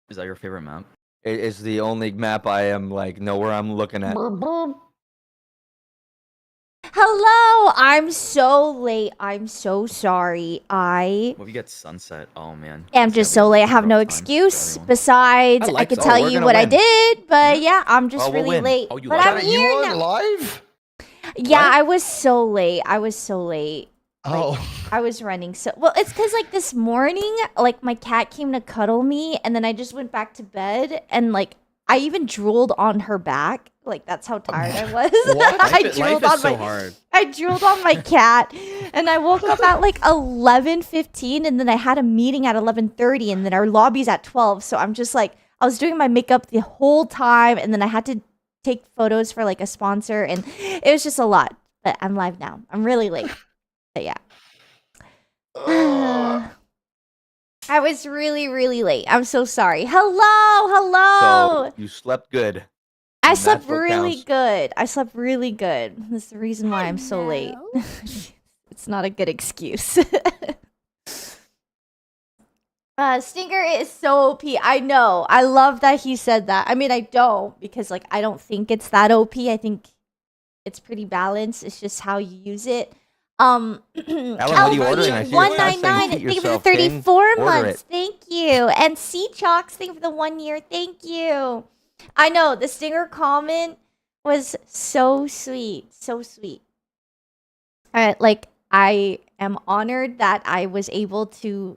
Is that your favorite map? It is the only map I am like know where I'm looking at. Hello! I'm so late. I'm so sorry. What if you get sunset? Oh man. I'm It's just gonna so be late. a I have no rough time for excuse. everyone. Besides, I like could so. tell we're you gonna what I win. did, but yeah, I'm just Oh, we'll really win. late. Oh, you but like I'm it? You here on now. live? Yeah, What? I was so late. I was so late. Oh. I was running so well. It's because like this morning, like my cat came to cuddle me, and then I just went back to bed, and like I even drooled on her back. Like that's how tired I was. What? Life is so hard. I drooled on my cat, and I woke up at like 11:15, and then I had a meeting at 11:30, and then our lobby's at 12. So I'm just like I was doing my makeup the whole time, and then I had to take photos for like a sponsor, and it was just a lot. But I'm live now. I'm really late. But yeah. I was really, really late. I'm so sorry. Hello. So you slept good. I and slept that's what really counts. good. I slept really good. That's the reason why I'm so late. It's not a good excuse. Stinger is so OP. I know. I love that he said that. I mean, I don't because like I don't think it's that OP. I think it's pretty balanced. It's just how you use it. Alan, what are you ordering? I see your chat saying 199. treat Thank you for the yourself, Dane. 34 Order months. it. Thank you. And C-Chalks, thank you for the 1 year. Thank you. I know the Stinger comment was so sweet. So sweet. Like I am honored that I was able to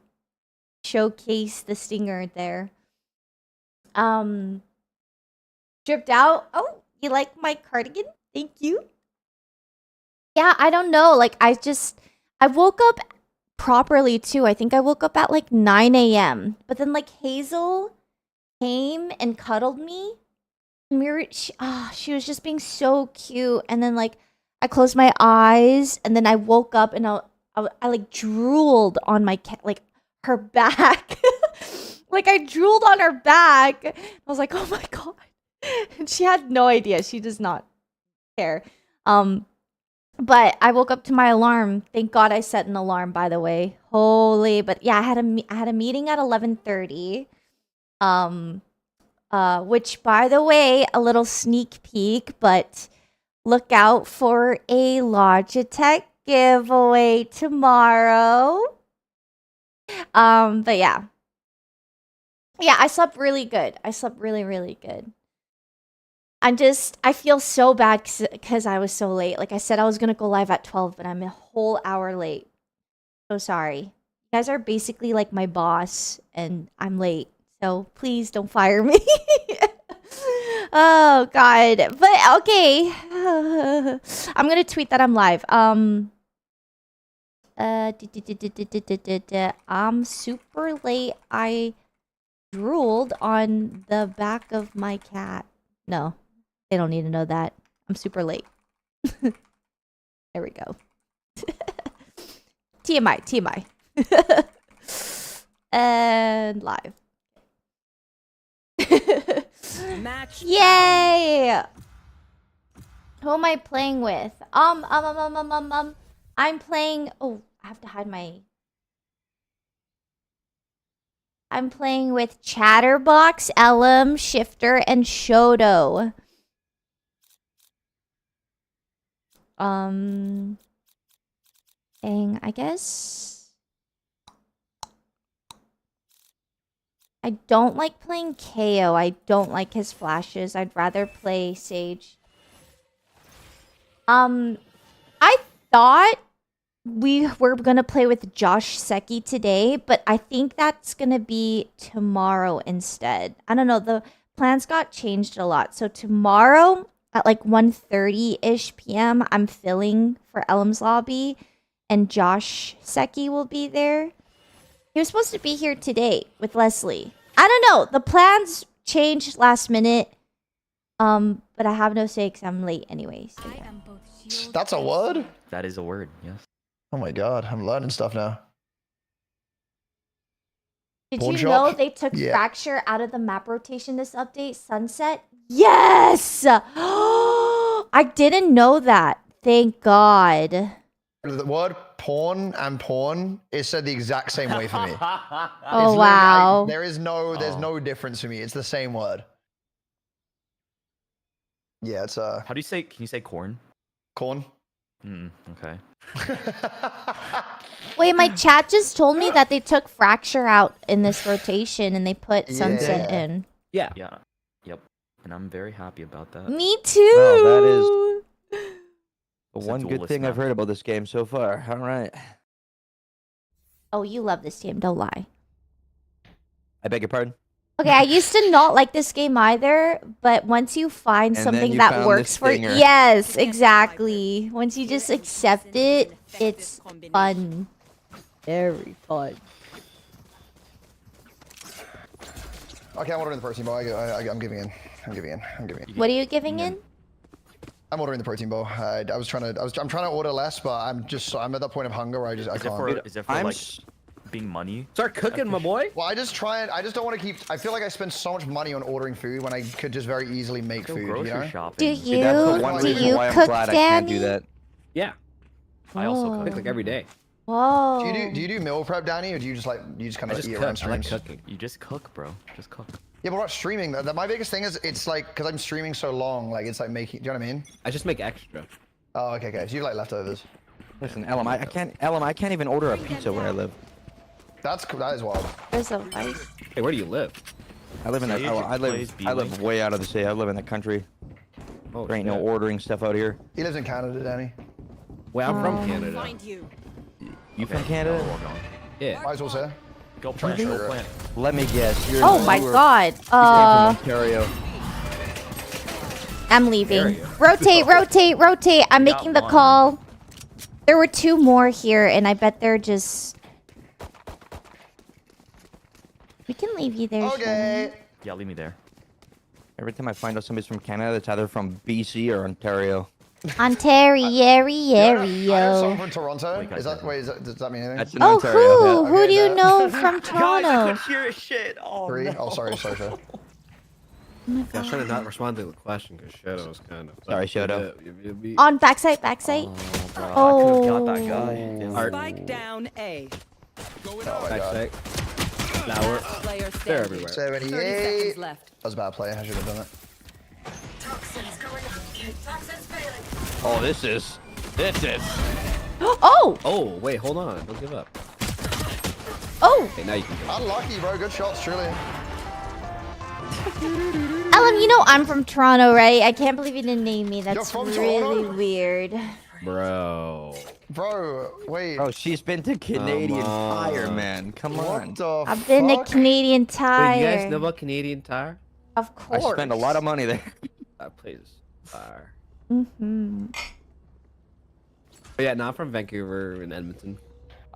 showcase the Stinger there. Dripped out. Oh, you like my cardigan? Thank you. Yeah, I don't know. Like I woke up properly too. I think I woke up at like 9 a.m. But then like Hazel came and cuddled me. She was just being so cute. And then like I closed my eyes and then I woke up and I like drooled on my cat, like her back. Like I drooled on her back. I was like, oh my god. And she had no idea. She does not care. But I woke up to my alarm. Thank God I set an alarm, by the way. Holy, but yeah, I had a meeting at 11:30. Which by the way, a little sneak peek, but look out for a Logitech giveaway tomorrow. But yeah. Yeah, I slept really good. I slept really, really good. I feel so bad because I was so late. Like I said, I was going to go live at 12, but I'm a whole hour late. So sorry. You guys are basically like my boss, and I'm late. So please don't fire me. Oh, God. But okay. I'm going to tweet that I'm live. I'm super late. I drooled on the back of my cat. No. They don't need to know that. I'm super late. There we go. TMI. And live. Match. Yay! Who am I playing with? I'm playing... Oh, I have to hide my... I'm playing with Chatterbox, Ellum, Shifter, and Shoto. Dang, I guess. I don't like playing KO. I don't like his flashes. I'd rather play Sage. I thought we were gonna play with Josh Secchi today, but I think that's gonna be tomorrow instead. I don't know. The plans got changed a lot. So tomorrow at like 1:30-ish p.m. I'm filling for Ellum's lobby, and Josh Secchi will be there. He was supposed to be here today with Leslie. I don't know. The plans changed last minute. But I have no say because I'm late anyway. So yeah. That's a word? That is a word, yes. Oh my god, I'm learning stuff now. Did Pawn you shop? know they took Yeah. Fracture out of the map rotation this update? Sunset? Yes! I didn't know that. Thank God. The word porn and porn is said the exact same way for me. Oh wow. There's no difference for me. It's the same word. Yeah, it's How do you say? Can you say corn? corn. Okay. Wait, my chat just told me that they took Fracture out in this rotation and they put Sunset Yeah. in. Yeah. Yep. And I'm very happy about that. Me too. Well, that is It's a one good duelist thing I've map. heard about this game so far. All right. Oh, you love this game. Don't lie. I beg your pardon? Okay, I used to not like this game either, but once you find And then something you that found works this for stinger. yes, exactly. Once you just accept it, it's fun. Very fun. Okay, I'm ordering the protein bowl. I'm giving in. I'm giving in. What are you giving in? I'm ordering the protein bowl. I'm trying to order less, but I'm at that point of hunger where I Is it can't. for, is it for I'm like s- being money? Start cooking, my boy. Well, I just don't want to keep. I feel like I spend so much money on ordering food when I could just very easily make Go food. You grocery know? shopping. Do Dude, you that's the one do reason you why I'm cook, glad I can't Danny? do that. Yeah, I also Oh. cook. like every day. Whoa. Do you do meal prep, Danny, or do you just kind I of just eat cook. around I like streams? cooking. You just cook, bro. Just cook. Yeah, but what about streaming? My biggest thing is it's like because I'm streaming so long, like it's like making. Do you know what I mean? I just make extra. Oh, okay. So you like leftovers? Listen, Ellum, I can't even order a pizza where I live. That's cool. That is wild. There's a vice. Hey, where do you live? I live in Sage I plays live way out of the city. I live in the country. Oh, There ain't no shit. ordering stuff out here. He lives in Canada, Danny. Well, I'm from Um, Canada. Find you. You from I'll Canada? walk on. Yeah. Might as well say. Go plant. Sure. Go plant. Let me guess. Oh my god. You're from Ontario. I'm leaving. Area. Rotate, rotate, rotate. I'm Got making the one. call. There were 2 more here, and I bet they're just. We can leave you there. Okay. Yeah, leave me there. Every time I find out somebody's from Canada, it's either from BC or Ontario. Ontario, I know someone Ontario. from Toronto. Wait, guys, Does that mean anything? That's in Oh, Ontario. who? yeah. Who do you Okay, know from Toronto? hear his shit. Oh, 3. no. Oh, sorry. Oh my I was trying to god. not respond to the question because Shadow was kind of. Sorry, Shadow. On backside, backside. Oh, bro. Oh. I could have got that guy. Damn. Art. Spike down A. Oh my god. Backside. Flower. Player They're standing. everywhere. 30 78. seconds left. That was a bad play. I should have done it. Oh, this is. Oh! Oh, wait, hold on. Don't give up. Oh! Okay, now you can go. Unlucky, bro. Good shots, truly. Ellen, you know I'm from Toronto, right? I can't believe you didn't name me. That's from really Toronto? weird. Bro. Bro, wait. Bro, she's been to Canadian on. Tire, man. Come on. What the I've been to fuck? Canadian Tire. Wait, you guys know about Canadian Tire? Of I course. spent a lot of money there. That place is fire. Mm-hmm. But yeah, not from Vancouver and Edmonton.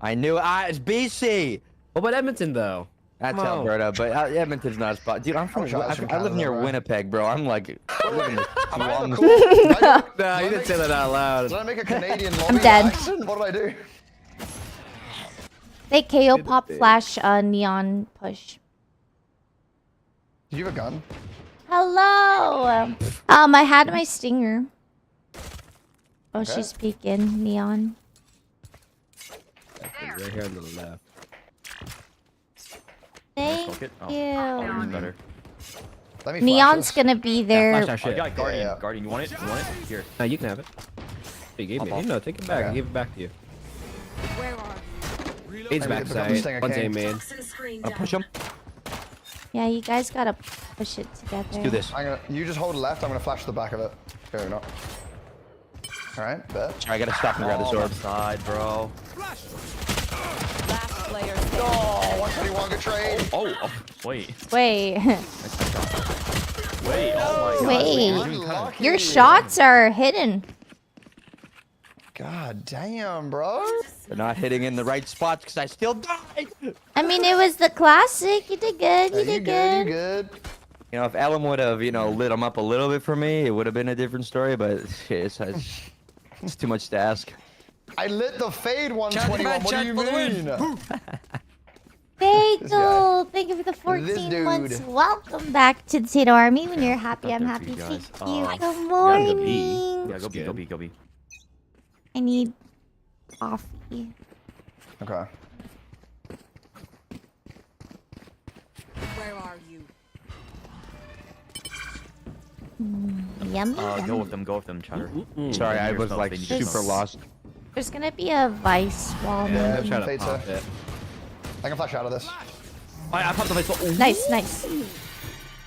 I knew. It's BC. What about Edmonton, though? That's Come on. Alberta, but Edmonton's not a spot. Dude, I'm from. wish I was from I live Canada, near bro. Winnipeg, bro. I'm like. I live in the Am I Long- the cool? Did I Nah, you didn't say that out loud. Did I make a Canadian lobby dead. accent? What did I do? They KO Did the pop thing. flash neon push. Did you have a gun? Hello. I had my stinger. Oh, Okay. she's peeking neon. Right here on the left. Thank Smoke it? Oh, you. even better. Let me flash Neon's this. gonna be Yeah, there. flash our Oh, shit. you got Guardian. Yeah. Guardian, you want it? You want it? Here. No, you can have it. You gave me it. No, take it back. I Okay. gave it back to you. Where are you? Eight's Let me pick up this thing, backside. One's okay. A main. I'll push him. Yeah, you guys gotta push it together. Let's do this. You just hold left. I'm gonna flash the back of it. Fair enough. All right, bet. Sorry, I gotta stop and grab this Oh, orb. side, bro. Last player standing. Oh, 121 good trade. Oh, wait. Wait. Wait, oh my god. Wait. You're doing kinda- Unlucky. Your shots are hidden. God damn, bro. They're not hitting in the right spots because I still died. I mean, it was the classic. You did good. You You did good? You good. good? You know, if Ellen would have, lit them up a little bit for me, it would have been a different story. But it's too much to ask. I lit the fade 121. What do you mean? Bagel, thank you for the 14 dude. months. Welcome back to the Tato Army. When you're happy, Got I'm there for happy. you Thank guys. you. Yeah, Good go B. morning. Yeah, go B, go B, go B. I need coffee. Okay. Where are you? Yummy. Go yummy. with them. Go with them, Chatter. Sorry, I was Yourself, like they need to super know. lost. There's gonna be a vice wall. Yeah, I'm maybe. trying to Fade pop to- it. I can flash out of this. I popped the face. Oh, Nice, nice.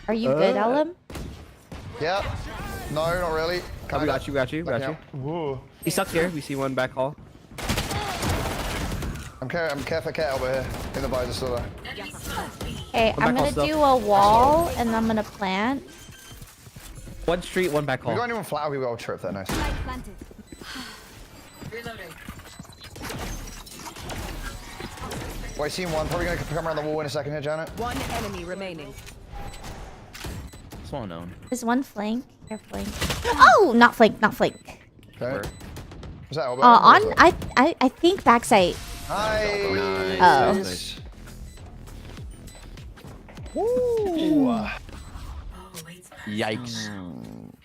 Are you good, Ellum? Yeah. No, not really. Oh, we got you, got you, got you. Whoa. He's stuck here. We see one back hall. I'm careful cat over here. In the visor still there. Okay, Come I'm back, gonna also. do a wall and I'm gonna plant. One street, one back We got hall. anyone flat? We got a trip there. Nice. Wait, seen one. Probably gonna come around the wall in a second here, Janet. One enemy remaining. it's well known. There's one flank. Here, flank. Oh, not flank, not flank. Okay. Where? Was that elbow? On, I think backside. Nice. Oh. Nice. Ooh. Yikes.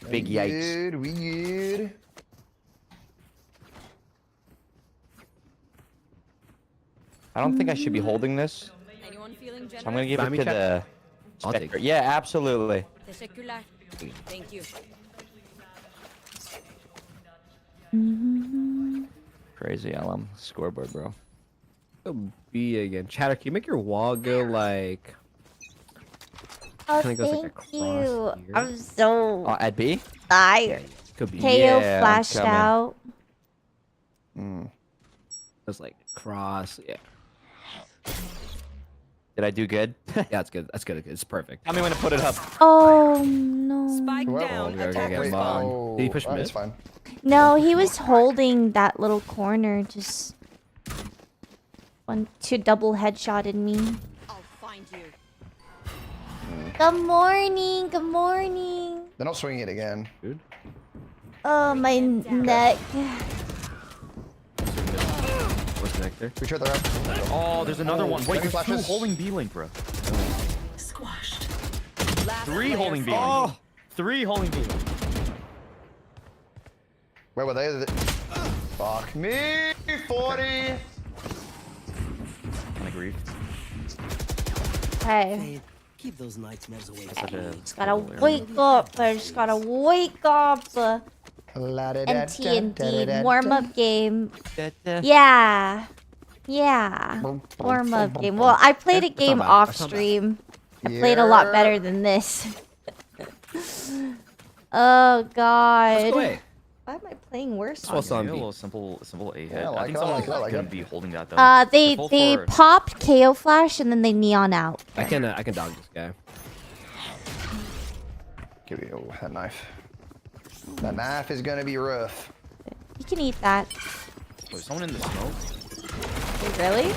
Big yikes. Weird, weird. I don't think I should be holding this. Anyone feeling So I'm gonna give Buy it me to check. the I'll take Spectre. it. Yeah, absolutely. Teşekkürler. Thank you. Crazy LM scoreboard, bro. Go B again. Chatter, can you make your wall go like... Oh, Kinda goes like thank across you. here. I'm so Oh, at B? tired. Could be. KO Yeah, I'm flashed coming. out. Goes like cross. Yeah. Did I do good? Yeah, that's good. That's good. It's perfect. Tell me when to put it up. Oh no. Spike Well, down. we gotta Attack get Wait, him respawn. on. Did he push mid? That's fine. No, he was holding that little corner, just to double headshotted me. I'll find you. Good morning, good morning. They're not swinging it again. Dude. Oh, my neck. What's the nectar? We tried that. Oh, there's another one. Wait, Any there's two flashes? holding B-Link, bro. Last Three player holding standing. B-Link. Three holding B-Link. Where were they? Fuck me. 40. Can I grieve? Hey, Keep those nightmares away. Such a just gotta horrible area. wake up. I just gotta wake up. NT&D warm-up game. Yeah. Yeah. Warm-up game. Well, I played a That's not game bad. off That's not bad. stream. I played a lot Yeah. better than this. Oh god. Wait. Why am I playing worse? Well, Give me a zombie. little simple A hit. Yeah, I I like think it, I someone's like it, I like gonna it. be holding that though. They Full they forward. popped KO flash and then they neon out. I can dog this guy. Give me that knife. That knife is gonna be rough. You can eat that. Wait, someone in the smoke? Really?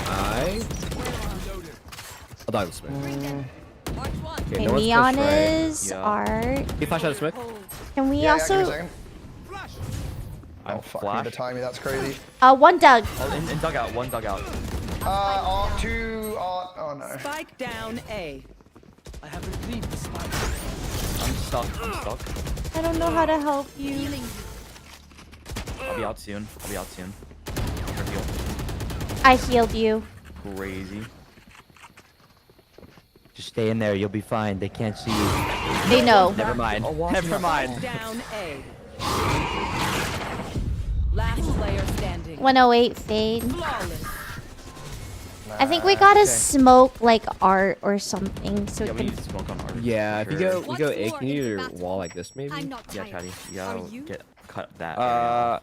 I'll dog this man. Watch one. Okay, Okay, no one's neon pushed right. is Yeah. art. He flash out of smoke. Can we Yeah, give me a also second. I'm Oh, fuck me, flash. the timing, that's crazy. one dug. Oh, in dugout. One dugout. Two, oh no. Spike down A. I have retrieved the spike. I'm stuck. I'm stuck. I don't know how to help you. I'll be out soon. Your heal. I healed you. Crazy. Just stay in there. You'll be fine. They can't see you. They know. Never mind. Never mind. Down A. Last player standing. 108 fade. Flawless. I think we gotta okay. smoke like art or something so Yeah, it we can. need to smoke on ours. Yeah, if for you sure. go you What's go A, more can you do in your battle? wall like this maybe? I'm not Yeah, tired. Chatty. You Are gotta you? get cut that area.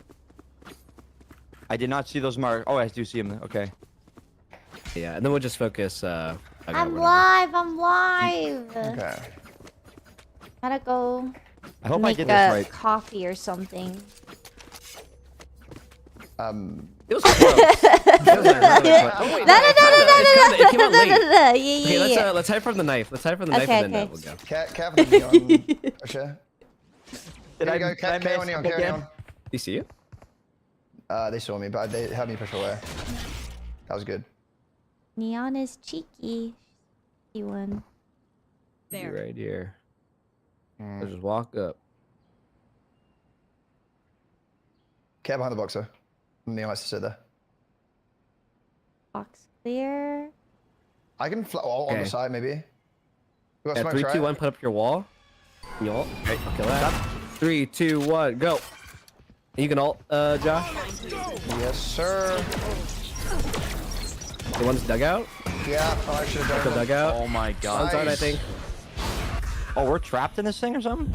I did not see those marks. Oh, I do see them. Okay. Yeah, and then we'll just focus. I got I'm whatever. live. I'm live. Okay. Gotta go I hope I make did a this right. coffee or something. It was close. It was really close. Oh, wait, No, no, no, no, It came out late. no, no. Yeah, Okay, yeah. let's hide from the knife. Let's hide from the Okay, knife and then okay. we'll go. Cat with the neon. Usher. Did Here I we go, did I cat on miss neon, again? cat on neon. You see it? They saw me, but they had me push away. That was good. Neon is cheeky. Cheeky one. You're There. right here. Let's just walk up. Cat behind the boxer. Neil has to sit there. Box clear. I can on Okay. the side maybe. We got Yeah, smokes, 3, right? 2, 1. Put up your wall. You ult. Okay, kill that. 3, 2, 1, go. You can ult, Josh. Yes, sir. The one's dugout. Yeah. Oh, I should have The done it. dugout. Oh my god. Outside, I think. Oh, we're trapped in this thing or something?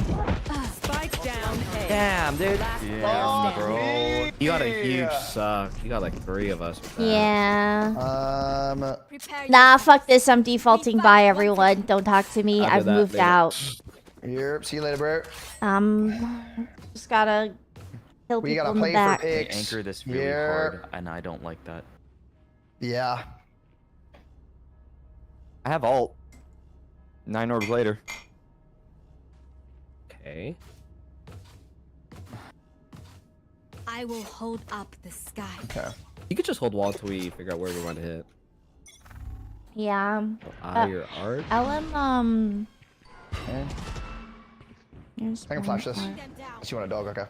Spike down A. Damn, dude. Last Damn, player standing. bro. You got a huge suck. You got like 3 of us. with that. Yeah. Prepare Nah, fuck this. I'm defaulting by everyone. Don't talk to me. I'll do I've that moved later. out. Yep. See you later, bro. Just gotta kill We people gotta in the play for back. They picks. anchor this really Yeah. hard, and I don't like that. Yeah. I have ult. 9 orbs later. Okay. I will hold up the sky. Okay. You could just hold wall until we figure out where we want to hit. Yeah. Eye or art. LM, Okay. here's I can flash one this. more. Unless you want a dog, okay.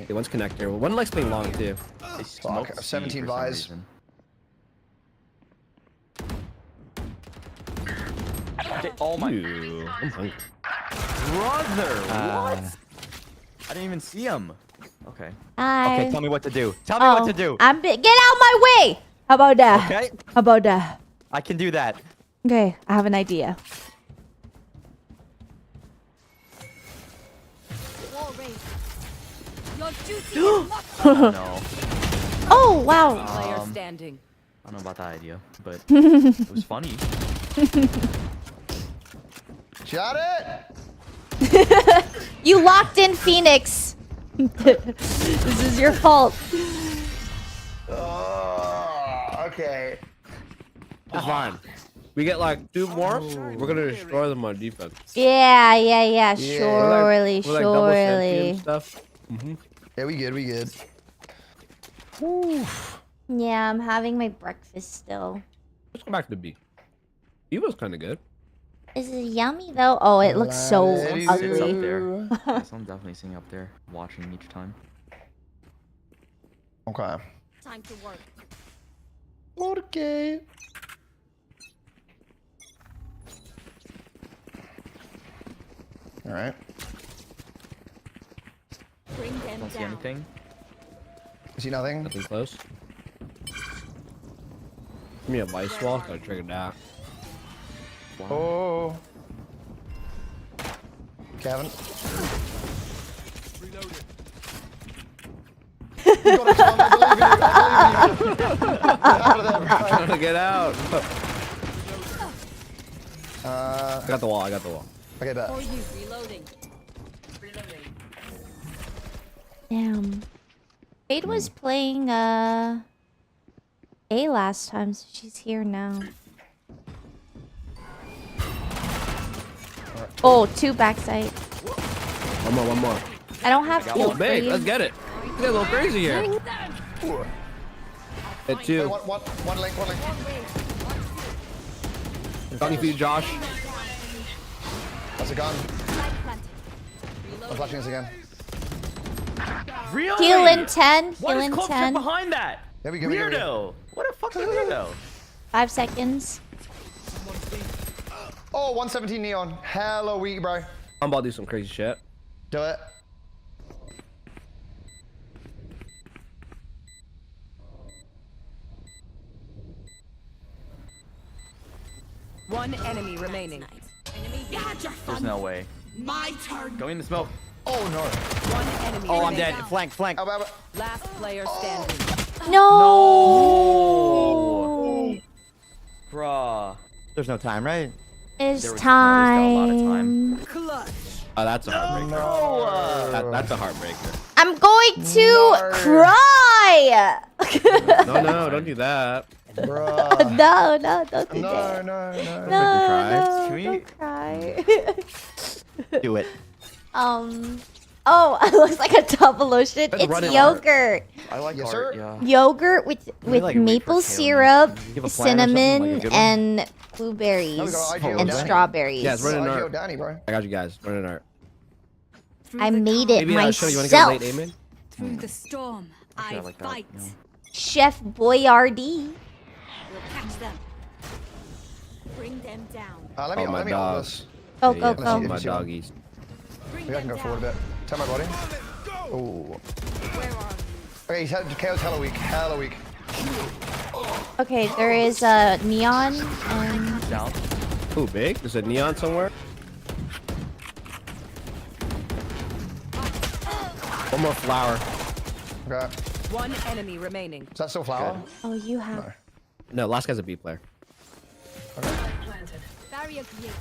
Okay, one's connector. One likes being long too. They smoked C 17 for some buys. reason. Oh my Ew, I'm hungry. brother! What? Uh, I didn't even see him. Okay. Hi. okay, tell me what to do. Tell me what to do. Get out my way! How about that? Okay? How about that? I can do that. Okay, I have an idea. Wall raised. Your duty is not Oh, no. Oh, wow. player standing. I don't know about that idea, but it was funny. Shot it! You locked in Phoenix. This is your fault. Oh, okay. It's fine. We get like 2 more. We're gonna destroy them on defense. Yeah. Yeah. Surely, We're like double surely. sentry and stuff. Yeah, we good, we good. Woo. Yeah, I'm having my breakfast still. Let's go back to B. B was kind of good. Is it yummy though? Oh, it looks so Let it Sits up ugly. there. Yes, I'm definitely sitting up there, watching each time. Okay. time to work. Okay. All right. Bring them Don't see down. anything. See nothing? Nothing close. Give me a vice wall. So I triggered that. Oh. Kevin. You gotta come, I believe in you. Get out of there, bro. Trying to get out. Uh, I got the wall. I got the wall. okay, bet. For you, reloading. Damn. Fade was playing A last time, so she's here now. Oh, 2 backside. One more. I don't have got heal Oh, for babe, you. let's get it. We get a little crazy here. Hit Wait, 2. one link, one link. Got any for you, Josh? That's a gun. I'm flashing this again. Really? Heal in 10. What Heal is in Club 10. behind that? There we go, we go, we go. Weirdo. What a fucking weirdo. 5 seconds. Oh, 117 neon. Hello, weak, bro. I'm about to do some crazy shit. Do it. One enemy remaining. There's no way. My turn. Going in the smoke. Oh, no. One enemy Oh, I'm remaining. dead. Flank, flank. Oh, Last player standing. No. Bruh. There's no time, right? It's There was a lot of time. Oh, that's a heartbreaker. no. That's a heartbreaker. I'm going to cry. No, don't do that. Bruh. No, don't do No, that. no, no. No, cry. no, Can we- don't cry. Do it. Oh, it looks like a double ocean. Let's run It's it hard. yogurt. I like Yes, art, sir. yeah. Yogurt with like, wait maple for syrup, Give a plan or something, cinnamon, like a good one? and blueberries No, we got IGO and Danny. strawberries. Yeah, it's running IGO art. Danny, bro. I got you guys. Running art. Through I the made calm, it Maybe Show, you want to get a myself. late aim in? Through the storm, Actually, I like that, fight. you know. Chef Boyardee. We'll catch them. Bring them down. Let me Oh, my hold dog. this. Go, Yeah, go, yeah, go. my If you want. doggies. Bring Maybe I can them go forward a down. bit. Tell my body. Oh. Where are Okay, KO's hella weak. Hella weak. Okay, there is a neon and Down. Ooh, big? There's a neon somewhere? One more flower. Okay. One enemy remaining. Is that still flower? oh, you have. No, last guy's a B player. barrier created?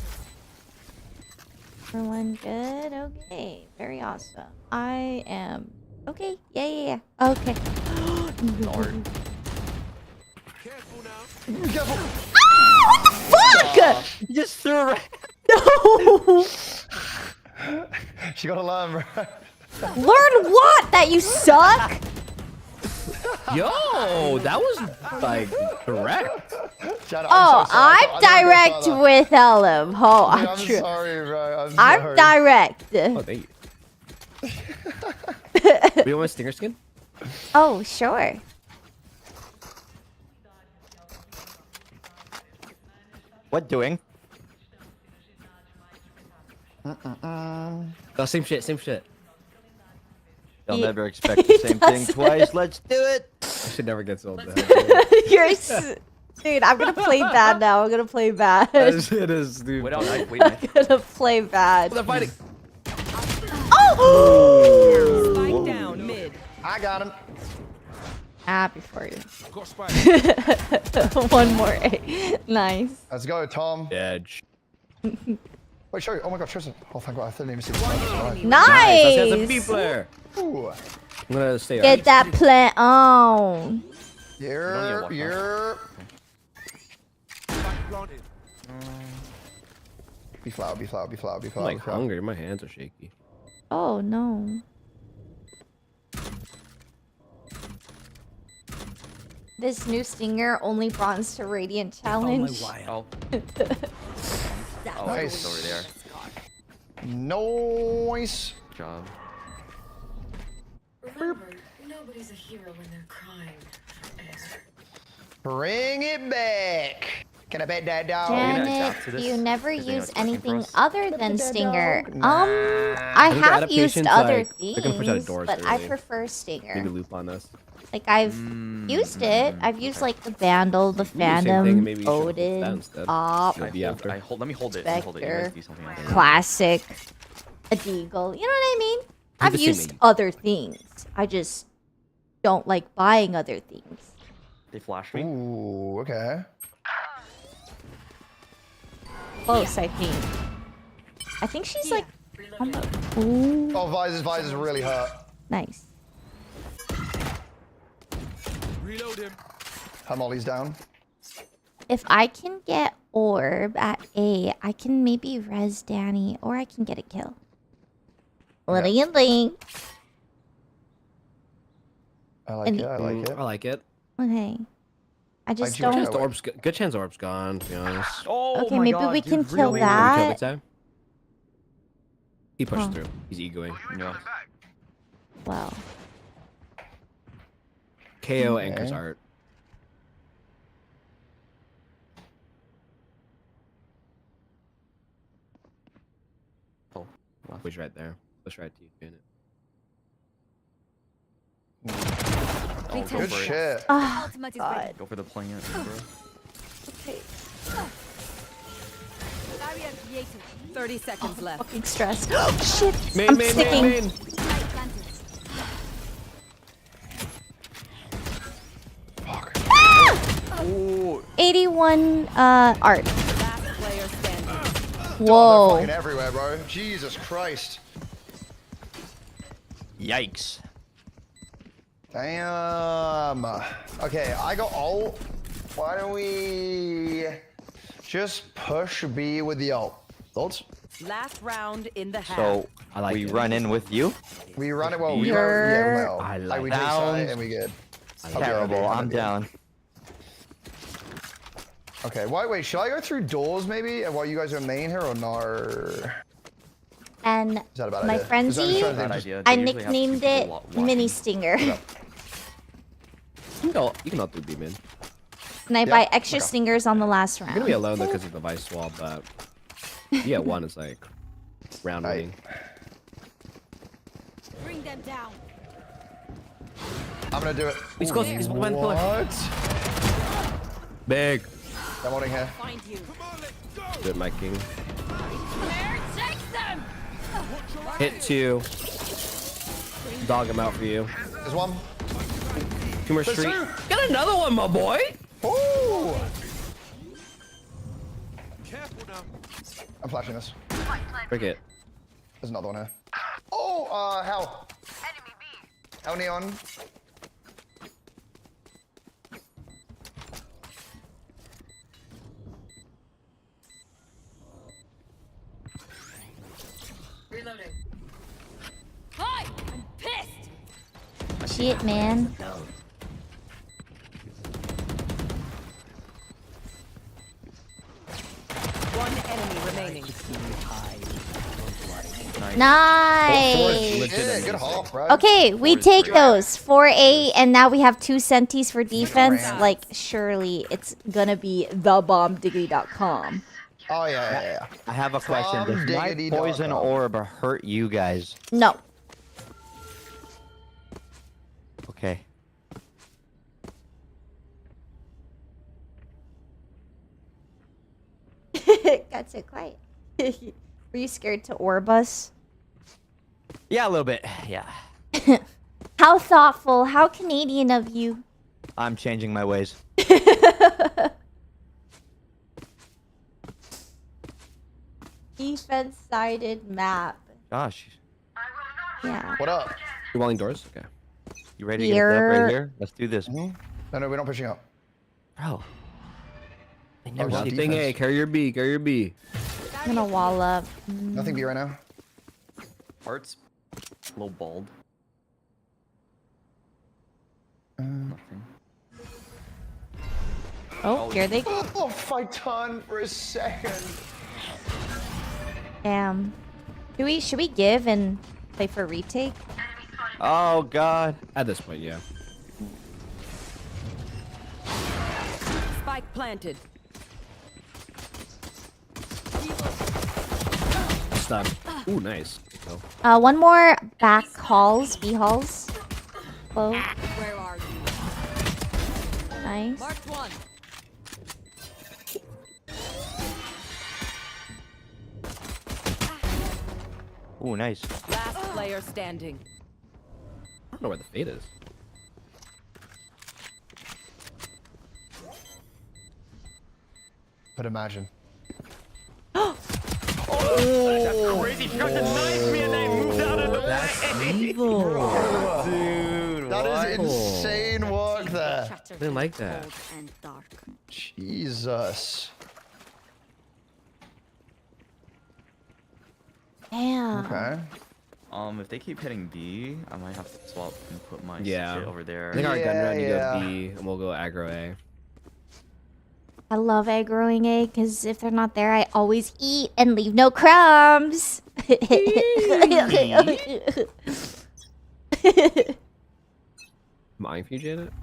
Everyone good? Okay, very awesome. I am okay. Yeah. Okay. Careful. Fuck! You just threw it. No! She got to learn, bro. Learn what? That you suck? Yo, that was like direct. Shout out, Oh, so sorry. I'm direct with Ellum. Oh, Dude, I'm I'm true. sorry, bro. I'm sorry. direct. Oh, thank you. Do you want my stinger skin? Oh, sure. What doing? Oh, same shit, same shit. They'll Ye- never expect the same thing doesn't. twice. Let's do it. I should never get sold. Dude, I'm gonna play bad now. I'm gonna play bad. It is, dude. Wait out, wait. I'm gonna play bad. They're fighting. Oh! Spike down mid. I got him. Happy for you. One more A. Nice. Let's go, Tom. Edge. Wait, show you. Oh my god, Tristan. Oh, thank god. I didn't even see the One sniper. enemy. Nice. Last guy's a B player. Ooh. I'm gonna stay Get on. that plant on. You're. Be flower, be flower, be flower, be I'm flower. like be flower. hungry. My hands are shaky. Oh no. This new stinger only bronze to radiant challenge. Oh. Oh, Nice. it's over there. Nice. Good job. Remember, nobody's a hero when they're crying for air. Bring it back. Can I bet that dog? gonna Janet, adapt to this? you never Because they know use it's working for anything us. other than stinger. Nah. I think have used adaptation's other like, they can push out things, doors but I early. prefer Maybe stinger. loop on us. Like I've used it. I've used like the Vandal, the do the same thing, Phantom, maybe you should hold that Odin, instead. Op, Should be after. Let me hold it. Let me hold it. You guys do something else. Classic, a Deagle. You know what I mean? I've the same used age. other things. I just don't like buying other things. They flashed me. Ooh, okay. Close, I think. I think she's like. Ooh, Oh, Visor's really hurt. nice. Her Molly's down. If I can get orb at A, I can maybe res Danny, or I can get a kill. What do you think? I like And- it. I like it. I like it. Okay. I just you wish don't. I Chance orb's good chance orb's gone, to be honest. Oh Okay, my maybe God, we dude, can kill really? Can we kill that. this time? He pushed Oh. through. He's egoing. Yeah. Well, KO anchors Okay. art. Oh, left. Push right there. Push right to you, Janet. Oh, go Good for it. shit. oh Ultimate is God. ready. Go for the plant, bro. Okay. Barrier created. 30 seconds left. Fucking stressed. Oh shit! Main, I'm main, sticking. main, main. Light planted. Fuck. Oh, 81 art. Last player standing. They're Whoa. fucking everywhere, bro. Jesus Christ. Yikes. Damn. Okay, I got ult. Why don't we just push B with the ult? Thoughts? Last round in the half. So I like we it. run in with you. We run it well. We You're- run well. I Like we like take that. side and we good. Okay, Terrible. okay, I'm okay. down. Okay, wait, should I go through doors maybe? And while you guys are main here or no? Is And that a bad my idea? frenzy, Is that- bad just- idea. I They usually have two nicknamed people it watching. Mini Stinger. You can all do B mid. And I buy extra stingers on the last You're gonna be round. alone though because of the vice swap, but yeah, one is like round winning. Bring them down. I'm gonna do it. He's close. He's behind the pillar. What? Big. I'm holding here. Find you. Good, my king. There, take them. Hit 2. Dog him out for you. There's one. 2 more There's street. 2. Got another one, my boy. Ooh. I'm flashing this. Break it. There's another one here. Oh, hell. Enemy B. Hell neon. Reloading. Hi, I'm pissed. Shit, man. One enemy remaining. Nice. Yeah, good half, bro. Okay, we take those 4A, and now we have 2 centis for defense. Like, surely it's gonna be thebombdiggity.com. Oh, yeah. I have a question. Does my poison orb hurt you guys? No. Okay. Got so quiet. Were you scared to orb us? Yeah, a little bit. Yeah. How thoughtful, how Canadian of you. I'm changing my ways. Defense-sided map. Gosh. Yeah. What up? You're walling doors? Okay. You ready to get it up right here? Let's do this. No, we're not pushing up. Bro. I Oh, never well, see Thing A, carry your B, carry your B. I'm gonna wall up. Nothing B right now. Heart's a little bald. Nothing. Oh, here they go. Oh, fight ton for a second. Damn. Should we give and play for retake? Oh, God. At this point, yeah. Spike planted. Stun. Ooh, nice. Oh. One more back halls, B halls. Close. Where are you? Nice. Marked one. Ooh, nice. Last player standing. I don't know where the fate is. But imagine. That's evil. Dude, That is insane work there. Chatter Didn't like that. cold and dark. Jesus. Damn. Okay. If they keep hitting B, I might have to swap and put my Yeah. shit over there. I think our gun Yeah, run, you yeah. go B, and we'll go aggro A. I love aggroing A because if they're not there, I always eat and leave no crumbs. Mind for you, Janet?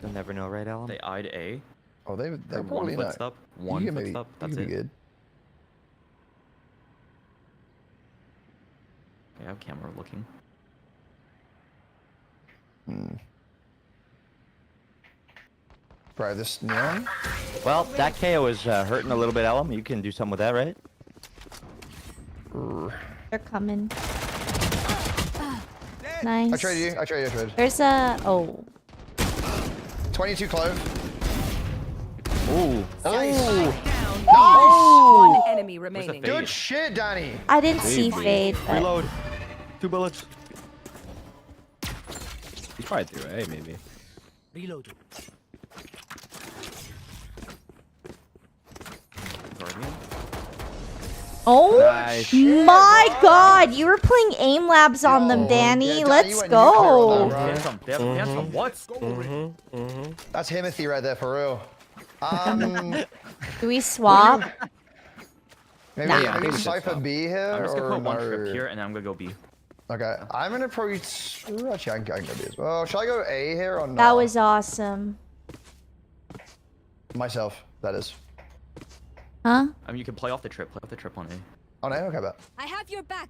You'll never know, right, Alan? They eyed A. Oh, they're Or probably one not. footstep. You One can maybe- footstep. you That's can be it. good. I have camera looking. Bro, this neon? Well, that KO is hurting a little bit, Ellen. You can do something with that, right? They're coming. Nice. I traded you. I traded. There's a... Oh. 22 clove. Ooh. Down. One enemy remaining. fade? Good shit, Danny. I didn't see Fade, but... Reload. 2 bullets. He's probably through A, maybe. Reloading. Guardian. Oh Nice. my god! You were playing aim labs on them, Danny. Yeah, Danny, Let's you went go. nuclear on that, bro. Handsome. They have handsome. What? That's Timothy right there, for real. Do we swap? Maybe, Nah. maybe I think we should Cypher stop. B here, I'm just gonna or put one no? trip here, and then I'm gonna go B. Okay, I'm gonna probably. Actually, I can go B as well. Shall I go A here or not? That was awesome. Myself, that is. Huh? I mean, you can play off the trip. Play off the trip on A. Oh no, okay, bet. I have your back.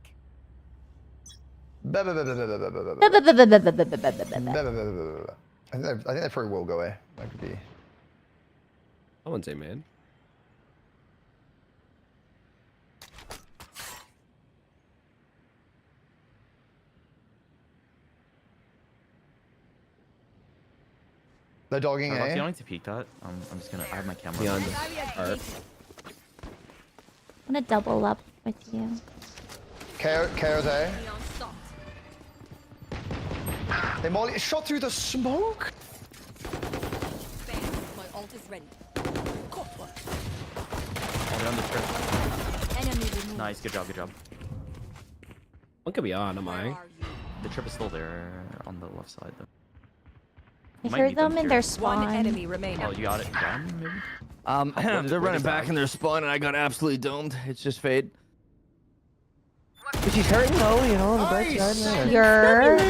I think they probably will go A. That could be. I wouldn't say man. They're dogging Starbucks, you A. don't need to peek that. I'm just gonna. I have my camera. Beyond on. art. I'm gonna double up with you. KO's A. Beyond stopped. They molly shot through the smoke. Bang. My ult is ready. Oh, they're on the trip. Enemy removed. Nice, good job, good job. One could be on, am Where I? are you? The trip is still there on the left side though. I Might heard need them them in here. their One spawn. enemy remaining. Oh, you got it done, maybe? They're what running is back that? in their spawn, and I got absolutely domed. It's just fate. But she's hurting low, you know, on the bright side. Man. You're...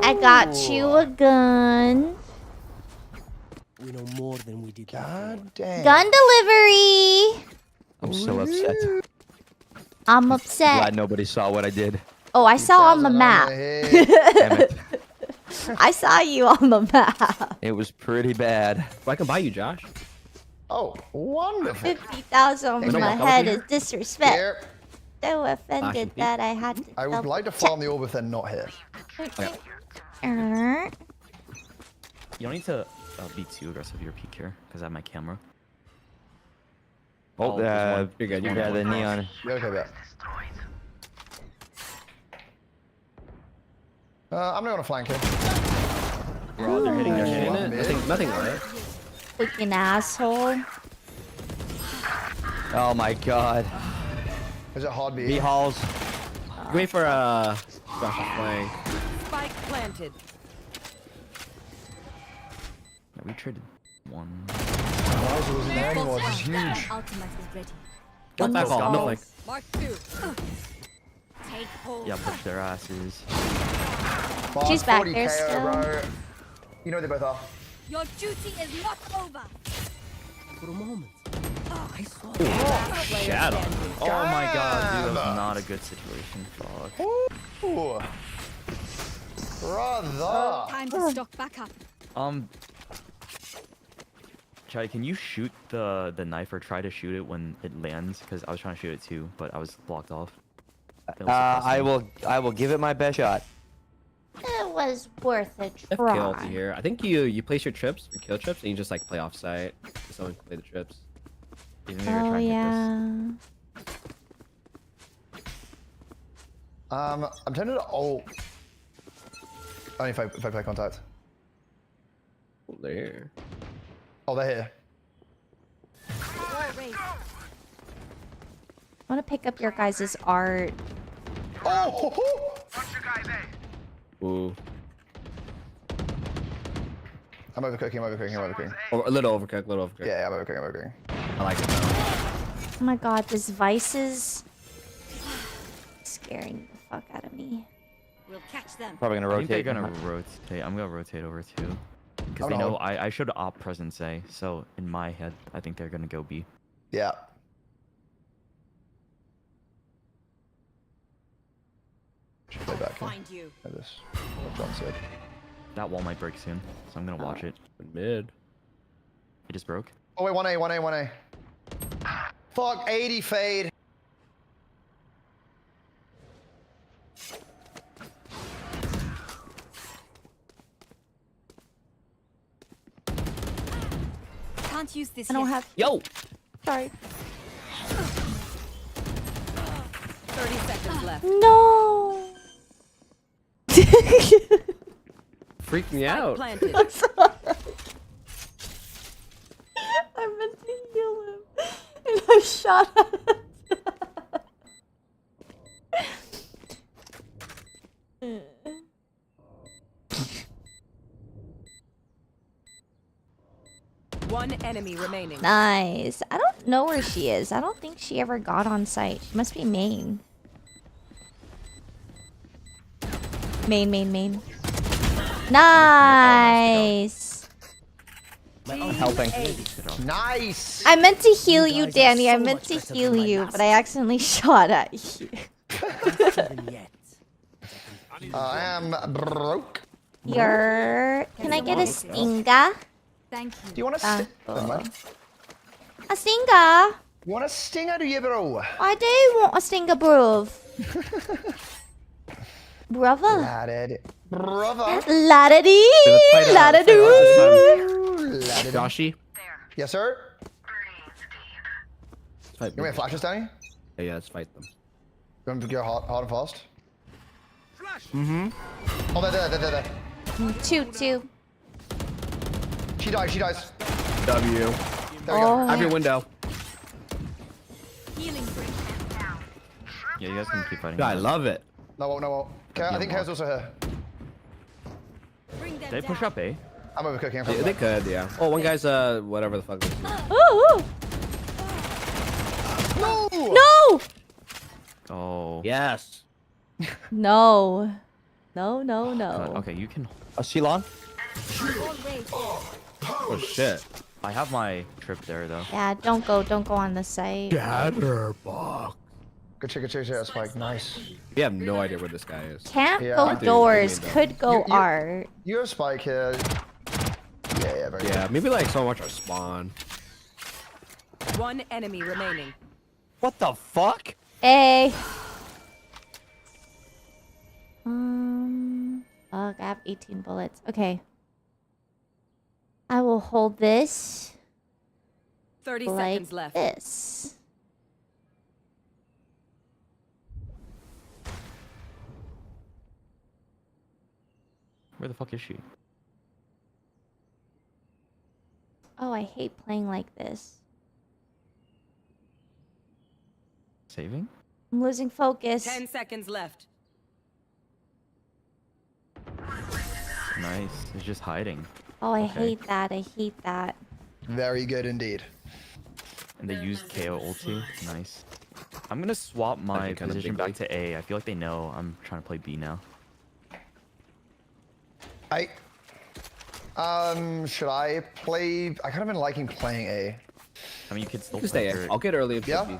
I got you a gun. We know more than we did. God damn. Gun delivery. I'm so upset. I'm Glad upset. nobody saw what I did. Oh, I saw on the map. Damn it. I saw you on the map. It was pretty bad. Well, I can buy you, Josh. Oh, wonderful. 50,000 on Hey, my man, head here. is disrespect. Here. So offended Flashing that I had to. I would like to farm the orb if they're not here. Uh, You don't need to be too aggressive with your peek here, because I have my camera. Oh, there's one. You're good, you're yeah, good. the neon. Yeah, okay, bet. I'm not gonna flank it. Bro, they're hitting, they're hitting. Hitting it? Nothing on it. freaking asshole. Oh my god. Is it hard B? B halls. Wait for Josh to flank. Spike planted. Yeah, we traded one. Ryzer wasn't there anymore. This is huge. Ultimate is ready. One back Let's hall, go. no flank. Mark 2. Take hold. Yeah, push their asses. She's back 40 there KO, still. bro. You know they both are. Your duty is not over. For a moment. I saw Shadow. Oh my god, dude, that was not a good situation. Fuck. Ooh. Brother. Time to stock back up. Chai, can you shoot the knife or try to shoot it when it lands? Because I was trying to shoot it too, but I was blocked off. It was I suppressing. will give it my best shot. It was worth a I have kill to try. here. I think you place your trips, your kill trips, and you just like play off site. Someone can play the trips. Maybe you're Oh trying to hit this. yeah. I'm tempted to ult. Only if I play contact. Oh, there. Oh, they're here. I want to pick up your guys' art. Oh! Ooh. I'm overcooking. A little overcooked, little overcooked. Yeah, I'm overcooking. I like it though. Oh my god, this Vice is scaring the fuck out of me. We'll catch them. Probably gonna I think they're rotate. gonna rotate. I'm gonna rotate over too. Because I'm they gonna know hold. I should op presence A, so in my head, I think they're gonna go B. Yeah. Should play back here. Find you. Like this. What John said. That wall might break soon, so I'm gonna watch it. Mid. It just broke. Oh wait, 1A. Fuck, 80 fade. Can't use this I don't yet. have. Yo! Sorry. 30 seconds left. No. Freaked me Spike out. planted. I'm sorry. I meant to heal him, and I shot at him. One enemy remaining. Nice. I don't know where she is. I don't think she ever got on site. She must be main. Main. Nice. I'm helping. Nice. I meant to heal you, guys are Danny. I so meant much to better heal than my you, last but I accidentally shot at you. Even yet. I am broke. Can I get a stinger? Thank you. Do you want a Never mind. A stinger? You want a stinger, do you, bro? I do want a stinger, bruv. Brother. Ladded. Brother. La-da-dee. Let's fight out La-da-doo. Ladded. Joshy. Yes, sir. Let's fight You want me to flash this, Danny? yeah, let's fight them. You want me to go hard and fast? Mm-hmm. Oh, there. Two. She dies. W. There we go. Oh. Have your window. Healing break. Yeah, you guys can keep fighting. Yeah, I love it. No. Okay, I think Kao's also here. Bring them Did they push down. up A? I'm overcooking. I'm Yeah, they could, yeah. Oh, one guy's whatever the fuck. It is. Ooh. No! No. Oh. Yes. No. God, No. okay, you can. Shilon? Oh shit. I have my trip there though. Yeah, don't go on the site. Scatterbox. Good shit, Spike. Nice. We have no idea where this guy is. Can't Yeah, go I do. doors, I mean, could go You- art. You have Spike here. Yeah, very Yeah, maybe like so much our spawn. One enemy remaining. What the fuck? Hey. Fuck, I have 18 bullets. Okay. I will hold this 30 like seconds left. this. Where the fuck is she? Oh, I hate playing like this. Saving? I'm losing focus. 10 seconds left. Nice. It's just hiding. Oh, I Okay. hate that. I hate that. Very good indeed. And they used KO ulti. Nice. I'm gonna swap my That'd be kinda position big back league. to A. I feel like they know I'm trying to play B now. Should I play? I kind of been liking playing A. I mean, you could still You can play stay in. for- I'll get early if Yeah? should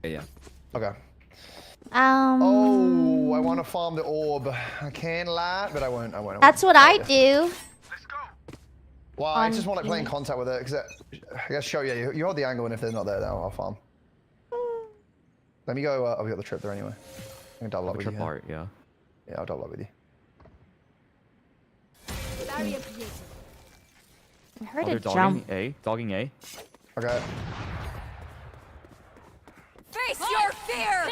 be. Yeah. Okay. Um. Oh, I want to farm the orb. I can't lie, but I won't. That's what I do. Well, I just want like playing contact with it because I guess show you hold the angle, and if they're not there, then I'll farm. Let me go. I've got the trip there anyway. I can double up the with trip you. Here. art, yeah. Yeah, I'll double up with you. Barrier created. I heard Oh, they're a jump. dogging A. Dogging A. Okay. Face your fear!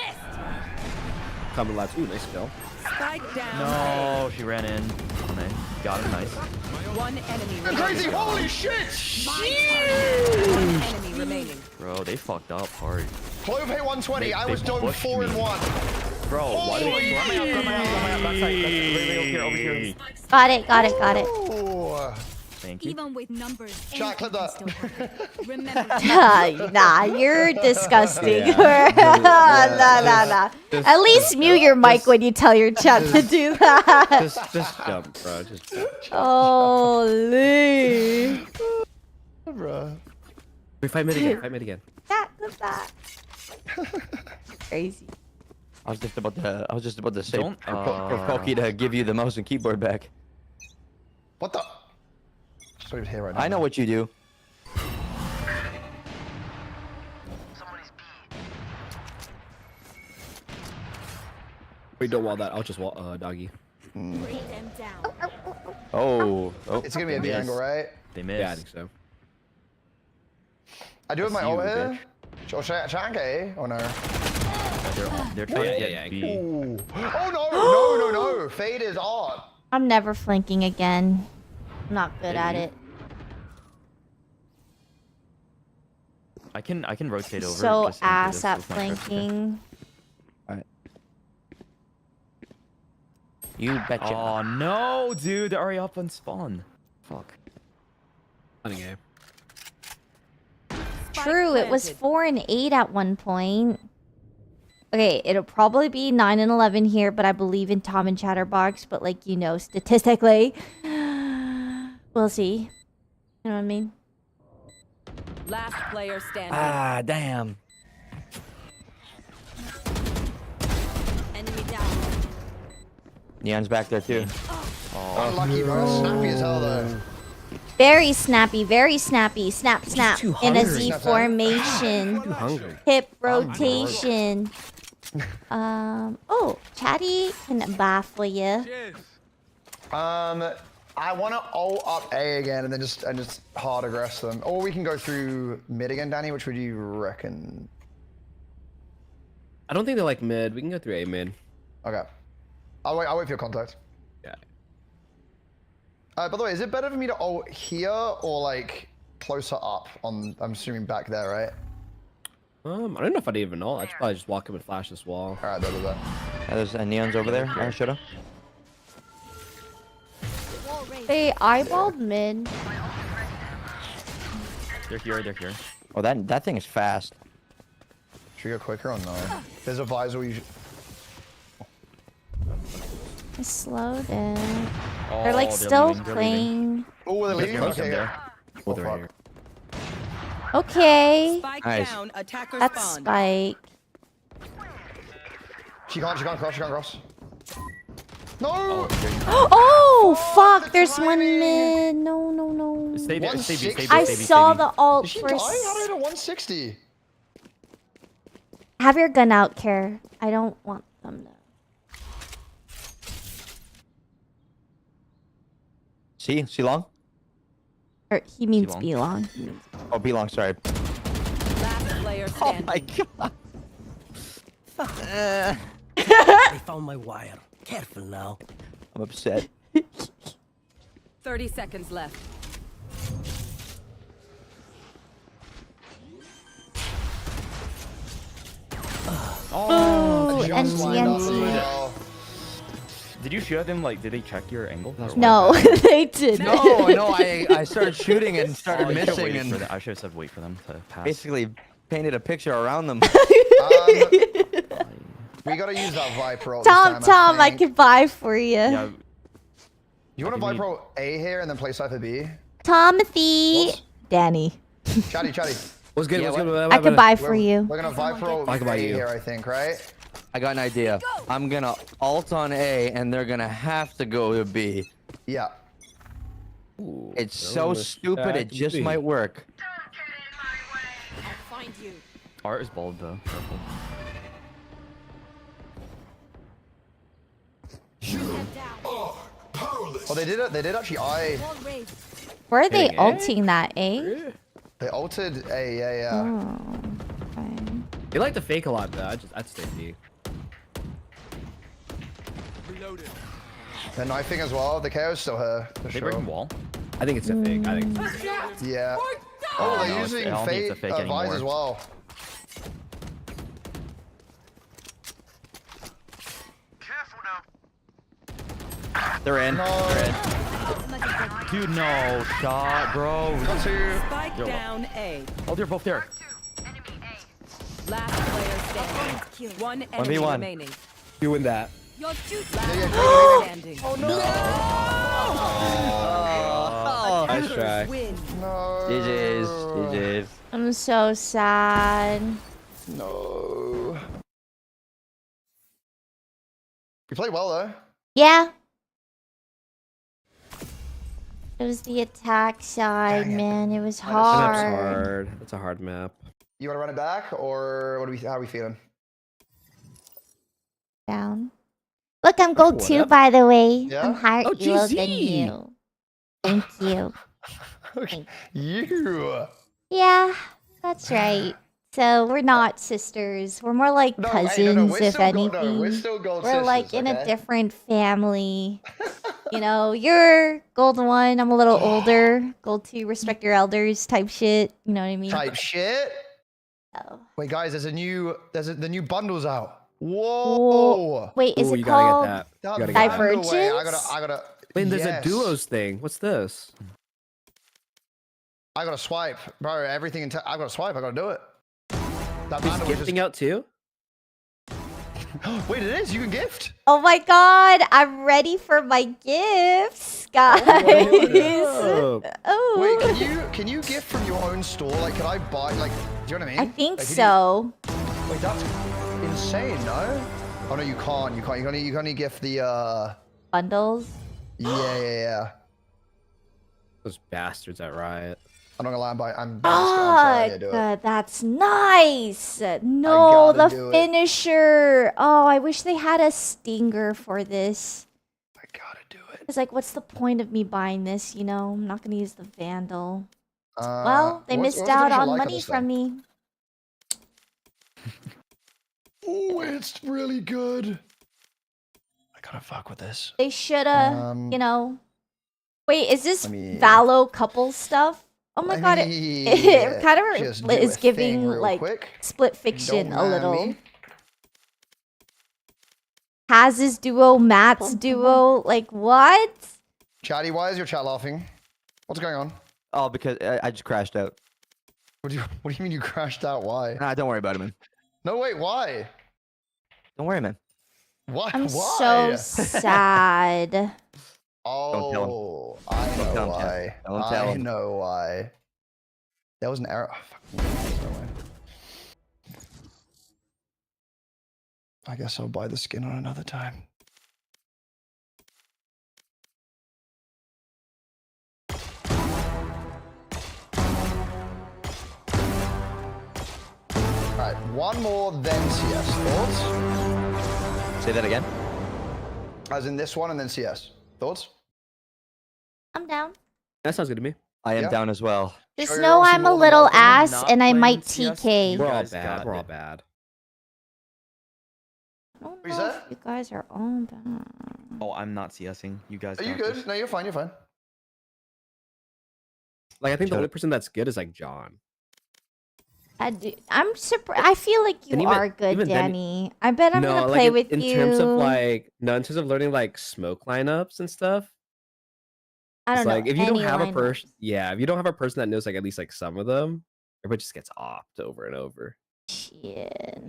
Coming lads. Ooh, nice kill. Spike down. No, she ran in. On A. Got it, nice. One enemy You're crazy! Holy shit! One enemy remaining. Bro, they fucked up hard. Clove hit 120. I They was doing pushed 4 me. and 1. Bro, why did they... Run me out, backside. Over here. Got it. Ooh. Thank you. Even with numbers, Shot, clip anything can that. still happen. Remember, Nah, you're disgusting. Yeah. Nah. At least mute your mic when you tell your chat to do that. Just jump, bro. Just jump. Holy. Bruh. We fight mid again. Fight mid again. Look at that. Crazy. I was just about to say Don't, for Koki to give you the mouse and keyboard back. What the? Just not even here right now. I know what you do. Wait, don't wall that. I'll just wall doggy. break them down. Oh. It's gonna be a B Yes. angle, right? They missed. Yeah, I think so. I do have my see you, ult here. Or Shank A? Or no? They're trying to yeah, get B. Ooh. Oh no! Fade is on. I'm never flanking again. I'm not good at it. I can rotate over. So just into ass this at with my trip. flanking. You betcha. Oh no, dude! They're already up on spawn. Fuck. Running A. True, it was planted. 4 and 8 at one point. Okay, it'll probably be 9 and 11 here, but I believe in Tom and Chatterbox. But like, you know, statistically, we'll see. You know what I mean? Last player standing. Ah, damn. Enemy down. Neon's back there too. Unlucky, bro. Snappy as hell, though. Very snappy, very snappy. Snap, snap. too In a hungry. Z Snap, snap. formation. Too hungry. Hip rotation. Oh, Chatty can buy for you. I want to ult up A again and then just hard aggress them. Or we can go through mid again, Danny. Which would you reckon? I don't think they like mid. We can go through A mid. Okay. I'll wait for your contact. Yeah. By the way, is it better for me to ult here or like closer up on, I'm assuming back there, right? I don't know if I'd even know. I'd probably just walk up and flash this wall. All right, there. There's Neon's over there. I should've. They eyeballed mid. They're here. They're here. Oh, that thing is fast. Should we go quicker or no? There's a visor. I slowed it. Oh, They're like still leaving, they're leaving. playing. Oh, they're leaving. There's Okay, there. yeah. Oh, Oh, they're fuck. here. Okay. Spike Nice. down. Attacker That's spawn. Spike. She can't cross. No! Oh, fuck. the There's one timing. mid. No. Stay there. Stay B. Stay B. I Stay B. saw Stay B. the ult Is she for. dying? How did I hit a 160? Have your gun out, Care. I don't want them to. See long? Or he means long. be long. Oh, B long. Sorry. Last player Oh standing. my god. They found my wire. Careful now. I'm upset. 30 seconds left. Oh, Just lined up as NTNT. well. Did you shoot at them? Like, did they check your angle? or what? No, they didn't. No, I started shooting and started Oh, you should've missing waited for and them. I should have said wait for them to pass. basically painted a picture around them. We gotta use that Viper ult Tom, this time, I think. can buy for you. Yeah. You want to I think we Viper ult A here and then play Cypher B? Timothy. Whoops. Danny. Chatty. What's good? Yeah, What's what? good? I could buy for We're you. gonna Viper ult I can A buy you. here, I think, right? I got an idea. I'm gonna ult on A and they're gonna have to go to B. Yeah. Ooh, It's throw so this stupid back it to just B. might work. I'll find you. Art is bald though. Careful. Head down. Oh, they did actually Wall raised. Where are they Hitting A? ulting that, eh? They ulted A, yeah. Oh, okay. They like to fake a lot though. I'd stay B. They're knifing as well. The KO's still here, for They sure. breaking wall. I think it's a fake. I think it's a fake. Yeah. Oh, Oh, no, they're it's- using I don't think it's a Fate fake Vise anymore. as well. They're in. No. They're in. Dude, no shot, bro. Got two. Spike Yo. down A. Oh, they're both there. Last player standing. One enemy 1v1. remaining. Doing that. Your duty. Last yeah, player standing. Oh, nice try. Win. No. GG's. I'm so sad. No. You played well though. Yeah. It was the attack side, Dang it. man. It was This map's hard. hard. It's a hard map. You want to run it back, or how are we feeling? Down. Look, I'm gold too, Whatever. by the way. Yeah? I'm higher Oh, elo than GC. you. Thank you. Okay. You. Yeah, that's right. So we're not sisters. We're more like No, cousins, hey, no, we're if still gold, anything. no, we're still gold We're like sisters, in a okay? different family. You know, you're gold 1, I'm a little older. Gold 2, respect your elders type shit. You know what I mean? Type shit. So. Wait, guys, the new bundle's out. Whoa. Whoa. Wait, is Ooh, it you called? gotta get that. That You gotta get that. bundle, wait, Divergence? I gotta. Wait, there's yes. a duos thing. What's this? I gotta swipe, bro. Everything I gotta swipe. I gotta do it. That Is bundle was gifting just. out too? Wait, it is. You can gift. Oh my god, I'm ready for my gifts, guys. Oh, Oh. Wait, can you gift from your own store? Like, can I buy? Like, do you know what I mean? I think Like, can so. Wait, that's insane, no? Oh no, you can't. You can't. You can only gift the Bundles. Yeah. those bastards at Riot. I'm not gonna lie. I'm sorry. I didn't do it. That's nice. No, the gotta do it. finisher. Oh, I wish they had a stinger for this. I gotta do it. It's like, what's the point of me buying this? You know, I'm not gonna use the Vandal. Well, they what's missed the out finisher on like on money this from thing? me. Oh, it's really good. I gotta fuck with this. They shoulda, you know. Wait, is this let me- Valo couple stuff? Oh my god, it kind just of do is a thing giving real like quick. split fiction Don't a mind little. me. Haz's duo, Matt's duo, like what? Chatty, why is your chat laughing? What's going on? Oh, because I just crashed out. What do you mean you crashed out? Why? Nah, don't worry about it, man. No, wait, why? Don't worry, man. Why? I'm Why? so sad. Oh, tell him. I Don't know tell him, why. Chad. Don't tell I him. know why. There was an error. Oh, fuck. There's no way. I guess I'll buy the skin on another time. Alright, one more then CS. Thoughts? Say that again. As in this one and then CS. Thoughts? I'm down. That sounds good to me. I am Yeah. down as well. Just Sure, you're know also I'm a more than little welcome. ass Not and I playing might CS, TK. you We're all guys bad. got We're all it. bad. I don't What is know that? if you guys are all bad. Oh, I'm not CSing. You guys. Are you got good? this. No, you're fine. You're fine. Like I think the Shut only up. person that's good is like John. I'm surprised. I feel like you And even- are good, even then- Danny. I bet I'm no, gonna like play in, with in you. terms of like no, in terms of learning like smoke lineups and stuff. I It's don't know. like if you don't any have a lineups. person, yeah, if you don't have a person that knows like at least like some of them, everybody just gets opt over and over. Shit.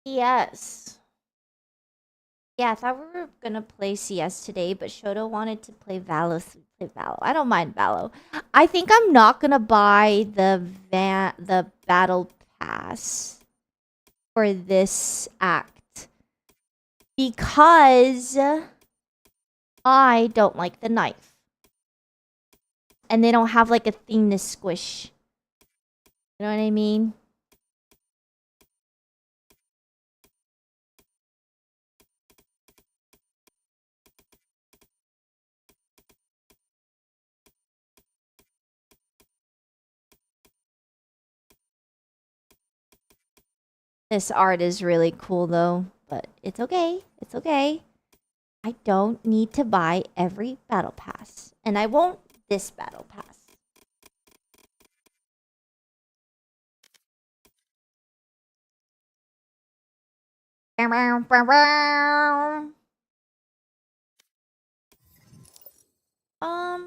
Yes. Yeah, I thought we were gonna play CS today, but Shoto wanted to play Valo. So we play Valo. I don't mind Valo. I think I'm not gonna buy the battle pass for this act because I don't like the knife, and they don't have like a thing to squish. You know what I mean? This art is really cool though, but it's okay. It's okay. I don't need to buy every battle pass. And I won't this battle pass. Um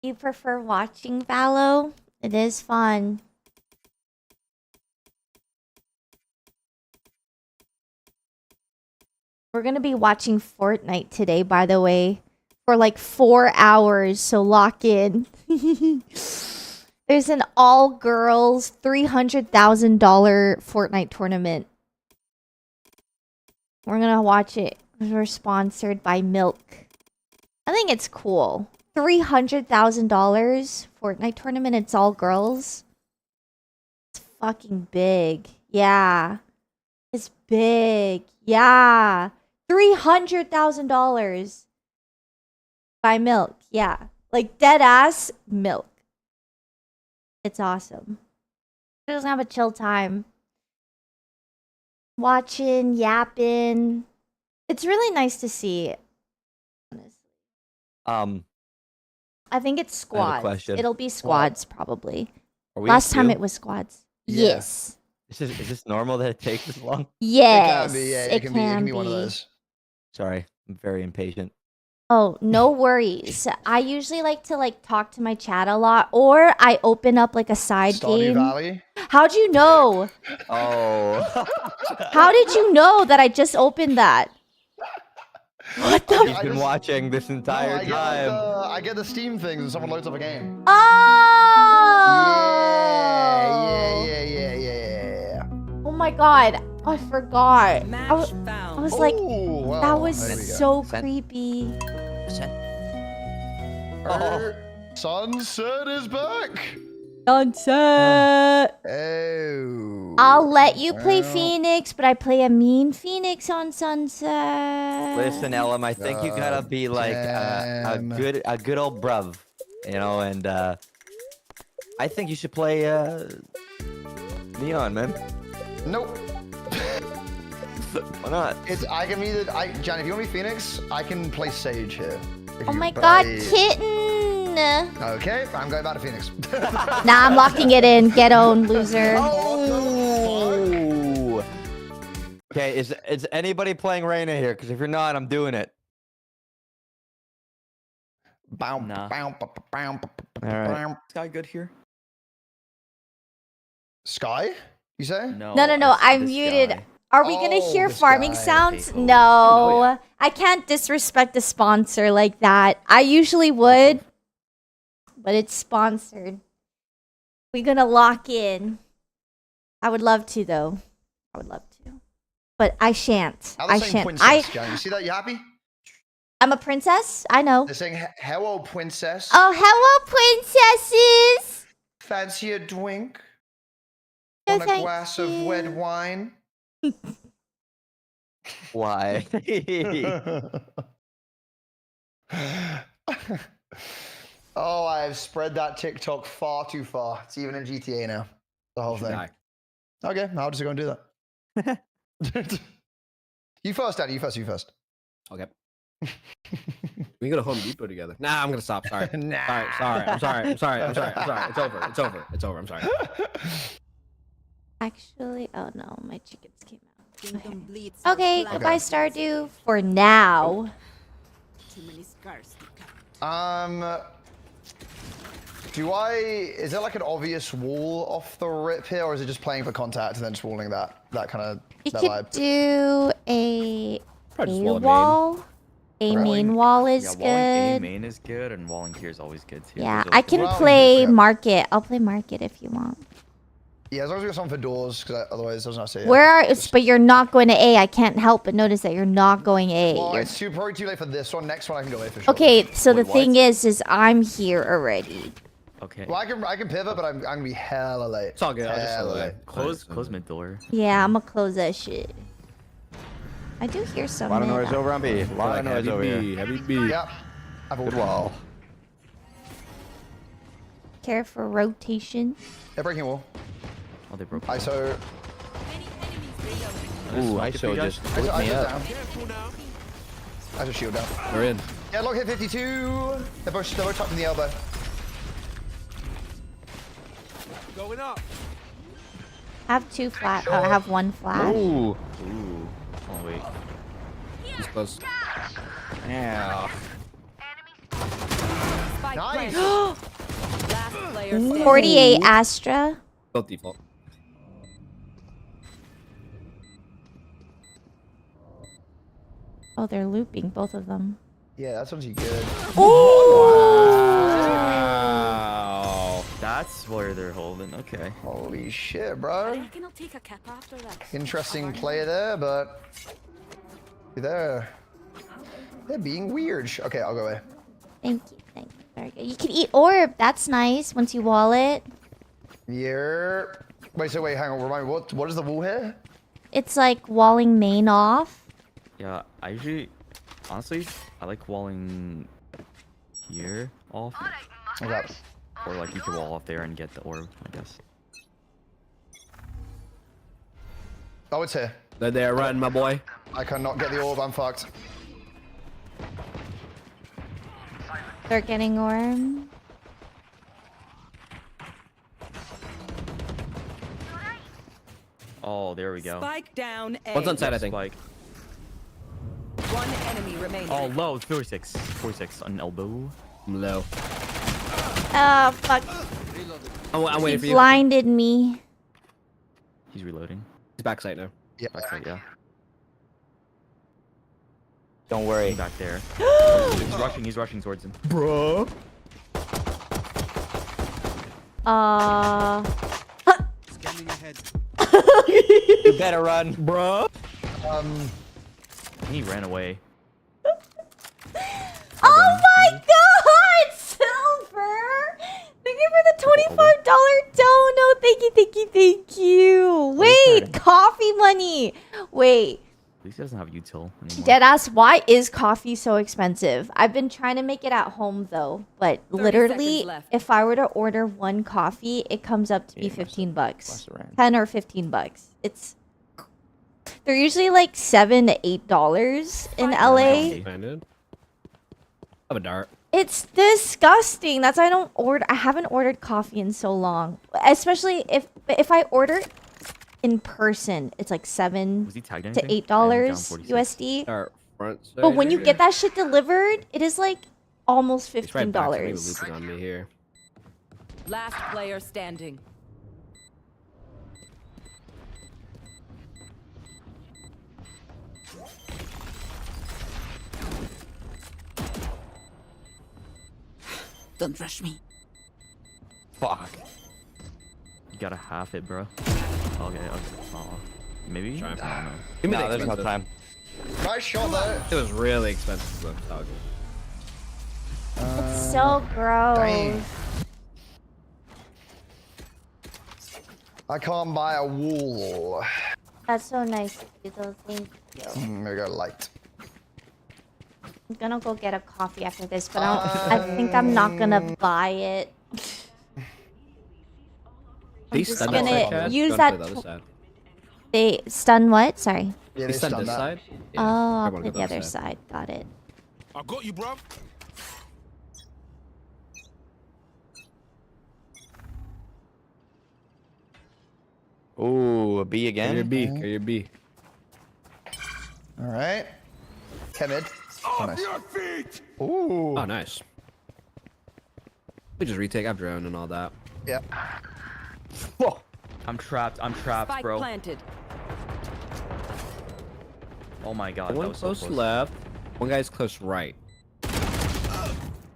You prefer watching Valo? It is fun. We're gonna be watching Fortnite today, by the way, for like 4 hours, so lock in. There's an all-girls $300,000 Fortnite tournament. We're gonna watch it because we're sponsored by Milk. I think it's cool. $300,000 Fortnite tournament. It's all girls. It's fucking big. Yeah. It's big. Yeah. $300,000. Buy milk. Yeah. Like dead ass milk. It's awesome. She doesn't have a chill time. Watching, yapping. It's really nice to see. Honestly. I think it's I have a squads. question. It'll be squads probably. Are we Last time two? it was squads. Yeah. Yes. Is this normal that it takes this long? Yes. It can be, yeah. It can be one of those. Sorry, I'm very impatient. Oh, no worries. I usually like to talk to my chat a lot, or I open up like a side Stardew game. Valley. How'd you know? Oh. How did you know that I just opened that? What the? He's been watching this entire I time. I get the Steam things when someone loads up a game. Oh! Yeah. Oh my god, I forgot. Match I found. was like, Ooh, wow. that was There we go. so Send. creepy. Oh. Sunset is back. Sunset. Oh. I'll let you play Well. Phoenix, but I play a mean Phoenix on Sunset. Listen, Ellum, I think you gotta be like a damn. good old bruv, you know, and I think you should play Neon, man. Nope. Why not? Jan, if you want to be Phoenix, I can play Sage here. Oh my god, kitten! Okay, I'm going back to Phoenix. Nah, I'm locking it in. Get on, loser. Oh. Okay, is anybody playing Reyna here? Because if you're not, I'm doing it. Bow, Nah. bow, bow, bow, bow, All right. bow. Sky good here? Sky? You say? No. No. it's I'm this muted. guy. Are we gonna Oh, hear this farming guy. sounds? Okay, cool. No. Oh, yeah. I can't disrespect a sponsor like that. I usually would, but it's sponsored. We're gonna lock in. I would love to, though. I would love to. But I shan't. How I they saying shan't. princess, Jan? You see that? You happy? I'm a princess? I know. They're saying, hello, princess. Oh, hello, princesses! Fancy a drink? No, Want a thank glass of you. red wine? Why? Oh, I've spread that TikTok far too far. It's even in GTA now. The whole thing. Die. Okay, I'll just go and do that. You first, Daddy. You first. Okay. We can go to Home Depot together. Nah, I'm gonna stop. Sorry. Nah. Sorry. I'm sorry. It's over. I'm sorry. Actually, oh no, my chickens came out. Kingdom bleeds. Okay, Blood. goodbye, Stardew. For now. Too many scars to count. Is there like an obvious wall off the rip here, or is it just playing for contact and then just walling that kind of We that could vibe? do a Probably just wall a main. wall. A Walling- main wall is Yeah, walling A good. main is good, and walling here is always good too. Yeah, Those are I the can Well, play yeah. market. I'll play market if you want. Yeah, as long as we got something for doors, because otherwise it doesn't have to say. Where are? But you're not going to A. I can't help but notice that you're not going A. Well, You're- it's probably too late for this one. Next one I can go away for sure. Okay, so the Wait, thing what? is I'm here already. Okay. Well, I can pivot, but I'm gonna be hella late. It's all good. I'll just Hella slow late. it. Close mid door. Yeah, I'm gonna close that shit. I do hear A some. lot of mid- noise over on B. A lot of noise Heavy over B, here. heavy B. Yep. I've Good all. wall. Care for rotation. They're breaking wall. Oh, they broke. ISO. Ooh, Smoke it for ISO you guys? just whipped me up. down. ISO shield down. We're in. Yeah, lock hit 52. They're both tucked in the elbow. Going up. I have two flat. Oh, I have one flash. Ooh. Ooh. Oh wait. He's close. Yeah. Spike Nice. planted. Last player standing. 48 Astra. Both default. Oh, they're looping, both of them. Yeah, that's one's good. Wow. That's where they're holding. Okay. Holy shit, bro. I reckon I'll take a cap after that. Interesting play there, but they're being weird. Okay, I'll go away. Thank you, thank you. Very good. You can eat orb. That's nice once you wall it. Yeah. Wait, hang on. Remind me, what is the wall here? It's like walling main off. Yeah, I usually, honestly, I like walling here off, Okay. or like you can wall off there and get the orb, I guess. Oh, it's here. They're there, running, my boy. I cannot get the orb. I'm fucked. They're getting orb. Oh, there we go. Spike down A. One's on side, I think. Spike. One enemy remaining. Oh, low, 46. 46 on elbow. I'm low. Oh, fuck. I'm waiting for He you. blinded me. He's reloading. He's backside now. Yeah. Backside, yeah. Don't worry. Back there. He's rushing towards him. Bro. Scanning ahead. You better run. Bro. He ran away. Oh my god! Silver! Thank you for the $25 dono. Thank you, thank you, thank you. Wait, coffee money. Wait. At least he doesn't have util anymore. Deadass, why is coffee so expensive? I've been trying to make it at home though, but 30 literally, seconds left. if I were to order one coffee, it comes up to be Yeah, must have- 15 bucks. must have ran. 10 or 15 bucks. They're usually like $7 to $8 in LA. Banded. I have a dart. It's disgusting. That's why I haven't ordered coffee in so long. Especially if I order in person, it's like $7 Was he tagged to anything? $8 I am down 46. USD. Dart front side. But when you here. get that shit delivered, it is like almost He's right back to me, $15. looping on me here. Last player standing. Don't rush me. Fuck. You gotta half it, bro. Okay. Maybe? Try. I don't know. Give me No, the there's no expensive. time. Nice shot though. It was really expensive though. Dog. It's so gross. Dang. I can't buy a wool. That's so nice of you though. Thank you. There we go, light. I'm gonna go get a coffee after this, but I think I'm not gonna buy it. I'm He's just stunned that gonna side, Chad. use Go and play that. the other side. They stun what? Sorry. Yeah, He's they stunned stunned this that. side. Oh, I'll Everyone play go the other side. Got it. I got you, bro. Ooh, a B again. Carry your B. Carry your B. All right. Kemid. Oh, nice. Your feet. Ooh. Oh, nice. We just retake. I've drone and all that. Yeah. Whoa. I'm trapped, Spike bro. planted. Oh my god, that One was so close close. left. One guy's close right.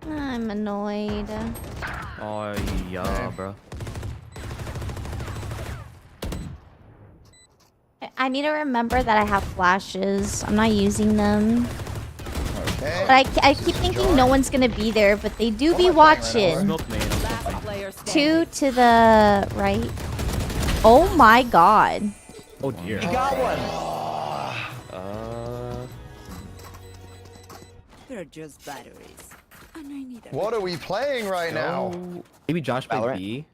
I'm annoyed. Oh yeah, bro. I need to remember that I have flashes. I'm not using them. Okay. But I keep thinking no one's gonna be there, but they do be What am I playing right watching. Smoke main. Last player standing. 2 to the right. Oh my god. Oh dear. You got one. They're just batteries. And I need a What are we playing right now? Maybe Josh played Valorant. B.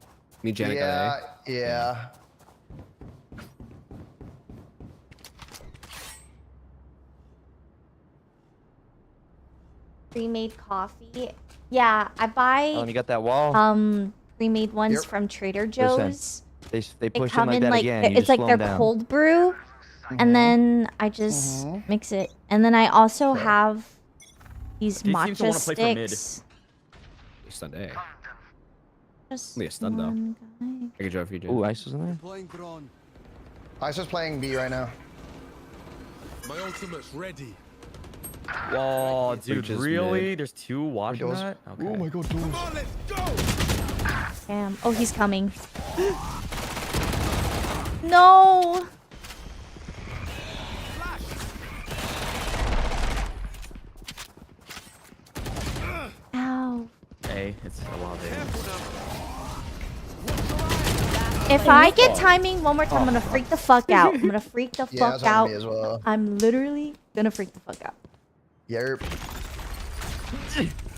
Me, Janik Yeah, A. yeah. Pre-made coffee. Yeah, I buy Oh, and you got that wall. pre-made ones Yep. from Trader Listen, Joe's. they They push come him like in that like again. You it's just like slow their 'em down. cold brew, and then I just mix it. And then I also have these They seem to matcha wanna play for mid. sticks. He's stunned A. Just Be a stun, though. one guy. I can drive for you, Jay. Ooh, ice was in there. Deploying drone. I was just playing B right now. My ultimate's ready. Whoa, dude, Breaches really? mid. There's two watching Doors. that? Okay. Oh my god, doors. Come on, let's go. Damn. Oh, he's coming. No. Ow. A, it's a lot of A. last If I get timing one more time, I'm gonna freak the fuck out. I'm gonna freak the Yeah, fuck that's on out. me as well. I'm literally gonna freak the fuck out. Yerp.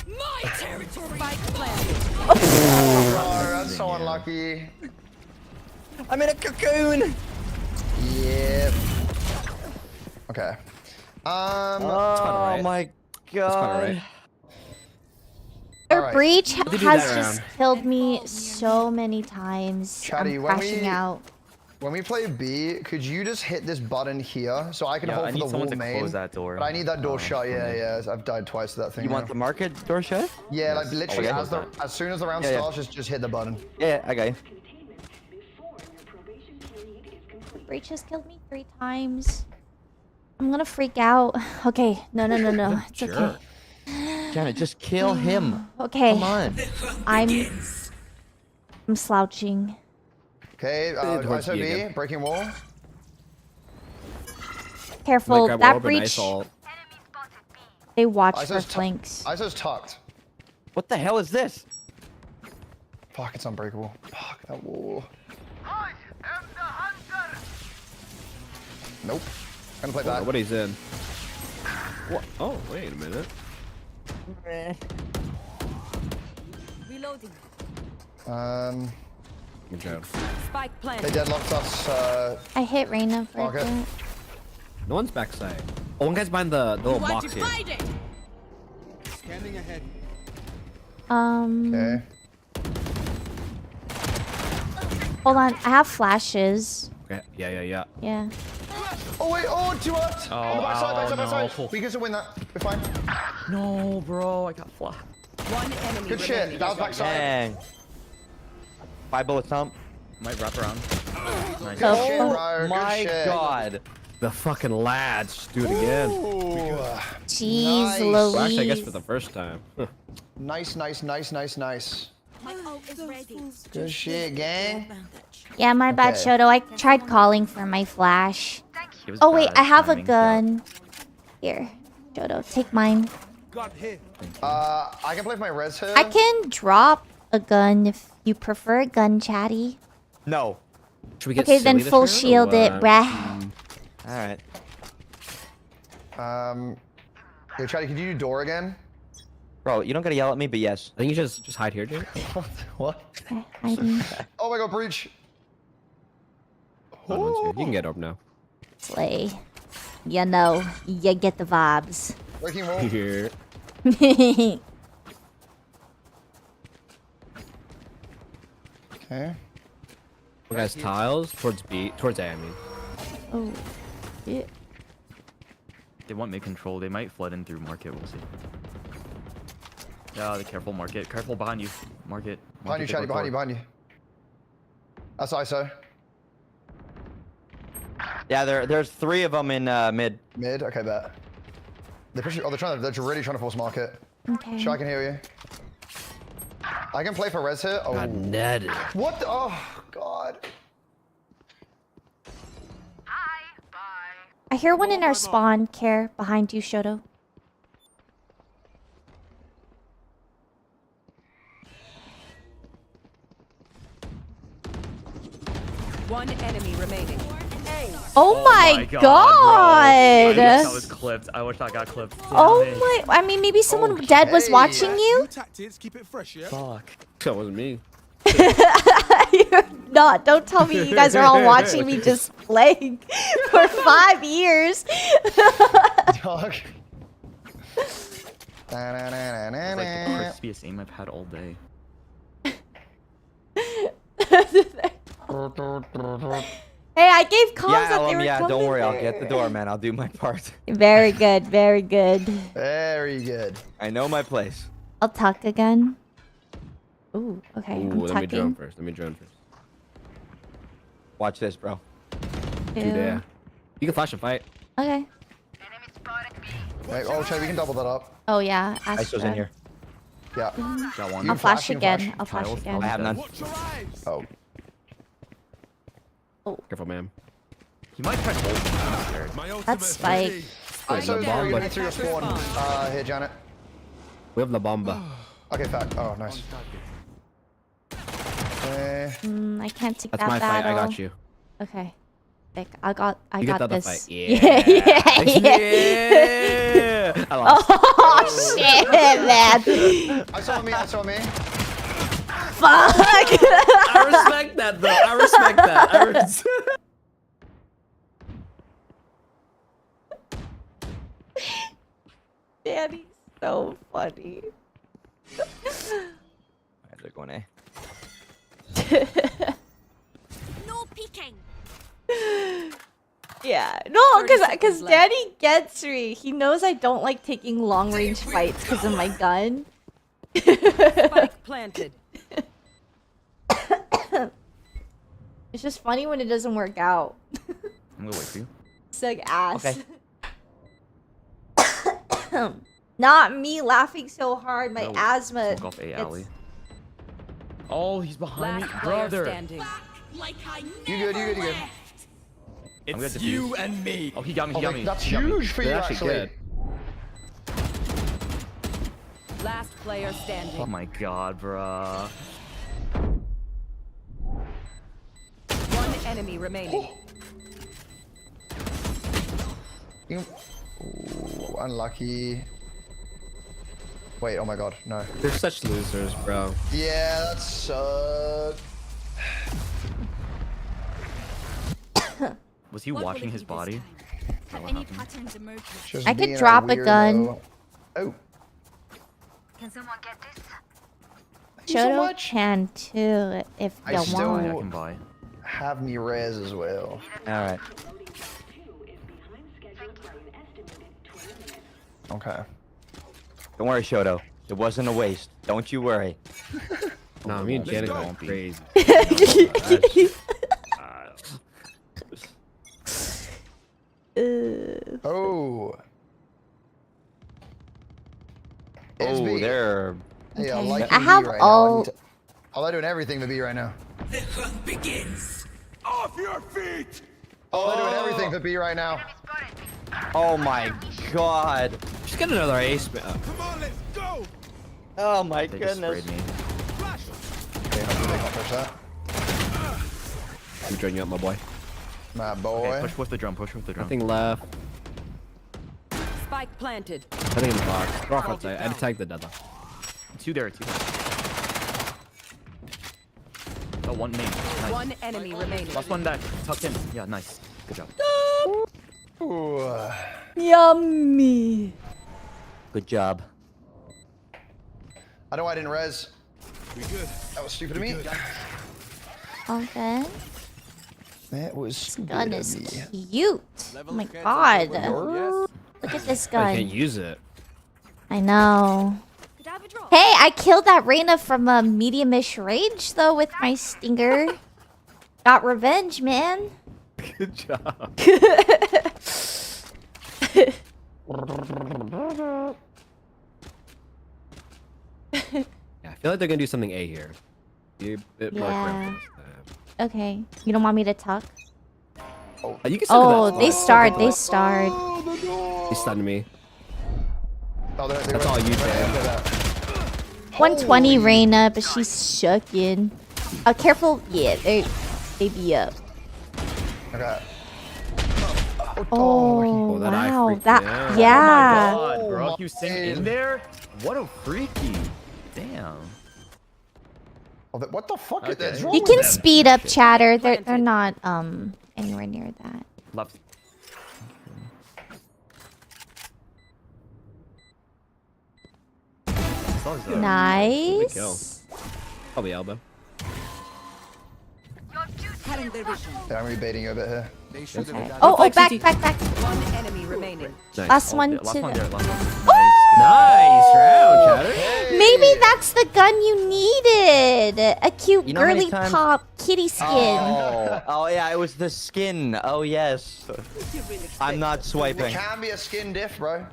My territory. Spike planted. Oh, that's so unlucky. I'm in a cocoon. Yep. Okay. Oh my god. Their Alright. breach do has that just round. killed me so many times. Chatty, I'm when crashing we- out. When we play B, could you just hit this button here so I can Yeah, hold I for need the someone wall to main? close that door. But I need that door shut. for Yeah, me. yeah. I've died twice to that thing. You want now. the market door shut? Yeah, like Yes. literally Okay. as soon as the round Yeah, yeah. starts, just hit the button. Yeah, I got you. Breach has killed me 3 times. I'm gonna freak out. Okay, no. It's okay. Janet, just kill him. Okay, Come on. I'm slouching. Okay, towards ISO B B, again. breaking wall. Careful, Grab that orb and ice breach. ult. They watch for ISO's flanks. ISO's tucked. What the hell is this? Fuck, it's unbreakable. Fuck that wall. Nope. Gonna play back. Nobody's in. What? Oh, wait a minute. Reloading. Good job. Spike They planted. deadlocked us. I hit Reyna for Okay. that. No one's backside. Oh, one guy's behind the little box here. it? Okay. Hold on, I have flashes. Okay. Yeah. Yeah. Oh wait, oh, to us! Oh, On the backside, backside. no. We get to win that. We're fine. No, bro, I got flat. One enemy Good remaining. shit. That was backside. Dang. 5 bullets, Tom. Might wrap around. Nice. Oh, Good shit, fuck. bro. Good My shit. god. The fucking lads. Just do it again. Ooh. Jeez, Nice. Louise. Well, actually, I guess for the first time. Nice. My ult is ready. Good shit, gang. Yeah, my bad, Okay. Shoto. I tried calling for my flash. It was Oh wait, bad I have a timing, gun. Here, Shoto, take mine. I can play with my res here. I can drop a gun if you prefer, gun chatty. No. Should we get Okay, then silly this full round, or shield it, what? bruh. Alright. Yo, Chatty, could you do door again? Bro, you don't gotta yell at me, but yes. I think you just hide here, dude. What? Okay, hiding. Oh my god, breach. You can get up now. Slay. You know, you get the vibes. Breaking wall. Here. Okay. One guy's tiles towards B, towards A, I mean. Oh, yeah. They want mid control. They might flood in through market. We'll see. Yeah, the careful market. Careful behind you. Market. Behind you, Chatty, behind you. That's ISO. Yeah, there's 3 of them in mid. Mid, okay, bet. They're pushing. Oh, they're really trying to force market. Okay. Sure, I can hear you. I can play for res here. Oh, God, Ned. what? The, oh, God. I hear one in our spawn, Care, behind you, Shoto. One enemy remaining. Oh my bro. god! I wish that was clipped. I wish that got clipped. Oh Damn it. my! I mean, maybe someone dead was Okay. watching you. Tactics, keep it fresh, yeah? Fuck. That wasn't me. You're not. Don't tell me you guys are all watching me just playing for 5 years. Dog. It's like the crispiest aim I've had all day. Hey, I gave comms Yeah, that they were yeah, coming don't worry, I'll there. get the door, man. I'll do my part. Very good, very good. Very good. I know my place. I'll tuck again. Ooh, okay, Ooh, I'm let me drone tucking. first. Let me drone first. Watch this, bro. Ew. Dude, yeah. You can flash and fight. Okay. Hey, oh, Chatty, we can double that up. Oh yeah, ISO's Astra. in here. Yeah. Got one. You I'll can flash you can again. I'll flash Tiles, again. I have none. Watch your eyes! Oh. Careful, man. He might try to hold me. I'm scared. My ultimate That's Spike. ISO's bomb, probably but- gonna through your spawn. Here, Janet. We have La Bomba. Okay, fact. Oh, nice. Okay. I can't take That's that my fight. battle. I got you. Okay. Like, I got You get the other this. fight. Yeah. Yeah. I lost. Oh shit, man. I saw me. Fuck. I respect that, though. I respect that. Danny's so funny. Alright, they're going A. No peeking. Yeah. No, 30 because seconds left. Danny gets me. He knows I don't like taking long range fights because of my gun. Spike planted. It's just funny when it doesn't work out. I'm gonna wait for you. Suck ass. Okay. Not me laughing so hard. My No, asthma. Smoke off A gets- alley. Oh, he's behind Last me, player brother. standing. Like I You good? You good? I'm gonna defuse. and me. Oh, he got me. He Oh, got me. that's he got me. huge for you, They're actually actually. good. Last player Oh standing. my god, bruh. One enemy remaining. Ooh, unlucky. Wait, oh my god, no. They're such losers, bro. Yeah, that sucked. Was he watching his body? Have any patterns emerged? Just I could being drop a weirdo. gun. Oh, Can someone get this? thank you so Shoto much. can too if I you still- want. I can buy. Have me res as well. Alright. Okay. Don't worry, Shoto. It wasn't a waste. Don't you worry. Nah, me and Let's Janet go. going crazy. Oh. Oh, SB. they're... Hey, Okay. like I me have right now. all- Oh, they're doing everything to B right now. The hunt begins. Off your feet. Oh, they're doing everything for B right now. Oh my god. Just get another ace. Come on, let's go. Oh my They just goodness. sprayed me. Okay, hopefully they can't push that. I'm joining you up, my boy. My Okay, boy. push with the drum. Push with the drum. Nothing left. Spike planted. Nothing in the box. They're off outside. I had to tag the dead though. Two there. Oh, one main. Nice. One enemy remaining. Last one that tucked in. Yeah, nice. Good job. Ooh. Yummy. Good job. I know I didn't res. We good. That was stupid of me. Okay. That was stupid Gun of is me. cute. Oh my god. Look at this I gun. can't use it. I know. Could I have a drop? Hey, I killed that Reyna from a medium-ish range though with my stinger. Got revenge, man. Good job. Yeah, I feel like they're gonna do something A here. Be a bit more Yeah. careful this time. Okay. You don't want me to tuck? You can send Oh, that they spot. starred. They starred. He stunned me. Oh, That's all you, Jay. 120 Reyna, but she's shucking. Careful. Yeah, they be up. Okay. Oh, Oh, that eye wow. freaked That me out. yeah. God, Oh bro. my You sing God. in there? What a freaky. Damn. Oh, what the fuck Okay. is wrong You with can them? speed up chatter. They're not anywhere near that. Left. Good kill. Nice. Probably elbow. Cutting their vision. Yeah, I'm rebaiting you a bit here. Okay. Oh, Flex back, CT. back, back. One enemy remaining. Nice. Last Oh, one there, last to one the. there. Last one. Nice. Nice round, chatter. Maybe that's the gun you needed. A cute You know how many girly times- pop kitty skin. Oh yeah, it was the skin. Oh yes. I'm not It swiping. can be a skin diff, bro.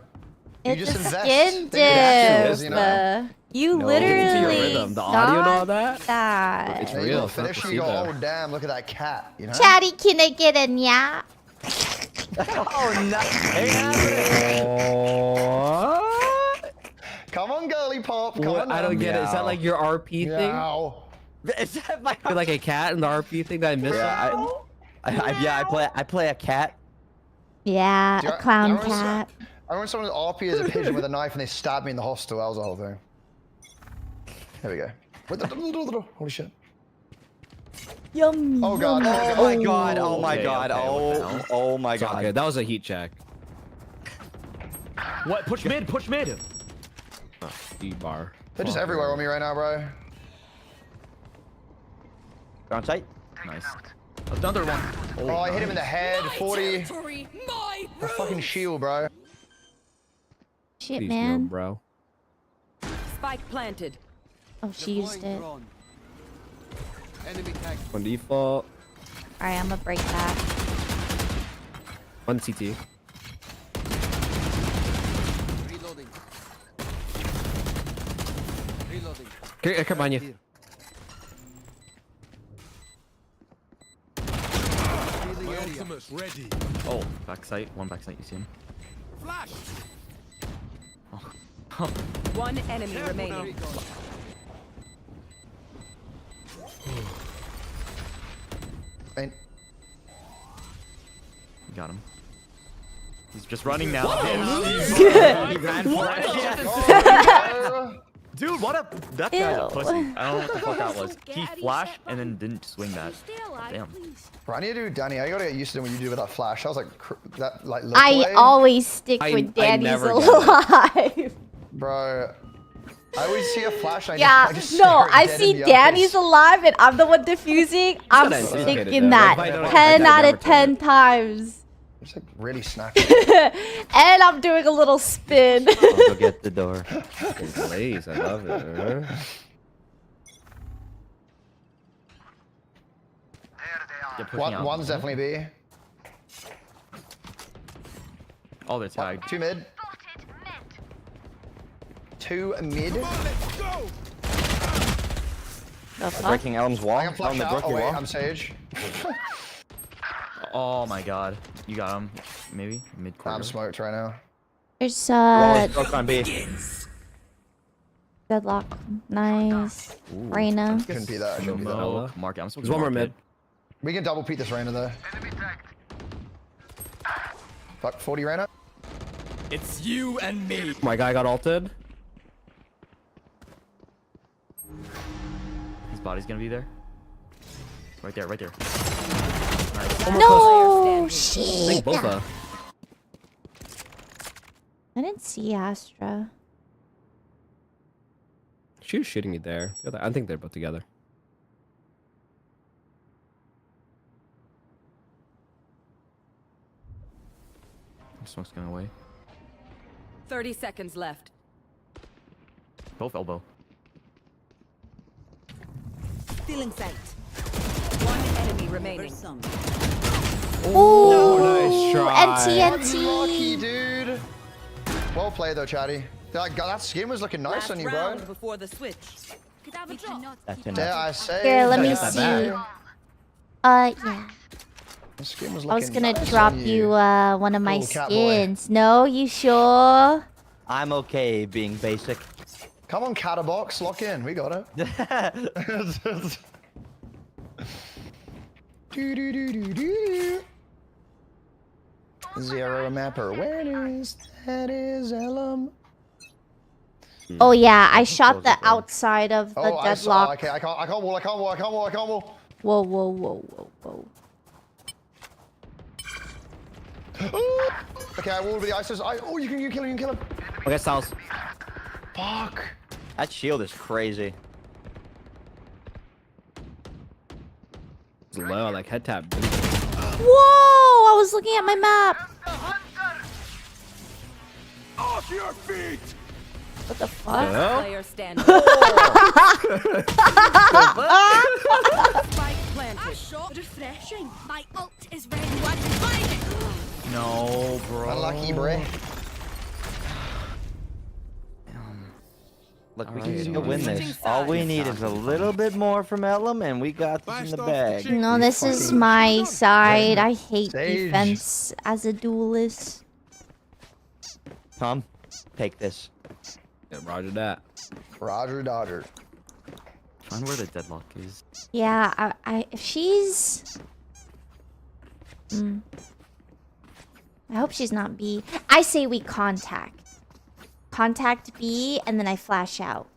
It's just a invest. skin Think it actually is, diff. you know? You No. literally Into your rhythm, the audio and all got that. It's Hey, you real. go It's not finish, you go, placebo. oh damn, look at that cat, you know? Chatty, can I get a nya? Oh no. Come on, girly pop, come on What? I don't now. get it. Is that Meow. like your RP thing? Meow. Is that my You're like a cat in the RP thing that I missed. Yeah, I play a cat. Yeah, Do you- a clown I remember s- cat. I remember someone RP as a pigeon with a knife and they stabbed me in the hostel. That was the whole thing. There we go. Holy shit. Yummy. Oh god. Oh my god. Oh my Okay, god. okay, what the hell? Oh my It's all god. good. That was a heat check. What? Push mid. Push mid. D-bar. They're just everywhere on me right now, bro. On site. Nice. Another one. Oh, I hit him in the head. 40. Territory, my A fucking shield, bro. Shit, Please, man. no, bro. Spike planted. Oh, she used it. On default. Alright, I'm gonna break that. One CT. Come on, you. Oh, backside. One backside. You see him? One enemy remaining. Ain't. You got him. He's just running now. He ran for it. Dude, what a that guy's a Ew. pussy. I don't know what the fuck that was. He flashed and then didn't swing that. Stay alive, Damn. please. Bro, I need to do Danny. I gotta get used to when you do with that flash. That was like that like. Look I away. always stick I with Danny's never alive. Bro, I always see a flash. And Yeah, I just no, stare it I dead see in the Danny's eyes. alive and I'm the one defusing. I'm gotta anticipate it, sticking though. that If I don't- 10 I out never of 10 times. It's like really snappy. And I'm doing a little spin. I'll go get the door. Blaze, I love it. They're pushing out. One's definitely B. Oh, they're tagged. 2 mid. 2 mid. The fuck? Breaking Elm's wall. I can flash Elm, out. broke Oh your wait, wall. I'm Sage. Oh my god. You got him. Maybe mid I'm corner. smoked right now. There's Wall is broke on B. deadlock. Nice. Ooh. Reyna. Shouldn't be that. Shouldn't be that. No, mark it. I'm supposed There's to one more mark mid. We can double peek this Reyna though. Fuck, 40 Reyna. It's you and me. My guy got ulted. it. His body's gonna be there. Right there, right there. Nice. No, I shit. think both I didn't see Astra. She was shooting me there. I think they're both together. Smoke's going away. 30 seconds left. Both elbow. Stealing sight. One enemy remaining. Ooh, nice try. Lucky, NTNT. dude. Well played though, Chatty. That skin was looking nice Last on you, bro. round before the switch. Could have a drop. That's Dare enough. I say? Here, let me that see. bad. Yeah. The skin was I was looking gonna nice drop on you one of my Little cat boy. skins. No, you sure? I'm okay being basic. Come on, Catabox, lock in. We got it. Do. Zero mapper awareness. That is Elm. Oh yeah, I shot close the it, though. outside of the Oh, I saw. deadlock. Okay, I can't wall. I can't wall. I can't wall. I can't wall. Whoa, whoa, whoa, whoa, whoa. Okay, I walled with the ISIS. Oh, you can kill him. You can kill him. Okay, Styles. Fuck. That shield is crazy. It's low, like head tap. Whoa! I was looking at my map. Off your feet. What the fuck? Player standing. Spike planted. Shot refreshing. My ult is ready. Want to find it? No, bro. Unlucky, bre. Look, we Alright, can still win Switching this. All we sides. need is a little bit more from Elm, and we got this in the bag. No, this is my side. I hate Sage. defense as a duelist. Tom, take this. Yeah, roger that. Roger Dodger. Find where the deadlock is. Yeah, if she's... I hope she's not B. I say we contact. Contact B, and then I flash out.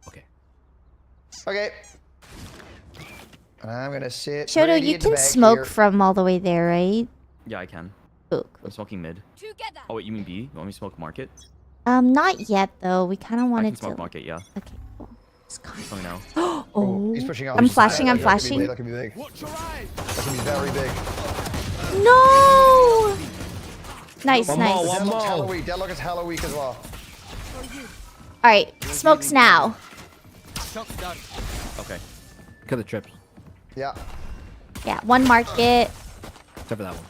Okay. Okay. And I'm gonna sit. Shoto, ready you at the can back smoke here. from all the way there, right? Yeah, I can. Cool, I'm cool. smoking mid. Together. Oh wait, you mean B? You want me to smoke market? Not yet, though. We kind of I wanted can smoke to... market, yeah. Okay, cool. Just Let me know. Oh, He's pushing up. I'm flashing, I'm That could be flashing. big, that could be big. That could be very big. No! Nice, One nice. more, one Deadlock's hella more. weak. Deadlock is hella weak as well. Alright, smokes now. Okay. Kill the trips. Yeah. Yeah, one market. Except for that one.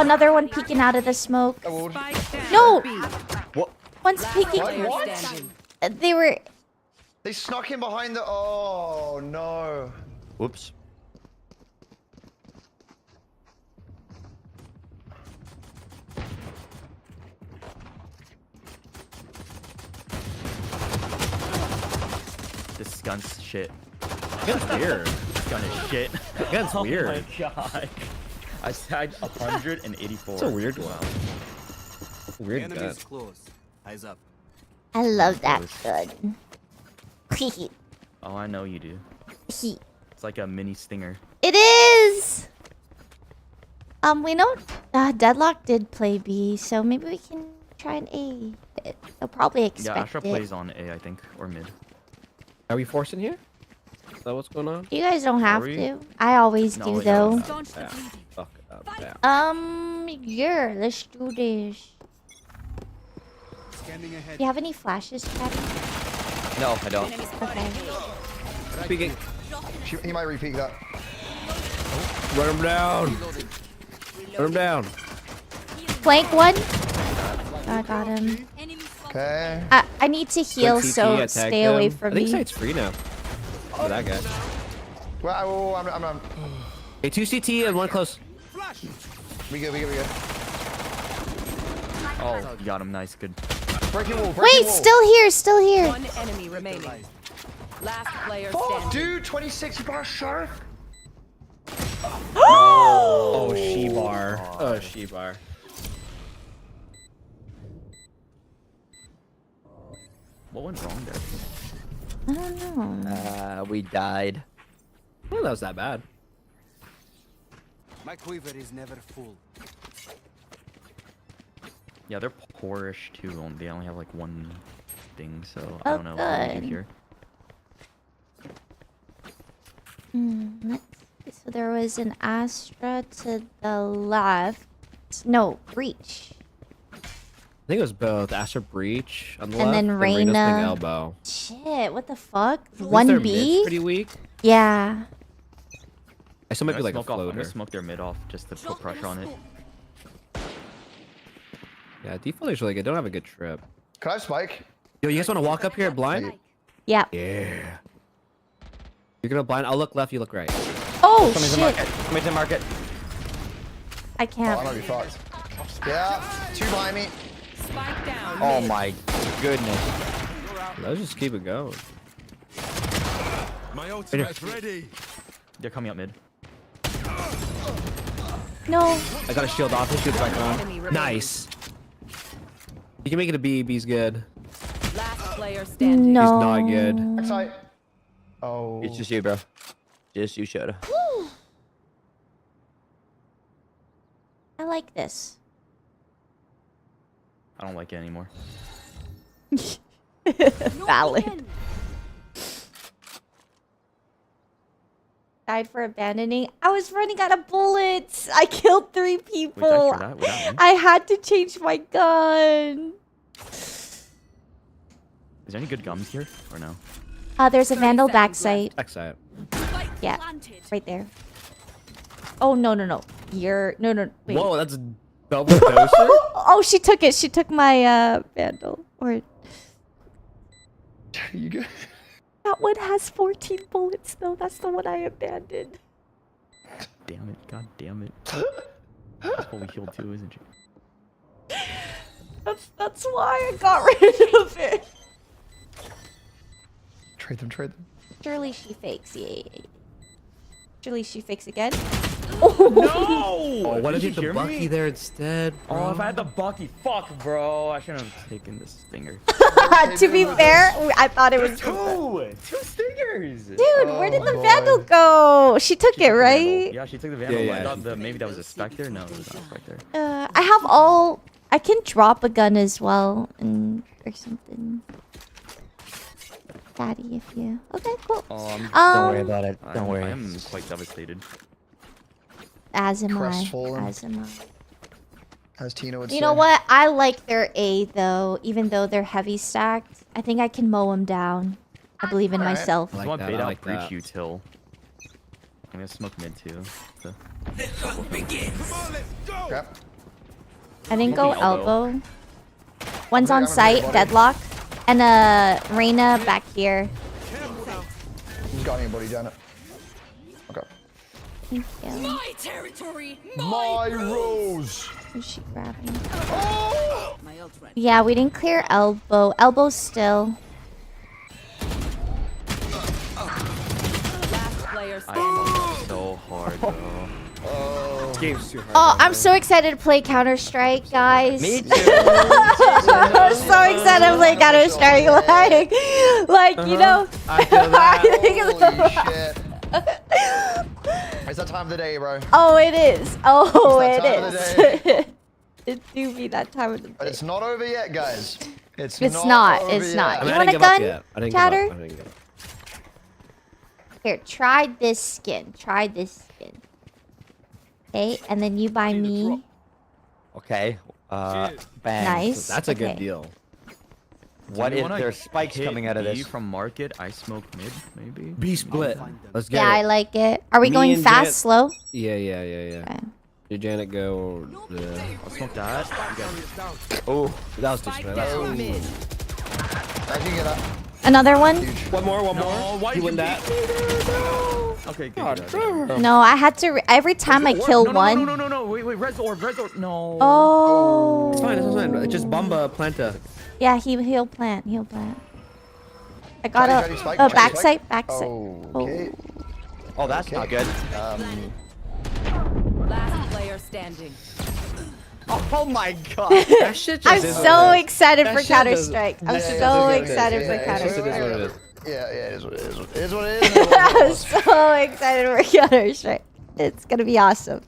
Another one peeking out of the smoke. Oh, Spike down. No! B. What? One's Last peeking. player What? standing. They were... they snuck him behind the. Oh no. Whoops. This gun's shit. That's weird. This gun is shit. That's weird. Oh my god. I tagged 184. It's a weird wow. Weird gun. close. Eyes up. I love that gun. It Oh, I know you do. It's like a mini stinger. is! We know Deadlock did play B, so maybe we can try an A. They'll probably expect Yeah, Astra it. plays on A, I think, or mid. Are we forcing here? Is that what's going on? You guys don't have we? to. I always No, do, we don't. though. Staunch the Yeah. bleeding. Fuck up. Yeah. Yeah, let's do this. Scanning ahead. Do you have any flashes, Patty? No, I don't. Okay. Speaking. He might repeat that. Run him down. Run him down. Flank one. I got him. Enemy spotted. Okay. I need to heal, Good CT, so I tagged stay away him. from I think me. site's free now. For that guy. Well, I'm. Hey, 2 CT and 1 close. We good. We good. Oh, you got him. Nice, good. Breaking wall. Breaking Wait, wall. still here. One enemy remaining. Last player Oh, standing. dude, 26. You bar shark. Oh, she-bar. Oh, she-bar. What went wrong there? I don't know. We died. I don't think that was that bad. My quiver is never full. Yeah, they're poorish too. They only have like one thing, so Oh, I don't know what we good. do here. Let's see. So there was an Astra to the left. No, Breach. I think it was both. Astra Breach on the And left, then Reina's playing Reina. elbow. Shit, what the fuck? At least their One mid's B? pretty weak. Yeah. I still might be I'm like a I'm floater. gonna smoke their mid off just to put pressure on it. Yeah, default is really good. Don't have a good trip. Can I have spike? Yo, you guys want to walk up here blind? Yeah. Yeah. You're gonna blind. I'll look left. You look right. Oh, Somebody's in shit. market. Somebody's in market. I Oh, I can't. might be fucked. Yeah, 2 behind me. Spike down. Oh my goodness. Let's just keep it going. My ultimate's ready. They're coming up mid. No. I got a shield off. His shield's back Enemy on. remaining. Nice. You can make it a B. B's good. Last player standing. No. He's not good. Backside. Oh. It's just you, bro. Just you, Shoto. I like this. I don't like it anymore. Valid. Died for abandoning. I was running out of bullets. I killed 3 Wait, people. did I hear that? Was that me? I had to change my gun. Is there any good gums here or no? There's a Vandal backside. Backside. Spike Yeah. planted. Right there. Oh, no. You're... No. Wait. Whoa, that's double doser. Oh, she took it. She took my, Vandal. Or... You good? That one has 14 bullets, though. That's the one I abandoned. Damn it! God damn it! That's fully healed too, isn't she? That's why I got rid of it. Trade them. Surely she fakes. Yeah. Surely she fakes again. Oh, why did you you hit the hear Bucky me? there instead? Oh, if I had the Bucky, fuck, bro. I shouldn't have taken the stinger. To be fair, I thought it was Two stingers. Dude, where did the Vandal go? She took it, right? Yeah, she took the Vandal. Yeah, I yeah, thought she that maybe that was a Spectre. No, it was not a Spectre. I have all. I can drop a gun as well, and or something. Daddy, if you. Okay, cool. Don't worry about it. Don't worry. I am quite devastated. As am I. Crestfallen. As am I. As Tina would say. You know what? I like their A though, even though they're heavy stacked. I think I can mow them down. I believe in Alright. myself. I like I want that, bait I out like breach that. you till. I'm gonna smoke mid too. So. Okay. I didn't go Smoking elbow. elbow. One's on I'm gonna site, body. deadlock, and Reyna back here. Who's got anybody done it? Okay. Thank you. My territory. My rose. Who's she grabbing? My ult ready. Yeah, we didn't clear elbow. Elbow still. Last player I standing. fought so hard, bro. This game's too hard. Oh, I'm so excited to play Counter-Strike, guys. Me too. I'm so excited to play Counter-Strike. Like you know. I feel that. I think it's Holy shit. It's that time of the day, bro. Oh, it is. Oh, It's that it time of the is. It do be that time of the But day. it's not over yet, guys. It's not. over It's yet. not. I mean, You I want didn't a give up gun, yet. I didn't Chatter? give up. I didn't give up. Here, try this skin. Try this skin. Okay, and then you buy me. Okay. Bang. Nice. That's a good Okay. deal. What Do you if wanna there's spikes hit coming out of B this? from market? I smoke mid, maybe. B split. Let's get Yeah, I it. like it. Are we Me going and fast, Jet- slow? Yeah. Okay. Did Janet go? I'll smoke that. You guys- Oh, That was too Spike smart. down mid. I can get that. Another one? One more. No, why You did win that. Okay, good. No, I had to. Every time I kill one. No. Wait, res orb. No. Oh. It's fine. It's fine. It's just Bumba Planta. Yeah, he'll plant. He'll plant. I got Johnny, a spike, oh, Johnny, backside, spike. backside. Okay. oh, that's not good. Last player standing. Oh my god. That shit just I'm is so what it is. excited That for shit Counter does- Strike. I'm that shit so does it. excited for Yeah, Counter It is what Strike. it is. Yeah, it is what it is. It is what it is. I'm so excited for Counter Strike. It's gonna be awesome.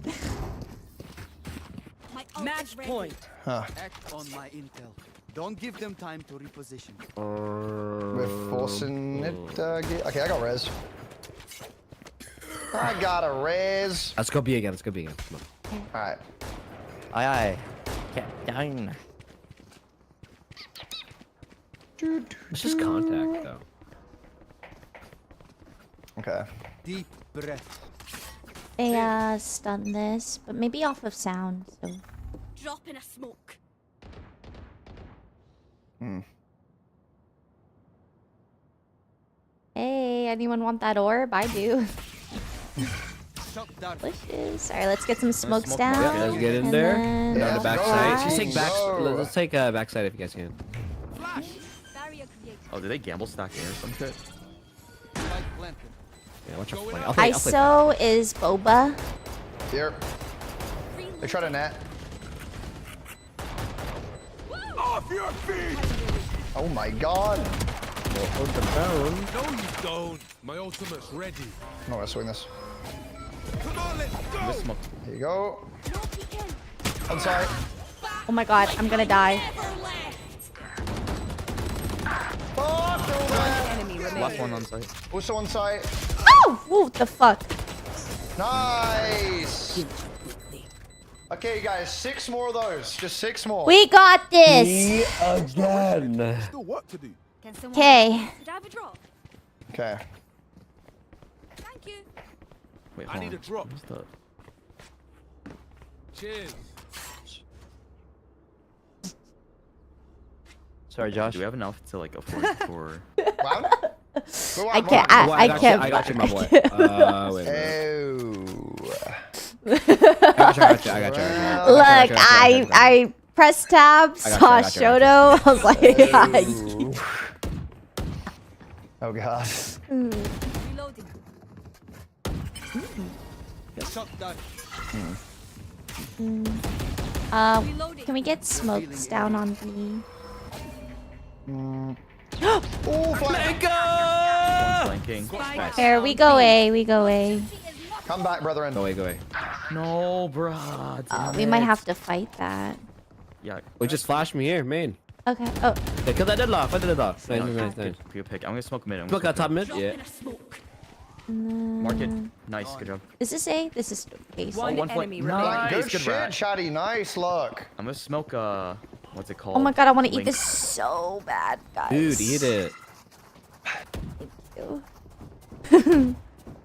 My ult Match is ready. point. Act on my intel. Don't give them time to reposition. We're forcing it. Okay, I got res. I got a res. Let's go B again. Let's go B again. Come on. All right. Aye, aye. Get down. It's just contact though. Okay. Deep breath. They stun this, but maybe off of sound. So Drop in a smoke. hey, anyone want that orb? I do. Shut down. Delicious. All right, let's get some smokes smoke down. market. Yeah, let's get in and there. then- Yeah. On the back Go. side. Nice. Let's take back. Go. Let's take backside if you guys can. Barrier created. Oh, did they gamble stack A or some shit? Spike planted. Yeah, watch out for playing. I'll play. ISO is boba. Here. They tried a net. Oh my god. No, you don't. My ultimate's ready. I'm not gonna swing this. Come on, let's go. This smoke. Here you go. No peeking. I'm sorry. Oh my god, I'm gonna die. Never left. Fuck, they're all there. Enemy Last remaining. one on site. Also on site. Oh! What the fuck? Nice. Okay, guys, 6 more of those. Just 6 more. We got this! Again. Still work to do. Can someone Okay. Did I have a drop? Okay. Thank you. Wait, I hold need on. a drop. Where's the- Cheers. Sorry, Josh. Do we have enough to like afford for? Round? Go I on, can't. round. Well, I got can't. You, I got you, my boy. Wait a minute. Oh. I got you. Look, I pressed tab, saw I got you. Shoto. I was like, Oh god. Reloading. Can we get smokes down on B? Oh, flank. One's flanking. There, we go A, we go A. Come back, brethren. Go away, go away. No, bruh. damn We might it. have to fight that. Yeah. Well, just flash me here, main. Okay. Oh, Yeah, kill that deadlock. I did it off. Nice, No, nice, nice. Good pick. I'm gonna smoke mid. I'm Look gonna at top mid. Drop Yeah. in a smoke. Mark it. Nice. Good job. is this A? This is base. One one point. enemy Nice. remaining. Good good shit, rat. Chatty. Nice look. I'm gonna smoke. What's it called? Oh my god, I want to eat Link. this so bad, guys. Dude, eat it.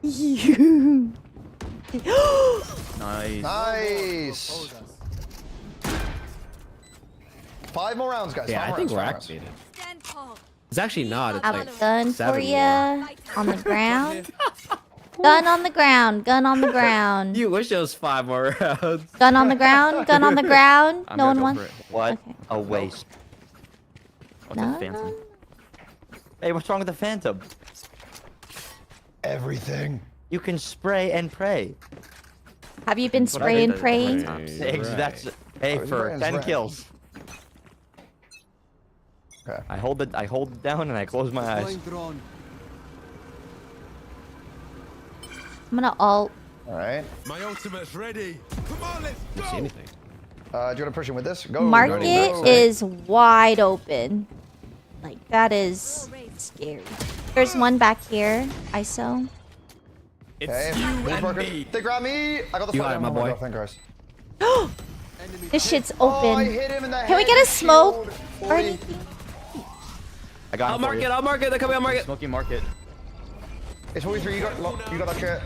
You. Nice. Nice. 5 more rounds, guys. Yeah, 5 I more think rounds, we're 5 rounds. activated. Stand tall. It's actually not. It's I have like a gun for 7 ya on the ground. Gun on the ground. Gun on the ground. You wish it was 5 more rounds. Gun on the ground. Gun on the ground. I'm No gonna one go wants. for it. What Okay. a waste. What's No, a phantom? Hey, what's wrong with the Phantom? Everything. You can spray and pray. Have you been That's what I spraying, did. praying? Right. That's hey Oh, for Ryan's 10 right. kills. Okay. I hold it down and I close my eyes. I'm gonna ult. Alright. My ultimate's ready. Come on, let's I don't see go. anything. Do you want to push him with this? Go. Market go, go. is wide open. Like, that is scary. There's one back here. ISO. Okay. Who's working? They grab me. I got the You flag. got it, my boy. Thank Christ. This shit's Oh, I open. hit him in the head. Can we get a smoke Shield. or 40. anything? I got I'll him for mark you. it. I'll mark it. They're coming. I'll mark it. Smoking market. It's 43. You got that shit.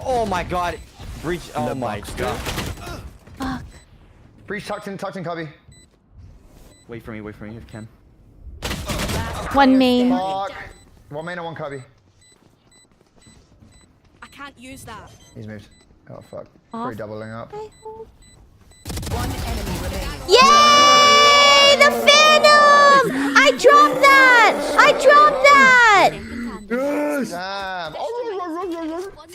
Oh my god. Breach. Oh my god. Fuck. Breach tucked in, Cubby. Wait for me if you can. One main. Fuck. One main and one Cubby. I can't use that. He's moved. Oh fuck. Off. Probably doubling up. One enemy remaining. Yay! The Phantom! I dropped that! I dropped that! Damn. Oh, One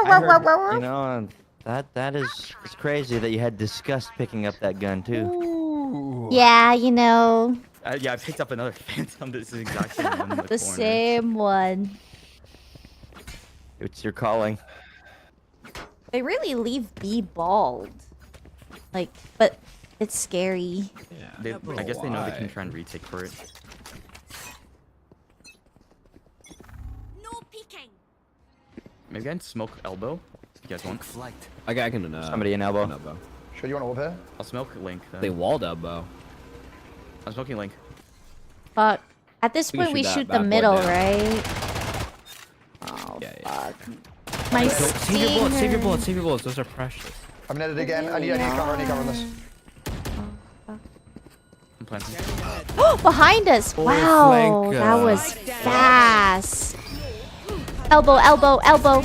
time. You know, that is it's crazy that you had disgust picking up that gun too. Yeah, you know, Yeah, I picked up another phantom. This is exactly the one in the the corner. same one. It's your calling. They really leave B bald. Like, but it's scary. They, I guess they know they can try and retake for it. No peeking. Maybe I can smoke elbow. If you guys want. I can Somebody in elbow. elbow. Sure, you want to whoop here? I'll smoke Link then. They walled elbow. I'm smoking Link. But at this We can point, we shoot that shoot the bad boy middle, down. right? Oh, Yeah, fuck. My Save your bullets. Save your stinger. bullets. Save your bullets. Those are precious. I'm netted again. I need cover. I need cover on this. I'm planting. Behind us! Oh, Wow, flank, that was fast. Elbow, elbow, elbow.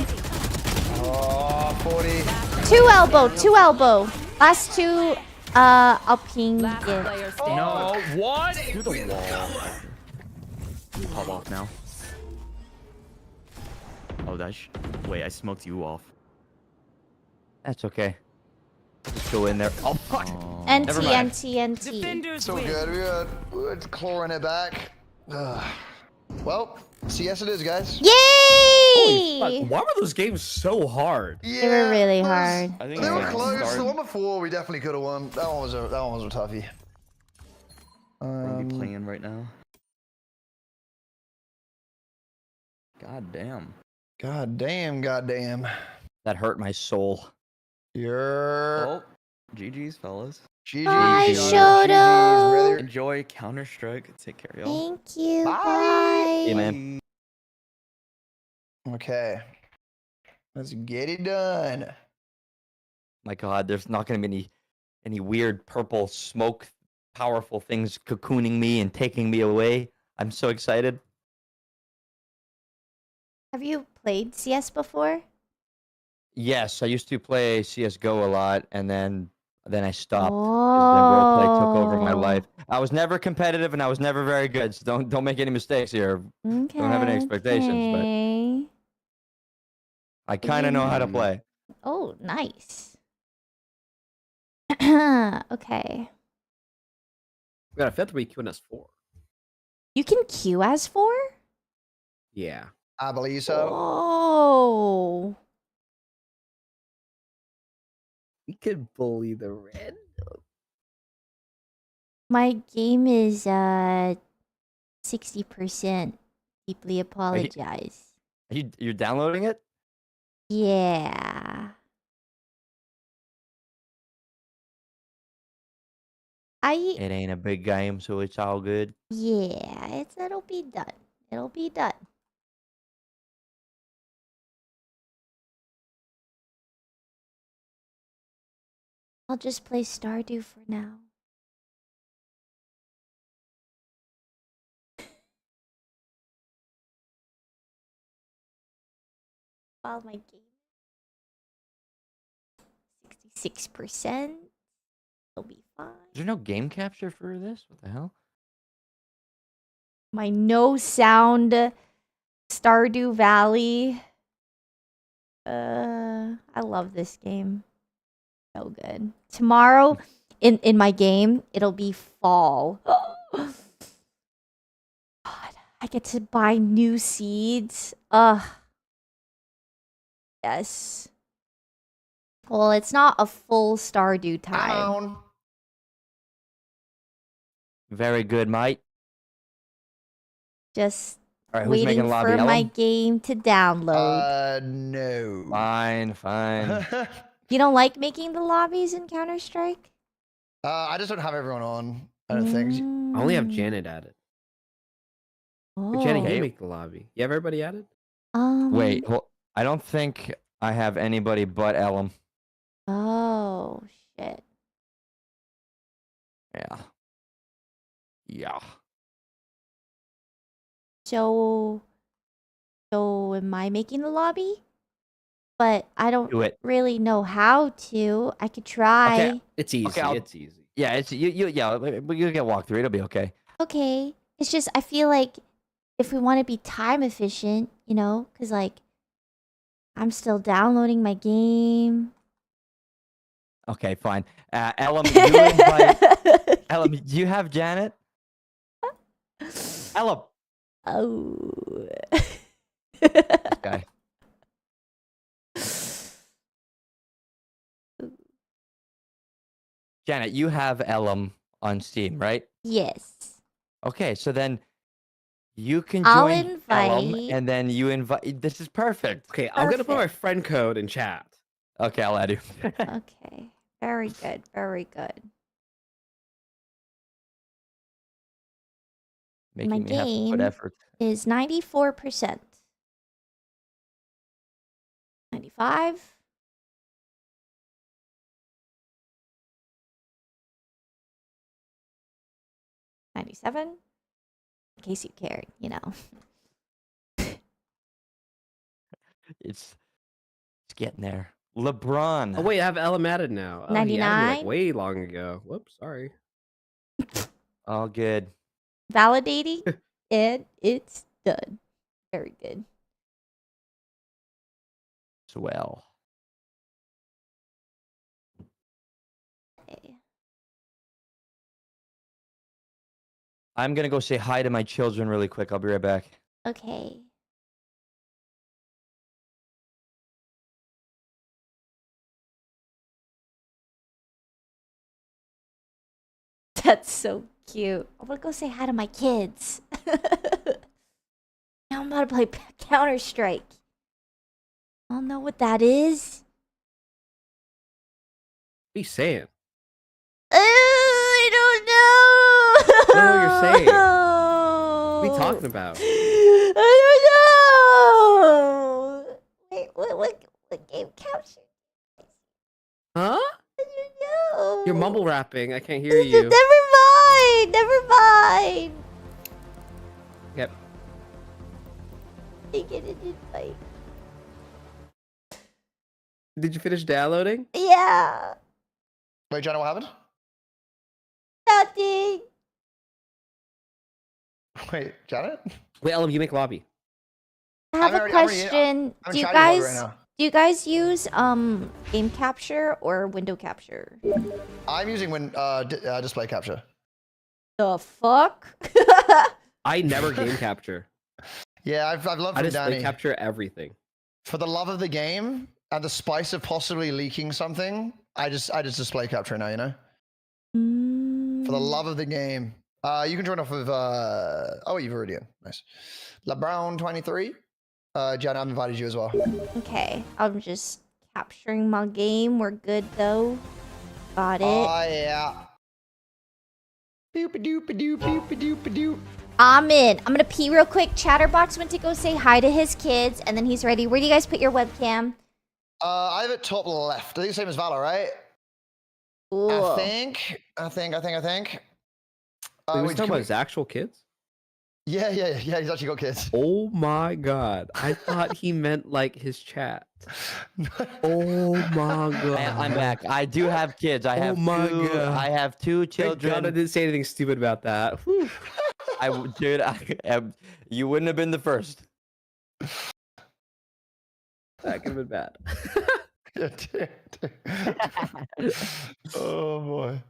Oh, 40. Two elbow, two elbow. Last two, I'll ping Last it. player standing. No, what? Through the wall. Pop off now. Oh, wait, I smoked you off. That's okay. Just go in there. Oh fuck. Oh. NT, Never mind. NT, NT. So good. We're clawing it back. Ugh. Well, CS it is, guys. Yay! Why were those games so hard? Yeah, They were really those- hard. I think They were it's close. started- The one before we definitely could have won. That one was a toughie. We're gonna be playing right now. God damn. God damn. That hurt my soul. You're Well, GG's, fellas. GG. Bye, GG's, Shoto. brother. Enjoy Counter-Strike. Take care, y'all. Thank you. Bye. Bye. Yeah, man. Okay. Let's get it done. My god, there's not gonna be any weird purple smoke powerful things cocooning me and taking me away. I'm so excited. Have you played CS before? Yes, I used to play CS:GO a lot, and then then I stopped because the roleplay took over my Oh. life. I was never competitive and I was never very good. So don't make any mistakes here. Okay. Don't have any expectations, but okay. I kind of know how to Mm. play. Oh, nice. Okay. We got a fifth week QNS 4. You can queue as 4? Yeah. I believe so. Oh. We could bully the red. My game is 60%. Deeply apologize. You're downloading it? Yeah. It ain't a big game, so it's all good. Yeah, it'll be done. It'll be done. I'll just play Stardew for now. While my game 66%, it'll be fine. Is there no game capture for this? What the hell? My no sound Stardew Valley. I love this game. So good. Tomorrow in my game, it'll be fall. God, I get to buy new seeds. Yes. Well, it's not a full Stardew time. Down. Very good, mate. Just All right, who's making waiting a lobby? for my Ellen? game to download. No. Fine. You don't like making the lobbies in Counter-Strike? I just don't have everyone on. I don't think. I only have Mm. Janet added. Oh. Janet, you make the lobby. You have everybody added? Wait, I don't think I have anybody but Ellum. Oh, shit. Yeah. So am I making the lobby? But I don't Do it. really know how to. I could try. Okay. It's easy. Okay, it's easy. Yeah, it's you'll get walked through. It'll be okay. Okay. It's just I feel like if we want to be time efficient, you know, because like I'm still downloading my game. Okay, fine. Ellum, you invite. Ellum, do you have Janet? Ellum. Oh. Okay. Janet, you have Ellum on Steam, right? Yes. Okay, so then you can I'll join Ellum, invite- and then you invite. This is perfect. Okay, I'm gonna put my Perfect. friend code in chat. Okay, I'll add you. Okay. Very good. Very good. Making me have to game put effort. Is 94%. 95. 97. In case you cared, you know. It's getting there. LeBron. Oh wait, I have Ellum added now. Oh, he added me, 99? like, way long ago. Whoops, sorry. All good. Validating. And it's done. Very good. Swell. Okay. I'm gonna go say hi to my children really quick. I'll be right back. Okay. That's so cute. I'm gonna go say hi to my kids. Now I'm about to play Counter-Strike. I don't know what that is. What are you saying? I don't know. I don't know what you're saying. What are you talking about? I don't know. Wait, what game capture? Huh? I don't know. You're mumble rapping. I can't hear you. Never mind. Never mind. Yep. I get an invite. Did you finish downloading? Yeah. Wait, Jenna, what happened? Nothing. Wait, Janet? Wait, Ellen, you make lobby. I have I'm a already- I'm already in- question. I'm Do you chatting mode guys right now. do you guys use game capture or window capture? I'm using display capture. The fuck? I never game capture. Yeah, I've learned I from just Danny. capture everything. For the love of the game and the spice of possibly leaking something, I just display capture now, you know? For the love of the game. You can join off of oh, you've already in. Nice. LeBron23. Jen, I've invited you as well. Okay, I'm just capturing my game. We're good though. Got it. Oh yeah. Boop-a-doop-a-doop-a-doop-a-doop-a-doop. I'm in. I'm gonna pee real quick. Chatterbox went to go say hi to his kids, and then he's ready. Where do you guys put your webcam? I have it top left. I think the same as Valor, right? Ooh. I think. Wait, was wait, talking can about we- his actual kids? Yeah, he's actually got kids. Oh my god. I thought he meant like his chat. Oh my god. I'm back. I do have kids. I Oh have my two. God. I have two Thank God I children. didn't say anything stupid about that. Whew. You wouldn't have been the first. That could have been bad. Oh boy.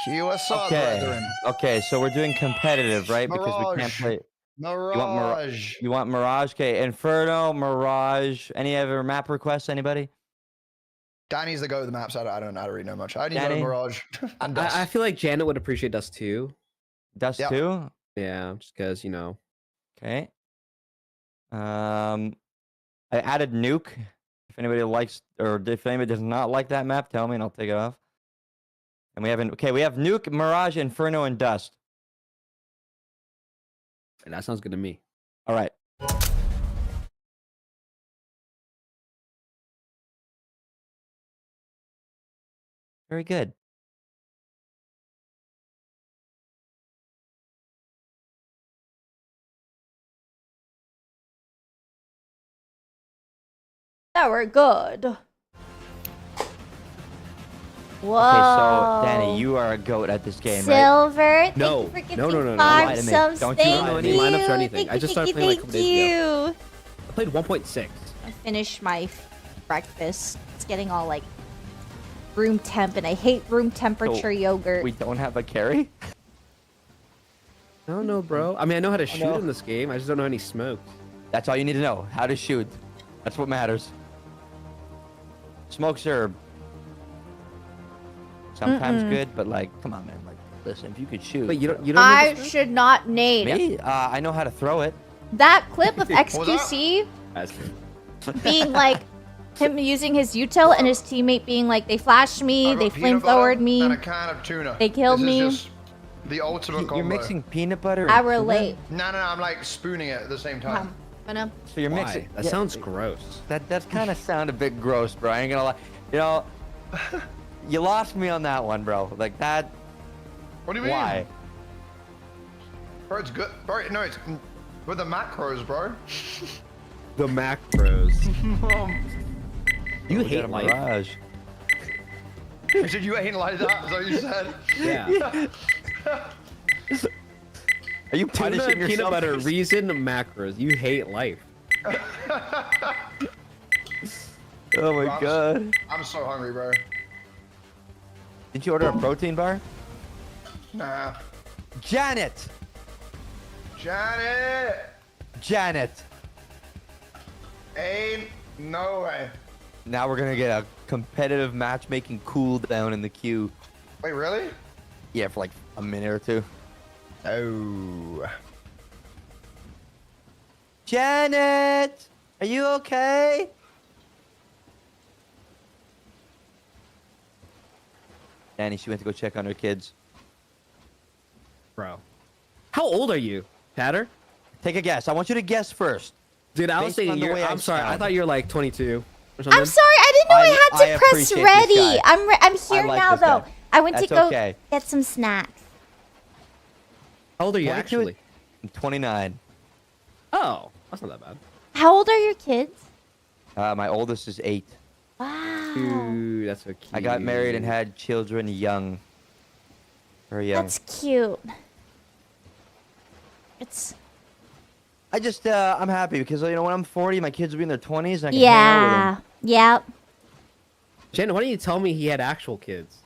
QSR, Okay. brethren. Okay, so we're doing competitive, right? Because we can't Mirage. play. Mirage. You want Mirage? Okay, Inferno, Mirage. Any other map requests? Anybody? Danny's the go of the maps. I don't really know much. I only know Danny? Mirage and Dust. I feel like Janet would appreciate Dust too. Dust Yep. 2? Yeah, just because, you know. Okay. I added Nuke. If anybody likes, or if anybody does not like that map, tell me and I'll take it off. And we haven't. Okay, we have Nuke, Mirage, Inferno, and Dust. That sounds good to me. All right. Very good. That were good. Whoa. Okay, so Danny, you are a goat at this game, right? Silver. Thank No. you for gifting No, no, no, no. five Lie to me. subs. Don't you Thank know any you. lineups or anything. Thank I you, just thank started playing like a couple days you. I played 1.6. I finished my breakfast. It's getting all like room temp, and I hate room temperature yogurt. We don't have a carry? I don't know, bro. I mean, I know how to shoot no. in this game. I just don't know any smoke. That's all you need to know. How to shoot. That's what matters. Smokes are sometimes good, but like, come on, man. Like, listen, if you could shoot. But you don't know I the smoke? should not name Me? I know how to throw it. that clip of was XQC That's true. being like him using his util and his teammate being like, they flashed me, I they got peanut flamethrowered butter me. and a can of tuna. They killed This me. Is just the ultimate combo. You're mixing peanut butter. I and tuna? relate. No, I'm like spooning it at the same time. So you're Why? mixing. That yeah, sounds gross. That kind of sound a bit gross, bro. I ain't gonna lie. You know, you lost me on that one, bro. Like that. What do you mean? Why? Bro, it's good. Bro, no, it's with the macros, bro. The macros. You We got hate a life. Mirage. You said you ain't like that, is what you said. Yeah. Are you Tuna, punishing peanut yourself? butter, reason, macros. You hate life. Oh my Bro, god. I'm so hungry, bro. Didn't you order a protein bar? Nah. Janet! Janet! Janet! Ain't no way. Now we're gonna get a competitive matchmaking cooldown in the queue. Wait, really? Yeah, for like a minute or two. Oh. Janet! Are you okay? Danny, she went to go check on her kids. Bro. How old are you, Patter? Take a guess. I want you to guess first. Dude, I was Based thinking on the you're. way I I'm sorry. I sound. thought you were like 22 or something. I'm sorry, I didn't know I had I to press appreciate this ready. guy. I'm here like now this though. guy. I went to That's go okay. get some snacks. How old are you 22? actually? I'm 29. Oh, that's not that bad. How old are your kids? My oldest is 8. Wow. Ooh, that's so cute. I got married and had children young. Very young. That's cute. It's I just, I'm happy because, you know, when I'm 40, my kids will be in their 20s and I can hang out with them. yeah. Yep. Shannon, why don't you tell me he had actual kids?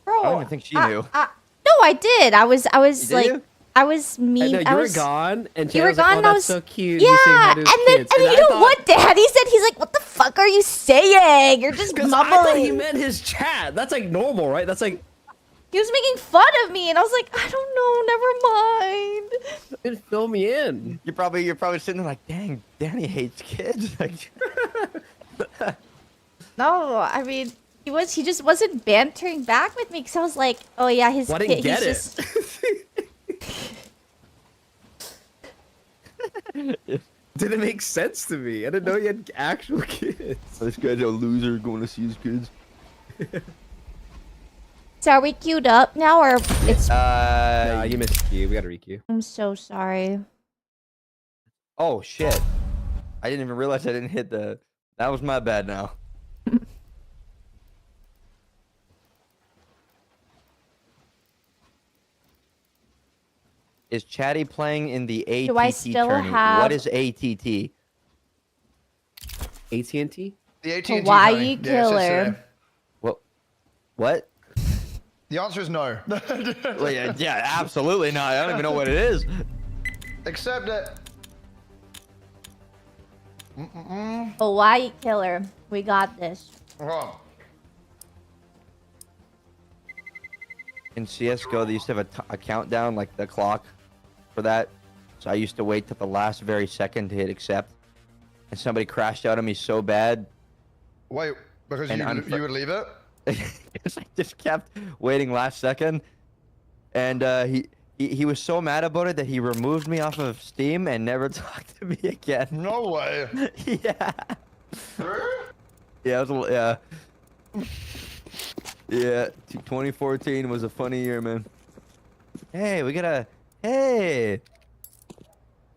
Bro, I don't even think she knew. no, I did. I was Did like, you? I was mean. I know, you were gone, and You were Shannon's like, gone, oh, and I that's was so cute. He's saying yeah. hi And to his then kids. and you I know thought- what Daddy said? He's like, "What the fuck are you saying? You're just Because I thought he mumbling." meant his chat. That's like normal, right? That's like, He was making fun of me, and I was like, "I don't know. Never mind." fill me in. You're probably sitting there like, dang, Danny hates kids. Like, No, I mean, he just wasn't bantering back with me because I was like, "Oh yeah, his Well, I kid." didn't get He's it. just Didn't make sense to me. I didn't know he had actual kids. this guy's a loser going to see his kids. So are we queued up now, or it's? Nah, you missed Q. We gotta re-queue. I'm so sorry. Oh shit! I didn't even realize I didn't hit the. That was my bad. Now. Is Chatty playing in the ATT Do I still tourney? have- What is ATT? AT&T? The AT&T Hawaii tourney. Yeah, it says killer. today. What? The answer is no. Well, yeah, absolutely not. I don't even know what it is. Accept it. Hawaii killer. We got this. Wrong. In CS:GO, they used to have a countdown, like the clock, for that. So I used to wait till the last very second to hit accept, and somebody crashed out on me so bad. Wait, because And you would leave it? Because I just kept waiting last second, and he was so mad about it that he removed me off of Steam and never talked to me again. No way. Yeah. Yeah, it was a little, yeah. Yeah, 2014 was a funny year, man. Hey, we got a hey.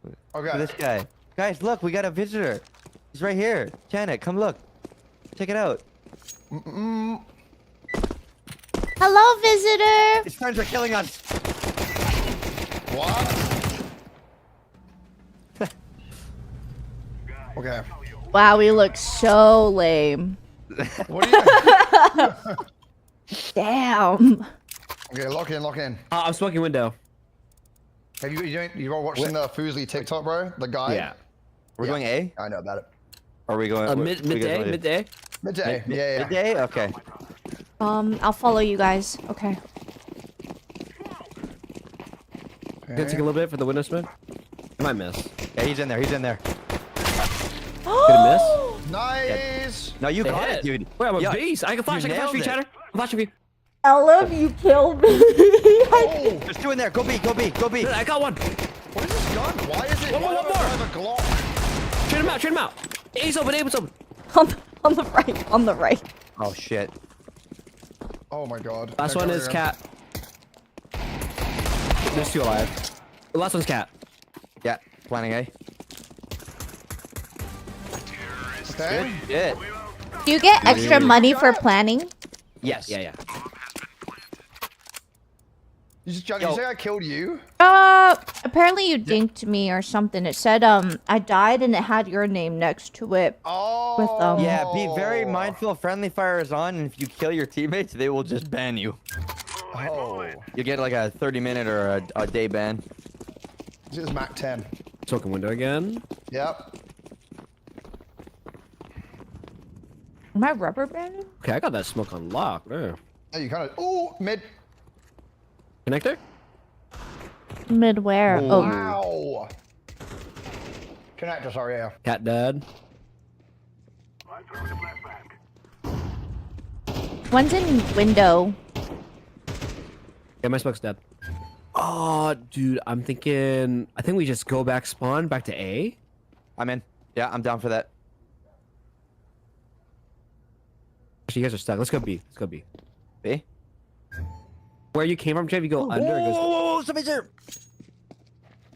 Look at Okay. this guy. Guys, look, we got a visitor. He's right here. Janet, come look. Check it out. Hello, visitor. His friends are killing us. What? Okay. Wow, we look so lame. What are you? Damn. Okay, lock in, lock in. I'm smoking window. Have you all watching the Foozly TikTok, bro? The guy? Yeah. We're going A? I know about it. Or are we going Midday? Midday? Midday. Yeah. Midday? Okay. I'll follow you guys. Okay. Gonna take a little bit for the window spin. I might miss. Yeah, he's in there. He's in there. Gonna miss? Nice. No, you They got hit. it, dude. Wait, I'm a Yeah, beast. I can flash. I can flash for you, nailed it. chatter. I'm flashing for you. I love you. Killed me. Oh, There's two in there. Go B. Go B. Go B. I got one. what is this gun? Why is it? One more, why one do I more. have a Glock? Trade him out. Trade him out. A's open. A's open. on the right. On the right. Oh shit. Oh my god. Last No, one go is here. cat. There's two alive. The last one's cat. Yeah. Planning A. Okay. Shit. Do you get extra money for planning? Yes. Yeah, yeah. You just, did Yo. you say I killed you? Apparently you dinked me or something. It said I died and it had your name next to it. Oh. Yeah, be very mindful. If friendly fire is on, and if you kill your teammates, they will just ban you. Oh. You get like a 30-minute or a day ban. This is Mac 10. Smoking window again. Yep. Am I rubber banded? Okay, I got that smoke on lock. There. Oh, you kind of. Oh, mid. Connector? Mid where? Oh, Wow. Connector, sorry, yeah. Cat dead. one's in window. Yeah, my smoke's dead. Oh, dude, I'm thinking. I think we just go back spawn back to A. I'm in. Yeah, I'm down for that. Actually, you guys are stuck. Let's go B. Let's go B. B? Where you came from, Jeff? You go under. It goes... Whoa, somebody's here.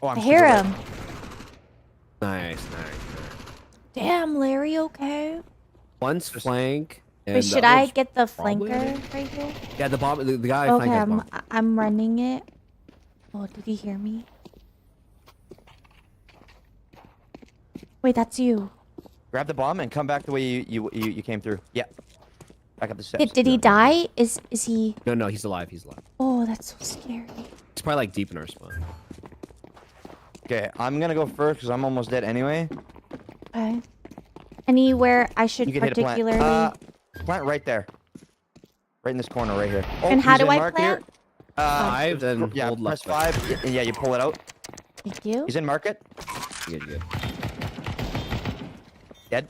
Oh, I'm I hear super right. him. Nice, nice. Damn, Larry, okay? One's flank, Wait, should that I was get the probably flanker right here? Yeah, the bomb. The guy. Okay, flanked us bomb. I'm running it. Oh, did he hear me? Wait, that's you. Grab the bomb and come back the way you came through. Yeah. Back up the steps. Did he die? Is he? No, he's alive. He's alive. Oh, that's so scary. It's probably like deep in our spawn. Okay, I'm gonna go first because I'm almost dead anyway. Okay. Anywhere I should You can hit a particularly. plant. Plant right there. Right in this corner, right here. Oh, And how he's do in I mark plant? here. 5, then Yeah, hold press left. 5. Yeah, you pull it out. Thank you. He's in market. Good. Dead.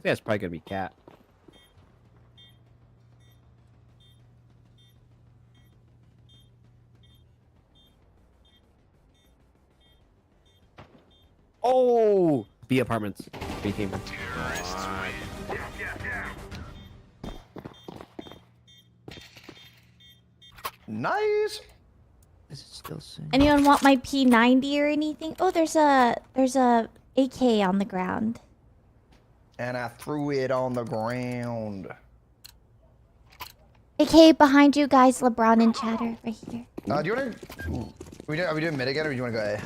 Yeah, it's probably gonna be cat. Oh! B apartments. B team. Nice. Is it still saying? Anyone want my P90 or anything? Oh, there's a AK on the ground. And I threw it on the ground. AK behind you guys, LeBron and Chatter right here. Do you want to? Are we doing mid again, or do you want to go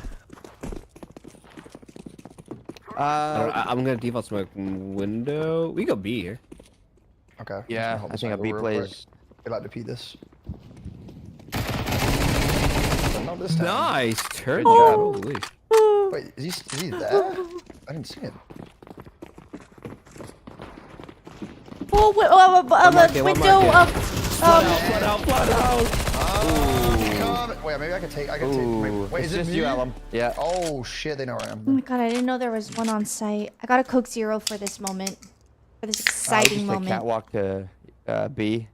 A? I'm gonna default smoke window. We go B here. Okay. Yeah, I think a B plays. I'd like to pee this. But not this time. Nice turn. Oh. Holy. Wait, is he there? I didn't see it. Oh, window up. Flood out. Wait, maybe I could take. Ooh, Wait, it's is it just me? you, Alum. Yeah. Oh shit, they know where I Oh am. my god, I didn't know there was one on site. I got a Coke Zero for this moment. For this exciting Just moment. catwalk to B.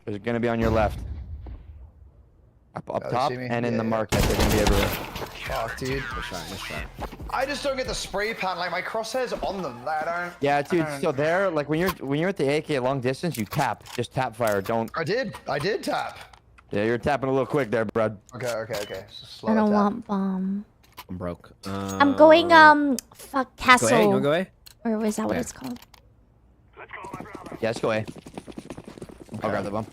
There's gonna be on your left. Up Oh, they top see me? and in Yeah, the yeah. market. They're gonna be everywhere. Fuck, dude. Nice try. I just don't get the spray pan. Like my crosshairs on them. I don't. Yeah, dude. I So don't- there, like when you're at the AK at long distance, you tap. Just tap fire. Don't. I did tap. Yeah, you're tapping a little quick there, bud. Okay. So slow I don't tap. want bomb. I'm broke. I'm going fuck Go castle. A. You wanna go A? Or was that what Okay. it's called? Yeah, let's go A. I'll grab the bomb.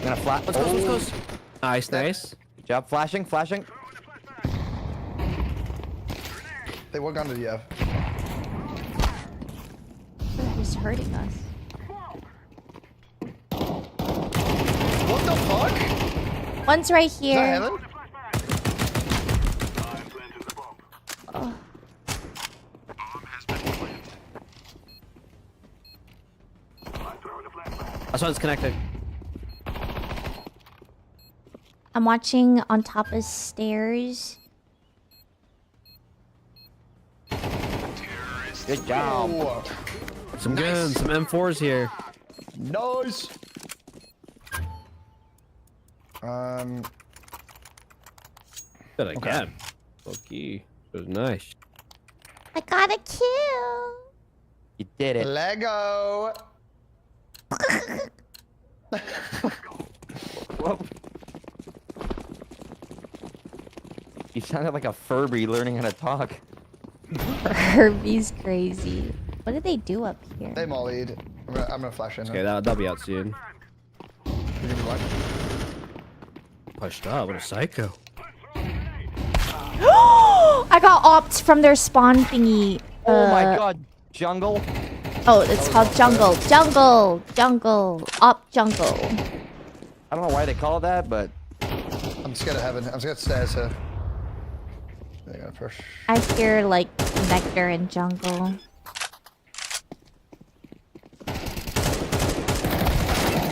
Gonna flat. Let's go. Nice. Good job. Flashing. Hey, what gun did you have? He's hurting us. What the fuck? One's right Is that here. heaven? Oh. That's why it's connected. I'm watching on top of stairs. Good job. Oh, Some guns, some M4s here. nice. Good again. Okay. It was nice. I got a kill. You did it. Lego. Whoa. You sounded like a Furby learning how to talk. Herbie's crazy. What did they do up here? They mollied. I'm gonna flash in. Okay, that'll be out soon. Pushed up. What a psycho. I got opt from their spawn thingy. Oh my god, jungle. Oh, it's called jungle. Jungle. Op jungle. I don't know why they call it that, but I'm scared of heaven. I'm scared of stairs here. They're gonna push. I hear like nectar and jungle.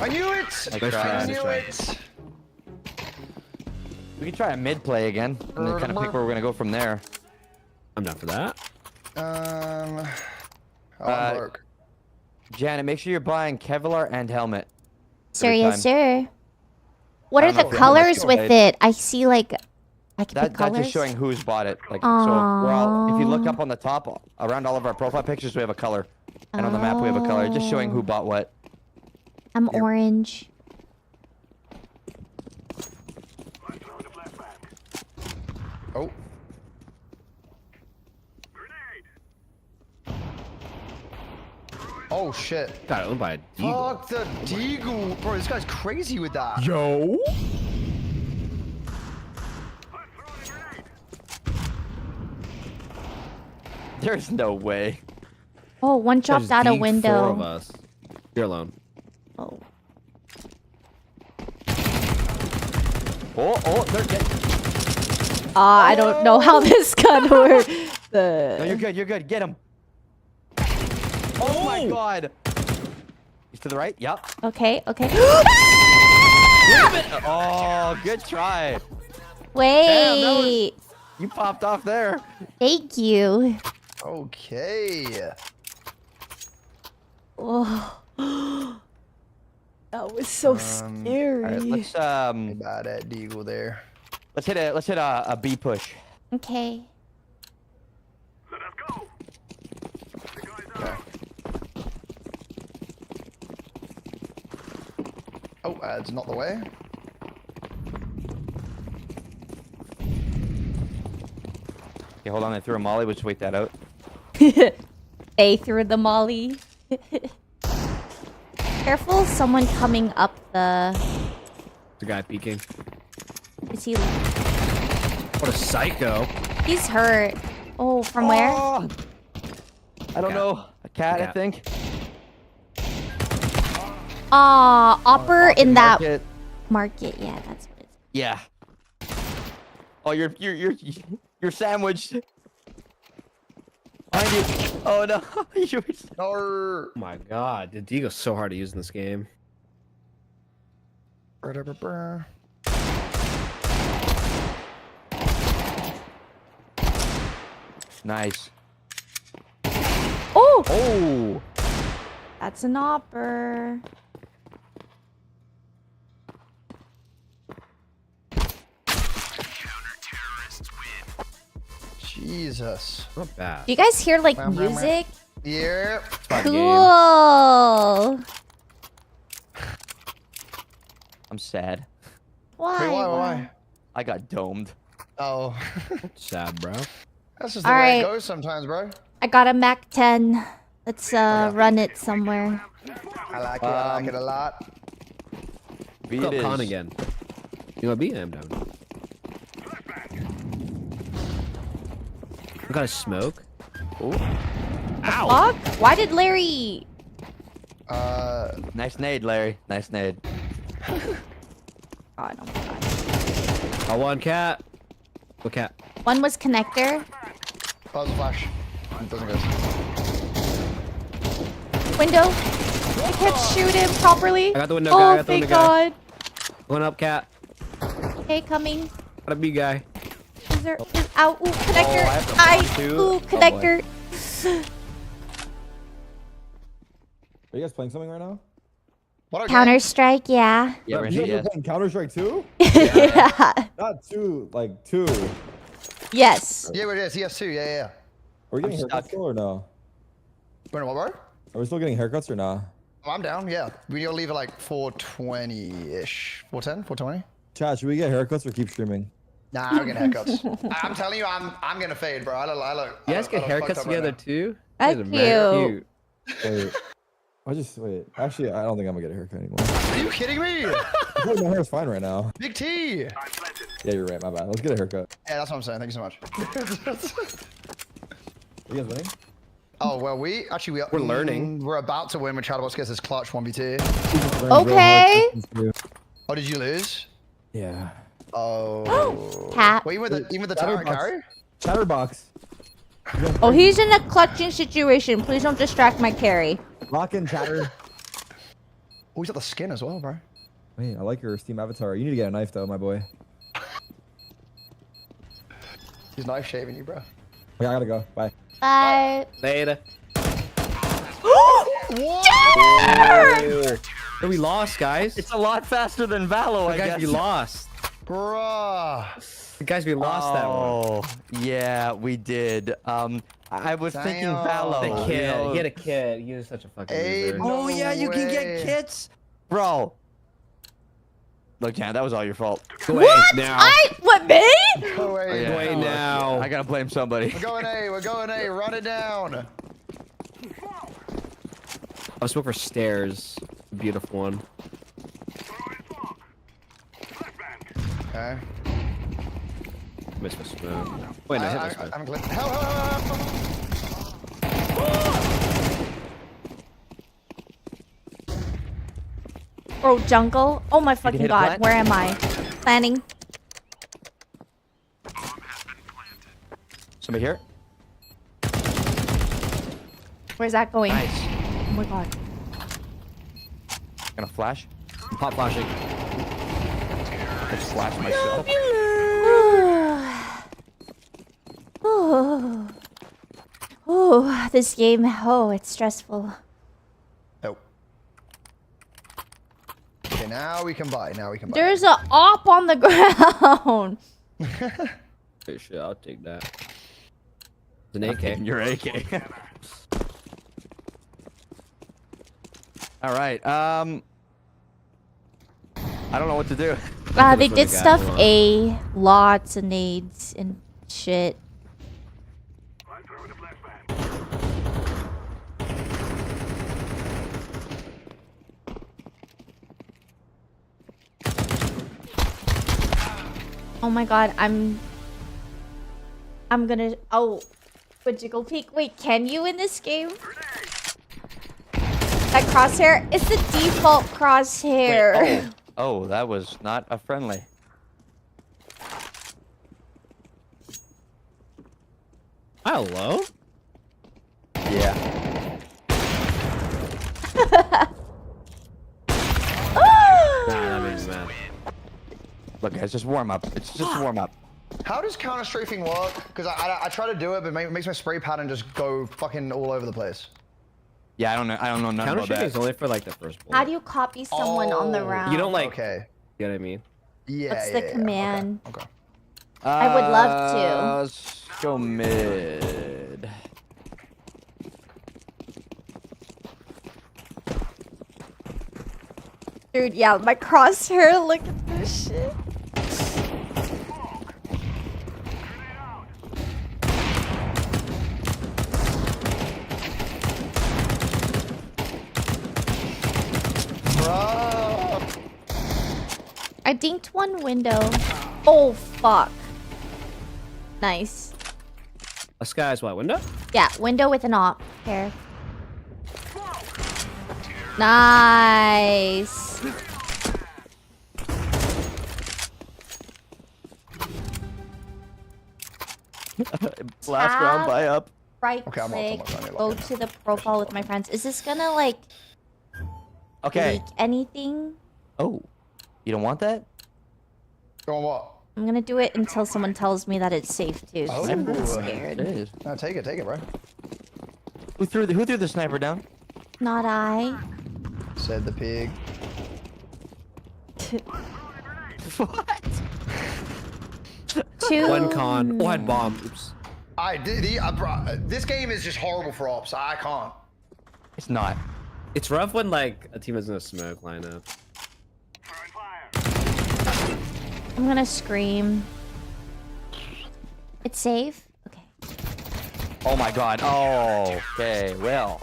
I knew it! I I tried. knew it! we can try a mid play again and then kind of pick where we're gonna go from there. I'm down for that. Oh, I'm Uh, broke. Janet, make sure you're buying Kevlar and helmet. Sir, every yes, time. sir. What I are don't know the if we have this colors with guide. it? I see like I can That, pick that's colors. just showing who's bought it. Like, so we're all, if you look up on the top, around all of our profile pictures, we have a color. And on the map, we have a color. Just showing who bought what. I'm orange. Oh. Oh shit. Got owned by a deagle. Fuck the deagle. Bro, this guy's crazy with that. Yo. There's no way. Oh, one jumped out a Four of window. us. You're alone. Oh. Oh, they're getting... I don't know how this gun works. No, you're good. You're good. Get him. Oh my god. He's to the right. Yep. Okay, okay. Oh, good try. Wait. You popped off there. Thank you. Okay. Oh. That was so scary. All right, let's Bad at deagle there. let's hit a B push. Okay. Oh, it's not the way. Okay, hold on. I threw a molly. We'll just wait that out. A through the molly. Careful, someone coming up the... The guy peeking. Is he... What a psycho. He's hurt. Oh, from where? I don't Cat. know. A cat, I Cat. think. Opper in that Market. market. Yeah, that's what it's... Yeah. Oh, you're sandwiched. Behind you. Oh no. You're... No. Oh my god. The deagle's so hard to use in this game. Nice. Oh! Oh. That's an opper. Jesus. Not bad. Do you guys hear like Bam, bam, bam. music? Yeah. Fun game. Cool. I'm sad. Why? Wait, why? I got domed. Oh. Sad, bro. That's just the All way right. it goes sometimes, bro. I got a Mac 10. Let's run it somewhere. I like it. I like it a lot. B What's it up, Con is. again? You know, beat him down. I got a smoke. Oh. Ow! Fuck? Why did Larry... Nice nade, Larry. Nice nade. God, oh my god. I won cat. What cat? One was connector. That was a flash. It doesn't go. Window. I can't shoot him properly. I got the window Oh, guy. I got the thank window guy. god. One up, cat. Okay, coming. Got a B guy. Is there... Ow, ooh, connector. I have to block too. Ooh, Oh, boy. connector. Are you guys playing something right now? What Counter-Strike, yeah. Yeah, we're You in guys are yes. playing Counter-Strike 2? Yeah. Not 2, like 2. Yes. Yeah, it is. CS2. Yeah. Are we getting I'm haircuts stuck. still or no? Wait, what, bro? Are we still getting haircuts or not? Oh, I'm down. Yeah. We need to leave at like 4:20-ish. 4:10? 4:20? Chat, should we get haircuts or keep streaming? Nah, I'm getting haircuts. I'm telling you, I'm gonna fade, bro. I look. You guys get haircuts together too? That's You guys are very cute. Wait. Wait. Actually, I don't think I'm gonna get a haircut anymore. Are you kidding me? I feel like my hair is fine right now. Big T. Yeah, you're right. My bad. Let's get a haircut. Yeah, that's what I'm saying. Thank you so much. Are you guys winning? Oh well, we're learning. We're about to win when Chatterbox gets his clutch 1v2. Okay. Oh, did you lose? Yeah. Oh. Cat. Wait, even with the tower carry? Chatterbox. Oh, he's in a clutching situation. Please don't distract my carry. Lock in, Chatter. Oh, he's got the skin as well, bro. Wait, I like your Steam avatar. You need to get a knife though, my boy. He's knife shaving you, bro. Okay, I gotta go. Bye. Bye. Later. Dare! Oh, we lost, guys. It's a lot faster than Valo, I guys, guess. we lost. Bruh. Guys, we lost that one. Oh, yeah, we did. I was thinking Damn. Valo. The you kid. know. He had a kid. He was such a fucking Hey, loser. no Oh yeah, you can get way. kits, bro. Look, Jan, that was all your fault. Go away now. What, me? Go away. Go away now. I gotta blame somebody. We're going A. We're going A. Run it down. I'll smoke for stairs. Beautiful one. Okay. Miss my smoke. Wait, no, hit my smoke. I'm glad. Help! Bro, jungle. Oh my fucking hit a god. plant? Where am I? Planning. Somebody here? Where's that going? Nice. Oh my god. Gonna flash. I'm pop flashing. I just flashed myself. Oh, this game. Oh, it's stressful. Oh. Okay, now we can buy. Now we can buy. There's a op on the ground. Hey, shit, I'll take that. It's an AK. Your AK. All right. I don't know what to do. They did stuff A, lots of nades and shit. Oh my god, I'm gonna. Oh, with jiggle peek. Wait, can you in this game? That crosshair? It's the default crosshair. Wait, oh, that was not a friendly. Hello? Yeah. Nah, that made me mad. Look, guys, just warm up. It's just warm up. How does counter strafing work? Because I try to do it, but it makes my spray pattern just go fucking all over the place. Yeah, I don't know nothing Counter about shooting that. is only for like the first bullet. How do you copy someone on the Oh. round? You don't like. Okay. You know what I mean? Yeah. What's yeah, the yeah, command? Okay. I would love to. Let's go mid. Dude, yeah, my crosshair, look at this shit. Bro. I dinked one window. Oh, fuck. Nice. A sky's what, window? Yeah, window with an op. Here. Nice. Last round, buy up. Right Okay, I'm click, almost on it, go okay. to the profile with my friends. Is this gonna, like, Okay. leak anything? Oh, you don't want that? Go on what? I'm gonna do it until someone tells me that it's safe, too. 'Cause I'm Oh. scared. It is. No, take it, bro. Who threw the sniper down? Not I. Said the pig. What? Two. One con. Oh, I had bomb. Oops. This game is just horrible for ops. I can't. It's not. It's rough when like a team has no smoke lineup. I'm gonna scream. It's safe? Okay. Oh my god. Oh, okay. Well.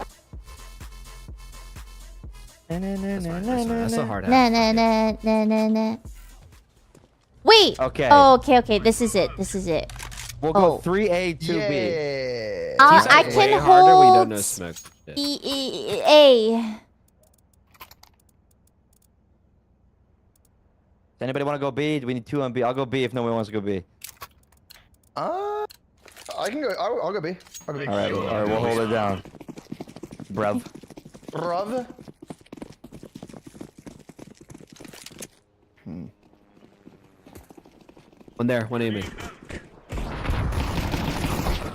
That's fine. That's a hard half. Nah, nah, nah, nah, nah, nah. Wait! Okay. Oh, okay. This is it. We'll go Oh. 3A, 2B. Yeah. I Way can harder when you don't know hold smoke. Shit. A. Does anybody want to go B? Do we need 2 on B? I'll go B if no one wants to go B. I can go. I'll go B. I'll go B. All right, we'll hold it down. Bruv. Bruv. One there, one aiming.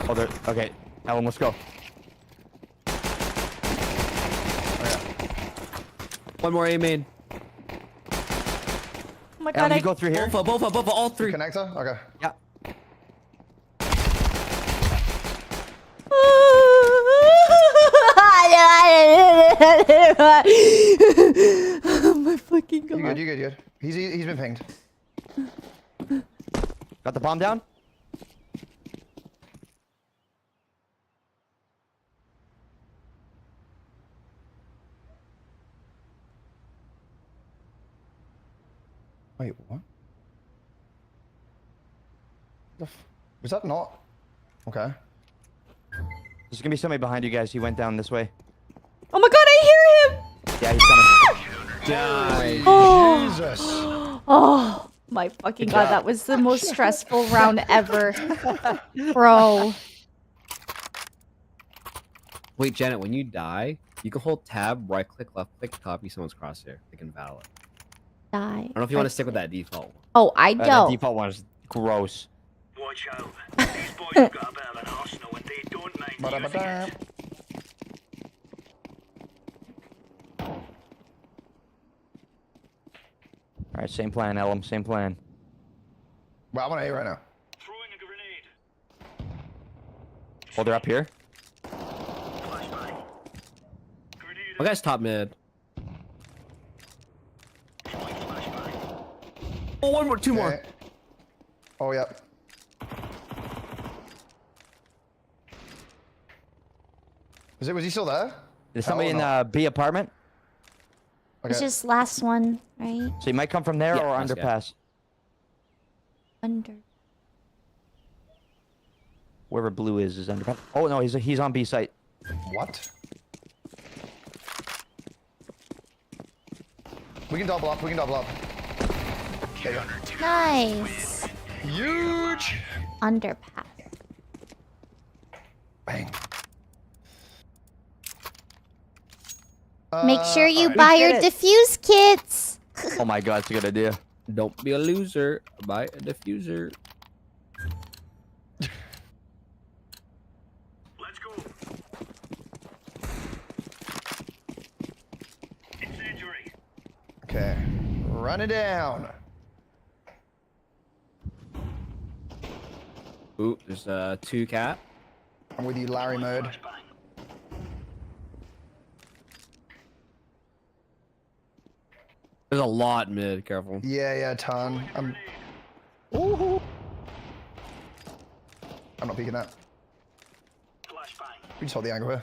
Oh, there. Okay. Alan, let's go. One more aiming. my god, You go through here. Both, all three. Connector? Okay. Yeah. Oh my fucking god. You good, you good, you good. He's been pinged. Got the bomb down? Wait, what? Was that not? Okay. There's gonna be somebody behind you guys. He went down this way. Oh my god, I hear him! Yeah, he's coming. Die. Oh. Jesus. Oh my fucking god, that was the most stressful round ever. Bro. Wait, Janet, when you die, you can hold tab, right click, left click, copy someone's crosshair. Like in Valorant. Die. I don't know if you want to stick with that default one. Oh, I That don't. default one is gross. Watch out. These boys have got a bit of an arsenal and they don't mind using Ba-da-ba-da. it. All right, same plan, Ellum. Same plan. Well, I'm on A right now. Throwing a grenade. Oh, they're up here. Flashbang. Grenade. My guy's top mid. Throwing flashbang. Oh, one more, two more. Okay. Oh, yep. Was he still there? There's somebody in no. the B apartment. Okay. It's just last one, right? So you might come from there Yeah, or last guy. underpass. Under. Wherever blue is underpass. Oh no, he's on B site. What? We can double up. We can double up. There you go. Nice. Huge. Underpass. Bang. Make sure you alright. buy We your did it. diffuse kits. Oh my god, that's a good idea. Don't be a loser. Buy a diffuser. Let's go. Incendiary. Okay. Run it down. Ooh, there's two cat. I'm with you, Larry mode. Flashbang. There's a lot mid. Careful. Yeah, ton. Ooh. I'm not peeking that. Flashbang. We just hold the angle here.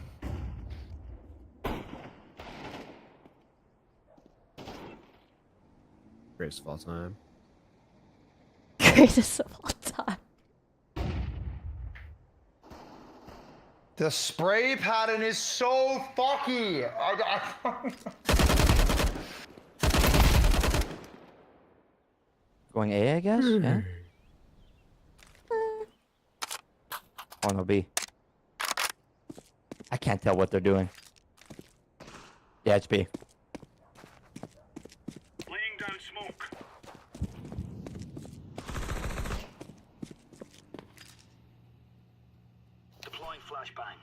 Greatest of all time. Greatest of all time. The spray pattern is so fucky. Going A, I guess. Yeah. Oh no, B. I can't tell what they're doing. Yeah, it's B. Laying down smoke. Deploying flashbang.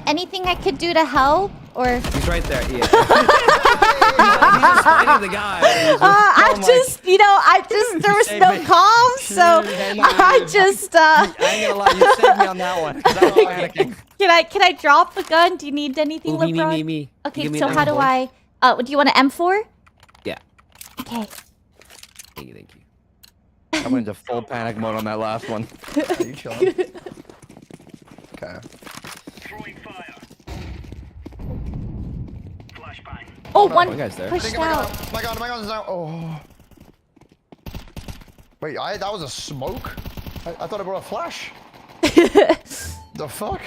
Anything I could do to help, or He's right there. Yeah. he's just fighting the guy. I just, there was no comms, so I just, I ain't gonna lie, you saved me on that one. 'Cause I was panicking. can I drop the gun? Do you need anything, Ooh, LeBron? me. Okay, Give me so an how do M4. I? Do you want an M4? Yeah. Okay. Thank you. Thank you. I went into full panic mode on that last one. Are you chilling? Okay. Throwing fire. Flashbang. Oh, no, one one guy's there. pushed My out. god, is now. Oh. Wait, that was a smoke? I thought I brought a flash. The fuck?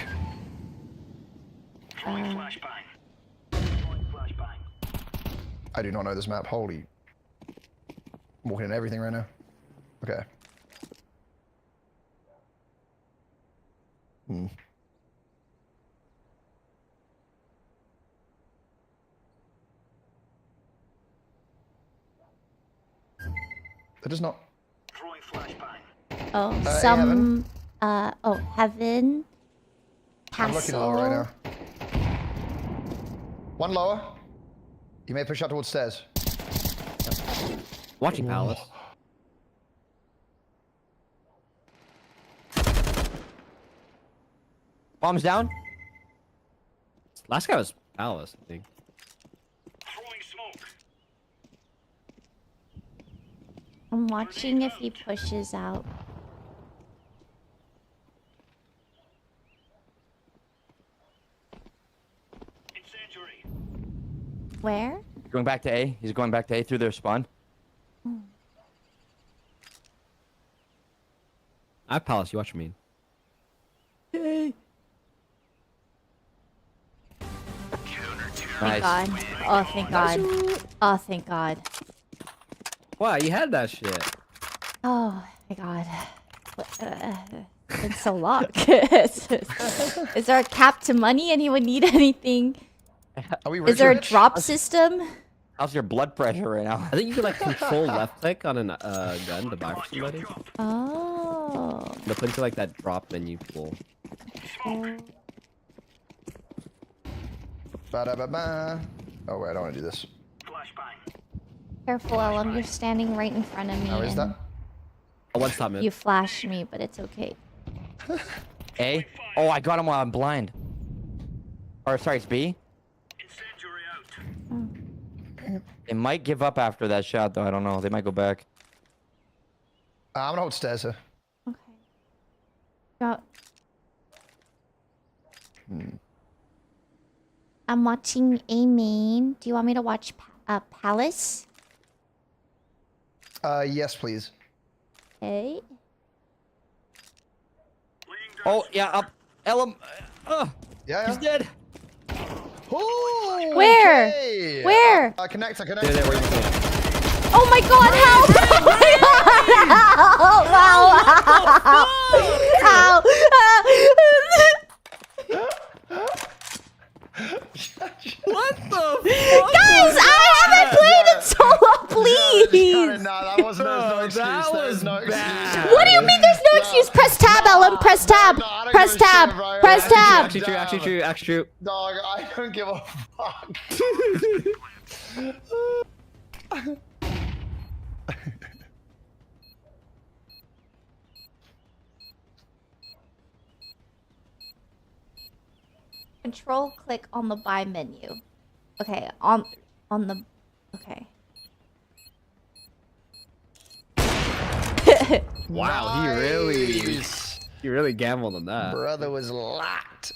Throwing flashbang. Throwing flashbang. I do not know this map. Holy. I'm walking in everything right now. Okay. That is not. Throwing flashbang. Oh, heaven. some. Oh, heaven. I'm looking low right Castle. now. One lower. You may push out towards stairs. Watching Palace. Bombs down. Last guy was Palace, I think. Throwing smoke. I'm watching if he pushes out. Incendiary. Where? Going back to A. He's going back to A through their spawn. I have Palace. You watch me. Thank Nice. God. Oh, thank God. Oh, thank God. Wow, you had that shit. Oh, my God. It's been so long. Is there a cap to money? Anyone need anything? Are we Is there a rich? drop system? How's your blood pressure right now? I think you could like control left click on a gun to buy for somebody. Oh. They'll put into like that drop menu pool. Ba-da-ba-ba. Oh wait, I don't want to do this. Flashbang. Careful, Ellum. You're standing right in front of me. How is that? and Oh, one stop mid. You flashed me, but it's okay. A? Oh, I got him while I'm blind. Or sorry, it's B. Incendiary out. They might give up after that shot, though. I don't know. They might go back. I'm gonna hold stairs here. Okay. Got. I'm watching A main. Do you want me to watch Palace? Yes, please. Okay. Oh, yeah, up. Ellum. Yeah, He's yeah. dead. Ooh, Where? okay. Where? Connector, There, connector. where you can see it. Oh my God! Help! Oh my God! Help! What the Guys, I haven't played in solo, please. Nah, that wasn't. There's no No, excuse. that There's was no excuse. bad. What do you mean there's no excuse? Press tab, Ellum. Press tab. No, I don't Press give a shit, tab. bro. Press tab. Actually true, actually true, actually true. Dog, I don't give a fuck. Control click on the buy menu. Okay, on the okay. Wow, Nice. he really gambled on that. Brother was locked.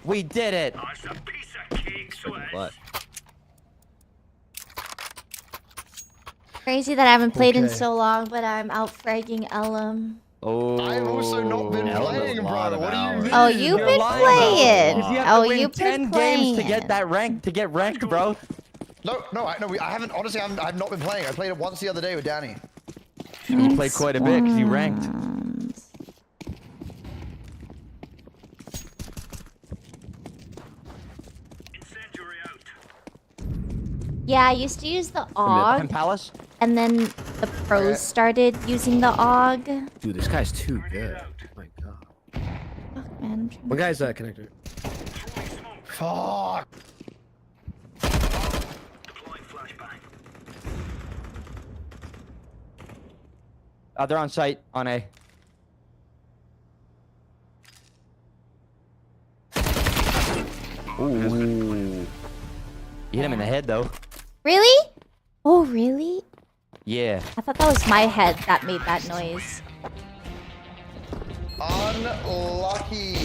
We did it. Oh, it's a piece of cake, so it is. What? Crazy that I haven't played in Okay. so long, but I'm out fragging Ellum. Oh. I've also not been Ellum playing, a lot brother. What do you of mean? Oh, you've You're been lying. playing. You have to Oh, win you've 10 been playing. games to get that rank, to get ranked, bro. No, I haven't. Honestly, I've not been playing. I played it once the other day with Danny. You played quite a bit because you ranked. Incendiary out. Yeah, I used to use the Pen AUG, Palace? and then the pros started using the AUG. Dude, this guy's too good. Oh my god. Fuck, man. I'm trying One guy's connector. Fuck. Deploying flashbang. They're on site, on A. Ooh. You hit him in the head, though. Really? Oh, really? Yeah. I thought that was my head that made that noise. Unlucky.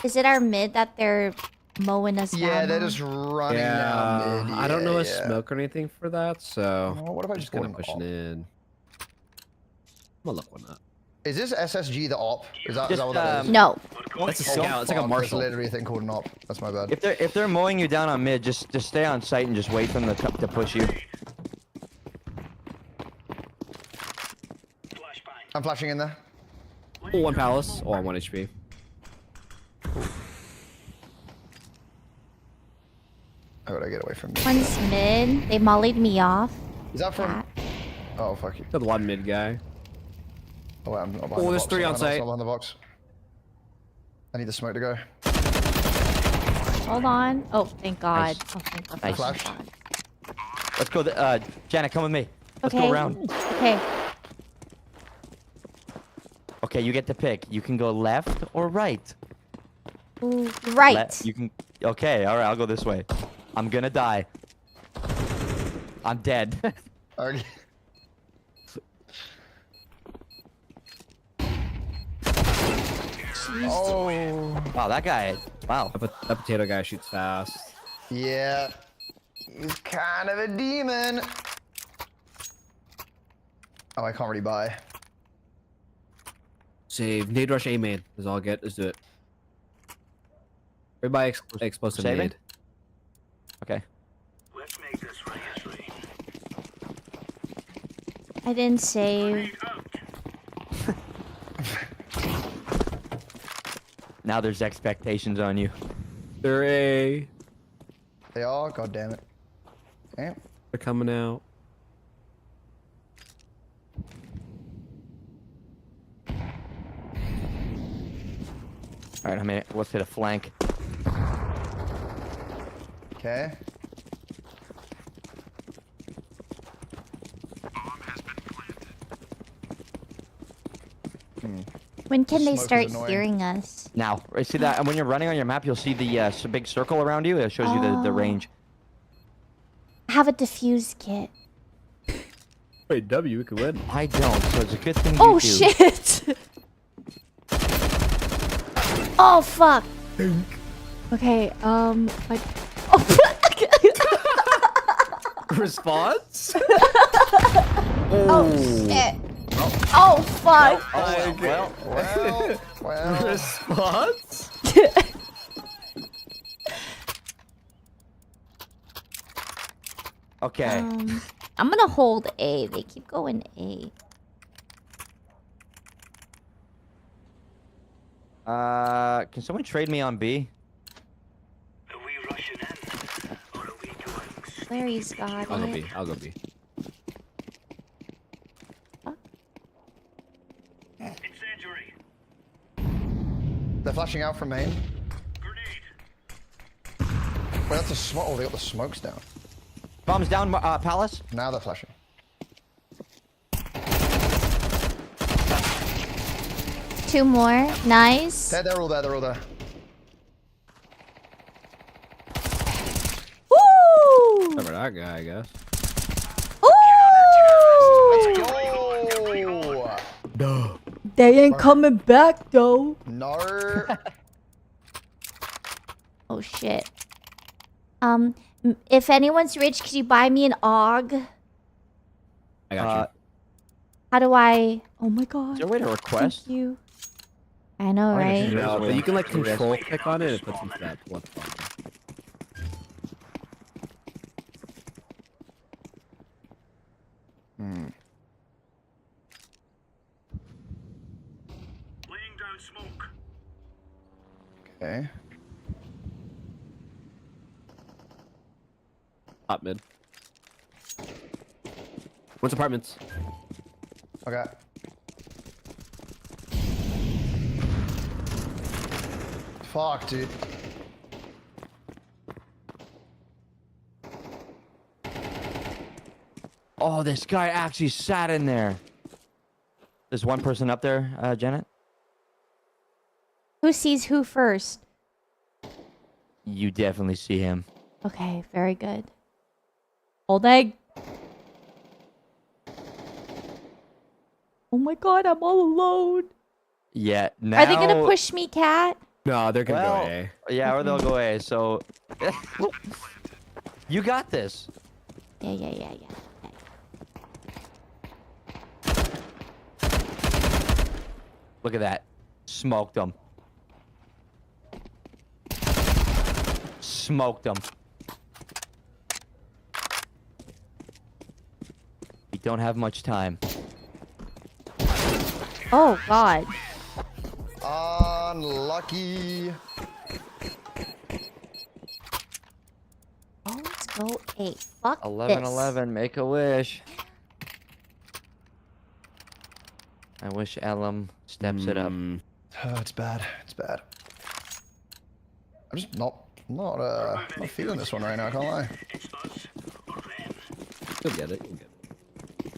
Is it our mid that they're mowing us down? Yeah, they're on? just running Yeah, down mid. I don't know a Yeah. smoke or anything for that, so Oh, what if I just go kind in of pushing op? in. I'm gonna look one up. Is this SSG the op? Is that Just, what that is? No. That's a scout. It's like a Fuck, marshal. There's literally a thing called an op. That's my bad. If they're mowing you down on mid, just stay on site and just wait for them to push you. Flashbang. I'm flashing in there. Oh, one Palace. Oh, I'm 1 HP. How would I get away from this? One's mid. They mollied me off. Is that from? Cat. Oh fuck you. The one mid guy. Oh wait, I'm not behind Oh, the there's box. 3 I'm on not site. behind the box. I need the smoke to go. Hold on. Oh, thank God. Nice. Oh, thank God. Nice. Thank God. Let's go. Janet, come with me. Let's Okay. go around. Okay. Okay, you get to pick. You can go left or right. Ooh, right. You can. Okay, all right. I'll go this way. I'm gonna die. I'm dead. Okay. Oh. Wow, that guy. Wow. That potato guy shoots fast. Yeah. He's kind of a demon. Oh, I can't really buy. Save. Nade rush A main. Is all I get. Let's do it. Everybody explosive Saving? nade. Okay. Let's make this right. I didn't save. Now there's expectations on you. They're A. They are. God damn it. Okay. They're coming out. All right, I mean, let's hit a flank. Okay. When can they Smoke is start annoying. hearing us? Now, see that? And when you're running on your map, you'll see the big circle around you. It shows you the Oh. range. I have a diffuse kit. Wait, W, we could win. I don't, so it's a good thing Oh you do. shit! Oh fuck! Okay, like, oh, Response? oh shit! Oh fuck! Well. Response? Okay. I'm gonna hold A. They keep going A. Can someone trade me on B? Are we rushing in? Or are we doing Larry's got I'll go it. B. I'll go B. incendiary? They're flashing out from main. Grenade. Wait, that's a smoke. Oh, they got the smokes down. Bombs down, Palace. Now they're flashing. Two more. Nice. They're all there. They're all there. Woo! Remember that guy, I guess. Ooh! Go. They ain't coming back though. No. Oh shit. If anyone's rich, could you buy me an AUG? I got How do I? Oh my god. Is there a way to request? Thank you. I know, I right? you. just- No, but you can like control click on it. It puts into that one spot. Laying down smoke. Okay. Top mid. What's apartments? Okay. Fuck, dude. Oh, this guy actually sat in there. There's one person up there, Janet. Who sees who first? You definitely see him. Okay, very good. Hold egg. Oh my god, I'm all alone. Yeah. Now. Are they gonna push me, Cat? No, they're gonna Well, go A. yeah, or they'll go A. So, you got this. Yeah. Look at that. Smoked them. Smoked them. We don't have much time. Oh god. Unlucky. Oh Go 8. Fuck 11-11. Make a wish. I wish Ellum steps it up. Oh, it's bad. It's bad. I'm just not feeling this one right now. I can't lie. You'll get it. You'll get it.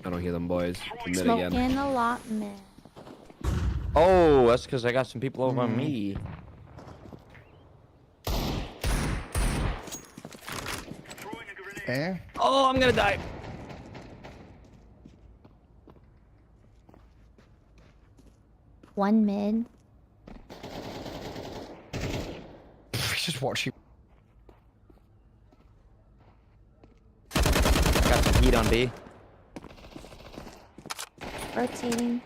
I don't hear them boys. Mid Smoking again. a lot, man. Oh, that's because I got some people over on me. Eh? Oh, I'm gonna die. One mid. Just watch you. Got some heat on B. Rotating.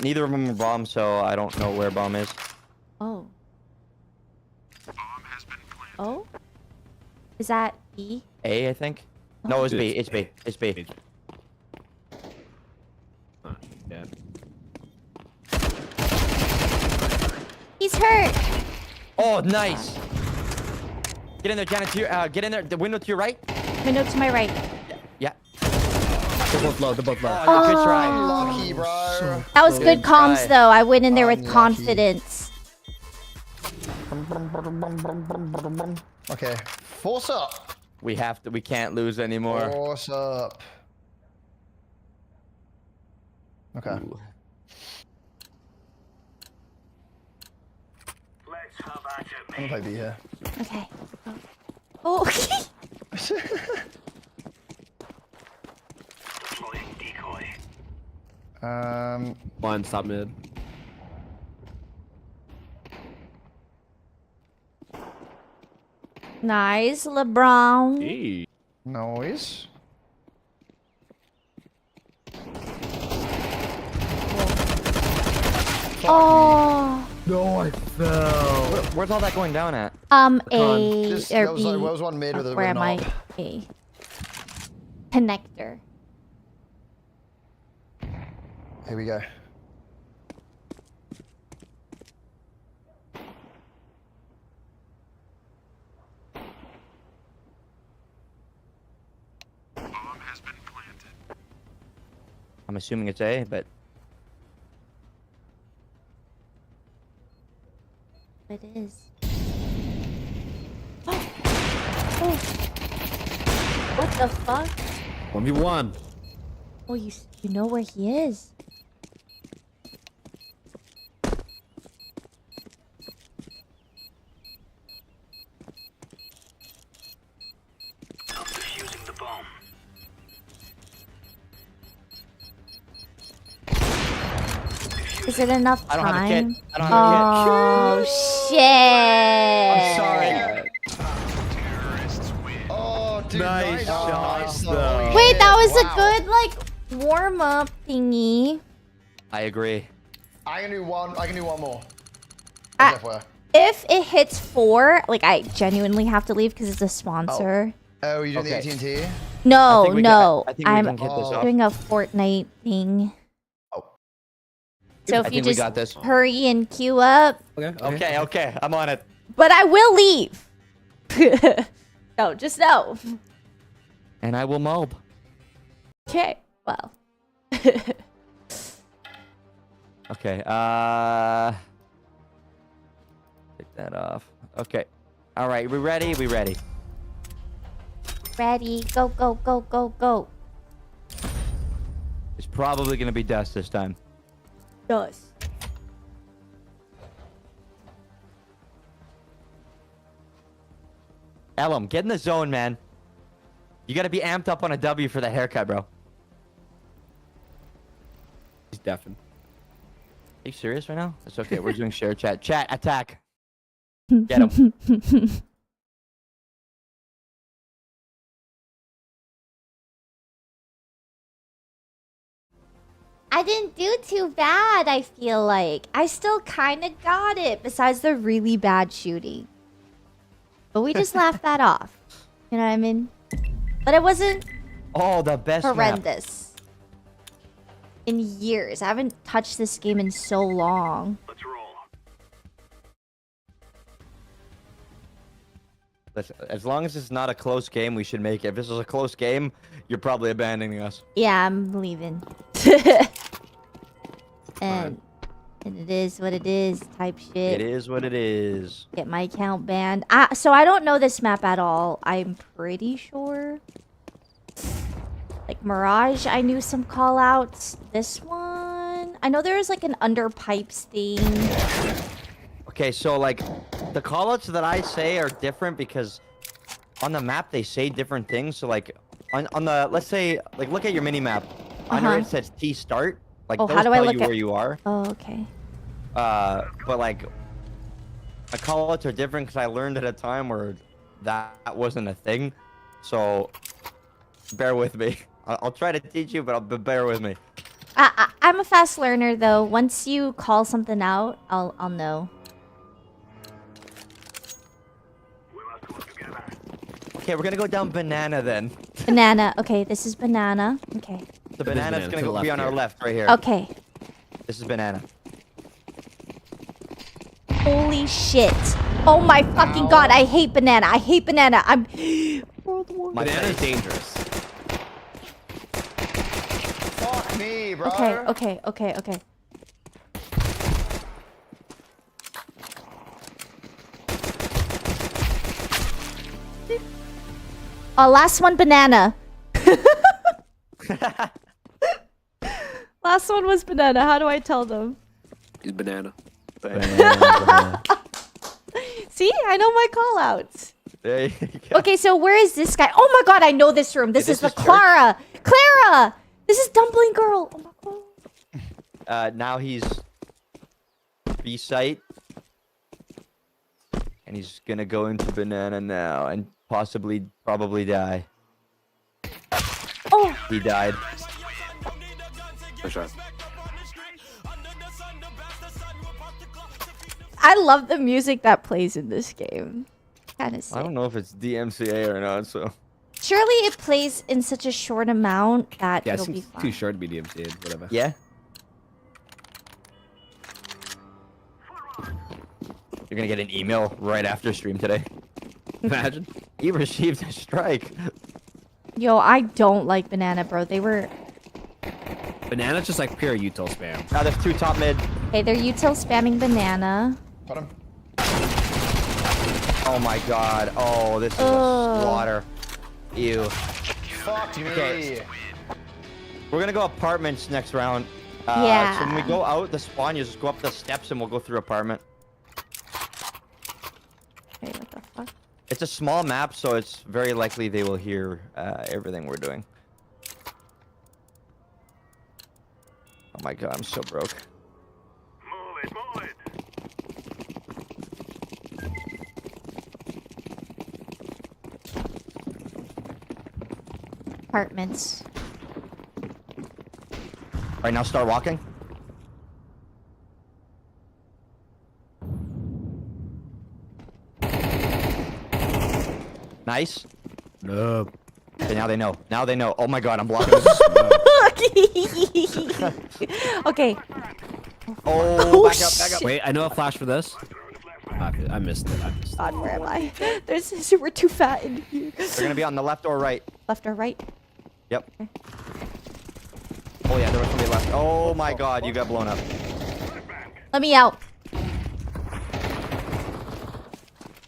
Neither of them are bomb, so I don't know where bomb is. Oh. Oh? Is that B? A, I think. No, it's B. It's B. It's B. Yeah. He's hurt. Oh, nice. Get in there, Janet. To your, get in there. The window to your right. Window to my right. Yeah. They're both low. They're both low. Oh, good try. Lucky, bro. That was good comms, try. though. I went in there with Unlucky. confidence. Okay. Force up. We have to. We can't lose anymore. Force up. Okay. Ooh. Let's have at it, I'm gonna play B here. Okay. Oh. deploying decoy. One stop mid. Nice, LeBron. Hey. Noise. Oh. No, I fell. Where's all that going down at? A Just, or there B. was one mid with a Where am I? knob. A. Connector. Here we go. I'm assuming it's A, but It is. Oh. What the fuck? 1v1. Oh, you know where he is. I'm defusing the bomb. Is it enough I time? don't have a kit. I don't have a kit. Oh shit! I'm sorry. Oh, dude. Nice shots, though. Wait, that was Wow. a good like warm up thingy. I agree. I can do one more. I- Just FYI. If it hits 4, like I genuinely have to leave because it's a sponsor. Oh, you doing Okay. the AT&T? No, think we no, can- I think we I'm can get this off. doing a Fortnite thing. Oh. So I if you think we just got this. hurry and queue up, Okay, okay. I'm on it. but I will leave. No, just know. And I will mob. Okay, well. Okay, take that off. Okay. All right, we ready? We ready? Ready, go, go, go, go, go. It's probably gonna be dust this time. Dust. Ellum, get in the zone, man. You gotta be amped up on a W for that haircut, bro. Are He's deafened. you serious right now? It's okay. We're doing share chat. Chat, attack. Get him. I didn't do too bad, I feel like. I still kind of got it, besides the really bad shooting. But we just laughed that off. You know what I mean? But it wasn't Oh, the best map. horrendous. In years. I haven't touched this game in so long. Let's roll. Listen, as long as it's not a close game, we should make it. If this is a close game, you're probably abandoning us. Yeah, I'm leaving. and it is what it is type shit. It is what it is. Get my account banned. So I don't know this map at all. I'm pretty sure. Like Mirage, I knew some call outs. This one, I know there was like an under pipes thing. Okay, so like the callouts that I say are different because on the map they say different things. So like on the, let's say, like look at your mini map. Under it says T start. Like Oh, those how do I tell look you at- where you are. Oh, okay. But like the callouts are different because I learned at a time where that wasn't a thing. So bear with me. I'll try to teach you, but bear with me. I'm a fast learner though. Once you call something out, I'll know. Okay, we're gonna go down banana then. Banana. Okay, this is banana. Okay. The banana's banana, to gonna the be left on our here. left right here. Okay. This is banana. Holy shit. Oh my fucking god, I hate banana. I hate banana. I'm World War. My Banana's face. dangerous. Fuck me, bro. Okay. Last one banana. Last one was banana. How do I tell them? He's banana. See, I know my call outs. There you go. Okay, so where is this guy? Oh my god, I know this room. This Yeah, is the this is church. Clara. Clara! This is Dumpling Girl. Oh my god. Now he's B site. And he's gonna go into banana now and probably die. Oh, He died. For sure. I love the music that plays in this game. Kind of I sick. don't know if it's DMCA or not, so. Surely it plays in such a short amount that Yeah, it it'll be seems fine. too short to be DMCA'd, whatever. Yeah? You're gonna get an email right after stream today. Imagine. He received a strike. Yo, I don't like banana, bro. They were... Banana's just like pure util spam. Now there's 2 top mid. Hey, they're util spamming banana. Got him. Oh my god. Oh, this is a Ugh. slaughter. Ew. Fuck me. Okay. We're gonna go apartments next round. Yeah. So when we go out the spawn, you just go up the steps and we'll go through apartment. Wait, what the fuck? It's a small map, so it's very likely they will hear everything we're doing. Oh my god, I'm so broke. Move it. Apartments. Right now, start walking. Nice. No. Okay, now they know. Now they know. Oh my god, I'm blocking this. Okay. Oh, back up, back up. Wait, I know a flash for this. I missed it. God, where am I? We're too fat in here. They're gonna be on the left or right. Left or right? Yep. Oh yeah, there was somebody left. Oh my god, you got blown up. Let me out.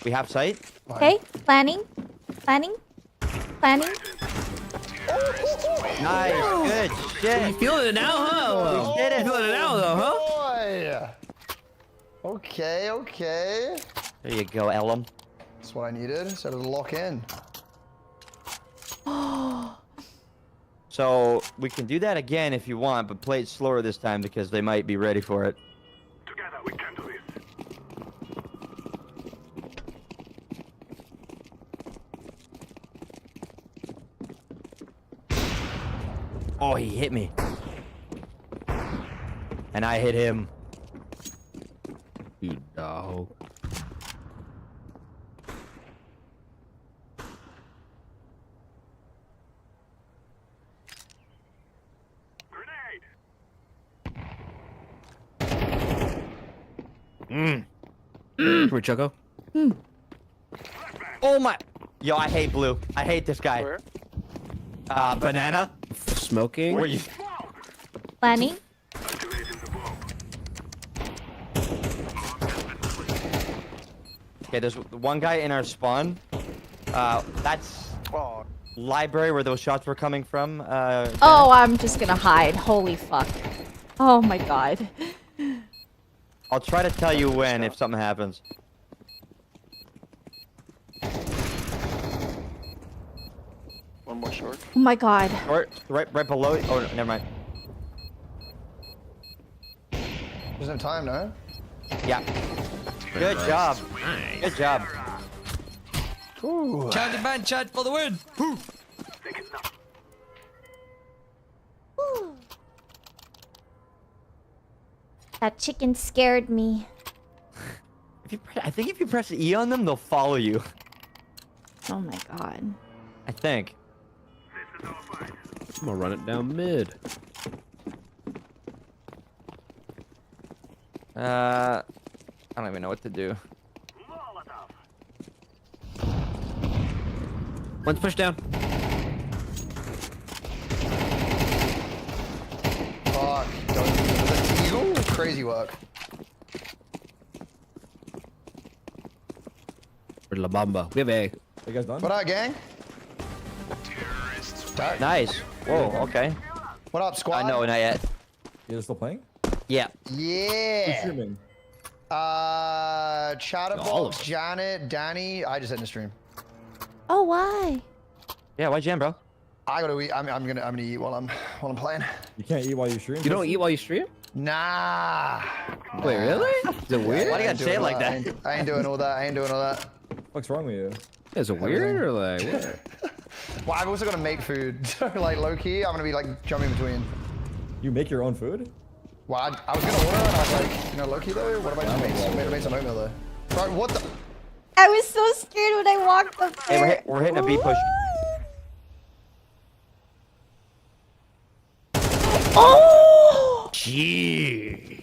We have sight. Okay, planning. Planning. Planning. Nice, good You shit. feeling it now, huh? We did it. You feeling it now, though, huh? Boy. Okay, okay. There you go, Ellum. That's what I needed. So to lock in. So we can do that again if you want, but play it slower this time because they might be ready for it. Together we can do this. Oh, he hit me. And I hit him. You dog. Grenade. Mm. For Choco. Oh my. Yo, I hate blue. I hate this guy. Where? Banana. Smoking. Where you? Planning. Okay, there's one guy in our spawn. That's library where those shots were coming from. Oh, I'm just gonna hide. Holy fuck. Oh my god. I'll try to tell you when if something happens. One more short. Oh my god. Right below. Oh, never mind. There's no time, no? Yeah. Good job. Good job. Charlie Man chat for the win. That chicken scared me. I think if you press E on them, they'll follow you. Oh my god. I think. I'm gonna run it down mid. I don't even know what to do. One's pushed down. Fuck. That's eagle? Crazy work. For La Bamba. We have A. You guys done? What up, gang? Nice. Whoa, okay. What up, squad? No, not yet. You guys still playing? Yeah. Who's Yeah. streaming? Chatterbox, Janet, Danny. I just ended the stream. Oh, why? Yeah, why jam, bro? I gotta eat. I'm gonna eat while I'm playing. You can't eat while you stream? You don't eat while you stream? Nah. Wait, really? Is it weird? Why do you gotta say it like that? I ain't doing all that. I ain't doing all that. What's wrong with you? Is it weird or like what? Well, I've also got to make food. So, like, low key, I'm gonna be like jumping between. You make your own food? Well, I was gonna order and I was like, you know, low key though, what if I just made some oatmeal though? Bro, what the? I was so scared when I walked up there. Hey, we're hitting a B push. Oh! Gee.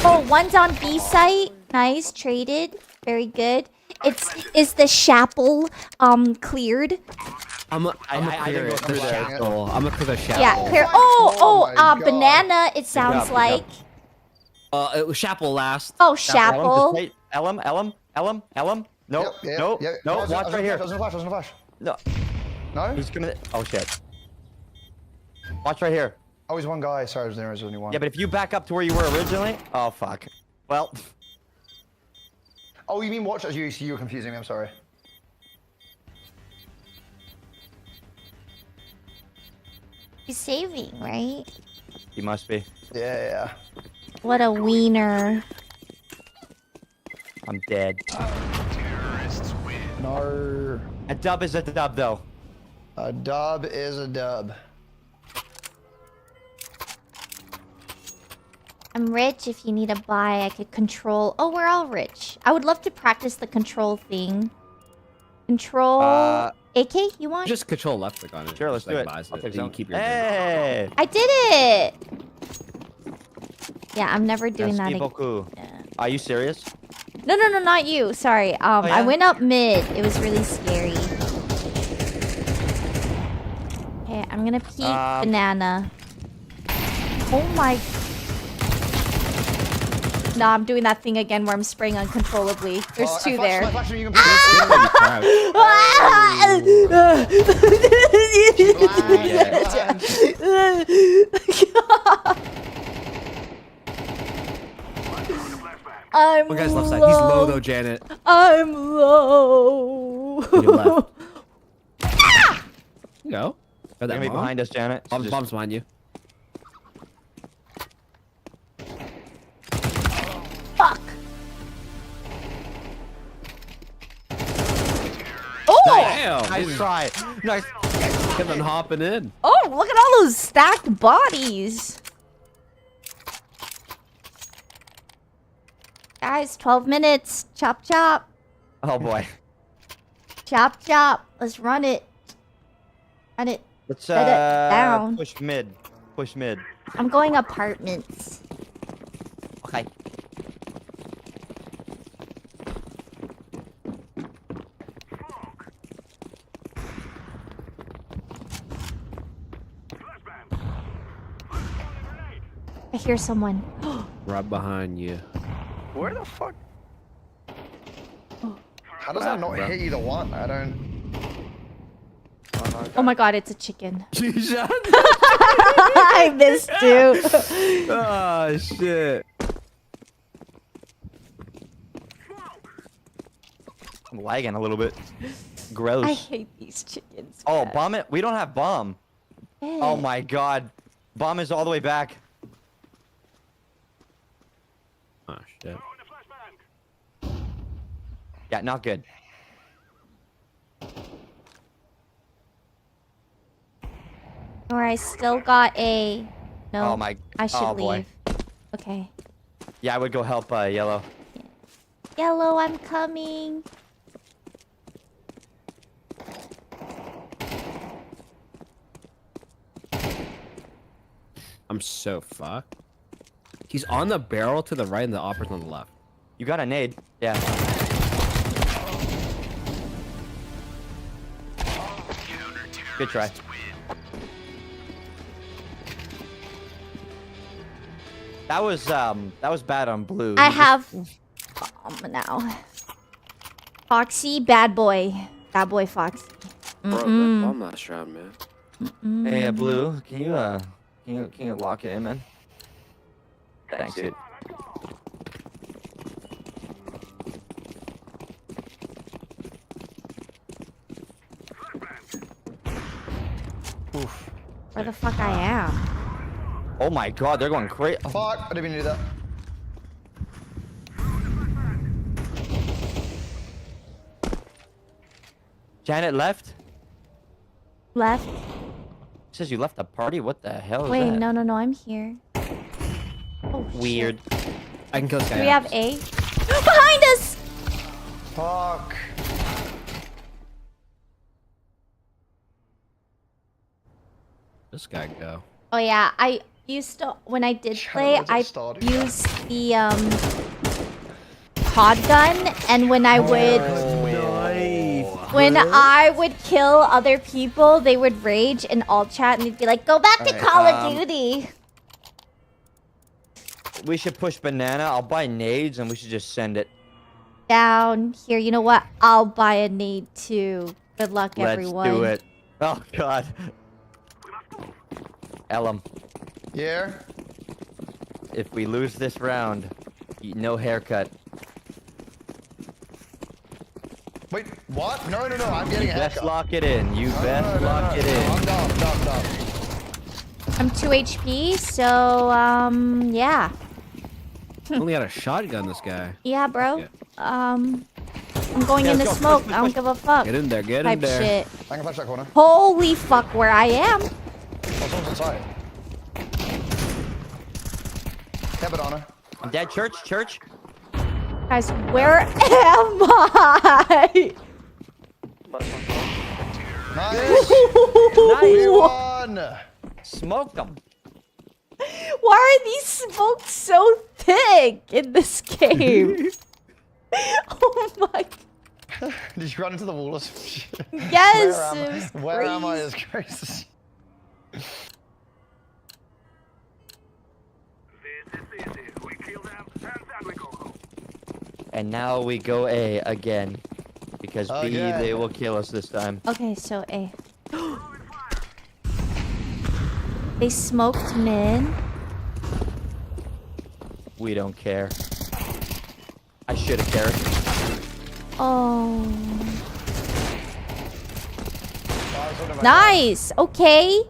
Oh, one's on B site. Nice, traded. Very good. Is the chapel cleared? I'm a clear didn't go through the there. shackle. I'm a clear the shackle. Yeah, clear. Oh my God. Banana. It sounds good like. It was chapel last. Oh, chapel. Ellum. No, Yep, no, yep. no. I was Watch right here. I was gonna flash. No, No? he's coming. Oh shit. Watch right here. Oh, he's one guy. Sorry, there was only one. Yeah, but if you back up to where you were originally, oh fuck. Well. Oh, you mean watch? You were confusing me. I'm sorry. He's saving, right? He must be. Yeah. What a wiener. I'm dead. No. A dub is a dub, though. A dub is a dub. I'm rich. If you need a buy, I could control. Oh, we're all rich. I would love to practice the control thing. Control. AK, you want? Just control left click on it. Sure, let's Just, do it. buys I'll take Then you some. keep your Hey! I did it. Yeah, I'm never doing that Merci again. beaucoup. Are you serious? No, not you. Sorry. I yeah? went up mid. It was really scary. Okay, I'm gonna peek banana. Oh my. No, I'm doing that thing again where I'm spraying uncontrollably. There's two there. I'm One guy's left side. low. He's low though, Janet. I'm low. Your left. You go. Got that Enemy bomb. behind us, Janet. Bomb's behind you. Fuck. Oh! Damn. Nice try. Nice. Kevin hopping in. Oh, look at all those stacked bodies. Guys, 12 minutes. Chop, chop. Oh boy. Chop, chop. Let's run it. Run it. Let's Set it down. push mid. push mid. I'm going apartments. Okay. I hear someone. Right behind you. Where the fuck? How does that not hit either one? I don't. Oh my god, it's a chicken. Jesus. I missed you. Oh shit. I'm lagging a little bit. Gross. I hate these chickens. Oh, man. bomb it. We don't have bomb. Oh my god. Bomb is all the way back. Oh shit. Yeah, not good. Or I still got a. No. Oh my. I should oh leave. boy. Okay. Yeah, I would go help yellow. Yellow, I'm coming. I'm so fucked. He's on the barrel to the right and the opera's on the left. You got a nade. Yeah. Good try. That was bad on blue. I You just- have now. Foxy, bad boy. Bad boy Foxy. Bro, that bomb last round, man. Hey, blue. Can you lock it in, man? Thanks, dude. Oof. Where the fuck I am? Oh my god, they're going crazy. Fuck! I didn't even do that. Janet left? Left. Says you left the party? What the hell is Wait, that? no, I'm here. Oh, Weird. I can kill this guy. Do we have A? Behind us! Fuck. This guy go. Oh yeah, I used to when I did play, Shadows I have started. used the pod gun, and when I would when I would kill other people, they would rage and all chat, and they'd be like, "Go back to Alright, Call of Duty." We should push banana. I'll buy nades and we should just send it. Down here, you know what? I'll buy a nade too. Good luck, everyone. Let's do it. Oh god. Ellum, Yeah. if we lose this round, no haircut. Wait, what? No, I'm getting a Best haircut. lock it in. You No, best lock it in. I'm done. I'm 2 HP, so yeah. Only had a shotgun, this guy. Yeah, bro. Yeah. I'm going Yeah, into let's go. smoke. Push, I don't push. give a fuck. Get in there, get in Type there. shit. I can flash that corner. Holy fuck, where I am. Oh, someone's inside. Yeah, banana. I'm dead. Church. Guys, where am I? Nice. We won. Smoke them. Why are these smokes so thick in this game? Oh my. Did you run into the wall or some shit? Yes. Where am I is crazy. And now we go A again. Because B, Again. they will kill us this time. Okay, so A. They smoked mid. We don't care. I should have cared. Oh. Nice. Okay.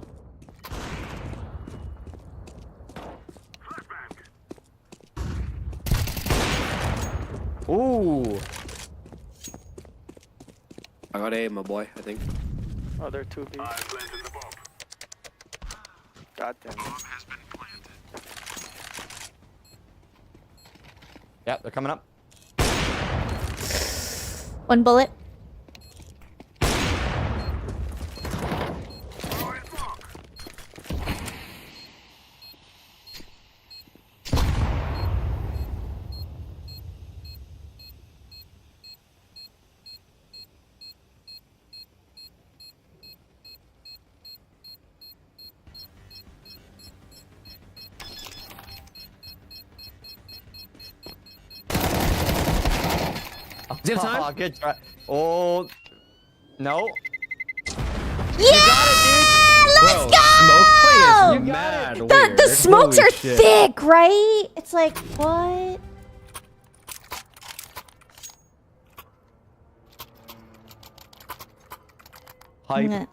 Ooh. I got A, my boy, I think. Oh, they're 2B. God damn it. Yep, they're coming up. One bullet. Do you have time? Oh, good try. Oh, no. Yeah! Let's Bro, go! smoke play is You got mad it. weird. The smokes Holy are shit. thick, right? It's like, what? Hype.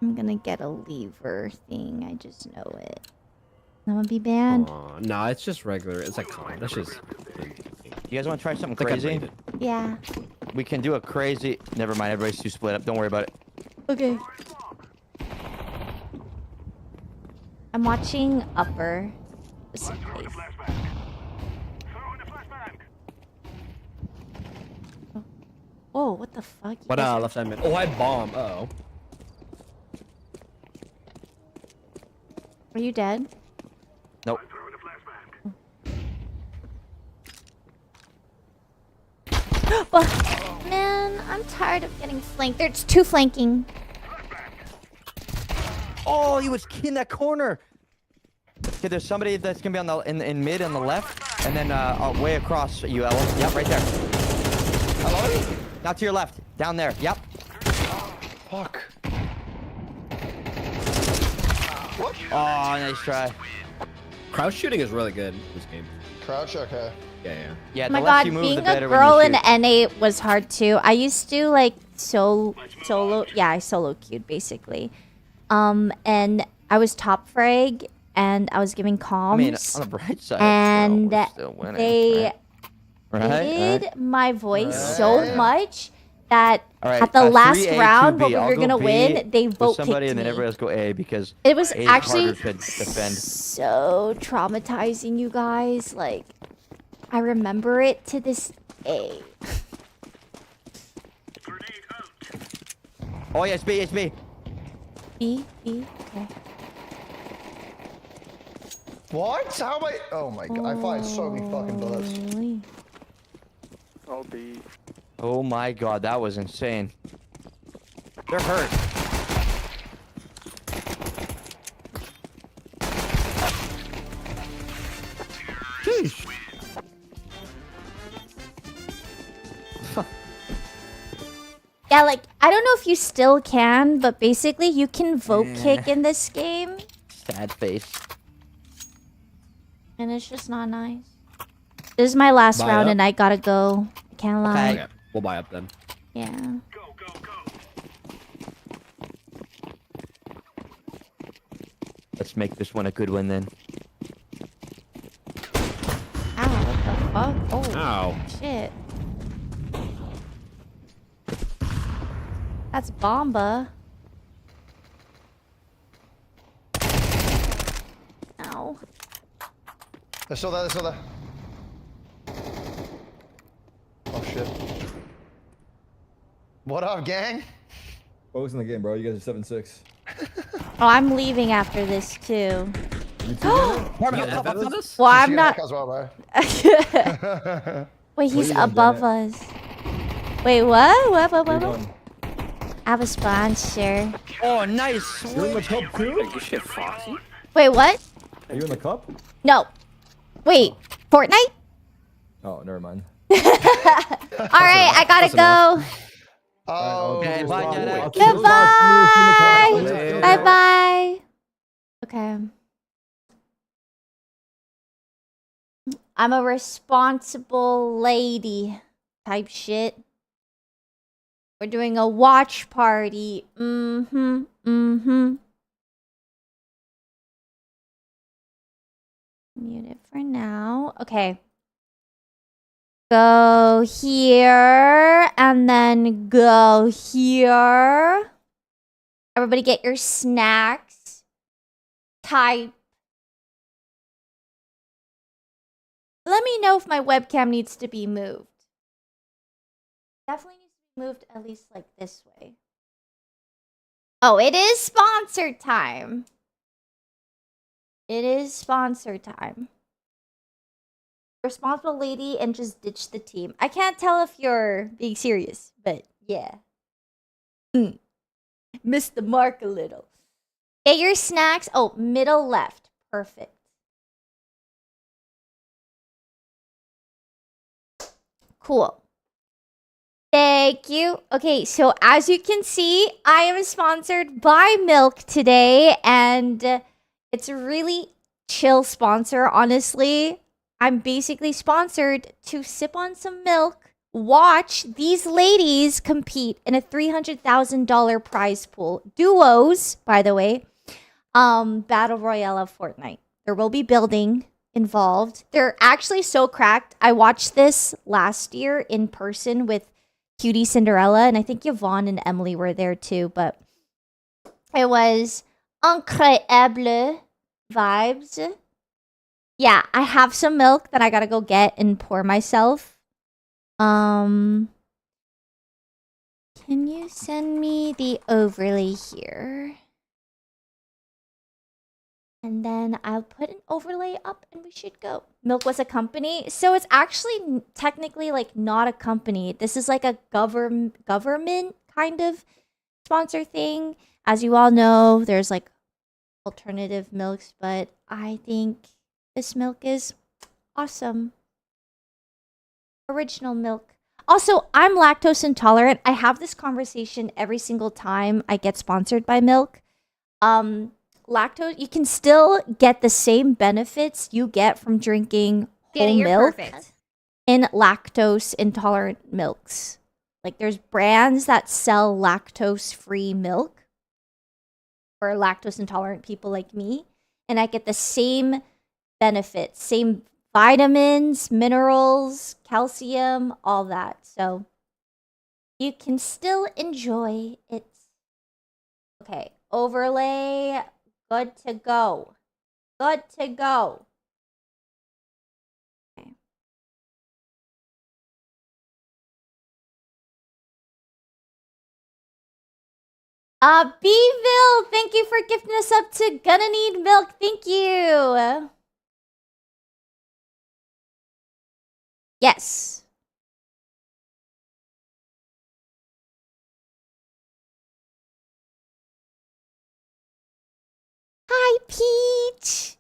I'm gonna get a lever thing. I just know it. I'm gonna be banned. Aw, no, it's just regular. It's like common. That's just. You guys want to try something Like I crazy? played it. Yeah. We can do a crazy. Never mind. Everybody's too split up. Don't worry about it. Okay. I'm watching Upper. Just in case. Oh, what the fuck? You What guys- left side mid? Oh, I bomb. Uh oh. Are you dead? Nope. Oh, man, I'm tired of getting flanked. There's two flanking. Oh, he was in that corner. Okay, there's somebody that's gonna be on the in mid on the left, and then way across you, Ellen. Yep, right there. Hello? Not to your left. Down there. Yep. Fuck. What? Oh, nice try. Crouch shooting is really good in this game. Crouch, okay. Yeah. Yeah, Oh the my less god, you move, being the a better girl when in you shoot. N8 was hard too. I used to like solo yeah, I solo queued basically. And I was top frag and I was giving comms. I mean, on the bright side, and we're still winning, they right? hated my voice so Right. much that All right, at the last 3A, round 2B. when we I'll were go gonna B win, they with vote somebody, kicked and then me. everybody else go A because It was A is actually harder to defend. so traumatizing, you guys. Like, I remember it to this day. Oh yeah, it's B, it's B. B, okay. What? How am I? Oh my god, I fired so many fucking bullets. Holy. I'll be. Oh my god, that was insane. They're hurt. Yeah, like, I don't know if you still can, but basically you can vote kick in this game, Sad face. and it's just not nice. This is my last Buy round, up? and I gotta go. I can't lie. Okay. Okay, we'll buy up then. Yeah. Let's make this one a good one then. Ow, what the fuck? Oh, Ow. shit. That's Bomba. Ow. They're still there, they're still there. Oh shit. What up, gang? Focus on the game, bro. You guys are 7-6. Oh, I'm leaving after this too. You two doing it? You have for this? Well, You I'm see not. that as well, bro. Wait, he's you doing, above Janet? us. Wait, what? What? What are you What? doing? I have a sponsor. Oh, nice. You're in the cup too? Shit, Foxy. Wait, what? Are you in the cup? No. Wait, Fortnite? Oh, never mind. All right, I gotta go. Oh, Okay, bye, Janet. Goodbye. Bye bye. Okay. I'm a responsible lady type shit. We're doing a watch party. Mm-hmm. Mute it for now. Okay. Go here and then go here. Everybody get your snacks. Type. Let me know if my webcam needs to be moved. Definitely needs to be moved at least like this way. Oh, it is sponsor time. It is sponsor time. Responsible lady and just ditch the team. I can't tell if you're being serious, but yeah. Missed the mark a little. Get your snacks. Oh, middle left. Perfect. Cool. Thank you. Okay, so as you can see, I am sponsored by Milk today, and it's a really chill sponsor, honestly. I'm basically sponsored to sip on some milk, watch these ladies compete in a $300,000 prize pool. Duos, by the way. Battle Royale of Fortnite. There will be building involved. They're actually so cracked. I watched this last year in person with Cutie Cinderella, and I think Yvonne and Emily were there too, but it was incroyable vibes. Yeah, I have some milk that I gotta go get and pour myself. Can you send me the overlay here? And then I'll put an overlay up and we should go. Milk was a company. So it's actually technically like not a company. This is like a government kind of sponsor thing. As you all know, there's like alternative milks, but I think this milk is awesome. Original milk. Also, I'm lactose intolerant. I have this conversation every single time I get sponsored by Milk. Lactose, you can still get the same benefits you get from drinking whole milk in lactose intolerant milks. Like there's brands that sell lactose free milk for lactose intolerant people like me, and I get the same benefits, same vitamins, minerals, calcium, all that. So you can still enjoy it. Okay, overlay. Good to go. Good to go. Okay. Beeville, thank you for gifting us up to Gonna Need Milk. Thank you. Yes. Hi, Peach.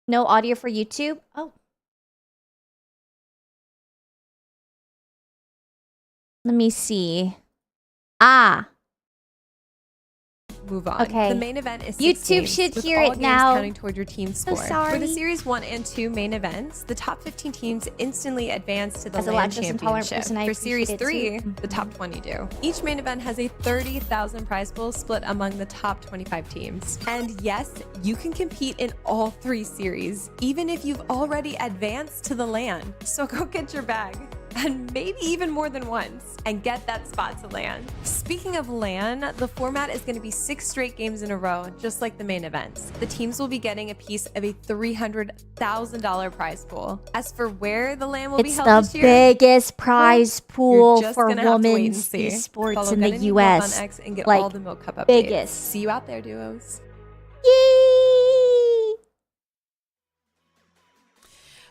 No audio for YouTube? Oh. Let me see. Move on. Okay. The main event is YouTube should hear it now. Counting toward your team score. sorry. For the series 1 and 2 main events, the top 15 teams instantly advance to the As a LAN lactose intolerant championship. person, I For series appreciate it 3, the top 20 do. Each main event has a 30,000 prize pool split among the top 25 teams. And yes, you can compete in all 3 series, even if you've already advanced to the LAN. So go get your bag. And maybe even more than once, and get that spot to LAN. Speaking of LAN, the format is going to be 6 straight games in a row, just like the main events. The teams will be getting a piece of a $300,000 prize pool. As for where the LAN will be held this year, it's the biggest prize pool for gonna have to wait and women's see. esports Follow in the Gonna Need Milk US. on X and get Like, all the Milk Cup updates. biggest. See you out there, duos. Yay!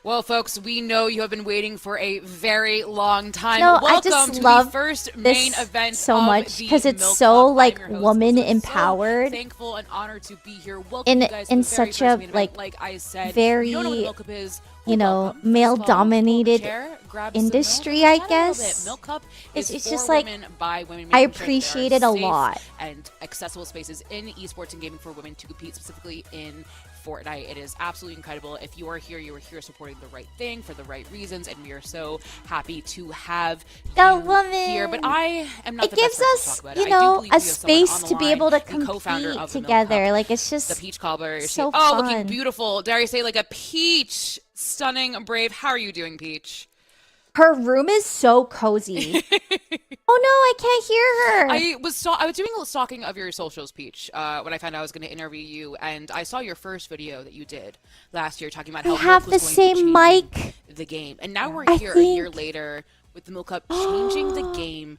Well, folks, we know you have been waiting for a very long time. No, I Welcome just to love the first this main event so of much the because it's Milk so Club. like I'm your host, woman Elizabeth. empowered. So thankful and honored to be here. Welcome in you guys to in the very such first a main like, event. Like I said, very you don't know what Milk Cup is. you know, welcome. male First of all, pull up a dominated chair, grab some milk, industry, and I chat a little bit. guess. Milk Cup It's is just for like women by women. I making sure appreciate there it are a safe lot. and accessible spaces in esports and gaming for women to compete specifically in Fortnite. It is absolutely incredible. If you are here, you are here supporting the right thing for the right reasons, and we are so happy to have Go you woman! here. But I am not It the gives best person to us, talk about you it. I do know, believe a we have someone on space the to be line, able to the co-founder compete of the Milk together. Cup, Like it's just the Peach so oh, fun. looking beautiful. Dare I say, like a peach, stunning, brave. How are you doing, Peach? Her room is so cozy. Oh no, I can't hear her. I was doing a little stalking of your socials, Peach, when I found out I was going to interview you, and I saw your first video that you did last year talking about how I have Milk the was going to same be changing mic. the game, and now we're I here a think- year later with the Milk Cup changing the game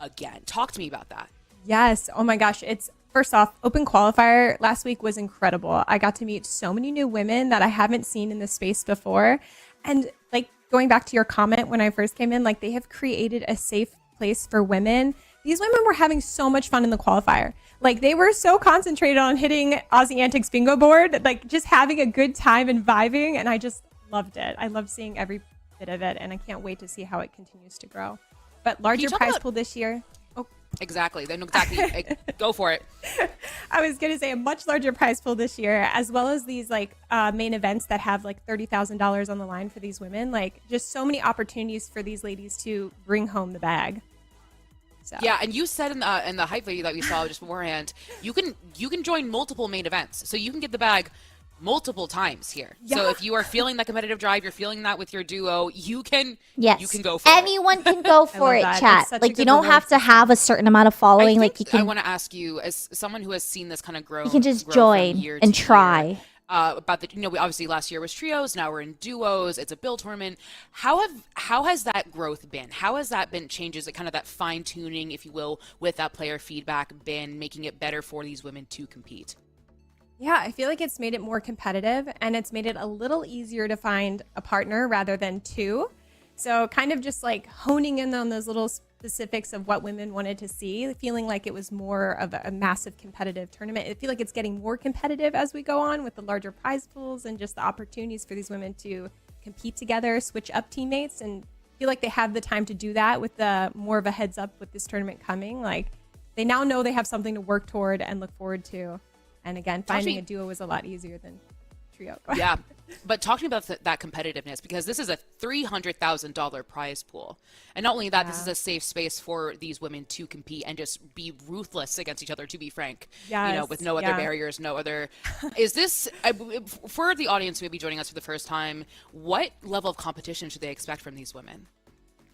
again. Talk to me about that. Yes. Oh my gosh. It's First off, open qualifier last week was incredible. I got to meet so many new women that I haven't seen in this space before. And like going back to your comment when I first came in, like they have created a safe place for women. These women were having so much fun in the qualifier. Like they were so concentrated on hitting Aussie Antics bingo board, like just having a good time and vibing. And I just loved it. I loved seeing every bit of it. And I can't wait to see how it continues to grow. But larger prize pool this year. Exactly. Then exactly. Go for it. I was going to say a much larger prize pool this year, as well as these like main events that have like $30,000 on the line for these women. Like just so many opportunities for these ladies to bring home the bag. So. Yeah, and you said in the hype video that we saw just beforehand, you can join multiple main events, so you can get the bag multiple times here. Yeah. So if you are feeling that competitive drive, you're feeling that with your duo, you can go for anyone can go for it, that. chat. Like you don't have to have a certain amount of following. Like you can. I want to ask you, as someone who has seen this kind of grow, you can just join and try. About the, we obviously last year was trios, now we're in duos, it's a build tournament. How has that growth been? How has that been changes, like kind of that fine tuning, if you will, with that player feedback been making it better for these women to compete? Yeah, I feel like it's made it more competitive and it's made it a little easier to find a partner rather than two. So kind of just like honing in on those little specifics of what women wanted to see, feeling like it was more of a massive competitive tournament. I feel like it's getting more competitive as we go on with the larger prize pools and just the opportunities for these women to compete together, switch up teammates, and feel like they have the time to do that with the more of a heads up with this tournament coming. Like they now know they have something to work toward and look forward to. And again, finding a duo is a lot easier than trio. Yeah, but talk to me about that competitiveness, because this is a $300,000 prize pool, and not only that, this is a safe space for these women to compete and just be ruthless against each other. To be frank, with no other barriers, no other. Is this for the audience who may be joining us for the first time? What level of competition should they expect from these women?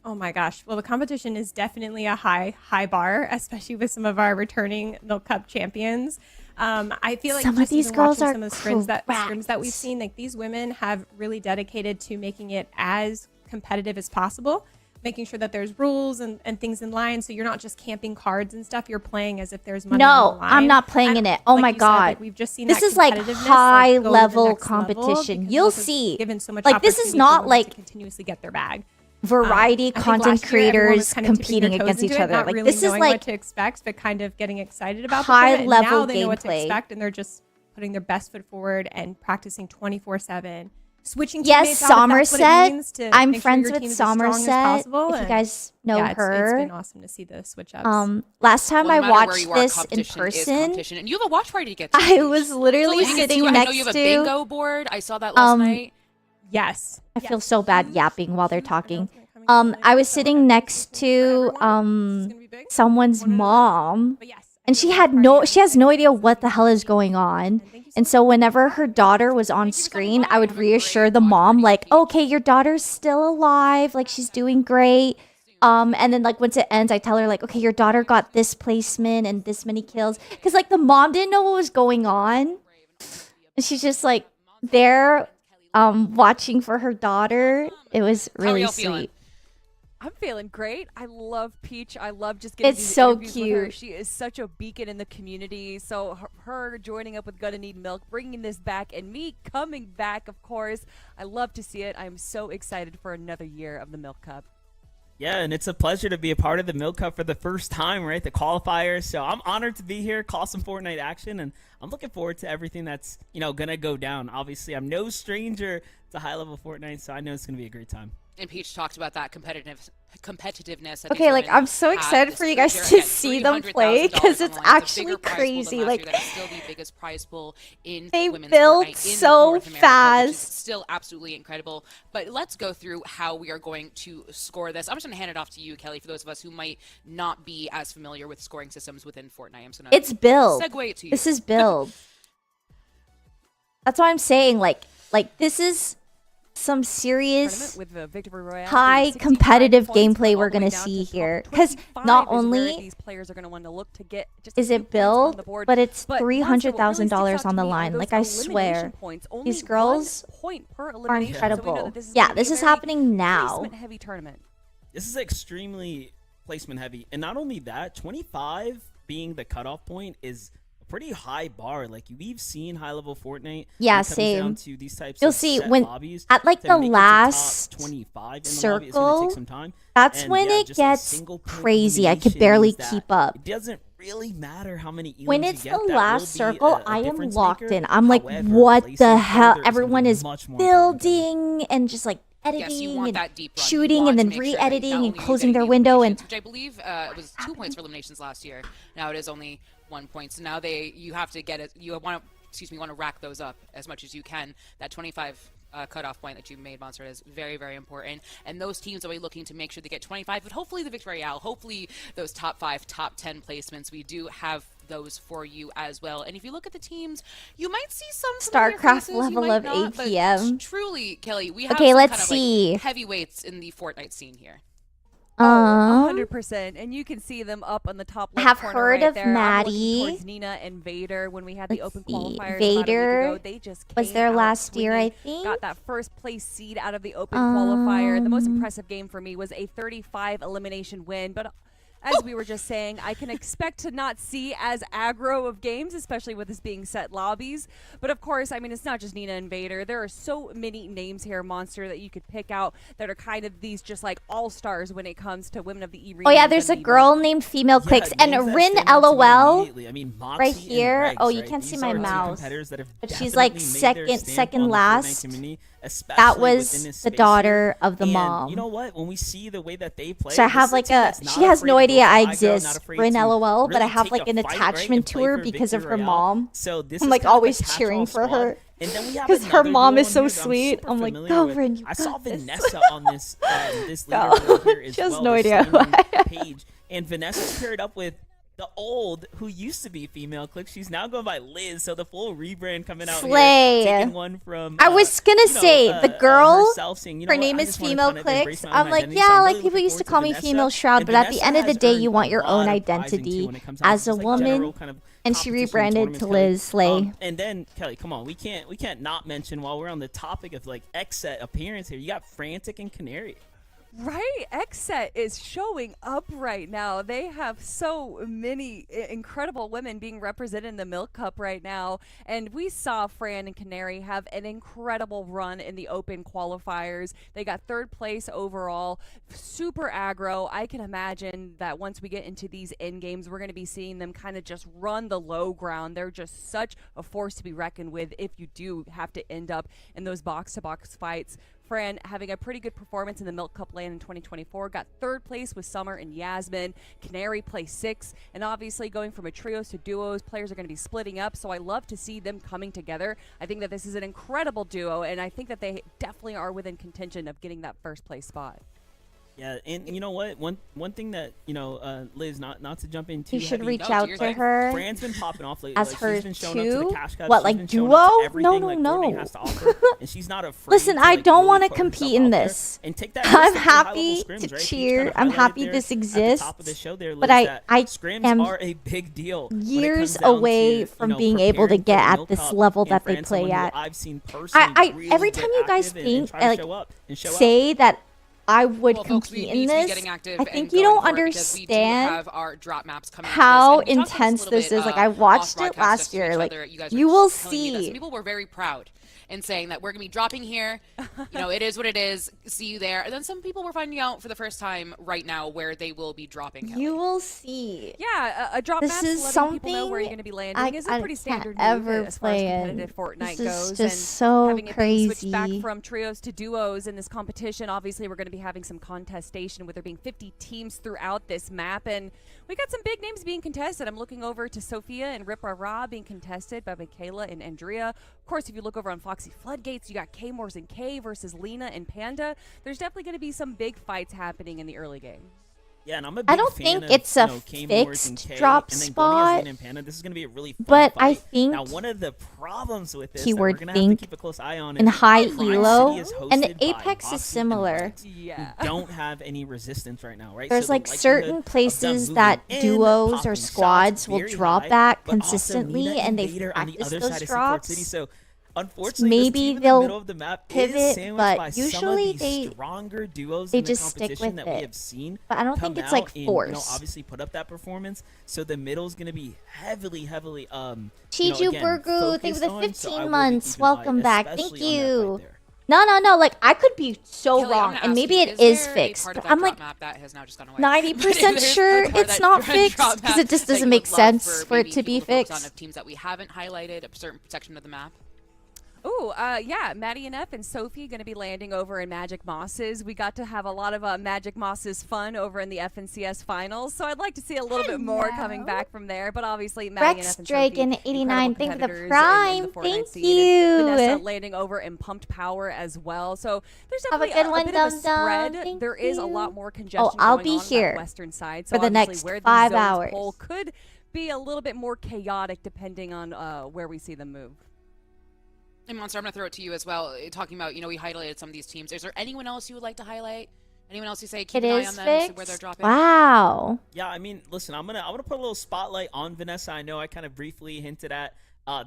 Oh my gosh. Well, the competition is definitely a high bar, especially with some of our returning Milk Cup champions. I feel like some of these girls are some of the scrims that we've seen, like these women have really dedicated to making it as competitive as possible, making sure that there's rules and things in line. So you're not just camping cards and stuff. You're playing as if there's money on the line. I'm not playing in it. Oh my God. Like we've just seen this is like high level competition. You'll see. Given so much like this is not like to continuously get their bag. Variety content creators competing against each other. Not like really this is knowing like what to expect, but kind of getting excited about high level now they know what to gameplay. expect, and they're just putting their best foot forward and practicing 24/7. Switching yes, teammates out if that's what it means Somerset. to I'm make friends sure your with team is as strong as Somerset. possible, If you guys know her, it's been awesome to see the switch ups. Last time Well, no I matter where watched you are, this in competition is person, competition. And you have a watch party to get to. I was literally sitting I next know you have to. a bingo board. I saw that last night. Yes. I feel so bad yapping while they're talking. I was sitting next to someone's mom, and she has no idea what the hell is going on. And so whenever her daughter was on screen, I would reassure the mom, like, okay, your daughter's still alive, like she's doing great. And then like once it ends, I tell her like, okay, your daughter got this placement and this many kills, because like the mom didn't know what was going on, and she's just like there watching for her daughter. It was really sweet. I'm feeling great. I love Peach. I love just getting It's so interviews with her. cute. She is such a beacon in the community. So her joining up with Gonna Need Milk, bringing this back, and me coming back, of course. I love to see it. I'm so excited for another year of the Milk Cup. Yeah, and it's a pleasure to be a part of the Milk Cup for the first time, right? The qualifiers. So I'm honored to be here, call some Fortnite action, and I'm looking forward to everything that's, gonna go down. Obviously, I'm no stranger to high-level Fortnite, so I know it's gonna be a great time. And Peach talked about that competitiveness. Okay, like I'm so excited for you guys to see them play, because it's actually crazy. Like still the biggest prize pool in they women's build Fortnite so North America, fast. which is still absolutely incredible. But let's go through how we are going to score this. I'm just going to hand it off to you, Kelly, for those of us who might not be as familiar with scoring systems within Fortnite. I'm just gonna it's build. Segue it to you. This is build. That's why I'm saying like this is some serious With the Victory Royale, high 65 competitive points gameplay all we're the way gonna down see to here, top because 25 not is where only these players are going to want to look to get just is a few it points on the build, board. but it's But Monster, what really sticks $300,000 out on to the me are line. those Like I elimination swear, points. Only these girls 1 point per are elimination. So we know incredible. that this is Yeah, gonna be this a is very happening now. placement-heavy tournament. This is extremely placement heavy. And not only that, 25 being the cutoff point is pretty high bar. Like we've seen high level Fortnite. Yeah, when it comes down same. to these types You'll of see set when lobbies, at like to the make it to top last 25 in the lobby, it's gonna circle, take some time. that's And when yeah, it just a gets single point crazy. I could elimination barely means that keep up. It doesn't really matter how many When elims it's you the get, that last will be circle, a I am difference locked maker. in. I'm like, However, what placing the hell? further is gonna Everyone be is much more important than building and just like Yes, you editing want and that deep run. You shooting want and to then make sure that not re-editing only and are you closing getting their the window and eliminations, which I believe it was 2 points for eliminations last year. Now it is only 1 point. So now you have to get it. You want to rack those up as much as you can. That 25 cutoff point that you made, Monster, is very, very important. And those teams are looking to make sure they get 25, but hopefully the Victory Royale, hopefully those top 5, top 10 placements, we do have those for you as well. And if you look at the teams, you might see some familiar StarCraft faces, you level might of not, but APM. truly, Kelly, we have Okay, some let's kind of see. like heavyweights in the Fortnite scene here. 100%, and you can see them up on the top left have corner heard right of there. I'm Maddie. looking towards Nina and Vader when we had the Let's open see. qualifiers about a Vader week ago. They just was came there out last year, I swinging, think. got that first place seed out of the open qualifier. The most impressive game for me was a 35 elimination win, but as we were just saying, I can expect to not see as aggro of games, especially with this being set lobbies. But of course, I mean, it's not just Nina and Vader. There are so many names here, Monster, that you could pick out that are kind of these just like all-stars when it comes to Women of the E. Oh yeah, there's a girl named Female Clicks and names that Rin stand out to me LOL immediately. I mean, Moxie right and here. Regs, Oh, you right? can't see These my are two mouse, competitors that have but she's like definitely made their stamp second on the Fortnite last. community, That especially was within this the space daughter here. of the And mom. you know what? When we see the way that they play, So I this have is a like team a. that's not She has afraid no to go idea for I high ground, not exist. afraid Rin to LOL, but I really have take like a an fight, right, attachment and to play her for because of Victory her Royale. mom. So this I'm is like kind of always the catch-all cheering for squad. her. And then we have Because her another mom duo is on so here that I'm sweet. super I'm like, familiar go with. Rin, you I saw got this. Vanessa on this this No, leaderboard here as she has well. no the idea same why. page. And Vanessa's paired up with the old who used to be Female Click. She's now going by Liz. So the full rebrand coming out Slay. here. Taking one from I was gonna say the girl. herself saying, you know Her what, name I is just wanna Female kind of embrace Clicks. my own I'm like, identity. So yeah, I'm like really people looking used to forward call me Vanessa. Female Shroud, And but at the Vanessa end of the has day, earned you want a your lot own of prizing, too, identity when it comes down as to a just, like, woman. general kind of And she competition rebranded tournaments, to Kelly. Liz Slay. And then Kelly, come on, we can't not mention while we're on the topic of like X-Set appearance here. You got Frantic and Canary. Right, xChet is showing up right now. They have so many incredible women being represented in the Milk Cup right now, and we saw Fran and Canary have an incredible run in the open qualifiers. They got 3rd place overall, super aggro. I can imagine that once we get into these end games, we're going to be seeing them kind of just run the low ground. They're just such a force to be reckoned with if you do have to end up in those box-to-box fights. Fran having a pretty good performance in the Milk Cup lane in 2024. Got 3rd place with Summer and Yasmin. Canary placed 6th. And obviously going from a trios to duos, players are going to be splitting up. So I love to see them coming together. I think that this is an incredible duo. And I think that they definitely are within contention of getting that 1st place spot. Yeah, and you know what? One thing that, you know, Liz, not to jump into. You should reach out to her. Fran's been popping off lately. As like, her she's been showing up to the too? Cash Cup. What, She's like been showing duo? up to everything, No, like, no, Fortnite no. has to offer, and she's not afraid Listen, to, I like, don't really want to put herself compete in out there this. and take that I'm risk at high-level happy scrims, to right? Peach cheer. kind of I'm highlighted happy there this at the exists. top of the show there, But Liz, that I scrims am are a big deal when it comes years down away to, from you know, being able to preparing for get the at Milk this Cup. level And that they Fran's play someone who at. I've seen personally really Every get time you guys active and think, try to like, show up and show out. say that I would Well, folks, we compete need in to be this, getting active I and think you going don't for it because we do understand have our drop maps coming up how this, and we talked about this a intense little this bit, is. Like, I off watched it broadcast last just to year. each Like, other. You guys you were will telling me that see. some people were very proud and saying that we're going to be dropping here. You know, it is what it is. See you there. And then some people were finding out for the first time right now where they will be dropping. You will see. Yeah, a drop This map is letting people know something where you're going to be landing I is a pretty can't standard ever move as far as play in. competitive Fortnite This is goes. just and so having it being switched back crazy. from trios to duos in this competition, obviously we're going to be having some contestation with there being 50 teams throughout this map. And we got some big names being contested. I'm looking over to Sophia and Rip Ra being contested by Michaela and Andrea. Of course, if you look over on Foxy Floodgates, you got K-Mors and K versus Lena and Panda. There's definitely going to be some big fights happening in the early game. Yeah, and I'm a big I don't fan think of, it's a K-Mors and fixed K, drop and then spot, going against Lena and Panda, this is going to be a really fun but fight. I think now, one of the problems with this keyword that we're going to have think to keep a close eye on in is high Crime elo, City is and hosted by Apex is Moxie similar. and Regs, who don't have any resistance right now, right? There's so the like likelihood certain of them places moving that in, duos popping or shots squads will very drop high, that but also consistently, Nina and they Vader on the practice other those side of Seaport drops. City, so Unfortunately, maybe this team in the they'll middle of the map pivot, is sandwiched but by some of usually the they stronger duos they in the just stick competition with that we it. have seen. But I don't come think it's like out and, forced. obviously put up that performance. So the middle is going to be heavily, Chiju again, Burgu, thank you for the focused on, so I 15 will be months. keeping an eye, Welcome back. Thank especially on that you. right there. No. Like I could be so Kelly, I'm wrong, gonna and ask maybe you, it is there a fixed. part But of that I'm drop like map that has now just gone away? 90% There's sure a part of it's that not drop fixed map because it just that doesn't you make would love sense for it maybe to be people focus on fixed. of teams that we haven't highlighted, a certain section of the map. Oh, yeah, Maddie and F and Sophie going to be landing over in Magic Mosses. We got to have a lot of Magic Mosses fun over in the FNCS finals, so I'd like to see a little bit more coming back from there. But obviously, Maddie and F and Sophie, Dragon 89, thank you for the competitors prime. in the Fortnite Thank scene, and Vanessa you. landing over in Pumped Power as well. So there's Have a definitely good one, a bit of a Dum Dum. spread. Thank There is a you. lot more congestion I'll going be on here that western side. for So the obviously next where these 5 zones hours. pull could be a little bit more chaotic depending on where we see them move. And Monster, I'm going to throw it to you as well. Talking about, we highlighted some of these teams. Is there anyone else you would like to highlight? Anyone else you say keep It an eye is on them, see where they're fixed. dropping? Wow. Yeah, I mean, listen, I'm gonna put a little spotlight on Vanessa. I know I kind of briefly hinted at.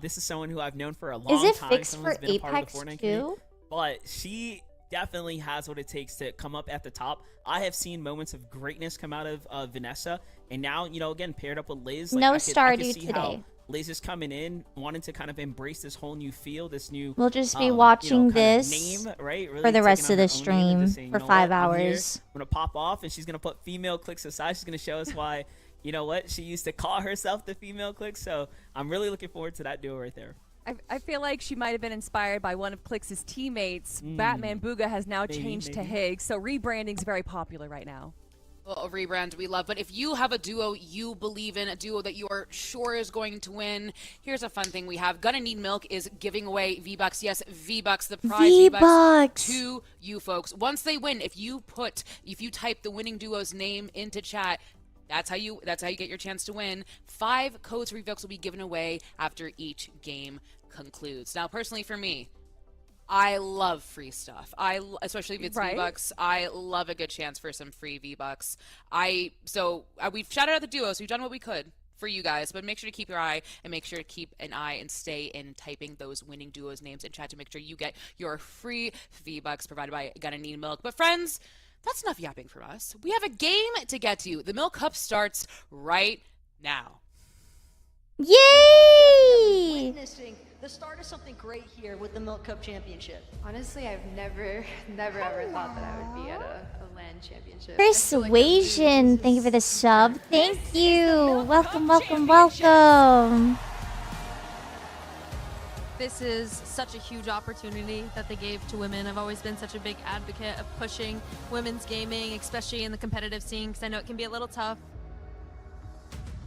This is someone who I've known for a long time. Is it fixed someone who's for been a part of Apex the Fortnite community, too? but she definitely has what it takes to come up at the top. I have seen moments of greatness come out of Vanessa, and now, again, paired up with Liz. Like, No I could Stardew see today. how Liz is coming in, wanting to kind of embrace this whole new feel, this new. We'll just be kind watching of this name, right? Really for the taking rest on of her the own name and just stream saying, for you know 5 what, I'm here, hours. I'm gonna pop off, and she's gonna put female clicks aside. She's gonna show us why. You know what? She used to call herself the female click, so I'm really looking forward to that duo right there. I feel like she might have been inspired by one of Clix's teammates. Batman Booga has now changed to Higgs, so rebranding's very popular right now. Well, a rebrand we love, but if you have a duo you believe in, a duo that you are sure is going to win, here's a fun thing we have. Gonna Need Milk is giving away V-Bucks. Yes, V-Bucks, the prize V-Bucks to you folks. Once they win, if you type the winning duo's name into chat, that's how you get your chance to win. 5 codes for V-Bucks will be given away after each game concludes. Now, personally for me, I love free stuff. Especially if it's V-Bucks. I love a good chance for some free V-Bucks. We've shouted out the duos. We've done what we could for you guys, but make sure to keep your eye and make sure to keep an eye and stay in typing those winning duos names in chat to make sure you get your free V-Bucks provided by Gonna Need Milk. But friends, that's enough yapping from us. We have a game to get to. The Milk Cup starts right now. Yay! Witnessing the start of something great here with the Milk Cup Championship. Honestly, I've never ever thought that I would be at a LAN championship. Persuasion, thank you for the sub. Thank you. Welcome. This is such a huge opportunity that they gave to women. I've always been such a big advocate of pushing women's gaming, especially in the competitive scene, because I know it can be a little tough.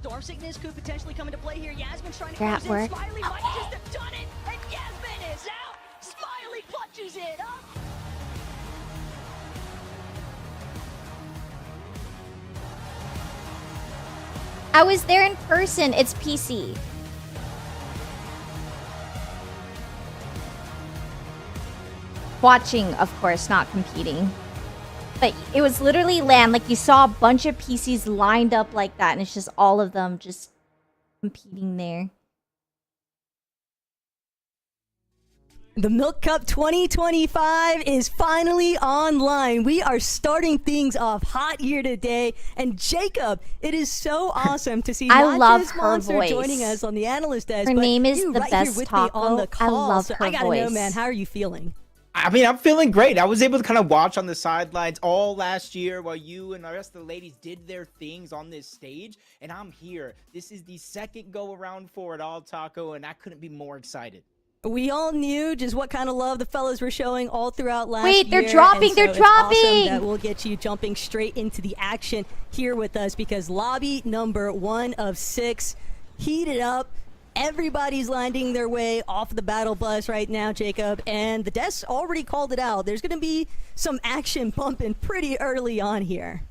Storm Sickness could potentially come into play here. Yasmin's trying to You're close at in. work. Smiley might just have done it, and Yasmin is out. Smiley clutches it up. I was there in person. It's PC. Watching, of course, not competing. But it was literally LAN. Like, you saw a bunch of PCs lined up like that, and it's just all of them just competing there. The Milk Cup 2025 is finally online. We are starting things off hot here today. And Jacob, it is so awesome to see I love just her Monster voice. joining us on the analyst desk. Her but name is you the right best here with taco. me on the I call. love so her I gotta know, voice. man, how are you feeling? I mean, I'm feeling great. I was able to kind of watch on the sidelines all last year while you and the rest of the ladies did their things on this stage, and I'm here. This is the second go around for it all, Taco, and I couldn't be more excited. We all knew just what kind of love the fellas were showing all throughout last year. Wait, they're dropping, and they're so it's awesome dropping! that we'll get you jumping straight into the action here with us because lobby number 1 of 6 heated up. Everybody's landing their way off the battle bus right now, Jacob, and the devs already called it out. There's going to be some action bumping pretty early on here.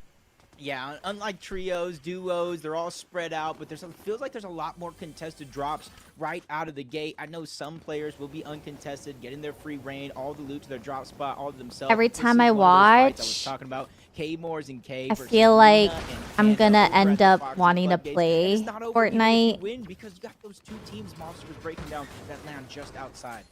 Yeah, unlike trios, duos, they're all spread out, but feels like there's a lot more contested drops right out of the gate. I know some players will be uncontested, getting their free reign, all the loot to their drop spot, all to themselves. Every This time is I one of those fights I was watch, talking about. K-Moores and K I versus feel like Luna and I'm Panda gonna over end at the up Fox and wanting to Floodgates. And play it's not over even if you Fortnite. win because you got those 2 teams Monster was breaking down that land just outside.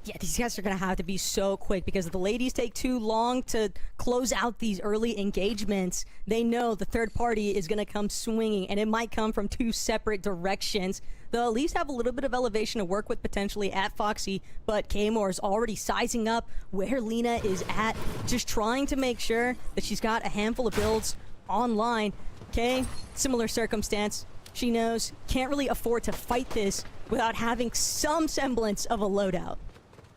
Yeah, these guys are going to have to be so quick because if the ladies take too long to close out these early engagements, they know the third party is going to come swinging, and it might come from two separate directions. They'll at least have a little bit of elevation to work with potentially at Foxy, but K-More is already sizing up where Lena is at, just trying to make sure that she's got a handful of builds online. Okay, similar circumstance. She knows, can't really afford to fight this without having some semblance of a loadout.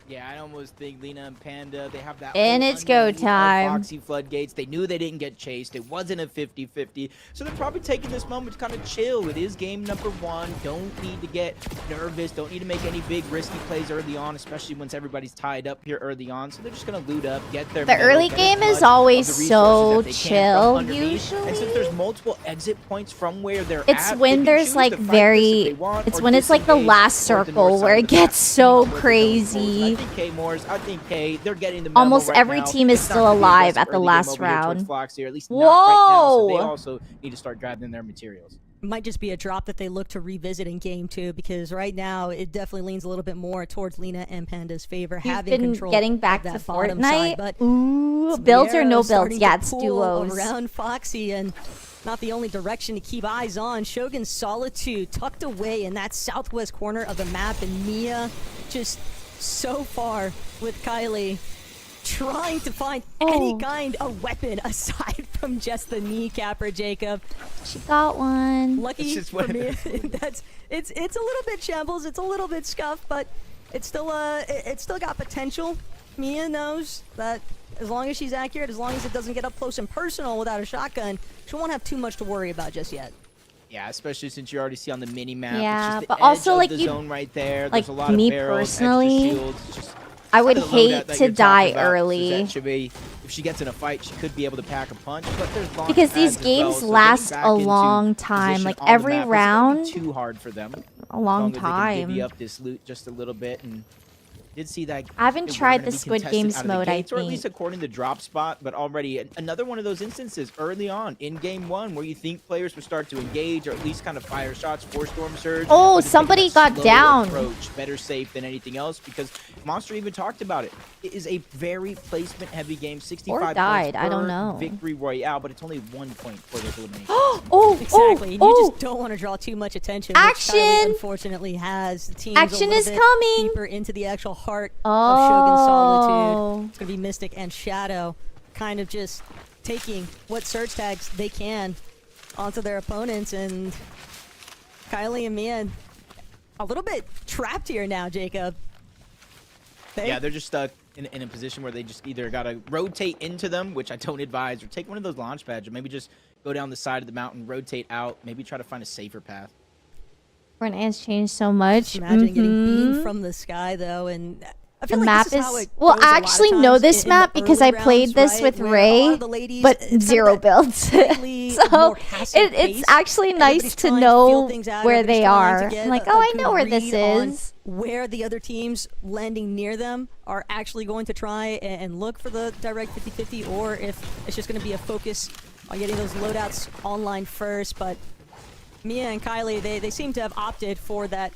Yeah, I almost think Lena and Panda, they have that And whole it's go underneath of time. Foxy floodgates. They knew they didn't get chased. It wasn't a 50-50. So they're probably taking this moment to kind of chill. It is game number 1. Don't need to get nervous. Don't need to make any big risky plays early on, especially once everybody's tied up here early on. So they're just going to loot up, get their The middle, early get game as is much always of the so resources that they can from chill, underneath. And since usually. there's multiple exit points from where they're It's at, when they can there's choose like to fight this if they very, want, it's or when it's like the disengage last towards the north circle side where of it the map, gets so where they're going forward. crazy. I think K-Moore's, I think K, they're getting the memo Almost right every now. team is It's not still gonna be alive aggressive at the early game last over here towards round. Floxy, or at least not right now, so they Whoa! also need to start grabbing their materials. Might just be a drop that they look to revisit in game 2 because right now it definitely leans a little bit more towards Lena and Panda's favor, You've having been control getting back of to that bottom Fortnite. side. But Ooh, some builds or no arrows builds? starting Yeah, to it's pool duos. around Foxy, and not the only direction to keep eyes on. Shogun's Solitude tucked away in that southwest corner of the map, and Mia just so far with Kylie, trying to find any kind of weapon aside from just the kneecapper, Jacob. She got one. Lucky for me, that's it's a little bit shambles, it's a little bit scuffed, but it's still got potential. Mia knows that as long as she's accurate, as long as it doesn't get up close and personal without a shotgun, she won't have too much to worry about just yet. Yeah, especially since you already see on the mini map. Yeah, it's just the but edge also of like the you, zone right there. like There's a lot me of barrels, extra personally, shields. It's just I would kind of the hate loadout that to you're die talking about. early. Suzette should be, if she gets in a fight, she could be able to pack a punch. But there's launch Because these pads as games well, so getting last back a into long time. position Like on the every map isn't gonna be round, too hard for them. a long as long as they can divvy time. up this loot just a little bit, and did see that I haven't they were tried gonna the be Squid contested Games out of the mode, I gates, or at least think. according to Drop Spot, but already another one of those instances early on in game 1 where you think players would start to engage or at least kind of fire shots for Storm Surge. Oh, but just taking somebody that got slow down. approach, better safe than anything else, because Monster even talked about it. It is a very placement heavy game, 65 died, points I don't per know. victory royale, but it's only 1 point for those eliminations. Oh, Exactly, and you oh. just don't want to draw too much attention. Which Action! Kylie unfortunately has. The team's Action a little is bit coming! deeper into the actual heart of Shogun's Solitude. Oh. It's going to be Mystic and Shadow kind of just taking what search tags they can onto their opponents, and Kylie and Mia a little bit trapped here now, Jacob. Yeah, they're just stuck in a position where they just either got to rotate into them, which I don't advise, or take one of those launch pads, or maybe just go down the side of the mountain, rotate out, maybe try to find a safer path. Fortnite has changed so much. Imagine getting beamed Mhm. from the sky, though, and I The feel like map this is how is it well. goes a I lot actually of know times this in map the because early I played rounds, this right, with where a Ray, lot of the ladies, but it's kind of zero that builds. slightly So more passive it's pace. actually nice Everybody's to trying know feel things out, where everybody's they trying to are. get I'm like, a oh, I good know where this read on is. where the other teams landing near them are actually going to try and look for the direct 50-50, or if it's just going to be a focus on getting those loadouts online first. But Mia and Kylie, they seem to have opted for that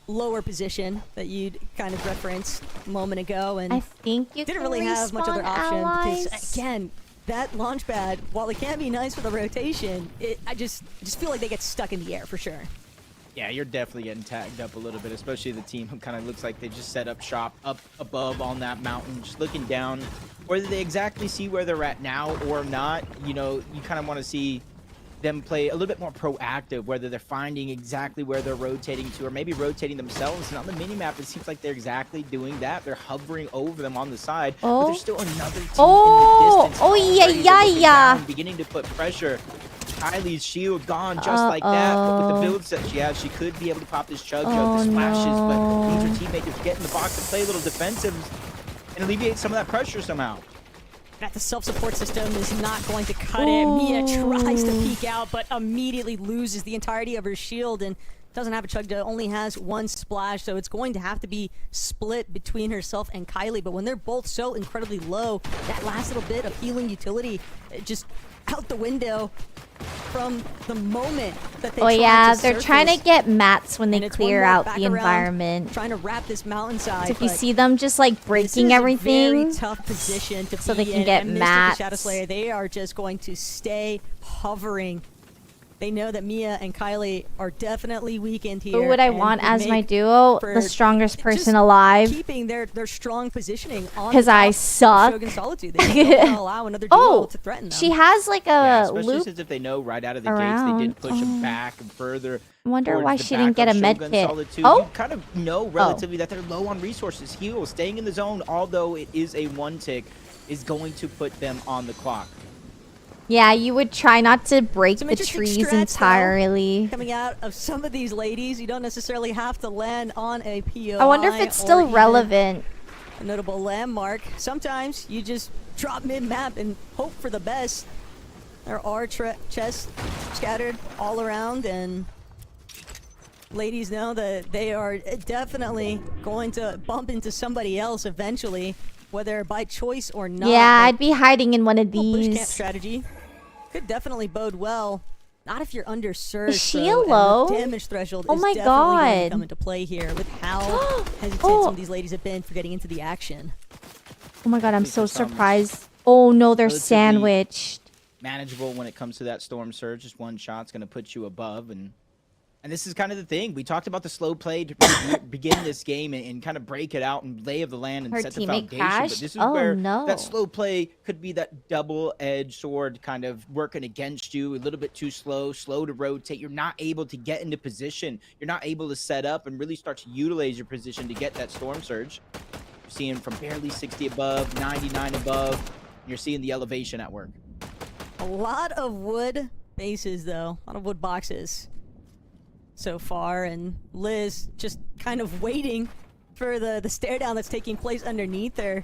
lower position that you'd kind of referenced a moment ago, and I think you didn't can really have much other respawn option allies. because again, that launch pad, while it can be nice for the rotation, I just feel like they get stuck in the air for sure. Yeah, you're definitely getting tagged up a little bit, especially the team who kind of looks like they just set up shop up above on that mountain, just looking down. Whether they exactly see where they're at now or not, you know, you kind of want to see them play a little bit more proactive, whether they're finding exactly where they're rotating to or maybe rotating themselves. And on the mini-map, it seems like they're exactly doing that. They're hovering over them on the side, but there's still another team in the distance. Oh, yeah, already. They're yeah, looking yeah. down, beginning to put pressure. Kylie's shield gone just like that, but with the build set she has, she could be able to pop this chug the splashes, but needs her teammate to get in the box and play a little defensive and alleviate some of that pressure somehow. That the self-support system is not going to cut it. Mia tries to peek out, but immediately loses the entirety of her shield and doesn't have a chug, only has one splash, so it's going to have to be split between herself and Kylie. But when they're both so incredibly low, that last little bit of healing utility, just out the window. from the moment that they Oh tried yeah, to they're trying to surface. get mats when they And it's one clear more out back the around, environment. trying to wrap this mountainside. So if you but see them just like this breaking is a everything, very tough position to so be they can in, get and Mystic mats. and Shadow Slayer, they are just going to stay hovering. They know that Mia and Kylie are definitely weakened here. who would I and want would as my make duo? for The strongest just person alive. keeping their strong positioning on Because the I top of suck. Shogun Solitude. They don't wanna allow another duo Oh, to threaten them. she has like Yeah, a especially loop. since if they know right out of the gates, they around. did push him back and further. I wonder towards why the she didn't back get of a med Shogun kit. Solitude. Oh. You kind of know relatively that they're low on resources. Heal, staying in the zone, although it is a one tick, is going to put them on the clock. Yeah, you would try not to break Some the interesting trees strats, though, entirely. coming out of some of these ladies. You don't necessarily have to land on a POI. I wonder if it's or still even relevant. a notable landmark. Sometimes you just drop mid-map and hope for the best. There are chests scattered all around, and ladies know that they are definitely going to bump into somebody else eventually, whether by choice or not. Yeah, But I'd be hiding in one of bush camp these. strategy could definitely bode well. Not if you're underserved. Is she though, and low? the damage threshold Oh is my definitely going to God. come into play here with how hesitant Oh. some of these ladies have been for getting into the action. Oh my god, I'm so Some surprised. Oh no, they're relatively sandwiched. Manageable when it comes to that storm surge. Just one shot's going to put you above, and this is kind of the thing. We talked about the slow play to begin this game and kind of break it out and lay of the land and Her set the teammate foundation. crashed? But this is Oh, where no. that slow play could be that double-edged sword kind of working against you. A little bit too slow to rotate. You're not able to get into position. You're not able to set up and really start to utilize your position to get that storm surge. You're seeing from barely 60 above, 99 above. You're seeing the elevation at work. A lot of wood bases, though. A lot of wood boxes so far, and Liz just kind of waiting for the stare down that's taking place underneath her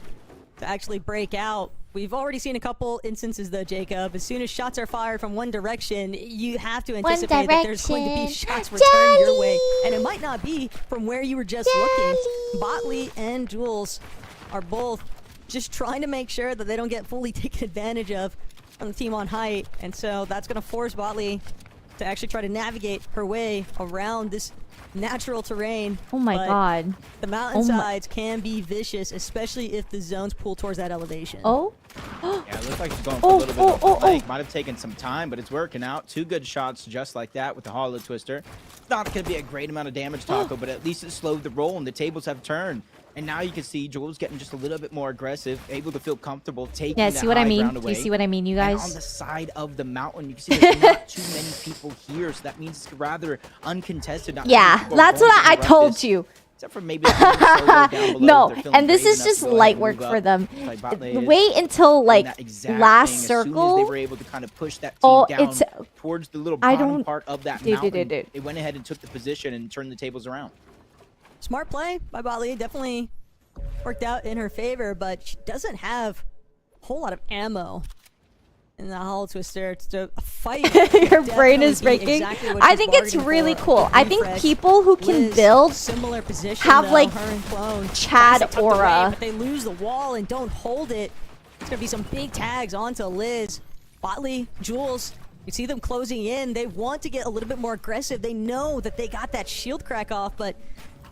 to actually break out. We've already seen a couple instances, though, Jacob. As soon as shots are fired from one direction, you have to anticipate that there's going to be shots returned your way, and it might not be from where you were just looking. Botley and Jules are both just trying to make sure that they don't get fully taken advantage of from the team on height, and so that's going to force Botley to actually try to navigate her way around this natural terrain. Oh my But god. the mountainsides can be vicious, especially if the zones pull towards that elevation. Oh. Yeah, it looks like he's going for a little bit of a flank. Might have taken some time, but it's working out. 2 good shots just like that with the Hollow Twister. It's not going to be a great amount of damage, Taco, but at least it slowed the roll and the tables have turned. And now you can see Jules getting just a little bit more aggressive, able to feel comfortable taking Yeah, that see what I high mean? ground Do away. you see what I mean, you And guys? on the side of the mountain, you can see there's not too many people here, so that means it's rather uncontested. Not many Yeah, people are that's going what to I interrupt told this. you. Except for maybe a solo down below. No, They're feeling and this brave is enough just to go ahead light and work move for up. them. Like Botley is Wait until doing like that exact last thing. As circle. soon as they were able to kind of push that team Oh, down it's towards the little I bottom don't- part of that Dude, mountain, dude. they went ahead and took the position and turned the tables around. Smart play by Botley. Definitely worked out in her favor, but she doesn't have a whole lot of ammo in the Hollow Twister. It's a fight. Your brain is definitely be breaking. exactly what I she's think it's bargaining really for. cool. I think Refresh. people who can Liz, build similar position, have though, like her and Clone. Chad Nice tucked away, aura. but they lose the wall and don't hold it. It's gonna be some big tags onto Liz. Botley, Jules, you see them closing in. They want to get a little bit more aggressive. They know that they got that shield crack off, but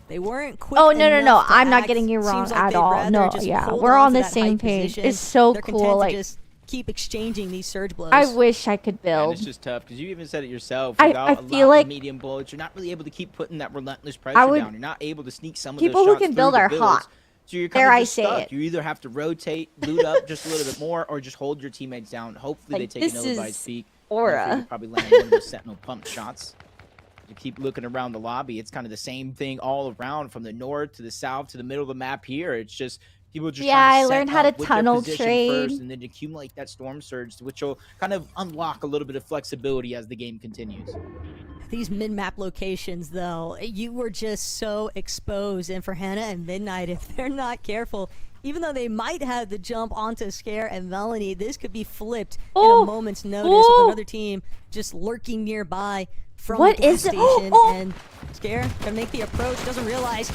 they weren't quick Oh no. enough to I'm not act. getting you wrong Seems like at they'd all. rather No, just yeah, hold we're on on to the that same height page. position. It's so They're cool. content to Like just keep exchanging these surge blows. I wish I could Yeah, and build. it's just tough because you even said it yourself. I Without a feel lot like of medium bullets, you're not really able to keep putting that relentless pressure would- down. You're not able to sneak some of People those who shots can through build the are builds. hot. So you're Dare kind I of just say stuck. it. You either have to rotate, loot up just a little bit more, or just hold your teammates down. Hopefully Like, they take an this ill-advised is peek. aura. Hopefully they probably land one of those sentinel pump shots. You keep looking around the lobby. It's kind of the same thing all around, from the north to the south to the middle of the map here. It's just people just Yeah, trying to I set learned how to up with their tunnel position trade. first and then accumulate that storm surge, which will kind of unlock a little bit of flexibility as the game continues. These mid-map locations, though, you were just so exposed. And for Hannah and Midnight, if they're not careful, even though they might have the jump onto Scare and Melanie, this could be flipped in a moment's notice with another team just lurking nearby from What the gas is it? station. And Scare gonna make the approach, doesn't realize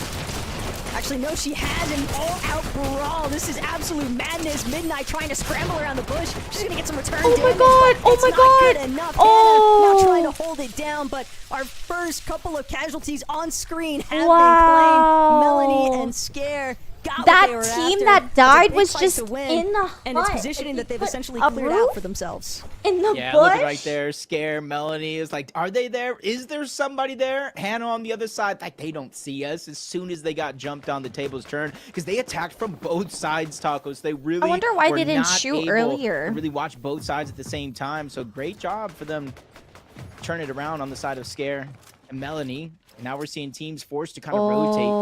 Actually, no, she has an all-out brawl. This is absolute madness. Midnight trying to scramble around the bush. She's gonna get some return damage. my god! Oh my god! Good enough. Oh! Now trying to hold it down, but our first couple of casualties on screen have Wow. been claimed. Melanie and Scare got That what they were team after. that It's a died big was fight just to win, in the and it's hut. positioning Like, that they've put essentially a cleared roof out for themselves. in the Yeah, bush. look right there. Scare Melanie is like, are they there? Is there somebody there? Hannah on the other side, like they don't see us. As soon as they got jumped on, the tables turned because they attacked from both sides. Tacos. They really. I wonder why were they didn't not shoot able earlier. to really watch both sides at the same time. So great job for them. Turn it around on the side of Scare and Melanie. And now we're seeing teams forced to kind of rotate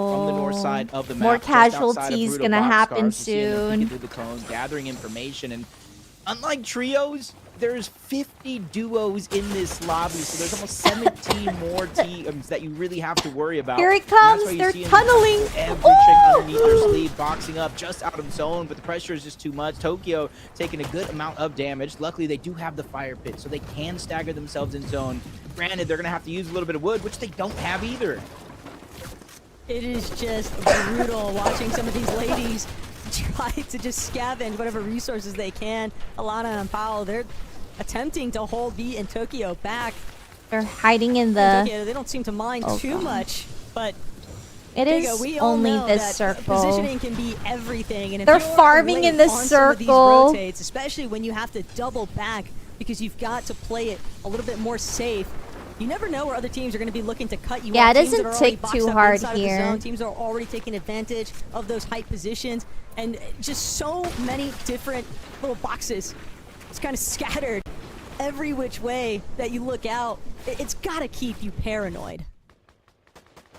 from the north side of the map. More just outside of casualties Brutal gonna Boxcars. happen We're seeing them peeking soon. through the cones, gathering information, and unlike trios, there's 50 duos in this lobby, so there's almost 17 more teams that you really have to worry about. Here it And that's comes. why you They're see them tunneling. every chick underneath their sleeve, boxing up just out of zone, but the pressure is just too much. Tokyo taking a good amount of damage. Luckily, they do have the fire pit, so they can stagger themselves in zone. Granted, they're going to have to use a little bit of wood, which they don't have either. It is just brutal watching some of these ladies try to just scavenge whatever resources they can. Alana and Paolo, they're attempting to hold V and Tokyo back. They're hiding in Tokyo, the. they don't seem to mind too much, but It Diego, is we all only know this that circle. positioning can be everything, and if They're you're farming late in this on some of these circle. rotates, especially when you have to double back because you've got to play it a little bit more safe. You never know where other teams are going to be looking to cut you Yeah, off. it Teams that doesn't are already tick boxed too up hard inside of the here. zone. Teams are already taking advantage of those height positions, and just so many different little boxes. It's kind of scattered every which way that you look out. It's got to keep you paranoid.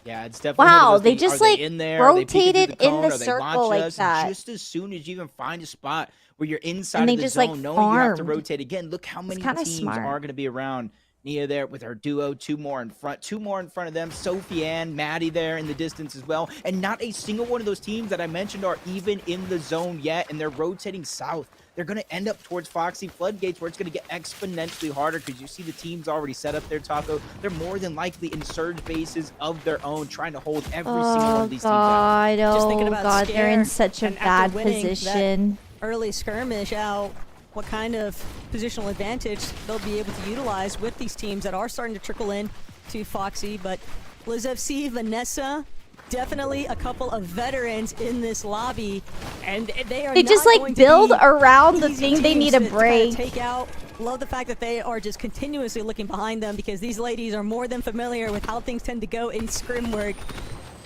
Yeah, it's definitely one of Wow, those they things. just Are they like in there? Are they peeking through rotated the in cone? the Are they circle watching like us? that. And just as soon as you even find a spot where you're inside And of they the just, zone, like, knowing you have to farmed. rotate again, look how many kinda teams smart. are going to be around. Nia there with her duo, two more in front of them. Sophie Ann, Maddie there in the distance as well. And not a single one of those teams that I mentioned are even in the zone yet, and they're rotating south. They're going to end up towards Foxy Floodgates, where it's going to get exponentially harder because you see the teams already set up their Taco. They're more than likely in surge bases of their own, trying to hold every single one of these teams out. Just thinking Oh about god, they're in Scare, such a and after bad winning that position. early skirmish out, what kind of positional advantage they'll be able to utilize with these teams that are starting to trickle in to Foxy. But Liz FC, Vanessa, definitely a couple of veterans in this lobby, and they are They just not like going to build be around the easy thing they teams need to kinda break. take out. Love the fact that they are just continuously looking behind them, because these ladies are more than familiar with how things tend to go in scrim work.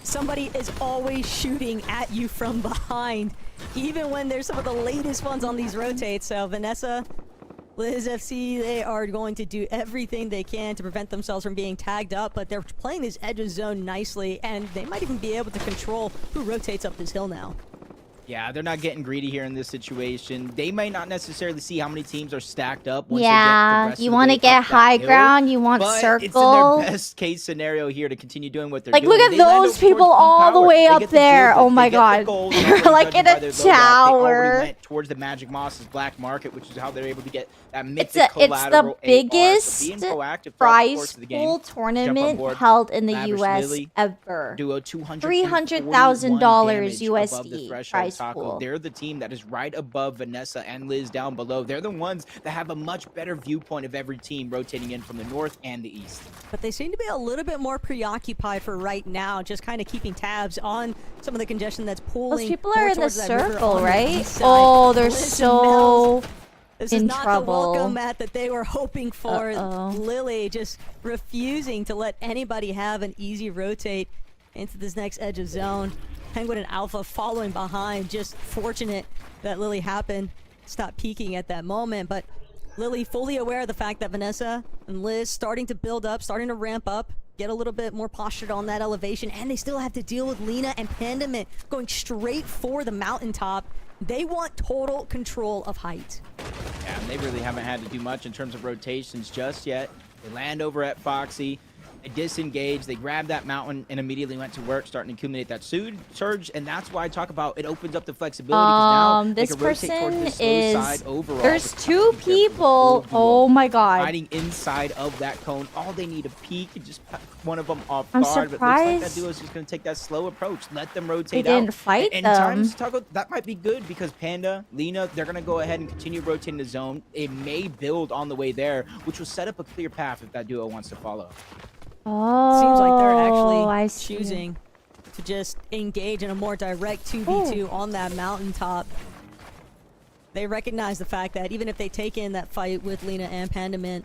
Somebody is always shooting at you from behind, even when there's some of the latest ones on these rotates. So Vanessa, Liz FC, they are going to do everything they can to prevent themselves from being tagged up, but they're playing this edge of zone nicely, and they might even be able to control who rotates up this hill now. Yeah, they're not getting greedy here in this situation. They might not necessarily see how many teams are stacked up. Once Yeah, they get the rest you want want to get high ground, you want but circle. it's in their best case scenario here to continue doing what they're Like, doing. look at They land those up people towards all the Power. way They up get the there. deal, Oh my they get the god. gold, They're already like in judging by a their loadout. They already tower. went towards the Magic Moss's black market, which is how they're able to get that It's mythic the collateral AR. So biggest being proactive throughout the prize course of the game. pool Jump on tournament board. held in the Lavish US Lily, ever. Duo $200,000 $300,000 USD USD prize Taco. pool. They're the team that is right above Vanessa and Liz down below. They're the ones that have a much better viewpoint of every team rotating in from the north and the east. But they seem to be a little bit more preoccupied for right now, just kind of keeping tabs on some of the congestion that's pulling. Those people more are in the towards that river circle, on the right? east side. Oh, they're Liz and so Mel's, this is in not trouble. the welcome mat that they were hoping for. Uh-oh. Lily just refusing to let anybody have an easy rotate into this next edge of zone. Penguin and Alpha following behind. Just fortunate that Lily happened to stop peeking at that moment, but Lily fully aware of the fact that Vanessa and Liz starting to build up, starting to ramp up, get a little bit more postured on that elevation, and they still have to deal with Lena and Pandamint going straight for the mountaintop. They want total control of height. Yeah, and they really haven't had to do much in terms of rotations just yet. They land over at Foxy. They disengaged, they grabbed that mountain, and immediately went to work, starting to accumulate that surge. And that's why I talk about it opens up the flexibility. Now this they can rotate towards person the slow is. side overall. There's 2 people. Oh my god. Hiding inside of that cone. All they need to peek and just put one of them off I'm guard. But it looks like that surprised duo is just going to take that slow approach. Let them they rotate out. didn't fight And them. times Tuggle, that might be good because Panda, Lena, they're going to go ahead and continue rotating the zone. It may build on the way there, which will set up a clear path if that duo wants to follow. Oh, Seems like they're I actually see. choosing to just engage in a more direct 2v2 on that mountaintop. They recognize the fact that even if they take in that fight with Lena and Pandamint,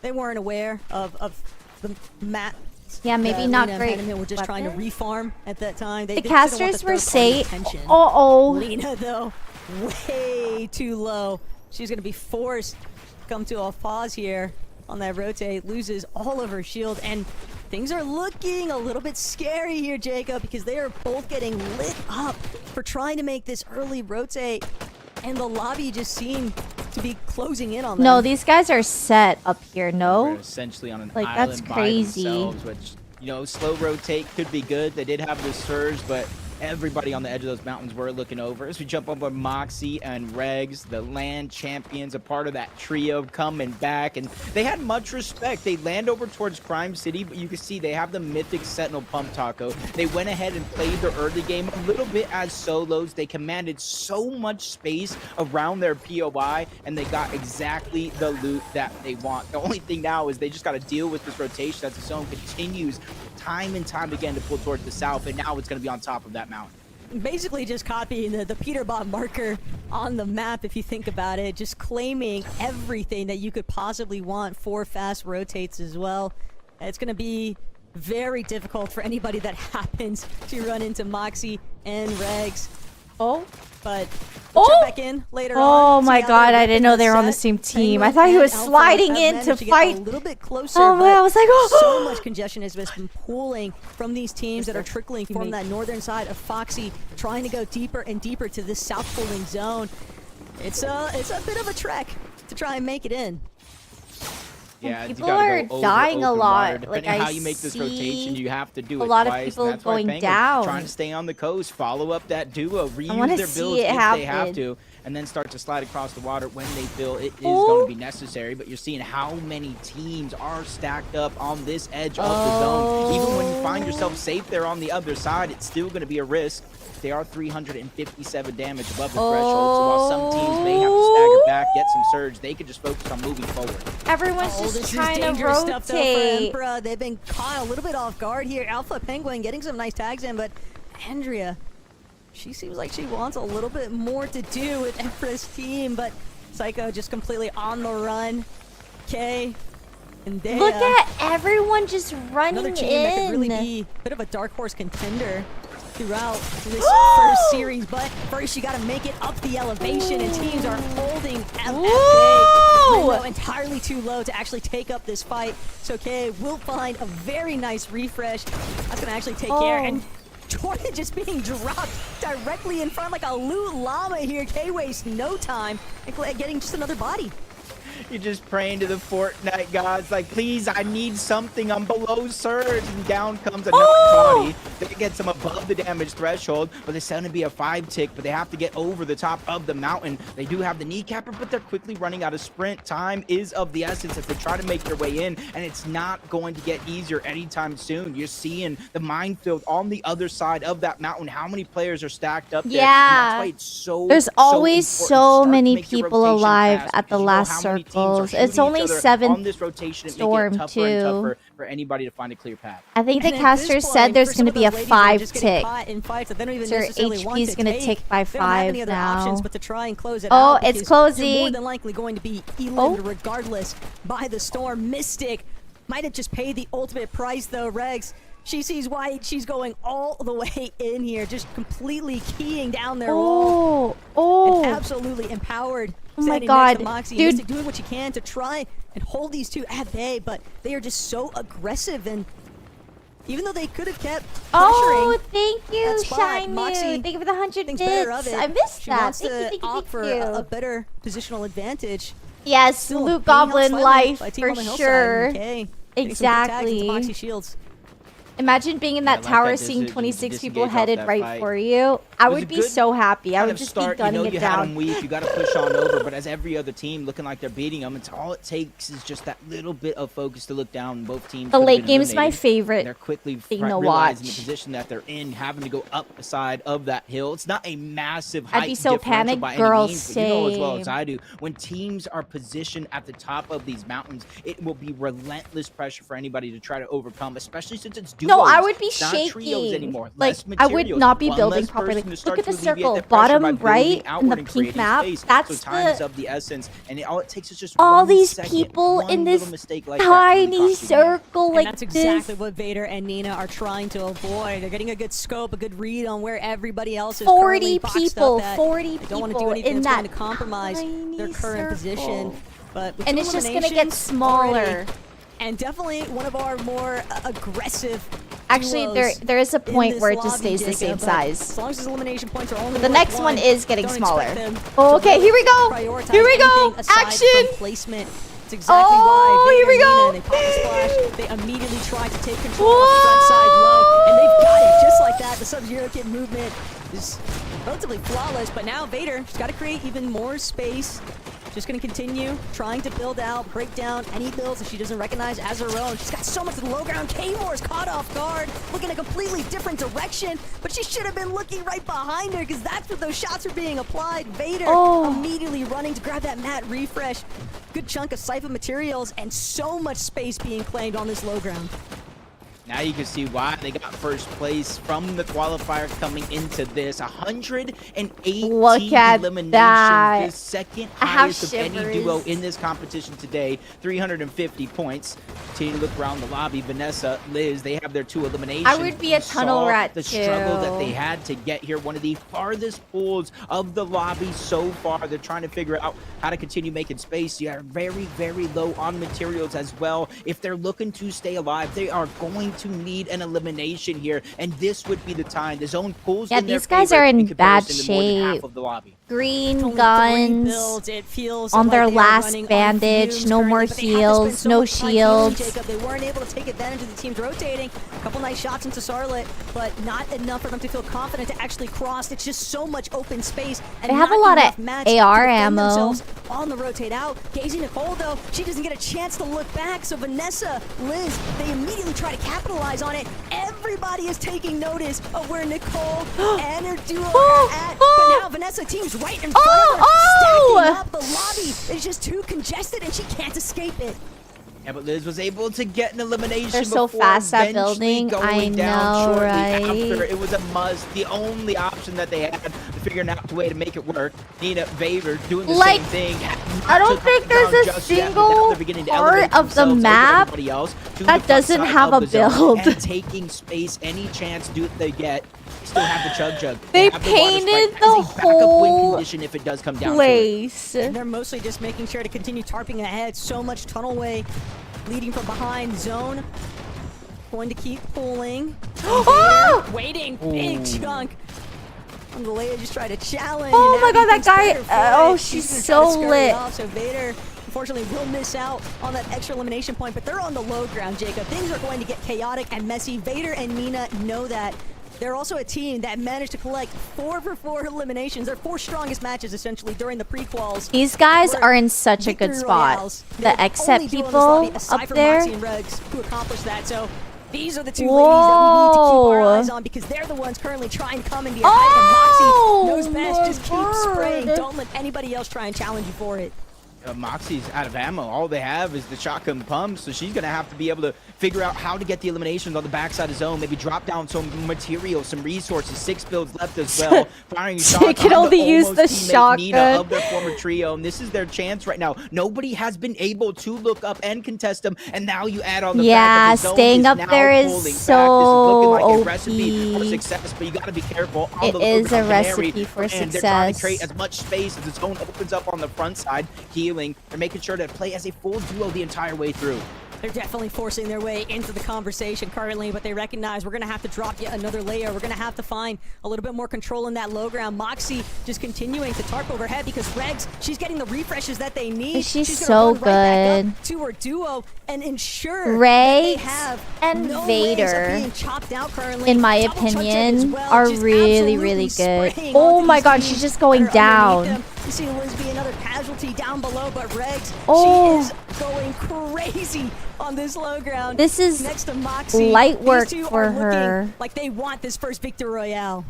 they weren't aware of the map. Yeah, maybe that not Lena great. and Pandamint were just trying to weapon. refarm at that time. They The didn't want casters the were third-party safe. attention. Uh-oh. Lena, though, way too low. She's going to be forced to come to a pause here on that rotate. Loses all of her shield, and things are looking a little bit scary here, Jacob, because they are both getting lit up for trying to make this early rotate, and the lobby just seemed to be closing in on them. No, these guys are set up here. They're No, essentially on an like island that's by crazy. themselves, which, you know, slow rotate could be good. They did have this surge, but everybody on the edge of those mountains were looking over. As we jump up on Moxie and Regs, the land champions, a part of that trio coming back, and they had much respect. They land over towards Crime City, but you can see they have the mythic Sentinel Pump Taco. They went ahead and played their early game a little bit as solos. They commanded so much space around their POI, and they got exactly the loot that they want. The only thing now is they just got to deal with this rotation as the zone continues time and time again to pull towards the south, and now it's going to be on top of that mountain. Basically just copying the Peterbot marker on the map, if you think about it, just claiming everything that you could possibly want for fast rotates as well. It's going to be very difficult for anybody that happens to run into Moxie and Regs. Oh, but we'll check back in later on. Oh my god, I didn't know they were on the same team. I thought he was sliding in to fight. A little bit closer. Oh man, I was like, oh. So much congestion has been pooling from these teams that are trickling from that northern side of Foxy, trying to go deeper and deeper to this south pulling zone. It's a bit of a trek to try and make it in. Yeah, people are dying a lot. Depending Like on how I you make this see rotation, you have to do it a lot of twice, people and that's why going Penguin down. trying to stay on the coast, follow up that duo, reuse wanna their see builds it if they have happen. to, and then start to slide across the water when they feel it is going to be necessary. But you're seeing how many teams are stacked up on this edge of the zone. Even when you find yourself safe there on the other side, it's still going to be a risk. They are 357 damage above the threshold, so while some teams may have to stagger back, get some surge, they could just focus on moving forward. Everyone's just this trying is to dangerous stuff, though, for rotate. Emperor. They've been caught a little bit off guard here. Alpha Penguin getting some nice tags in, but Andrea, she seems like she wants a little bit more to do with Emperor's team, but Psycho just completely on the run. Kay and Dea. Look at everyone just running Another team in. that could really be a bit of a dark horse contender throughout this first series, but first you got to make it up the elevation, and teams are holding FA entirely too low to actually take up this fight. So Kay will find a very nice refresh. That's gonna actually take care, and Jordan just being dropped directly in front like a loot llama here. Kay wastes no time and getting just another body. You're just praying to the Fortnite gods, like, please, I need something. I'm below surge. And down comes another body. They get them above the damage threshold, but it's going to be a 5-tick, but they have to get over the top of the mountain. They do have the kneecapper, but they're quickly running out of sprint. Time is of the essence as they try to make their way in, and it's not going to get easier anytime soon. You're seeing the minefield on the other side of that mountain. How many players are stacked up there? Yeah. And that's why it's so There's always important. so Start to many make your people rotation alive fast, at the because you know last how many teams are circles. shooting It's only each other 7 on this rotation. It storm make it tougher and too. tougher for anybody to find a clear path. I think the And at casters this said point, there's for some going to of be a those ladies that are just getting 5-tick. caught in fights that they don't even Their necessarily want HP is to going to take. tick by They don't have 5 any other now. options but to try and close it Oh, out, it's because closing. you're more than likely going to be eliminated regardless by the storm. Mystic might have just paid the ultimate price though. Regs, she sees white, she's going all the way in here, just completely keying down their wall. And absolutely empowered. Oh my standing next god, to Moxie. dude. Mystic doing what she can to try and hold these two at bay, but they are just so aggressive, and even though they could have kept pressuring. Oh, thank you, that spot, Shine Moxie You. Thank you for the 100 thinks better of bits. it. I missed She that. wants Thank to you, thank you, opt thank for you. a better positional advantage. Yes, Still Loot being held Goblin slightly life by Team for on the hillside, sure. and Kay Exactly. Boxy shields. Imagine being in that like tower, that seeing decision to 26 people disengage off headed that right fight. for you. I It was would a be good so happy. I kind would of just start, be gunning you know, it you had them down. weak, you got to push on over, but as every other team looking like they're beating them, it's all it takes is just that little bit of focus to look down. Both teams. The could have late been game is my eliminated. favorite They're quickly thing to realizing the watch. position that they're in, having to go up the side of that hill. It's not a massive I'd height be so differential panicked, by girl, any means, but you know as well as same. I do, when teams are positioned at the top of these mountains, it will be relentless pressure for anybody to try to overcome, especially since it's duos. No, I would be It's not trios shaking. anymore. Like, Less I would materials, not be one building less properly. person to Look start at to the alleviate circle, that pressure by bottom building right in outward the and pink creating map. space. That's So time is the of the essence, and all it takes is just all 1 these second, people one in little this mistake like that really tiny costs you the game. circle And like that's this. exactly what Vader and Nina are trying to avoid. They're getting a good scope, a good read on where everybody else is 40 currently boxed people, up at. 40 They don't want to do people anything in that's that going to compromise their current circle. position. But with And two it's just gonna get eliminations smaller. already, and definitely one of our more aggressive. Actually, duos there is a in point this where it just lobby, stays the same Jacob, but size. As long as his elimination points are only The worth next one is getting don't smaller. expect them Oh, to okay, here we go. prioritize Here we go. anything aside Action. from placement. It's exactly Oh, why here we Vader go. and Nina, they pop the splash. They immediately try to take control of the front side low, and they've got it just like that. The Sub-Zero Kid movement is relatively flawless, but now Vader has got to create even more space. Just going to continue trying to build out, break down any builds that she doesn't recognize as her own. She's got so much of the low ground. K-Moore's caught off guard, looking a completely different direction, but she should have been looking right behind her because that's where those shots are being applied. Vader immediately running to grab that mat refresh. Good chunk of Sypha materials and so much space being claimed on this low ground. Now you can see why they got first place from the qualifier coming into this. 118 Look at eliminations. that. The second I have highest of any shivers. duo in this competition today. 350 points. Continue to look around the lobby. Vanessa, Liz, they have their 2 eliminations. I would be a You tunnel saw rat the struggle that they too. had to get here. One of the farthest pulls of the lobby so far. They're trying to figure out how to continue making space. You are very, very low on materials as well. If they're looking to stay alive, they are going to need an elimination here, and this would be the time. The zone pulls Yeah, in their these guys favor are in comparison bad to more than half shape. of the lobby. Green Only 3 guns builds. It feels on like their they are last running on bandage, fumes no more currently, but they have to spend heals, so no much time healing, shields. Jacob. They weren't able to take advantage of the teams rotating. A couple nice shots into Charlotte, but not enough for them to feel confident to actually cross. It's just so much open space. And They have not a lot of enough mats to AR defend ammo. themselves on the rotate out. Daisy Nicole, though, she doesn't get a chance to look back. So Vanessa, Liz, they immediately try to capitalize on it. Everybody is taking notice of where Nicole and her duo are at. But now Vanessa team's right in front of her, stacking up. The lobby is just too congested, and she can't escape it. Yeah, but Liz was able to get an elimination. They're so before fast at eventually building. going I down know, shortly right? After. It was a must. The only option that they had to figure out a way to make it work. Nina, Vader doing the Like, same thing. I don't think there's a single part of the map that doesn't have a build. And taking space any chance they get. Still have the chug. They have the water painted sprite the as a backup win whole condition if it does come down place. to it. And they're mostly just making sure to continue tarping ahead. So much tunnel way leading from behind zone. Going to keep pulling. Oh! Waiting. Big chunk. And Leia just tried to challenge. Oh and my Abby god, that thinks guy. better for Oh, it. she's gonna try to so skirt it lit. off, so Vader, unfortunately, will miss out on that extra elimination point, but they're on the low ground, Jacob. Things are going to get chaotic and messy. Vader and Nina know that. They're also a team that managed to collect 4 for 4 eliminations. Their 4 strongest matches, essentially, during the pre-quals. These guys were are in such a good victory spot. royales. The They're except only duo in this people lobby, aside up from there. Moxie and Rugs, who accomplished that. So these are the 2 ladies that we need to keep our eyes on because they're the ones currently trying to come into your height. And Moxie knows best. Just keep spraying. Don't let anybody else try and challenge you for it. Moxie's out of ammo. All they have is the shotgun pump, so she's going to have to be able to figure out how to get the eliminations on the backside of zone, maybe drop down some material, some resources. 6 builds left as well. Firing shots. They can only use the Nina shotgun. of their former trio, and this is their chance right now. Nobody has been able to look up and contest them, and now you add on the fact that the zone staying is up now there is pulling back. so This is looking like a recipe for OP. success, but you got to be careful. On It the is a Canary, recipe for and they're trying to success. create as much space as the zone opens up on the front side, healing. They're making sure to play as a full duo the entire way through. They're definitely forcing their way into the conversation currently, but they recognize we're going to have to drop yet another layer. We're going to have to find a little bit more control in that low ground. Moxie just continuing to tarp overhead because Regs, she's getting the refreshes that they need. She's so run right back good. up to her duo and ensure Regs that they have and no ways of Vader, being chopped out currently. in my Double chug jug as opinion, well, are just really, really absolutely good. spraying Oh onto my these god, teams she's just that going are underneath down. them. You see Lisby, another casualty down below, but Regs, Oh. she is going crazy on this low ground. This is next to Moxie. light work These two for are looking her. like they want this first Victor Royale.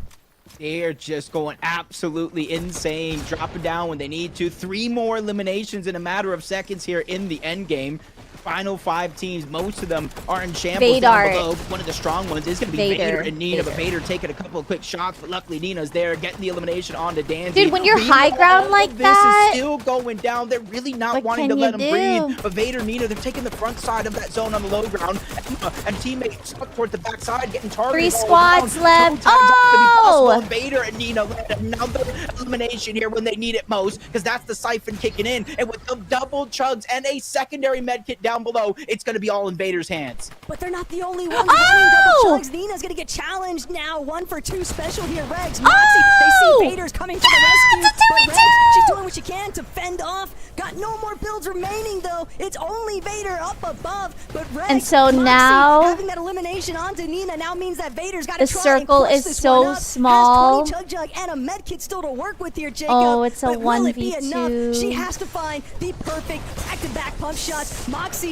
They are just going absolutely insane, dropping down when they need to. 3 more eliminations in a matter of seconds here in the end game. Final 5 teams, most of them are in shambles down below. One of the strong ones is going to be Vader and Nina, but Vader taking a couple of quick shots, but luckily Nina's there, getting the elimination onto Danzy. Dude, when you're high ground like that, this is still going down. They're really not wanting to let them breathe. But Vader, Nina, they're taking the front side of that zone on the low ground, and teammates up toward the back side, getting targeted. 3 squads left. Oh! Vader and Nina let another elimination here when they need it most, because that's the siphon kicking in, and with the double chugs and a secondary med kit down below, it's going to be all in Vader's hands. But they're not the only ones running double chugs. Nina's going to get challenged now. 1 for 2 special here. Regs, Moxie, they see Vader's coming to the rescue. But Regs, she's doing what she can to fend off. Got no more builds remaining, though. It's only Vader up above. But Regs, and so Moxie, now having that elimination onto Nina now means that Vader's got to the try circle and push is this so one up. small. Has 20 chug jug and a med kit still to work with here, Jacob. Oh, it's a but will it be 1v2. enough? She has to find the perfect back-to-back pump shots. Moxie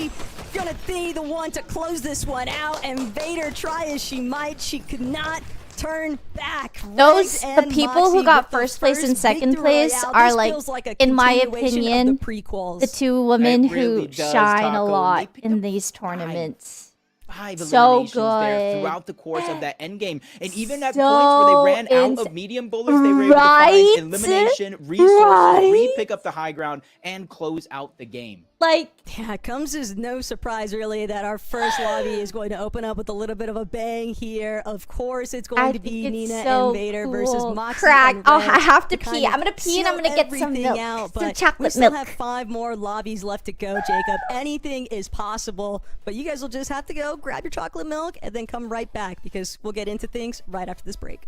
gonna be the one to close this one out, and Vader, try as she might, she could not turn back. Those, Regs the and people Moxie who got with the first place and second Victor place Royale. are This like, feels like a in my continuation of opinion, the prequels. the 2 women It really who does, shine a Taco. lot They in these tournaments. 5 So eliminations there good. throughout the course of that end game. And even at So points where they ran out of medium bullets, they were able to find elimination, resources, re-pick up the high ground, and close out the game. Like, yeah, it comes as no surprise really that our first lobby is going to open up with a little bit of a bang here. Of course, it's going to be Nina so and Vader versus cool. Moxie. Crack. And Oh, Regs I have to to pee. kinda I'm gonna pee and I'm seal gonna get some everything milk. out, Some but chocolate we still milk. have 5 more lobbies left to go, Jacob. Anything is possible, but you guys will just have to go grab your chocolate milk and then come right back because we'll get into things right after this break.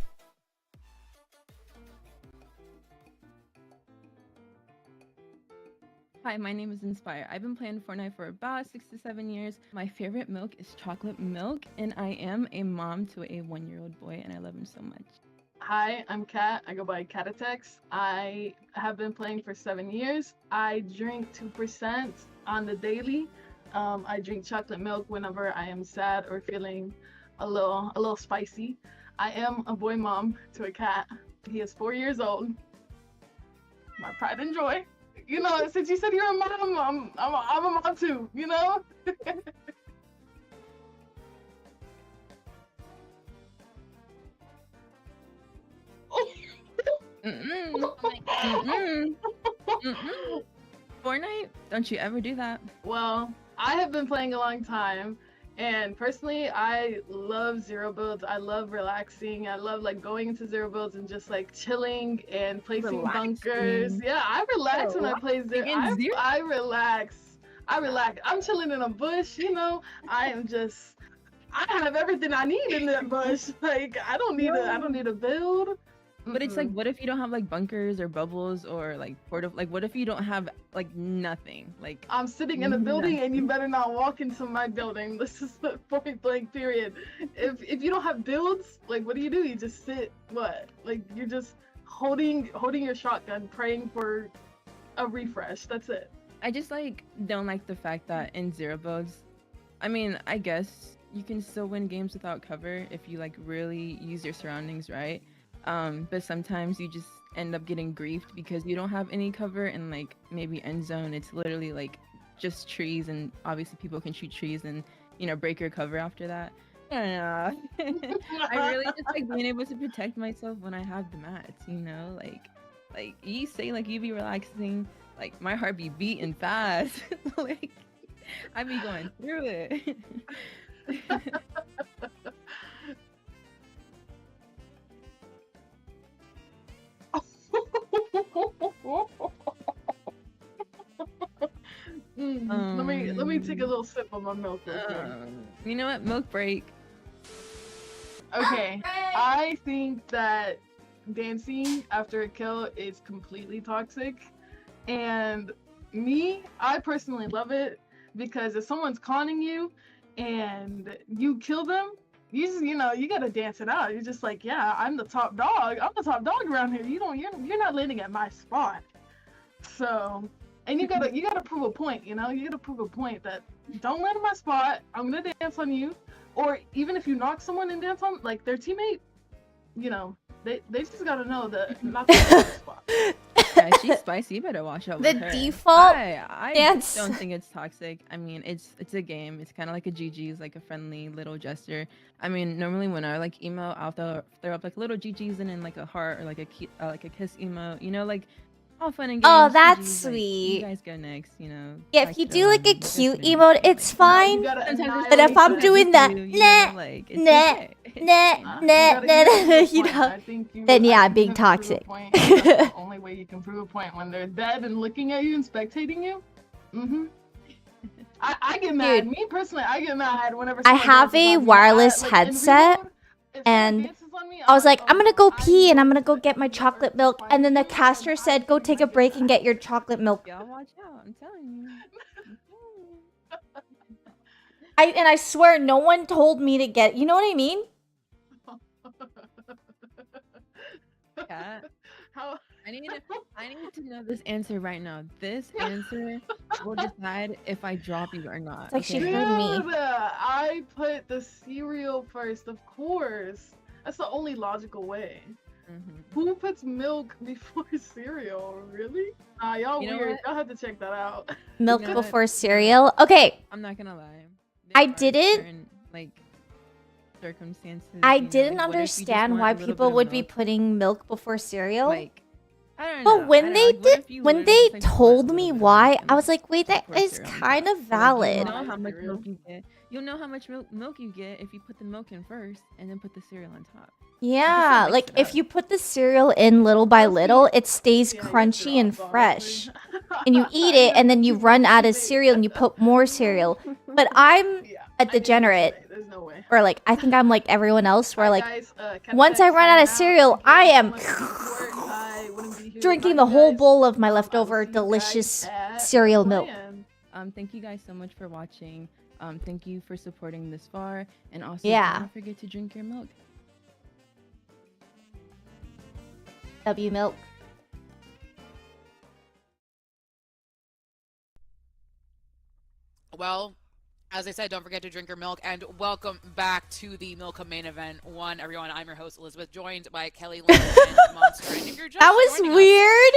Hi, my name is Inspire. I've been playing Fortnite for about 6 to 7 years. My favorite milk is chocolate milk, and I am a mom to a 1-year-old boy, and I love him so much. Hi, I'm Kat. I go by Catatex. I have been playing for 7 years. I drink 2% on the daily. I drink chocolate milk whenever I am sad or feeling a little spicy. I am a boy mom to a cat. He is 4 years old. My pride and joy. You know, since you said you're a mom, I'm a mom too, you know? Fortnite? Don't you ever do that? Well, I have been playing a long time, and personally, I love zero builds. I love relaxing. I love like going into zero builds and just like chilling and placing bunkers. Yeah, I relax when I play zero. I relax. I relax. I'm chilling in a bush, you know. I have everything I need in that bush. Like I don't need a build. But it's like, what if you don't have like bunkers or bubbles or like what if you don't have like nothing? Like I'm sitting in a building and you better not walk into my building. This is the point blank period. If you don't have builds, like what do? You just sit, what? Like you're just holding your shotgun, praying for a refresh. That's it. I just like don't like the fact that in zero builds, I mean, I guess you can still win games without cover if you like really use your surroundings right. But sometimes you just end up getting griefed because you don't have any cover, and like maybe end zone, it's literally like just trees, and obviously people can shoot trees and, you know, break your cover after that. I don't know. I really just like being able to protect myself when I have the mats, you know, like you say like you be relaxing, like my heart be beating fast. Like I be going through it. Let me take a little sip of my milk. Real quick. You know what? Milk break. Okay, I think that dancing after a kill is completely toxic, and I personally love it because if someone's conning you and you kill them, you gotta dance it out. You're just like, yeah, I'm the top dog. I'm the top dog around here. You're not landing at my spot. So, and you gotta prove a point. You gotta prove a point that don't land in my spot. I'm gonna dance on you. Or even if you knock someone and dance on like their teammate, they just gotta know that not the spot. Yeah, she's spicy. You better watch out The with her. default I dance. don't think it's toxic. I mean, it's a game. It's kind of like a GG's, like a friendly little gesture. I mean, normally when I like emo, I'll throw up like little GG's and then like a heart or like a kiss emo. Like all fun and games. Oh, that's GGs, sweet. You guys go next. Yeah, if you do like a cute emote, it's fine. But if I'm doing that, then yeah, I'm being toxic. The only way you can prove a point when they're dead and looking at you and spectating you. I get mad. Dude. Me personally, I get mad whenever I someone have dances a on me. wireless In headset, real, if someone and dances on me, I was like, I'm gonna go pee and I'm gonna go get my chocolate milk. And then the caster said, go take a break and get your chocolate milk. Y'all watch out. I'm telling you. I swear no one told me to get, you know what I mean? Cat. I need to know this answer right now. This answer will decide if I drop you or not. It's like she okay? heard me. Dude, I put the cereal first, of course. That's the only logical way. Who puts milk before cereal? Really? Y'all You know weird. what? Y'all have to check that out. Milk You know before what? cereal. Okay, I'm not gonna lie. I didn't. Certain, like circumstances. I you know, didn't like, what if you just understand want why a little people bit of would be milk? putting milk before cereal. Like, I don't know. But when they like, what if you when literally they just, like, told want a me little bit of why, milk I and was like, wait, that pour is cereal on kind of top? valid. You know how much milk you get. You'll know how much milk you get if you put the milk in first and then put the cereal on top. Yeah, like if you put the cereal in little by little, it stays crunchy and fresh. And you eat it and then you run out of cereal and you put more cereal. But I'm a degenerate. There's no way. Or like I think I'm like everyone else where like Guys, once I run out of cereal, I am drinking the whole bowl of my leftover delicious cereal milk. Thank you guys so much for watching. Thank you for supporting this far, and also Yeah. don't forget to drink your milk. W milk. Well, as I said, don't forget to drink your milk, and welcome back to the Milk Cup main event. Everyone, I'm your host, Elizabeth, joined by Kelly, Lynn, and Monster. And if you're just That was joining us, weird.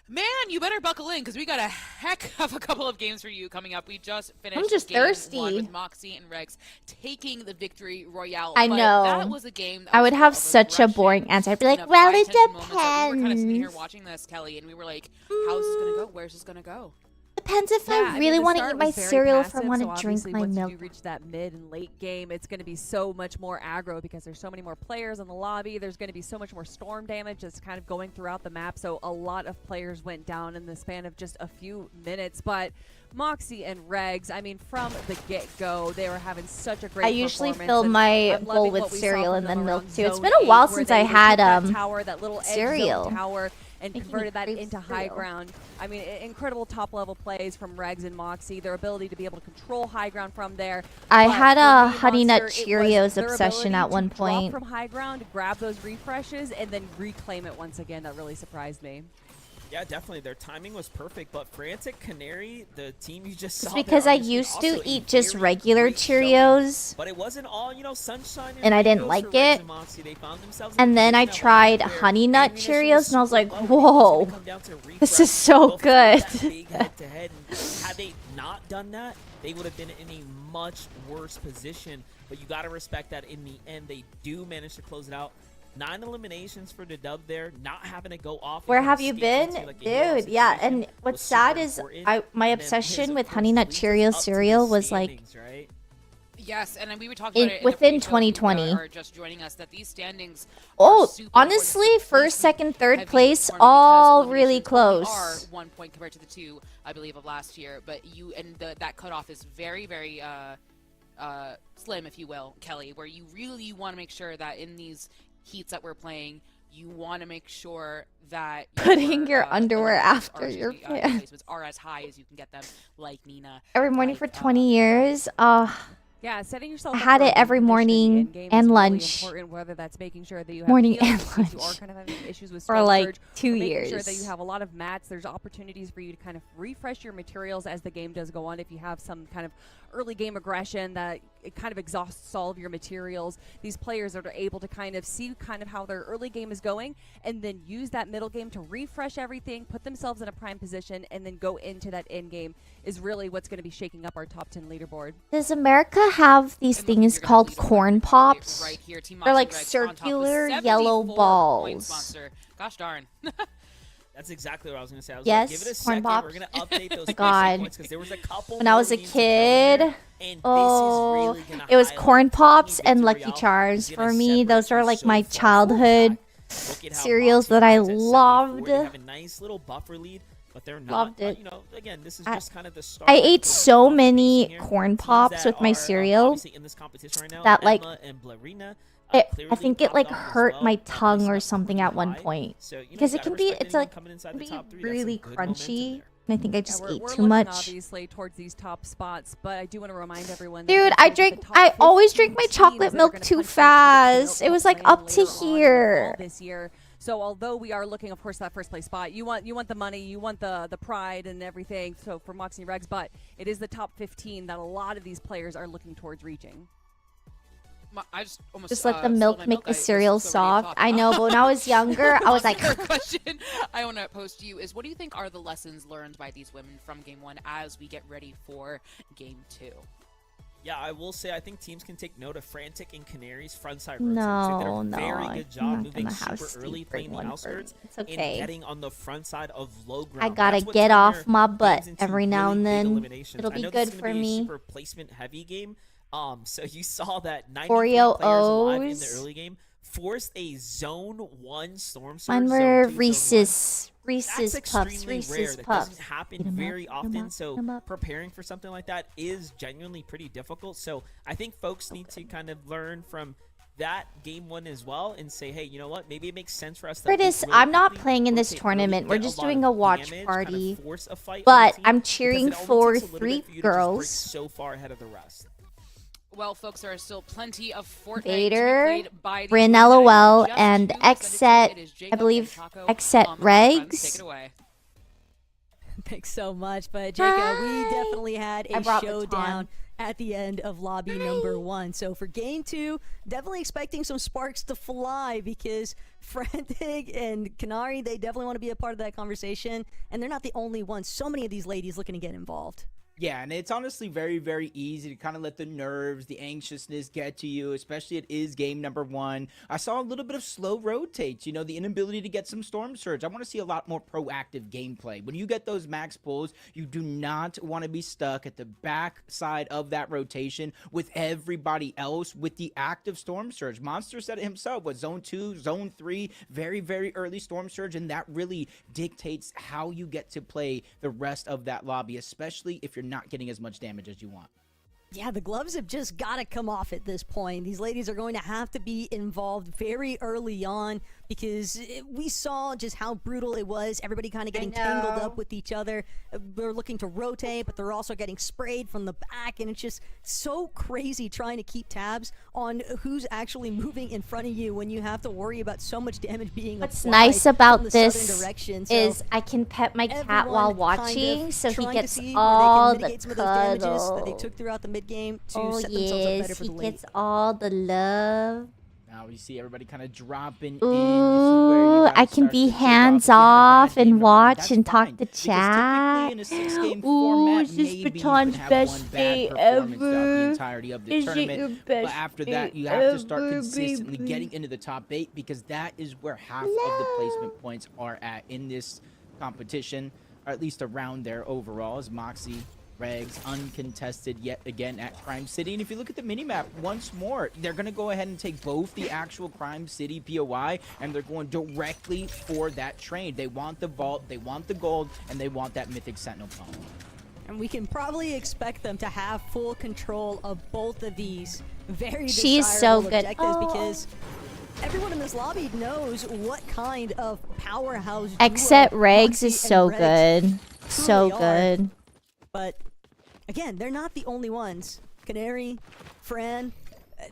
man, you better buckle in because we got a heck of a couple of games for you coming up. We just finished I'm just game thirsty. 1 with Moxie and Rex taking the victory royale. I But know. that was a game that I was would full have of such a aggression boring answer. I'd be and like, of well, it high-intention moments that we were kind of sitting here depends. watching this, Kelly, and we were like, how's this gonna go? Where's this gonna go? Depends if I really want to eat my cereal, if I want to drink my once milk. you reach that mid and late game, it's going to be so much more aggro because there's so many more players in the lobby. There's going to be so much more storm damage that's kind of going throughout the map. So a lot of players went down in the span of just a few minutes. But Moxie and Regs, I mean, from the get-go, they were having such a great I usually performance, fill and my I'm bowl loving with what we saw cereal from and them then milk around too. It's Zone been a while 8, where since they I took had that tower, that little edge zone cereal. tower, and Making me converted that crave into high cereal. ground. I mean, incredible top-level plays from Regs and Moxie, their ability to be able to control high ground from there. I But had for a me, Honey Nut Monster, it Cheerios was their obsession ability at to one drop point. from high ground, grab those refreshes, and then reclaim it once again. That really surprised me. Yeah, definitely. Their timing was perfect, but Frantic Canary, the team you just saw It's there, because I obviously used to also a eat just very regular great showing. Cheerios. But it wasn't all, sunshine And I didn't rainbows like for Regs it. and Moxie. They found themselves in And a then I position at one tried point where Honey Nut ammunition Cheerios and I was super like, low, and it was gonna whoa, come down to this refresh. is so Both of them good. that big head-to-head, and had they not done that, they would have been in a much worse position. But you got to respect that in the end, they do manage to close it out. 9 eliminations for the dub there, not having to go off. Where have you been? Dude, yeah, and what's sad is my And then obsession his, with of Honey course, Nut leads us Cheerios up to the cereal was like standings, right? Yes, and then we were talking about it within in the pre-show, if you 2020. are just joining us, that these standings Oh, are super honestly, important. It's a first, second, third placement-heavy place, tournament because all eliminations really only close. are 1 point compared to the 2, I believe, of last year. But that cutoff is very, very slim, if you will, Kelly, where you really want to make sure that in these heats that we're playing, you want to make sure that Putting your underwear after your pants. placements are as high as you can get them, like Nina. Every morning for 20 years. Yeah, setting yourself I up had for a it every win condition in the morning end-game and is really lunch. important, whether that's making sure that you have Morning heals, and if you are lunch. kind of having issues with For storm like surge, 2 or making years. sure that you have a lot of mats. There's opportunities for you to kind of refresh your materials as the game does go on. If you have some kind of early game aggression that it kind of exhausts all of your materials, these players are able to kind of see kind of how their early game is going and then use that middle game to refresh everything, put themselves in a prime position, and then go into that end game is really what's going to be shaking up our top 10 leaderboard. Does America have these things called corn pops? Right here, Team They're like Moxie Rex on top with circular 74 yellow points, balls. Monster. Gosh darn. That's exactly what I was gonna say. I was Yes, like, give it a corn second. pops. We're gonna update those My God. points because there was a couple. When I was a more games to come in there, kid, and oh, this is really gonna it was highlight corn pops Tiny and Lucky Victory Charms is for gonna me. separate Those are you like so my far childhood back. Look at how cereals Moxie that I Rex at 74, loved. They have a nice little buffer lead, but they're not. Loved it. You know, again, this is just kind of the start. I ate so many corn pops with my cereal in this competition right now, that like Emma and Blarina, I think it like hurt my tongue or something at one point because it can be it's like really crunchy. And I think I just ate we're too looking much. obviously towards these top spots, but I do want to remind everyone. Dude, I always drink my chocolate milk too fast. It was like up to here. This year. So although we are looking, of course, that first place spot, you want the money, you want the pride and everything. So for Moxie Regs, but it is the top 15 that a lot of these players are looking towards reaching. I just almost Just let the milk make the cereal soft. I know, but when I was younger, I was like. Third question I want to pose to you is, what do you think are the lessons learned by these women from Game 1 as we get ready for Game 2? Yeah, I will say I think teams can take note of Frantic and Canary's frontside rotates. No, They did a no, very good job I'm not moving gonna have super early, Steve playing bring the one for me. outskirts, It's okay. and getting on the front side of low ground. I gotta That's what get turn off their my games butt into every now really and big then. eliminations. It'll I be know good this is for gonna be a me. super placement heavy game. So you saw that 93 Oreo players alive in the O's. early game forced a zone 1 storm surge. Mine zone were 2, zone 1. Reese's That's Puffs. extremely rare. Reese's That Puffs. doesn't happen Eat 'em up, very eat 'em often. up, So eat 'em up. preparing for something like that is genuinely pretty difficult. So I think folks need to kind of learn from that Game 1 as well and say, hey, you know what? Maybe it makes sense for us to. For this, really I'm not quickly playing in this rotate tournament. early, We're get just lot doing of a watch damage, party. kind of force a fight on But the team, I'm because cheering it only for takes a little 3 bit for you to just break girls. so far ahead of the rest. Well, folks, there are still plenty of Fortnite Vader, to be played by these Bryn women. LOL, Just and to send it to you, xChet, it is I Jacob believe and Choco xChet on the front. Take Regs. it away. Thanks so much. But Jacob, we definitely had I a brought the showdown ton. at the end of lobby number 1. So for game 2, definitely expecting some sparks to fly because Frantic and Canary, they definitely want to be a part of that conversation. And they're not the only ones. So many of these ladies looking to get involved. Yeah, and it's honestly very, very easy to kind of let the nerves, the anxiousness get to you, especially it is game number 1. I saw a little bit of slow rotates, you know, the inability to get some storm surge. I want to see a lot more proactive gameplay. When you get those max pulls, you do not want to be stuck at the back side of that rotation with everybody else with the active storm surge. Monster said it himself, with zone 2, zone 3, very, very early storm surge, and that really dictates how you get to play the rest of that lobby, especially if you're not getting as much damage as you want. Yeah, the gloves have just got to come off at this point. These ladies are going to have to be involved very early on because we saw just how brutal it was. Everybody kind of getting tangled up with each other. They're looking to rotate, but they're also getting sprayed from the back, and it's just so crazy trying to keep tabs on who's actually moving in front of you when you have to worry about so much damage being What's applied nice from about the this southern direction. So is I can pet my cat while everyone kind watching, of so he trying to gets see all where they can the mitigate some of those damages that they cuddle. took throughout the mid-game to Oh set themselves up better yes, for he the late. gets all the love. Now you see everybody kind of dropping in. Ooh, This is where you I gotta can start be to kick hands off. off If you had a bad game and number 1, watch that's and talk fine, to because chat. typically in a 6-game Ooh, format, is this maybe you Baton's can have best one bad day performance throughout the ever? entirety of the Is it tournament. your But best after day that, you have to start ever, consistently baby? getting into the top 8 because that is where half of the placement points are at in this competition, or at least around there overall, as Moxie Regs uncontested yet again at Crime City. And if you look at the minimap once more, they're going to go ahead and take both the actual Crime City POI and they're going directly for that trade. They want the vault, they want the gold, and they want that Mythic Sentinel pump. And we can probably expect them to have full control of both of these very She's so desirable good. objectives because everyone in this lobby knows what kind of powerhouse Except duo Regs Monty is so and Regs good. So truly are. good. But again, they're not the only ones. Canary, Fran,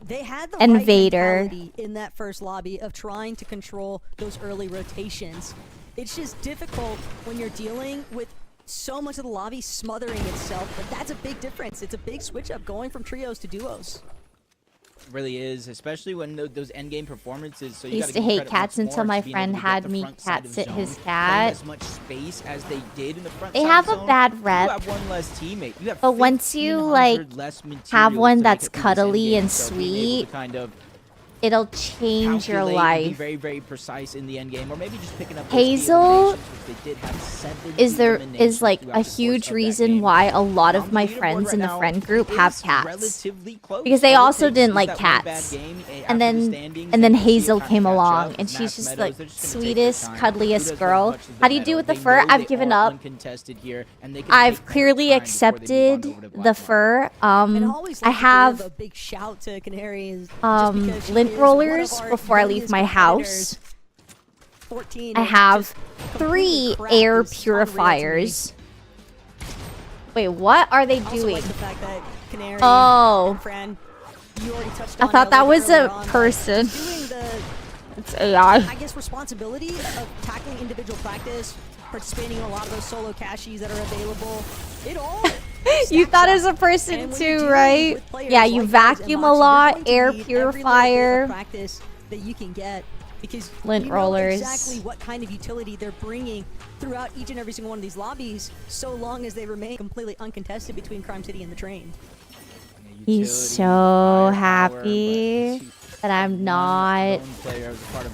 they had the And right Vader. mentality in that first lobby of trying to control those early rotations. It's just difficult when you're dealing with so much of the lobby smothering itself, but that's a big difference. It's a big switch up going from trios to duos. It really is, especially when those end game performances. So I you used gotta to give hate credit cats once until more my to being friend able to get had the me front side cat of sit zone, his playing cat. as much space as they did in the front They side have of a zone. bad You rep. have one less teammate. You have But once you 1,500 like less have materials one to that's make it through this end cuddly game. and So being able to sweet, kind of it'll change your calculate and be life. very, very precise in the end game, or maybe just picking up those key Hazel eliminations, which they did have 7 is like eliminations a throughout the course huge of that reason game. why a lot of On the my leaderboard friends right in the now, friend group it have is cats relatively close. because they All it also takes didn't is like that one bad cats. game after And the then standings, and then we'll see it Hazel kind of came catch along up. and With she's Mass just Meadows, like they're just gonna take their sweetest, time. cuddliest Who does girl. as much as the How do you do Meadow? with the They fur? know I've they given are up. uncontested here, and they can I've take their clearly time before they move on accepted over to the Black fur. And always I like to have give a big shout to Canary lint rollers before I leave my house. 14 I and have just completely 3 cracked air is unreal to me. purifiers. Wait, what are they I also doing? like the fact that Canary Oh. and Fran, you already touched I on thought it that little was earlier a on, but person. doing the, It's AI. I guess, responsibility of tackling individual practice, participating in a lot of those solo caches that are available. It all You thought it was a person too, right? Yeah, you vacuum a lot, air purifier, practice that you can get because lint you know rollers. exactly what kind of utility they're bringing throughout each and every single one of these lobbies, so long as they remain completely uncontested between Crime City and the train. He's so happy that I'm not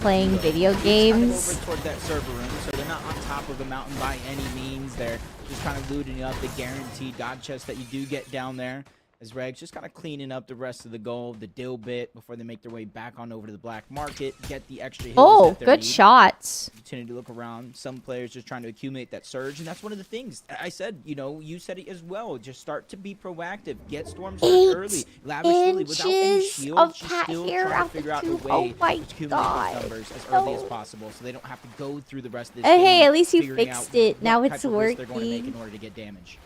playing video games. Over toward that server room, so they're not on top of the mountain by any means. They're just kind of looting up the guaranteed god chest that you do get down there. As Regs just kind of cleaning up the rest of the gold, the dill bit, before they make their way back on over to the black market, get the extra hills Oh, that they good need. shots. Continue to look around. Some players just trying to accumulate that surge, and that's one of the things I said. You know, you said it as well. Just start to be proactive. Get storm surge early. Lavish Lily without any inches shield. of She's cat still hair trying out to figure the out a tube. way Oh my to accumulate God. those numbers as early as No. possible, so they don't have to go through the rest of this. Hey, game at least you figuring fixed out it. what Now type it's of risk they're going to make working. in order to get damage.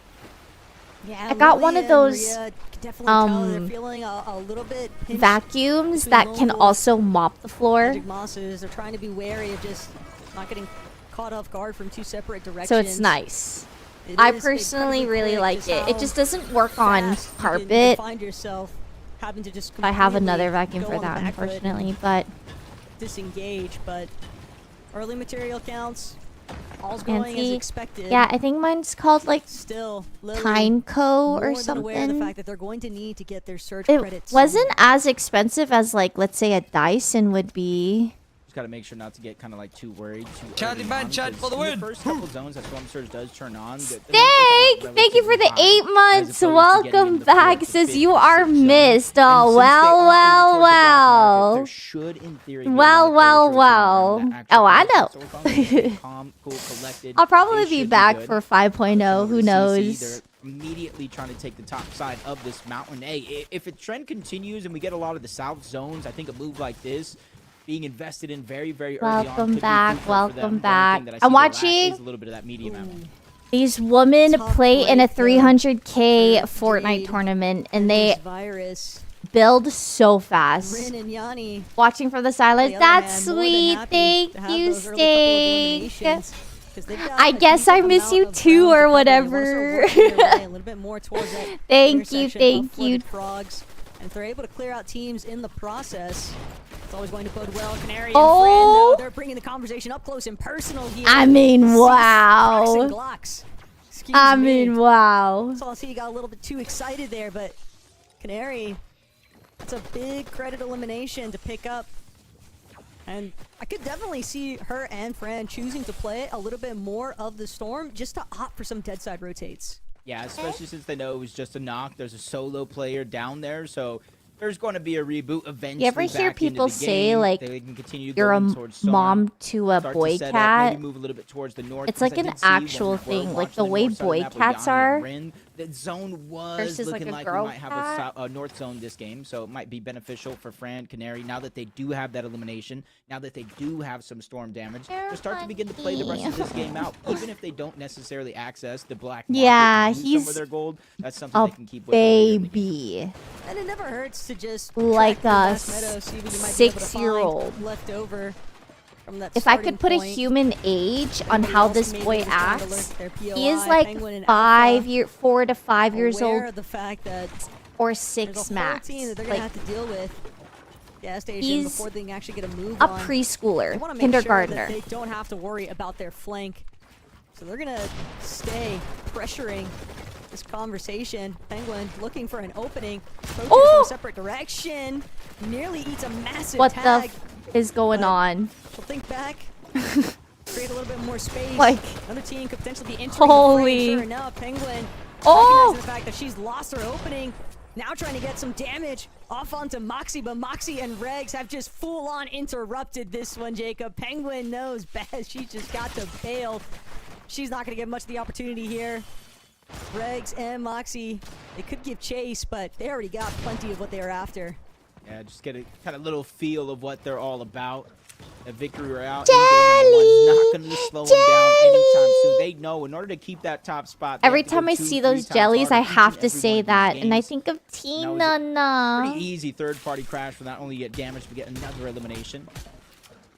Yeah, I got Lily one of and those Maria can definitely tell they're feeling a little bit pinched vacuums between that can local also mop the floor. Magic Mosses. They're trying to be wary of just not getting caught off guard from 2 separate directions. So it's nice. It I is personally incredibly really quick like just it. It how just doesn't work on fast you can carpet. find yourself having to just I have completely another vacuum go for on the that, back foot and unfortunately, but disengage, but early material counts. All's going as fancy. expected. Yeah, I think mine's called like Still, Lily, Tyneco or more than aware of the something. fact that they're going to need to get their surge It credits. wasn't as expensive as like, let's say, a Dyson would be. Just got to make sure not to get kind of like too worried. Chatty man, chat for the win. The first couple zones that storm surge does turn on. Thank you for the 8 months. Welcome back. Says you are missed. Oh, well. Should in theory Well. Oh, I know. Calm, cool, collected. I'll probably They be should back good. for 5.0. Who CC, knows? they're immediately trying to take the top side of this mountain. Hey, if a trend continues and we get a lot of the south zones, I think a move like this being invested in very, very early on. Welcome could be back. fruitful for them. Welcome The back. only thing that I I'm see lack watching is a little bit of that medium ammo. these women play in a break, though, 300k for Fortnite Jade tournament, and they This virus. build so fast. Rin and Yanni. Watching from the sidelines. On the other That's hand, more than sweet. happy Thank to have you, those early couple of Steak. eliminations, 'cause they've got I a guess decent I miss amount you of too, ground to or cover. They wanna whatever. start working their way a little bit more towards that Thank you, intersection of thank you. flooded frogs. And if they're able to clear out teams in the process, it's always going to bode well. Canary and Oh. Fran, though, they're bringing the conversation up close and personal here. I mean, Cease wow. Fox and Glocks. Excuse I me. mean, wow. So I'll see you got a little bit too excited there, but Canary, it's a big credit elimination to pick up. And I could definitely see her and Fran choosing to play a little bit more of the storm just to opt for some dead side rotates. Yeah, especially since they know it was just a knock. There's a solo player down there, so there's going to be a reboot eventually. You ever hear back people into the say game. like They can continue you're a going towards Storm, mom to a start boy set up, cat? maybe move a little bit towards the north, It's because like I an did see when actual we were thing, like watching the way north side of boy map with cats Yanni and are Rin, that zone was versus like looking a like girl we might have cat. a north zone this game, so it might be beneficial for Fran, Canary, now that they do have that elimination, now that they do have some storm damage, to start to begin to play the rest of this game out, even if they don't necessarily access the black market Yeah, to use some he's of their gold. That's something a they can keep with them later in the game. baby. And it never hurts to just Like track a through Mass Meadow, see what you might be able to find 6-year-old. left over from that If I starting could put a point. human age on Anybody how else this maybe boy who's trying to acts, lurk their he is POI, like Penguin and 4 to 5 years aware old, of the fact that or there's 6 a whole max. team that they're Like, gonna have to deal with gas station he's before they can actually get a move a on. preschooler, They wanna make kindergartner. Sure that they don't have to worry about their flank, so they're gonna stay pressuring this conversation. Penguin looking for an opening, approaching from a separate direction, nearly eats a massive What the tag. is going on? She'll think back, create a little bit more space. Like, another team could potentially be entering holy. the frame. Sure enough, Penguin Oh! recognizing the fact that she's lost her opening. Now trying to get some damage off onto Moxie, but Moxie and Regs have just full-on interrupted this one, Jacob. Penguin knows best. She just got to bail. She's not going to get much of the opportunity here. Regs and Moxie, they could give chase, but they already got plenty of what they were after. Yeah, just get a kind of little feel of what they're all about. A victory route. Jelly! Not going to slow them down anytime soon. They know in order to keep that top spot. they Every have to go time I 2, see 3 those times jellies, harder I each and have to every say one of these that, and I games. think of That was Tina. a pretty easy third-party crash for not only get damage, but get another elimination.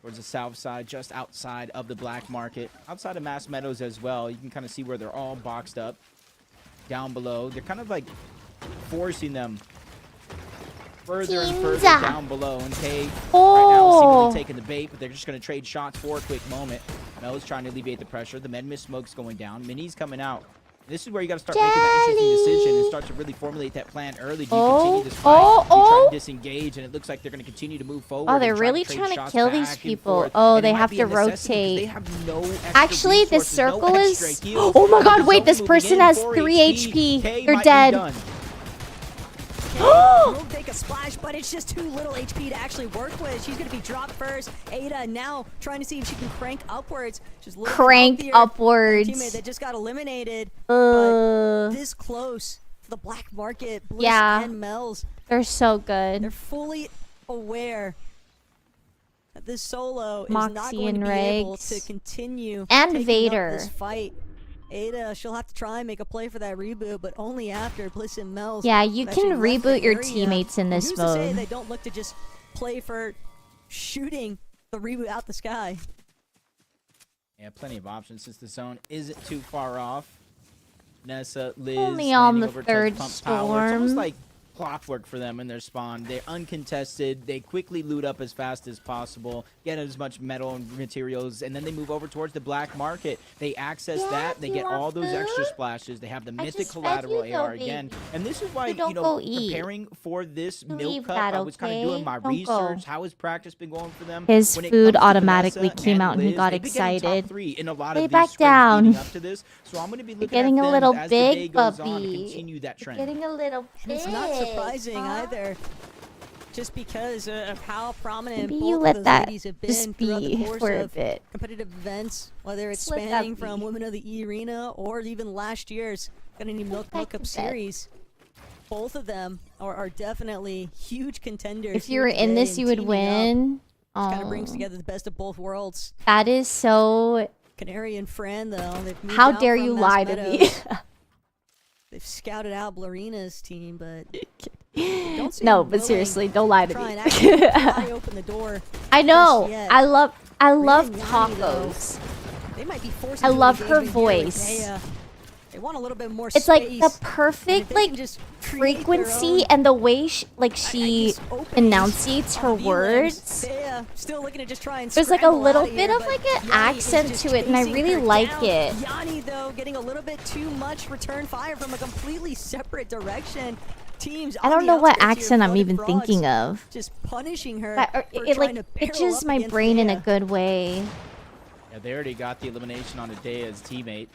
Towards the south side, just outside of the black market. Outside of Mass Meadows as well. You can kind of see where they're all boxed up. Down below. They're kind of like forcing them further and further down below. And Kay right now seemingly taking the bait, but they're just going to trade shots for a quick moment. Mel's trying to alleviate the pressure. The med miss smoke's going down. Minnie's coming out. This is where you got to start making that interesting decision and start to really formulate that plan early. Do you continue this fight? Do you try and disengage? And it looks like they're going to continue to move forward. Oh, they're really trying to kill these people. Oh, they have to rotate. They have no Actually, this resources, circle no is... extra heals. Oh my god, The wait, zone this moving person in, has 4 3 HP. HP. They're They're dead. Will take a splash, but it's just too little HP to actually work with. She's going to be dropped first. Ada now trying to see if she can crank upwards. She's Crank upwards. Teammate that just got eliminated. But this close to the black market. Bliss and Mel's. They're so good. They're fully aware that this solo Moxie is not going to and be able Regs. to continue And taking Vader. up this fight. Ada, she'll have to try and make a play for that reboot, but only after Bliss and Mel's. Yeah, you actually can left the reboot your area. teammates in this Who's to say mode. they don't look to just play for shooting the reboot out the sky? Yeah, plenty of options since the zone isn't too far off. Nessa, Liz, Only on landing the over touch third pump power. It's almost storm. like clockwork for them in their spawn. They're uncontested. They quickly loot up as fast as possible, get as much metal and materials, and then they move over towards the black market. They access that. They get all those extra splashes. They have the mythic collateral AR again. And this is why, you know, preparing for this milk cup, I was kind of doing my research. How has practice been going for them? His When it food comes to automatically Vanessa came and out and he Liz, got they've been getting top excited. 3 in a lot Lay of back these down. leading up to this. So I'm going to be looking Getting at a them little as the day big, goes on to puppy. continue that trend. Getting a little big. It's not surprising either, just because of how prominent Maybe both you of let those that ladies have just been throughout the be course for a of bit. competitive events, whether it's Let that spanning from be. Women of the E Arena or even last year's Milk Cup series. Both of them are definitely huge contenders. If you were in this, you would win. Kind of brings Oh. together the best of both worlds. That is so... Canary and Fran, though, they've moved How out dare from you Mass lie to me? Meadows. They've scouted out Blarina's team, but they don't seem No, willing but seriously, don't lie to try me. and actually pry open the door. I know. just yet. I love Yanni, though, tacos. They might be forced I into love an her engagement here with voice. Daya. They want a little bit more It's space. like the and if perfect they like can just create their frequency own and the way she enunciates her V-limbs, words. Daya still looking to just try and There's like a scramble little out of bit here, of but like an Yanni is accent just to it, and I chasing really her like down. it. Yanni, though, getting a little bit too much return fire from a completely separate direction. Teams I on don't the know what outskirts here, accent I'm Floated even Frogs, thinking of. Just punishing her. That, for it trying like to barrel itches up my against brain in a Daya. good way. Yeah, they already got the elimination on Adea's teammate.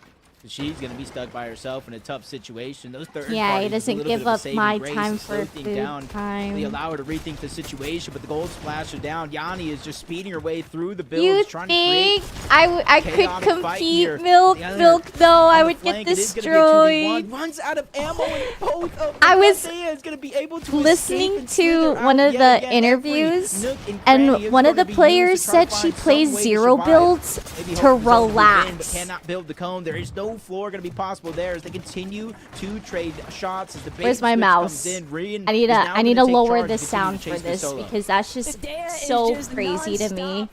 She's going to be stuck by herself in a tough situation. Those third Yeah, he parties with a doesn't little give bit of a up saving my grace time and slow for things food down. time. They allow her to rethink the situation, but the gold splash are down. Yanni is just speeding her way through the builds, You trying think to create I could chaotic fight compete? here. Milk, The other milk, though. I on the would get flank, it is gonna be a destroyed. 2v1. Runs out of ammo and both of I was is going to be able to listening escape to and one slither of out the yet again. Every interviews, nook and and cranny is one of gonna the be players used to try said to she find some plays way to zero survive. builds Maybe to hope the zone will win, but relax. cannot build the cone. There is no floor going to be possible there as they continue to trade shots as the bait Where's my switch mouse? comes in. Rian I need is to now I need to gonna take lower charge the and continue sound to for chase the this solo. because that's just Dea is so just crazy to me. nonstop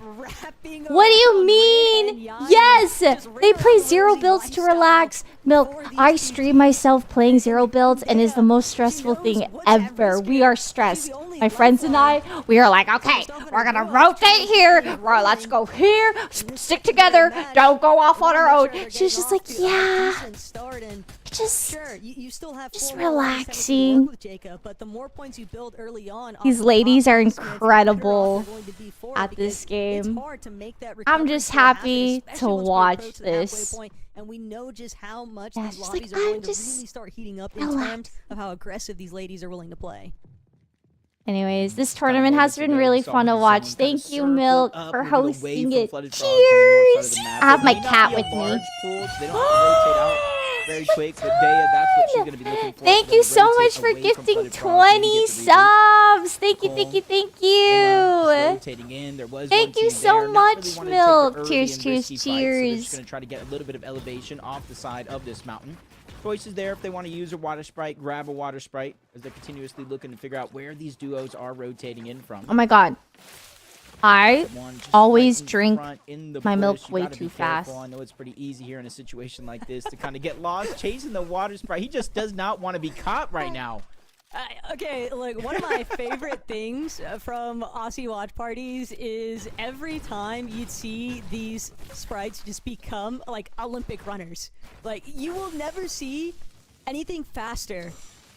What do you around Rin mean? and Yanni. Yes, Just they Rin play around zero Rosie builds to lifestyle relax. Milk, for these I two stream myself playing zero builds and is the most stressful thing ever. We are stressed. My friends and I, we are like, okay, we're gonna rotate here. Let's go here. Stick together. Don't go off on our own. She's just like, yeah. Just, sure, you still have just 4 more rounds relaxing. to work with Jacob, but the more points you build early on, These off the ladies top are placements, the better off incredible you're going to be for it at this because game. It's hard to make that I'm recovery just still happen, happy to especially once we watch approach the halfway this. point, and we know just how much Yeah, these she's lobbies like, are I'm going to just really start heating up in relaxed. terms of how aggressive these ladies are willing to play. Anyways, this tournament has been really fun to watch. Thank you, Milk, for hosting it. Cheers! I have my cat with me. Very quick, but Dea, that's what she's going to be looking for. Thank you so much for gifting 20 subs. Thank you, thank you, thank you. Rotating in. There was Thank one you team so there, not much, really wanting to take the Milk. early Cheers, and cheers, risky fight, so they're just cheers. going to try to get a little bit of elevation off the side of this mountain. Choices there if they want to use a water sprite, grab a water sprite as they're continuously looking to figure out where these duos are rotating in from. Oh my god. I always drink my milk You way gotta too be careful. fast. I know it's pretty easy here in a situation like this to kind of get lost chasing the water sprite. He just does not want to be caught right now. Okay, look, one of my favorite things from Aussie watch parties is every time you'd see these sprites just become like Olympic runners. Like, you will never see anything faster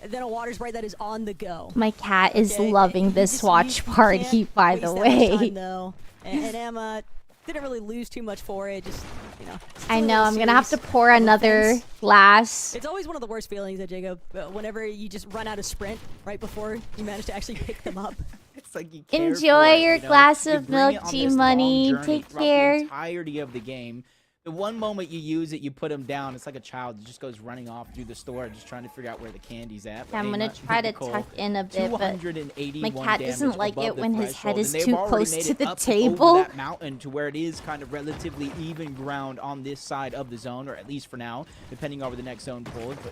than a water sprite that is on the go. My cat is Okay, loving this watch party, by the way. Time, though. And Emma didn't really lose too much for it. Just, you know. I know, I'm gonna have to pour another glass. It's always one of the worst feelings, Jacob, whenever you just run out of sprint right before you manage to actually pick them up. It's like you care Enjoy for it, your you know? glass You of bring it milk, on G this long Money. journey Take throughout care. The entirety of the game. The one moment you use it, you put them down. It's like a child that just goes running off through the store, just trying to figure out where the candy's at. I'm gonna try to tuck in a bit, but my cat doesn't like it when his head is too close to the table. That mountain to where it is kind of relatively even ground on this side of the zone, or at least for now, depending on where the next zone pulls. But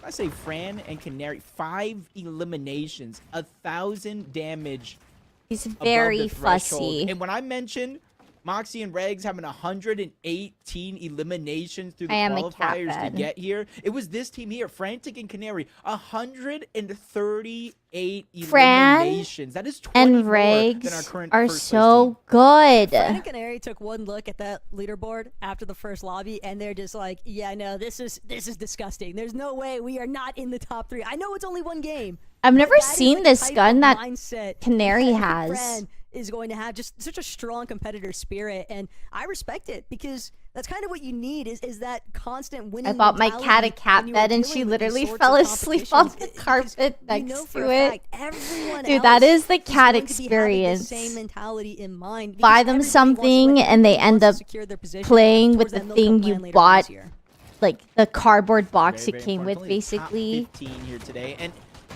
I say Fran and Canary, 5 eliminations, 1,000 damage. He's very fussy. And when I mentioned Moxie and Regs having 118 eliminations through the qualifiers to get here, it was this team here, Frantic and Canary, 138 eliminations. That is 20 and more than our Regs current are first place so team. good. Fran and Canary took one look at that leaderboard after the first lobby, and they're just like, yeah, no, this is disgusting. There's no way we are not in the top 3. I know it's only one game. I've never but that is seen the this type gun of that mindset Canary that has. Fran is going to have, just such a strong competitor spirit, and I respect it because that's kind of what you need is that constant winning. I bought my cat a mentality cat when you are bed and dealing she with literally these sorts fell of asleep on the competitions. carpet You next know for to a it. fact everyone Dude, that else is the cat going to be having the experience. same mentality in mind, because Buy them everybody something wants to and they win, end wants to up secure their position playing with towards the that Milk thing Cup you plan later bought, this year. like the cardboard box Very, it very came with, important. It's only the top basically. 15 here today, and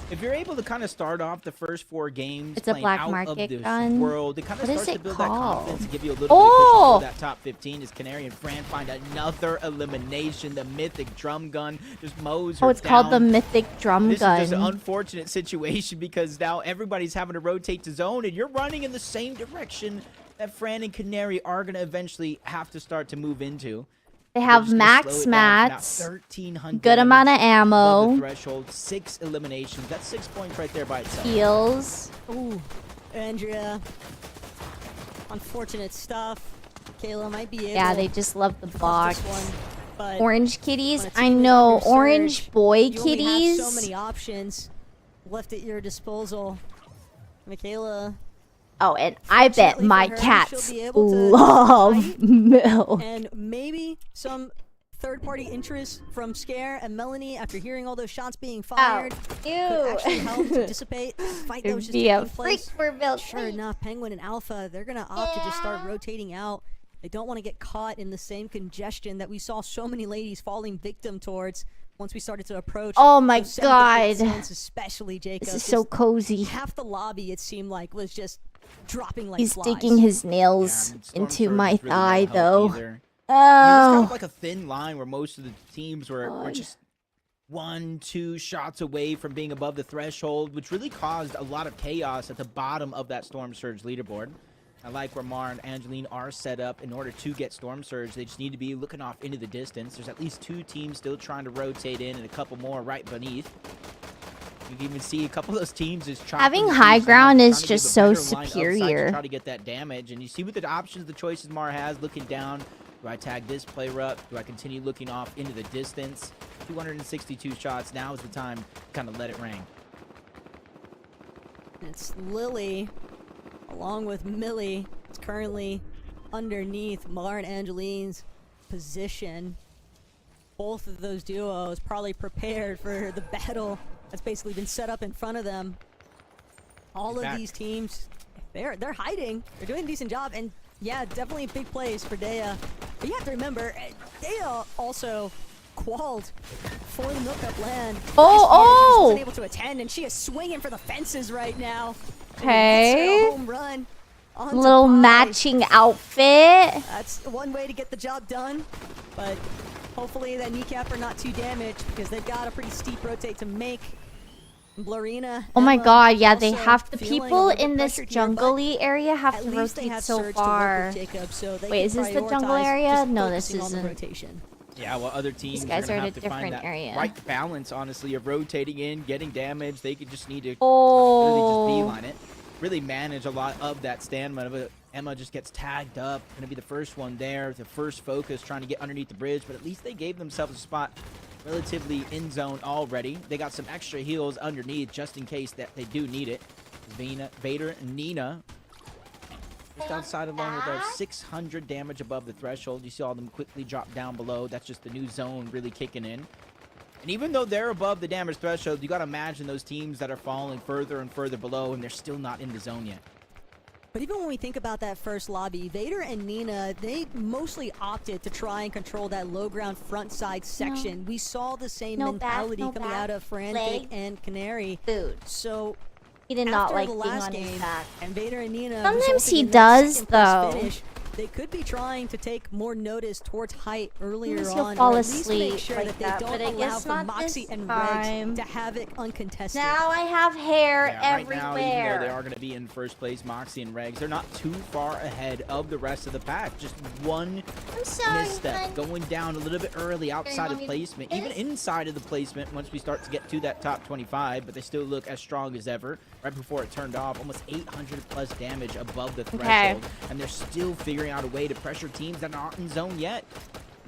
if you're able to kind of start off the first 4 games It's a playing black out market of this gun. world, it kind of What is starts to it build that called? confidence and give you a little bit of Oh! push for that top 15 as Canary and Fran find another elimination. The mythic drum gun just mows her Oh, it's called the down. mythic drum This gun. is just an unfortunate situation because now everybody's having to rotate to zone, and you're running in the same direction that Fran and Canary are going to eventually have to start to move into. They They're have just gonna slow max it down for now. mats, 1,300 good amount of damage above ammo, the threshold, 6 eliminations. That's 6 points right there by itself. heals. Ooh, Andrea. Unfortunate stuff. Kayla might be able. Yeah, they just love the box. this one, but Orange kitties, when a I team is know. under Orange surge, boy you only have kitties. so many options left at your disposal. Michaela. Oh, and I bet fortunately my for her, cats she'll be able to love fight milk. and maybe some third-party interest from Scare and Melanie after hearing all those shots being fired could actually help to dissipate the fight that was just Be a taking place. freak for Bill. Sure enough, Penguin and Alpha, they're gonna opt to just start rotating out. They don't want to get caught in the same congestion that we saw so many ladies falling victim towards once we started to approach. Oh my those 7 god. zones, especially Jacob. This is so Just cozy. half the lobby, it seemed like, was just dropping like He's flies. digging his nails into my thigh, Either. though. I mean, it's kind Oh. of like a thin line where most of the teams were just 1-2 shots away from being above the threshold, which really caused a lot of chaos at the bottom of that Storm Surge leaderboard. I like where Mar and Angeline are set up in order to get Storm Surge. They just need to be looking off into the distance. There's at least 2 teams still trying to rotate in and a couple more right beneath. You can even see a couple of those teams is trying. Having high ground is just so superior. Try to get that damage, and you see with the options, the choices Mar has, looking down. Do I tag this player up? Do I continue looking off into the distance? 262 shots. Now is the time to kind of let it ring. It's Lily, along with Millie. It's currently underneath Mar and Angeline's position. Both of those duos probably prepared for the battle that's basically been set up in front of them. All of these teams, they're hiding. They're doing a decent job, and yeah, definitely big plays for Dea. But you have to remember, Dea also qualled for the Milk Up land. She wasn't able to attend, and she is swinging for the fences right now. Okay. Home run. onto Little Pi. matching outfit. That's one way to get the job done, but hopefully that kneecapper not too damaged because they've got a pretty steep rotate to make. Blurina. Oh my Emma god, yeah, they also have the feeling a people little bit in this pressured here, but jungle-y area have at to least they rotate have so Surge to work far. with Jacob, so they Wait, can is this the jungle prioritize area? just No, this focusing on the isn't. rotation. Yeah, well, other teams These guys are are gonna in a have to find different that area. right balance, honestly, of rotating in, getting damage. They could just need to really Oh. just beeline it, really manage a lot of that stamina. But Emma just gets tagged up, gonna be the first one there, the first focus, trying to get underneath the bridge. But at least they gave themselves a spot relatively in zone already. They got some extra heals underneath just in case that they do need it. Vader and Nina just outside along with our 600 damage above the threshold. You saw them quickly drop down below. That's just the new zone really kicking in. And even though they're above the damage threshold, you got to imagine those teams that are falling further and further below, and they're still not in the zone yet. But even when we think about that first lobby, Vader and Nina, they mostly opted to try and control that low ground front side section. We saw the same mentality coming out of Frantic and Canary. Food. So he did not after like the being last on his game, back. and Vader and Nina Sometimes resulting he in that does, second place though. finish, they could be trying to take more notice towards height earlier He'll on, fall or at least make asleep sure like that they that, don't but I allow guess for not Moxie this and time. Regs to havoc uncontested. Now I have hair Yeah, right everywhere. now, even though they are going to be in first place, Moxie and Regs, they're not too far ahead of the rest of the pack. Just one misstep, going down a little bit early outside of placement, even inside of the placement once we start to get to that top 25, but they still look as strong as ever. Right before it turned off, almost 800 plus damage above the threshold, and they're still figuring out a way to pressure teams that aren't in zone yet.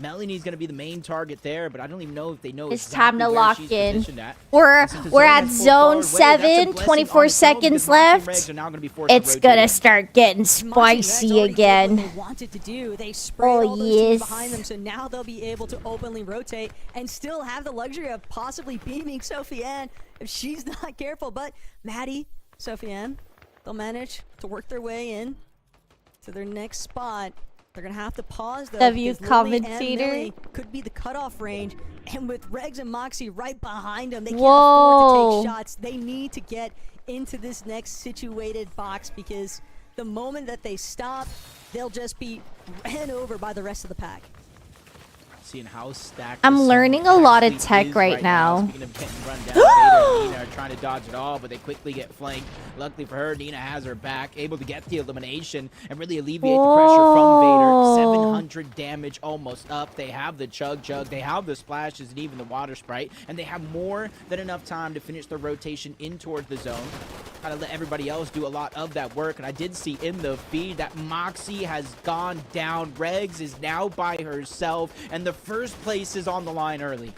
Melanie's going to be the main target there, but I don't even know if they know It's exactly time to where lock she's in. positioned at. We're And since the at has pulled zone forward, that's a 7, blessing 24 on its own, because seconds Moxie and left. Regs are now gonna be forced to It's rotate gonna in. start getting Moxie and Regs spicy already did again. what they wanted to do. They sprayed all those teams behind them, so now they'll be able to openly rotate and still have the luxury of possibly beaming Sofiane if she's not careful. But Maddie, Sofiane, they'll manage to work their way in to their next spot. They're gonna have to pause though. W because Lily and commentator. Millie could be the cutoff range, and with Regs and Moxie right behind them, they can't Whoa. afford to take shots. They need to get into this next situated box because the moment that they stop, they'll just be ran over by the rest of the pack. Seeing how stacked I'm the zone learning a lot of actually tech is right now. Speaking of getting run down, Vader and Nina are trying to dodge it all, but they quickly get flanked. Luckily for her, Nina has her back, able to get the elimination and really alleviate the pressure from Vader. 700 damage almost up. They have the Chug Jug, they have the splashes, and even the Water Sprite, and they have more than enough time to finish their rotation in towards the zone. Gotta let everybody else do a lot of that work, and I did see in the feed that Moxie has gone down. Regs is now by herself, and the first place is on the line early.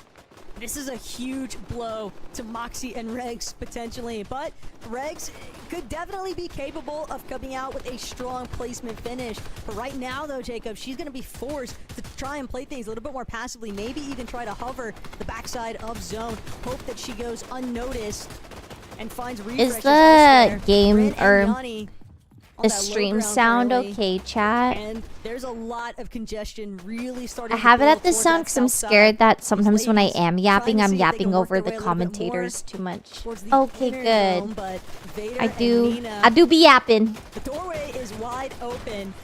This is a huge blow to Moxie and Regs potentially, but Regs could definitely be capable of coming out with a strong placement finish. But right now though, Jacob, she's going to be forced to try and play things a little bit more passively, maybe even try to hover the backside of zone, hope that she goes unnoticed and finds refreshes. Is the elsewhere. game Rin and or Yanni on the that low stream ground sound early. okay, chat? And there's a lot of congestion really starting I to have it build at this towards sound that because I'm south scared side. that sometimes when I ladies am trying yapping, to I'm see if they yapping can work over their the way a little bit more commentators too much. towards the Okay, inner good. zone, but Vader I and do. Nina, I do be yapping. the doorway is wide open.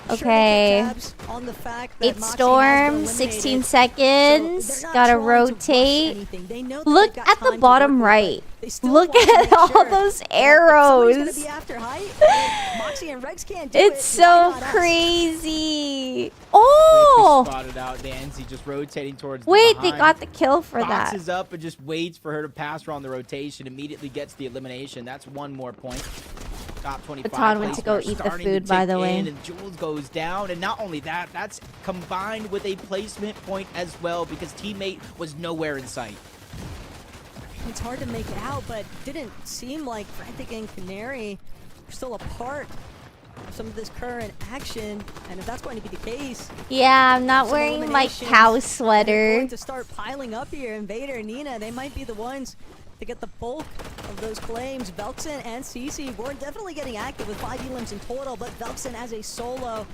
Sure, they Okay. kept tabs on the fact that 8 Moxie has been storm, eliminated, 16 so seconds. they're not Gotta trying to rush rotate. anything. They know that Look they've got at the time to bottom work with, right. but they still Look want to at make all sure those that if somebody's gonna arrows. be after height, and Moxie and Regs can't do It's it, why so not us? crazy. Oh! Spotted out. Nancy just rotating towards Wait, the they behind. got the kill for that. Boxes up and just waits for her to pass her on the rotation. Immediately gets the elimination. That's one more point. Top 25. Baton went to go placement eat the starting food, to by tick the way. in, and Jules goes down. And not only that, that's combined with a placement point as well because teammate was nowhere in sight. It's hard to make it out, but didn't seem like Frantic and Canary are still a part of some of this current action. And if that's going to be the case, Yeah, I'm not some wearing my eliminations cow are sweater. going to start piling up here. And Vader and Nina, they might be the ones to get the bulk of those claims. Velkson and Cece were definitely getting active with 5 elims in total, but Velkson as a solo,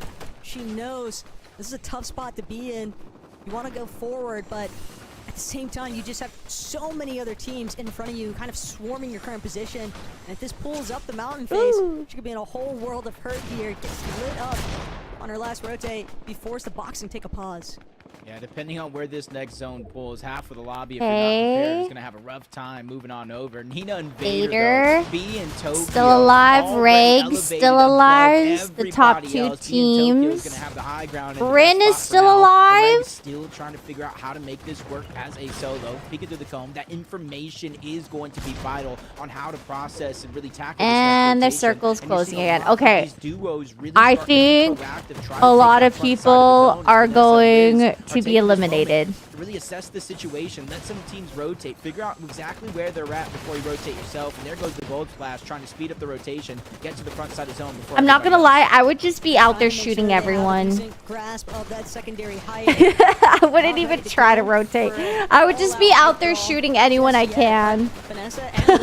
she knows this is a tough spot to be in. You want to go forward, but at the same time, you just have so many other teams in front of you kind of swarming your current position. And if this pulls up the mountain face, she could be in a whole world of hurt here. Gets lit up on her last rotate, be forced to box and take a pause. Yeah, depending on where this next zone pulls, half of the lobby, if you're not prepared, is Okay. going to have a rough time moving on over. Nina and Vader, Vader. though, B and Tokyo, Still alive. already Reg elevated still above alive. The top everybody 2 else. B and Tokyo is teams. gonna have the high ground in the Bryn best is spot for still now. alive. Reg's still trying to figure out how to make this work as a solo. Peeking through the comb, that information is going to be vital on how to process and really tackle this And their next rotation. circle's And you're closing seeing a again. lot of Okay. these duos really I starting to be think proactive, trying to a take lot that of front side the people zone. are Vanessa and going Liz are to be taking this moment eliminated. to really assess the situation, let some teams rotate, figure out exactly where they're at before you rotate yourself, and there goes the gold splash, trying to speed up the rotation, get to the front side of the zone before I'm not gonna everybody lie, I would just be out there shooting everyone. Grasp of that secondary height. I wouldn't even try to rotate. I would just be out there shooting anyone I can. Vanessa and Liz,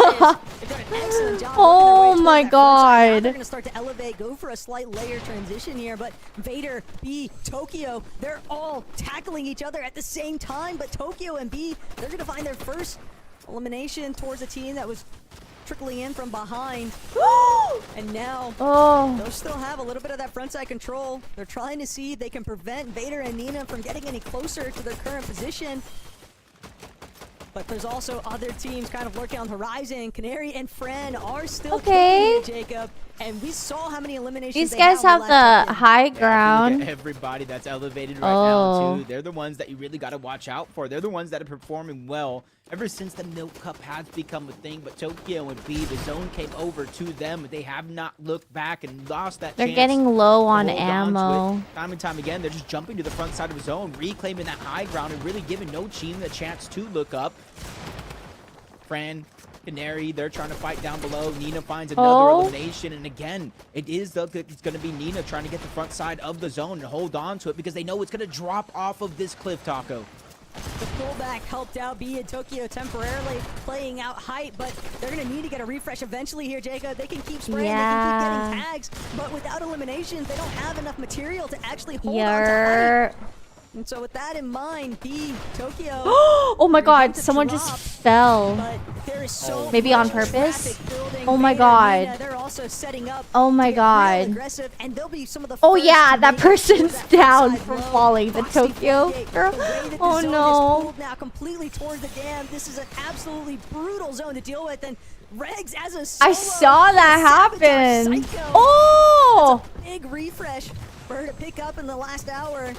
they've done an excellent job Oh working their way my towards that front side. Now god. they're going to start to elevate, go for a slight layer transition here, but Vader, B, Tokyo, they're all tackling each other at the same time, but Tokyo and B, they're going to find their first elimination towards a team that was trickling in from behind. And now, they'll still have a little bit of that frontside control. They're trying to see if they can prevent Vader and Nina from getting any closer to their current position. But there's also other teams kind of lurking on the horizon. Canary and Fran are still Okay. kicking it, Jacob. And we saw how many eliminations These they guys had have on last the check-in. high Yeah, if you look at ground. everybody that's elevated right now Oh. too, they're the ones that you really got to watch out for. They're the ones that are performing well ever since the Milk Cup has become a thing. But Tokyo and B, the zone came over to them. They have not looked back and lost that They're chance getting low to on hold to it. ammo. Time and time again, they're just jumping to the front side of the zone, reclaiming that high ground and really giving no team the chance to look up. Fran, Canary, they're trying to fight down below. Nina finds another elimination, and again, it's going to be Nina trying to get the front side of the zone and hold on to it because they know it's going to drop off of this cliff, Taco. The pullback helped out B in Tokyo temporarily playing out height, but they're going to need to get a refresh eventually here, Jacob. They can keep spraying, they can keep getting tags, but without eliminations, they don't have enough material to actually hold on to height. And so with that in mind, B, Tokyo... Oh my god, someone just fell. There is so Maybe on much purpose? traffic building. Oh my Vader and Nina, god. they're also setting up Oh my to get real god. aggressive, and they'll be some of the Oh first yeah, to that make it towards person's that down side from low. falling. The Foxy Tokyo 48, girl. the way that the Oh zone is no. pulled now completely towards the dam. This is an absolutely brutal zone to deal with, and Regs as a solo I saw that happen. Psycho. Oh! That's a big refresh for her to pick up in the last hour.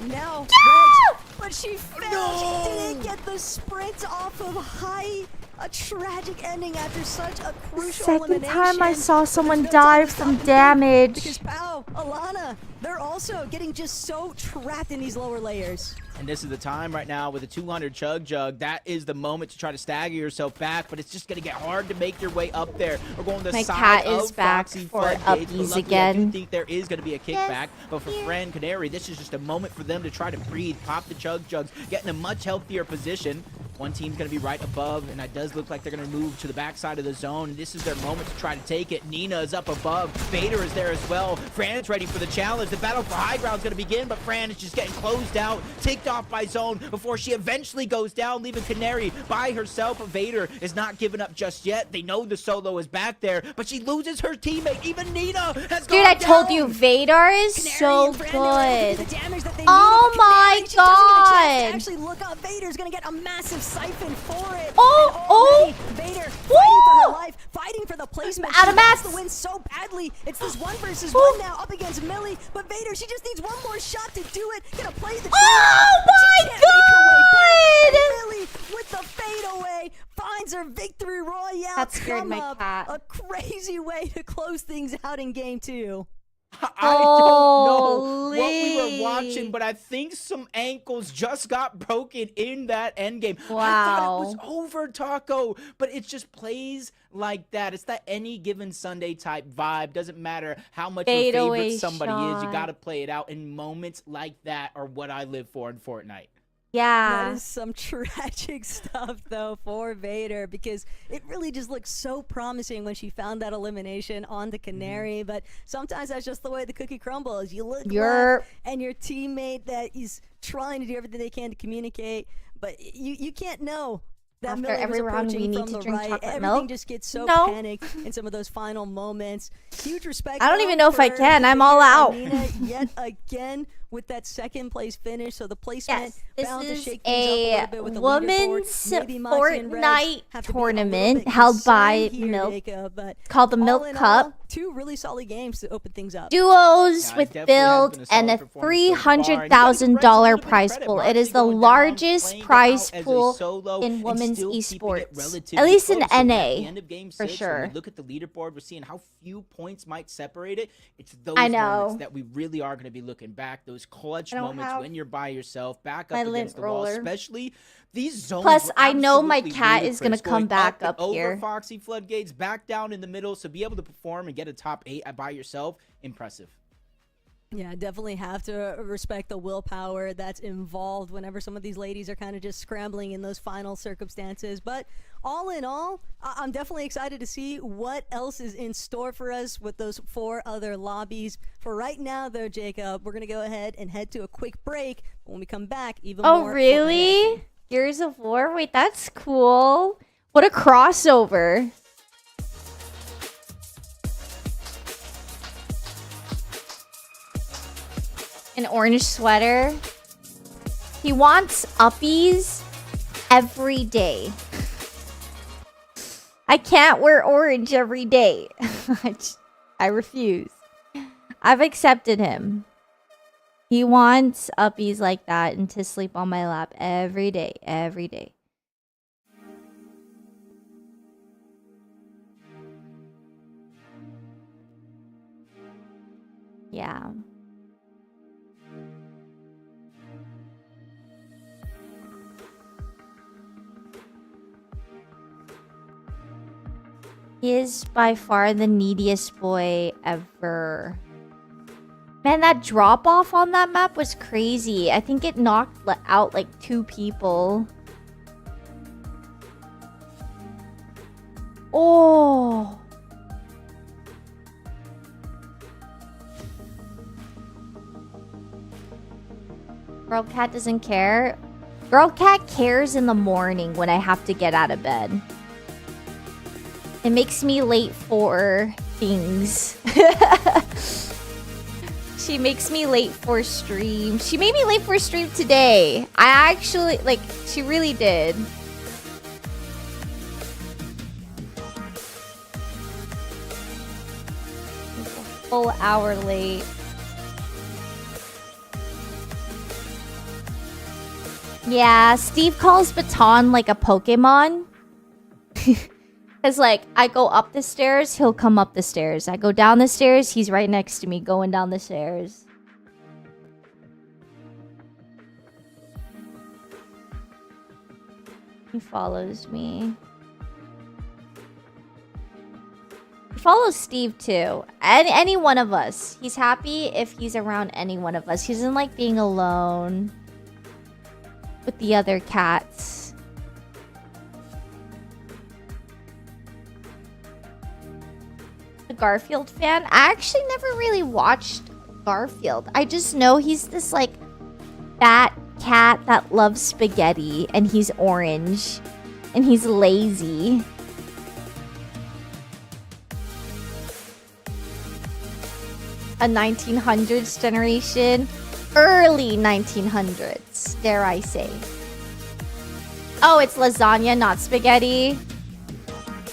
Now, Yeah! Regs, but she fell. She didn't get the sprint off of height. A tragic ending after such a crucial Second elimination. time I saw But someone there's no time die to stop from and think, damage. Because Pao, Alana, they're also getting just so trapped in these lower layers. And this is the time right now with a 200 chug jug. That is the moment to try to stagger yourself back, but it's just going to get hard to make your way up there. We're going the My side cat of is back Foxy for Floodgates, but uppies luckily again. I do think there is going to be a kickback, but for Fran Canary, this is just a moment for them to try to breathe, pop the chug jugs, get in a much healthier position. One team's going to be right above, and it does look like they're going to move to the backside of the zone. This is their moment to try to take it. Nina is up above. Vader is there as well. Fran is ready for the challenge. The battle for high ground is going to begin, but Fran is just getting closed out, ticked off by zone before she eventually goes down, leaving Canary by herself. Vader is not giving up just yet. They know the solo is back there, but she loses her teammate. Even Nina has gone Dude, I told down. you, Vader is so The good. damage that they Oh need, but my Canary, she doesn't get a chance to god. actually look up. Vader's gonna get a massive siphon for it. Oh, And already Vader fighting for her life, fighting for the placement. Out She of wants mats. to win so badly. It's this 1v1 now up against Millie, but Vader, she just needs one more shot to do it. Gonna play the Oh my god! Millie with the fadeaway finds her victory royale. That scared come my up. cat. A crazy way to close things out in game 2. I don't know what we were watching, Holy. but I think some ankles just got broken in that end game. I Wow. thought it was over, Taco, but it just plays like that. It's that any given Sunday type vibe. Doesn't matter how much your Fadeaway favorite somebody is. You shot. got to play it out, and moments like that are what I live for in Fortnite. Yeah. That is some tragic stuff, though, for Vader, because it really just looked so promising when she found that elimination on the Canary. But sometimes that's just the way the cookie crumbles. You look You're- left, and your teammate that is trying to do everything they can to communicate, but you can't know. That After Millie was every round, approaching we need from to the drink right. chocolate Everything milk? just gets so No. panicked in some of those final moments. Huge respect. I don't though, even know if I for can. I'm all Vader out. and Nina yet again with that second place finish. So the placement Yes, this bound to is shake things up a little a bit with the women's leaderboard. Maybe Moxie and Reg Fortnite have to be a little tournament bit held by concerned here, Milk, Jacob, but called the all Milk in Cup. all, 2 really solid games to open things up. Duos Yeah, it with definitely has build been a and solid a performance so far. And you gotta give $300,000 Rex a prize little bit of pool. credit. It is Moxie the going down, largest playing it prize out as a pool solo, in and women's still keeping it esports. relatively At least in close. So at the NA, end of game for 6, when sure. we look at the leaderboard, we're seeing how few points might separate it. It's those I moments know. that we really are going to be looking back. Those clutch I don't moments have when you're by yourself, back my up lint against the wall, roller. especially these zones. Plus, were I know my absolutely cat is gonna ludicrous, come going back and up over here. Foxy Floodgates, back down in the middle. So be able to perform and get a top 8 by yourself, impressive. Yeah, definitely have to respect the willpower that's involved whenever some of these ladies are kind of just scrambling in those final circumstances. But all in all, I'm definitely excited to see what else is in store for us with those 4 other lobbies. For right now, though, Jacob, we're going to go ahead and head to a quick break. When we come back, even Oh, more. Fortnite really? action. Gears of War? Wait, that's cool. What a crossover. An orange sweater. He wants uppies every day. I can't wear orange every day. I refuse. I've accepted him. He wants uppies like that and to sleep on my lap every day, every day. Yeah. He is by far the neediest boy ever. Man, that drop off on that map was crazy. I think it knocked out like 2 people. Oh. Girl Cat doesn't care. Girl Cat cares in the morning when I have to get out of bed. It makes me late for things. She makes me late for stream. She made me late for stream today. I actually, like, she really did. A full hour late. Yeah, Steve calls Baton like a Pokemon. Because, like, I go up the stairs, he'll come up the stairs. I go down the stairs, he's right next to me going down the stairs. He follows me. He follows Steve, too. Any one of us. He's happy if he's around any one of us. He doesn't like being alone with the other cats. A Garfield fan? I actually never really watched Garfield. I just know he's this, like, fat cat that loves spaghetti, and he's orange, and he's lazy. A 1900s generation, early 1900s, dare I say. Oh, it's lasagna, not spaghetti.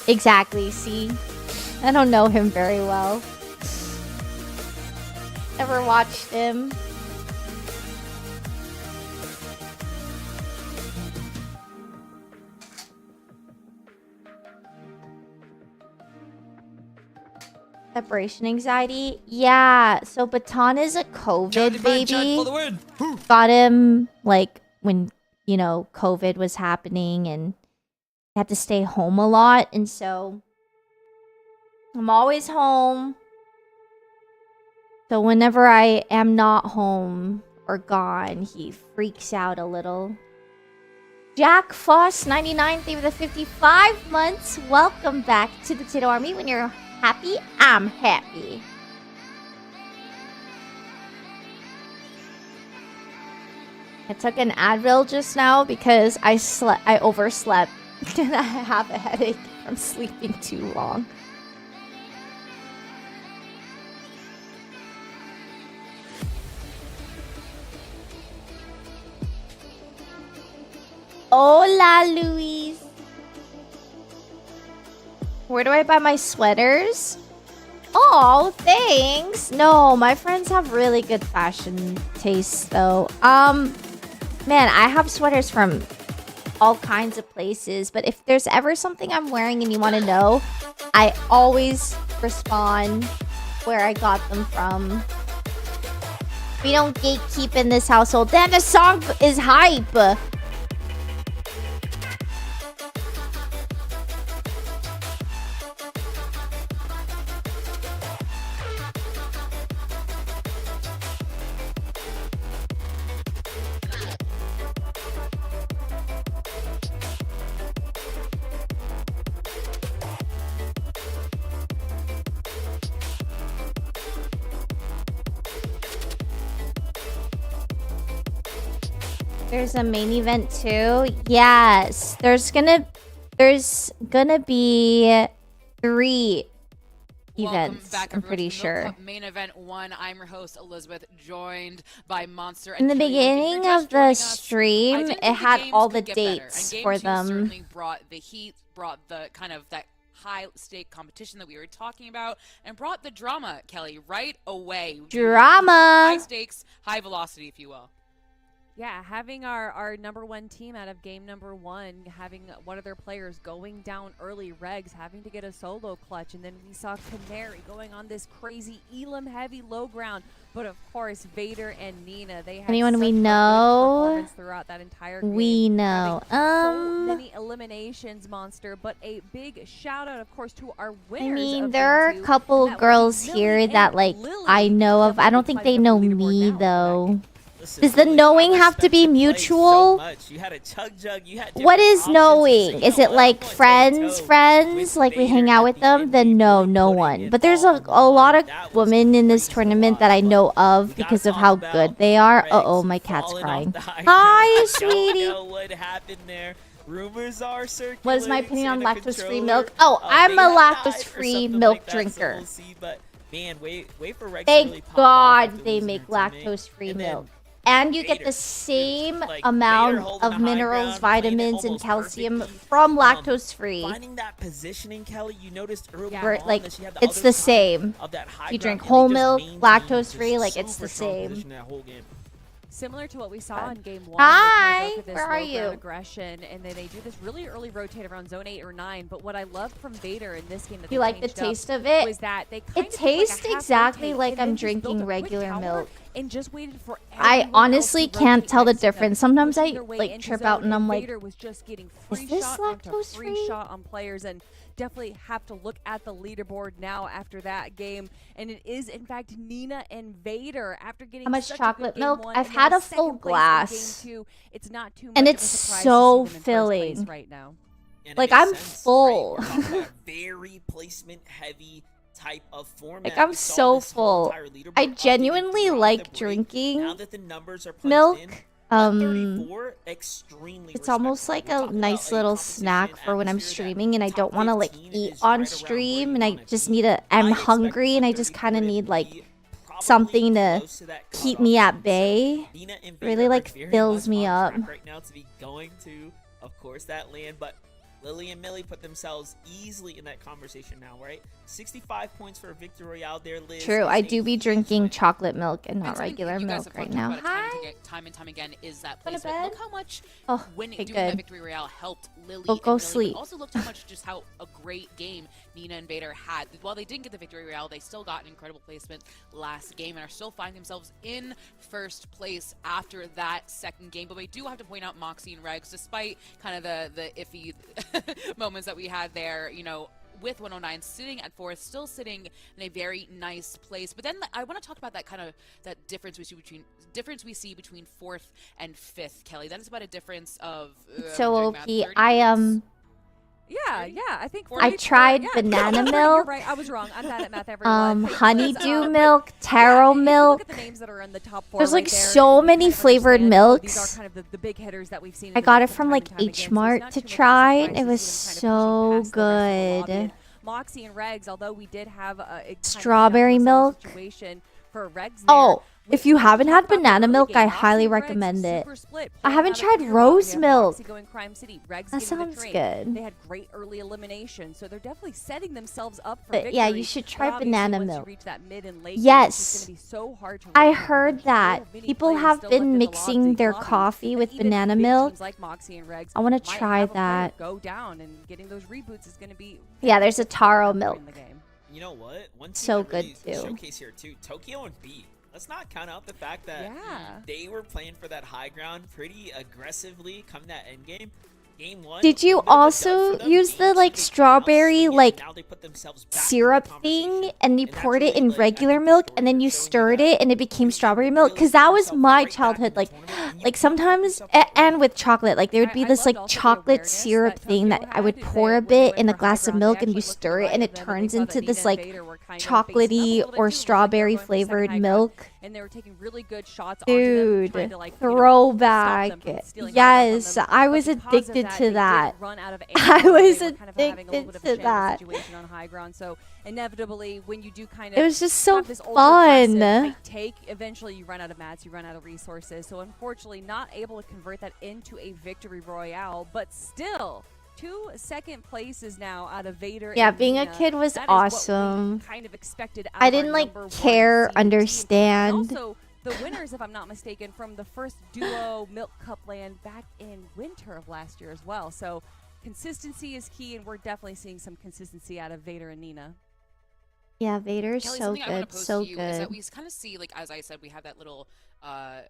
Exactly, see? I don't know him very well. Never watched him. Separation anxiety? Yeah, so Baton is a COVID baby. Got him, like, when, you know, COVID was happening and he had to stay home a lot. And so I'm always home. So whenever I am not home or gone, he freaks out a little. Jack Foss 99, thank you for the 55 months. Welcome back to the Potato Army. When you're happy, I'm happy. I took an Advil just now because I overslept and I have a headache from sleeping too long. Hola, Luis. Where do I buy my sweaters? Oh, thanks. No, my friends have really good fashion tastes, though. Man, I have sweaters from all kinds of places, but if there's ever something I'm wearing and you want to know, I always respond where I got them from. We don't gatekeep in this household. Damn, the song is hype. There's a main event too. Yes, there's gonna be 3 events. Back, I'm pretty sure. Main event 1. I'm your host Elizabeth, joined by Monster. In the beginning of the stream, it had all the dates dates for them. Certainly brought the heat, brought the kind of that high stake competition that we were talking about, and brought the drama, Kelly, right away. Drama. High stakes, high velocity, if you will. Yeah, having our number 1 team out of game number 1, having one of their players going down early regs, having to get a solo clutch, and then we saw Canary going on this crazy Elam heavy low ground. But of course, Vader and Nina, they had Anyone such we a good know? performance throughout that entire game. We know. So many eliminations, Monster, but a big shout out, of course, to our winners. I mean, of there are game a 2, couple and that girls would be here Millie that, and like, Lily. I know of. I don't think they know me, though. Does the knowing have to be mutual? What is knowing? Is it like friends? Like we hang out with them? Then no one. But there's a lot of women in this tournament that I know of because of how good they are. Uh-oh, my cat's crying. Hi, sweetie. Rumors are circulating. What is my opinion on lactose-free milk? Oh, I'm a lactose-free milk drinker. Man, wait for Rex. Thank God they make lactose-free milk. And you get the same amount of minerals, vitamins, and calcium from lactose-free. Finding that positioning, Kelly, you noticed earlier on Like, that she had the it's other the same. of that high If you drink ground, and whole they just milk, maintained lactose-free, just like, it's the super strong same. position that whole game. similar to what we saw in game 1. Hi, they go for this where are low ground you? aggression, and then they do this really early rotate around zone 8 or 9. But what I loved from Vader in this game that You they like the changed up taste of it? was that they It tastes exactly like I'm drinking regular milk. And just waited for I honestly can't tell the difference. Sometimes I like trip out and I'm like, Vader was just getting is free this shot after lactose free free? shot on players, and definitely have to look at the leaderboard now after that game. And it is in fact Nina and Vader after getting How much such chocolate a good milk? game 1, I've and had then a full second place in glass. game 2. It's not too much And of a it's surprise so to see them in first place filling. right now. Like I'm full. Very placement heavy type of format. Like I'm so full. I genuinely like drinking milk. It's almost like a nice little snack for when I'm streaming and I don't want to like eat on stream and I just need I'm hungry and I just kind of need like something to keep me at bay. Really like fills me up. Right now to be going to, of course, that land, but Lily and Millie put themselves easily in that conversation now, right? 65 points for a victory royale there, Liz. True, I do be drinking chocolate milk and not something regular you guys milk have right talked now. about time and time again is that Go to placement. bed? Look how much winning, okay, doing that good. victory royale helped Lily Go and Millie, sleep. but also looked how much just how a great game Nina and Vader had. While they didn't get the victory royale, they still got an incredible placement last game and are still finding themselves in first place after that second game. But we do have to point out Moxie and Regs, despite kind of the iffy moments that we had there, you know, with 109 sitting at fourth, still sitting in a very nice place. But then I want to talk about that kind of that difference we see between fourth and fifth, Kelly. That is about a difference of So OP. Yeah, I think I tried banana You're milk. right. I was wrong. I'm bad at math, everyone. Honeydew milk, taro milk. Look at the names that are in the top 4 There's right like there, so and many kind of flavored understand these milks. are kind of the big hitters that we've seen. I got it from like H Mart to try and it was so good. Moxie and Regs, although we did have a Strawberry milk. situation for Regs there, Oh, if you haven't had banana milk, I highly recommend it. I haven't tried rose milk. That sounds good. They had great early elimination, so they're definitely setting themselves up for But victory. yeah, you should try But obviously, banana once you milk. reach that mid and late game, Yes. it's gonna be so hard to I rank them. heard There's that so many people players have still been left in the mixing their lobby, coffee and with even banana big milk. teams like Moxie and Regs I want to might try have a player that. go down, and getting those reboots is going to be Yeah, there's a taro milk. You know what? One team So that really good, too. showcase here too, Tokyo and B. Let's not count out the fact that they were playing for that high ground pretty aggressively come that end game. Game 1. Did you also use the like strawberry like syrup thing and you poured it in regular milk and then you stirred it and it became strawberry milk? Because that was my childhood. Like sometimes and with chocolate, like there would be this like chocolate syrup thing that I would pour a bit in a glass of milk and you stir it and it turns into this like chocolatey or strawberry flavored milk. And they were taking really good shots Dude, onto them, trying to, like, throwback. Yes, I was addicted to that. I was addicted to that. Situation on high ground. So inevitably, when you do kind of It was just so have this ultra-aggressive fun. take, eventually you run out of mats, you run out of resources. So unfortunately, not able to convert that into a victory royale, but still 2 second places now out of Vader. Yeah, and being a Nina. kid was That is what we awesome. kind of expected out I of our didn't like number 1 care, seed understand. team. And also, the winners, if I'm not mistaken, from the first duo Milk Cup land back in winter of last year as well. So consistency is key, and we're definitely seeing some consistency out of Vader and Nina. Yeah, Vader's Kelly, so something I want good, to pose so to you is that good. we kind of see, like, as I said, we have that little,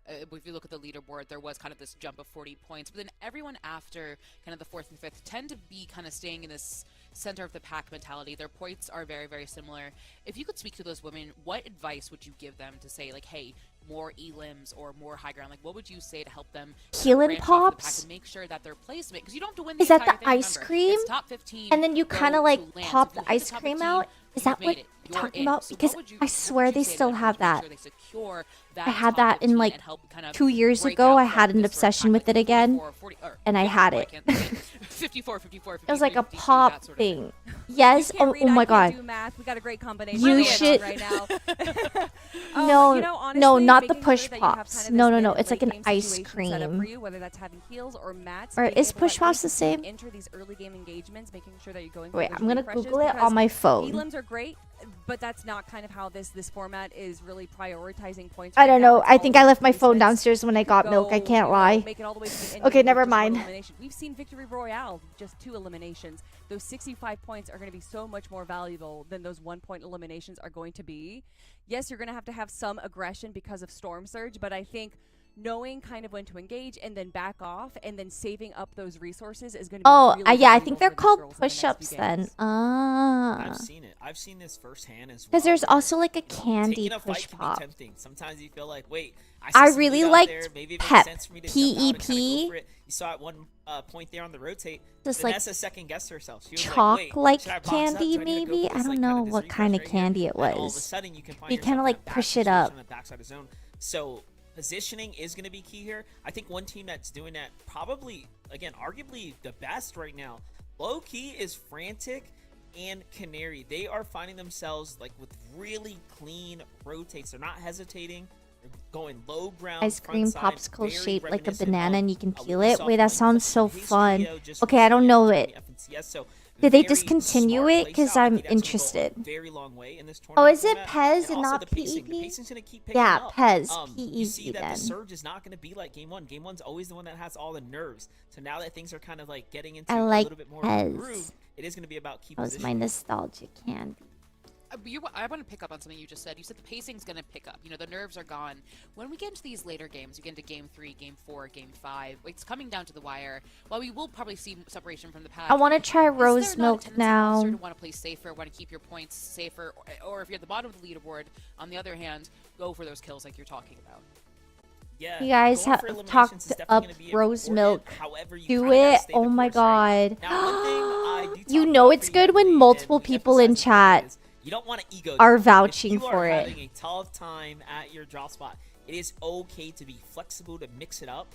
if you look at the leaderboard, there was kind of this jump of 40 points, but then everyone after kind of the 4th and 5th tend to be kind of staying in this center of the pack mentality. Their points are very, very similar. If you could speak to those women, what advice would you give them to say, like, hey, more elims or more high ground? Like, what would you say to help them Healin' branch off the pack Pops? and make sure that their placement, because you don't have to win the Is that entire the thing, ice remember. cream? It's top 15 And then you go kind of to like land. So pop if you the hit ice top cream 15, out? Is you've that made what it. you're You're talking in. about? So what Because would you- I what swear would they you say still to have them to make that. sure they secure that I had top that in 15 like and help kind of 2 years break ago. out I had from an this obsession with it again, 40, and I had it. 54, 54, It was like a 53, pop that sort of thing. Yes. You can't Oh, read, oh I my can't god. do math. We got a great combination You going should. on right now. No, You know, no, honestly, not the making push sure that you have pops. kind of No, this no, mid no. and It's like late an game ice situation set up for cream. you, whether that's having heals or mats. Or being is able to push let pops the your team same? enter these early game engagements, making sure that you're going for Wait, those I'm gonna refreshes, Google it because on my phone. elims are great, but that's not kind of how this format is really prioritizing points. I right don't now. know. It's I all think I about left my phone placements downstairs when I to got milk. I go, can't you know, lie. make it all the way to the end Okay, game with never just one mind. elimination. We've seen Victory Royale, just 2 eliminations. Those 65 points are going to be so much more valuable than those 1-point eliminations are going to be. Yes, you're going to have some aggression because of Storm Surge, but I think knowing kind of when to engage and then back off and then saving up those resources is going to be Oh, really yeah. I valuable think they're for these called girls in the next few push-ups then. games. Ah. I've seen it. I've seen this firsthand as well. Because there's where, also like a you know, candy taking a fight push can pop. be tempting. Sometimes you feel like, wait, I I see really some loot out liked there. Maybe it Pep. makes sense for me to jump out and kinda go P-E-P. for it. You saw at one point there on the rotate. Just like Vanessa second guessed herself. She was chalk like, wait, should I box up? candy Do I need to go maybe? for I this, don't like, know kinda what this kind of refresh right here? candy it And all of a was. sudden you can find You yourself kind in of a like bad push it situation up. on the backside of zone. So positioning is going to be key here. I think one team that's doing that probably, again, arguably the best right now, low key, is Frantic and Canary. They are finding themselves like with really clean rotates. They're not hesitating. They're going low ground. Ice cream front popsicle side, very shaped like a reminiscent banana of, and you can what peel we it. saw Wait, from, that like, sounds so Hayes fun. Trio just Okay, I don't recently know at it. FNCS. So Did they very discontinue smart it? playstyle. Because I I'm think that's gonna go a interested. very long way in this Oh, tournament is it format. Pez and also not the pacing. The PEP? pacing's gonna keep picking Yeah, up. Pez. You see PEP that then. the surge is not gonna be like game one. Game one's always the one that has all the nerves. So now that things are kind of like getting into I a like little bit more of a Pez. groove, it is gonna be about key That was my positioning. nostalgia candy. I want to pick up on something you just said. You said the pacing's going to pick up. You know, the nerves are gone. When we get into these later games, we get into game 3, game 4, game 5. It's coming down to the wire. While we will probably see separation from the pack, I want to try is there rose not a milk tendency for Monster now. to want to play safer, want to keep your points safer, or if you're at the bottom of the leaderboard, on the other hand, go for those kills like you're talking about? Yeah, You guys going for have eliminations talked is definitely up gonna be rose important. milk. However, you Do kinda gotta it. stay Oh the my course, right? god. Now, one thing I do You talk know about it's pretty good when heavily, multiple and we people in emphasize it chat is you don't want to ego are drop. vouching if you for are it. having a tough time at your drop spot, it is okay to be flexible, to mix it up.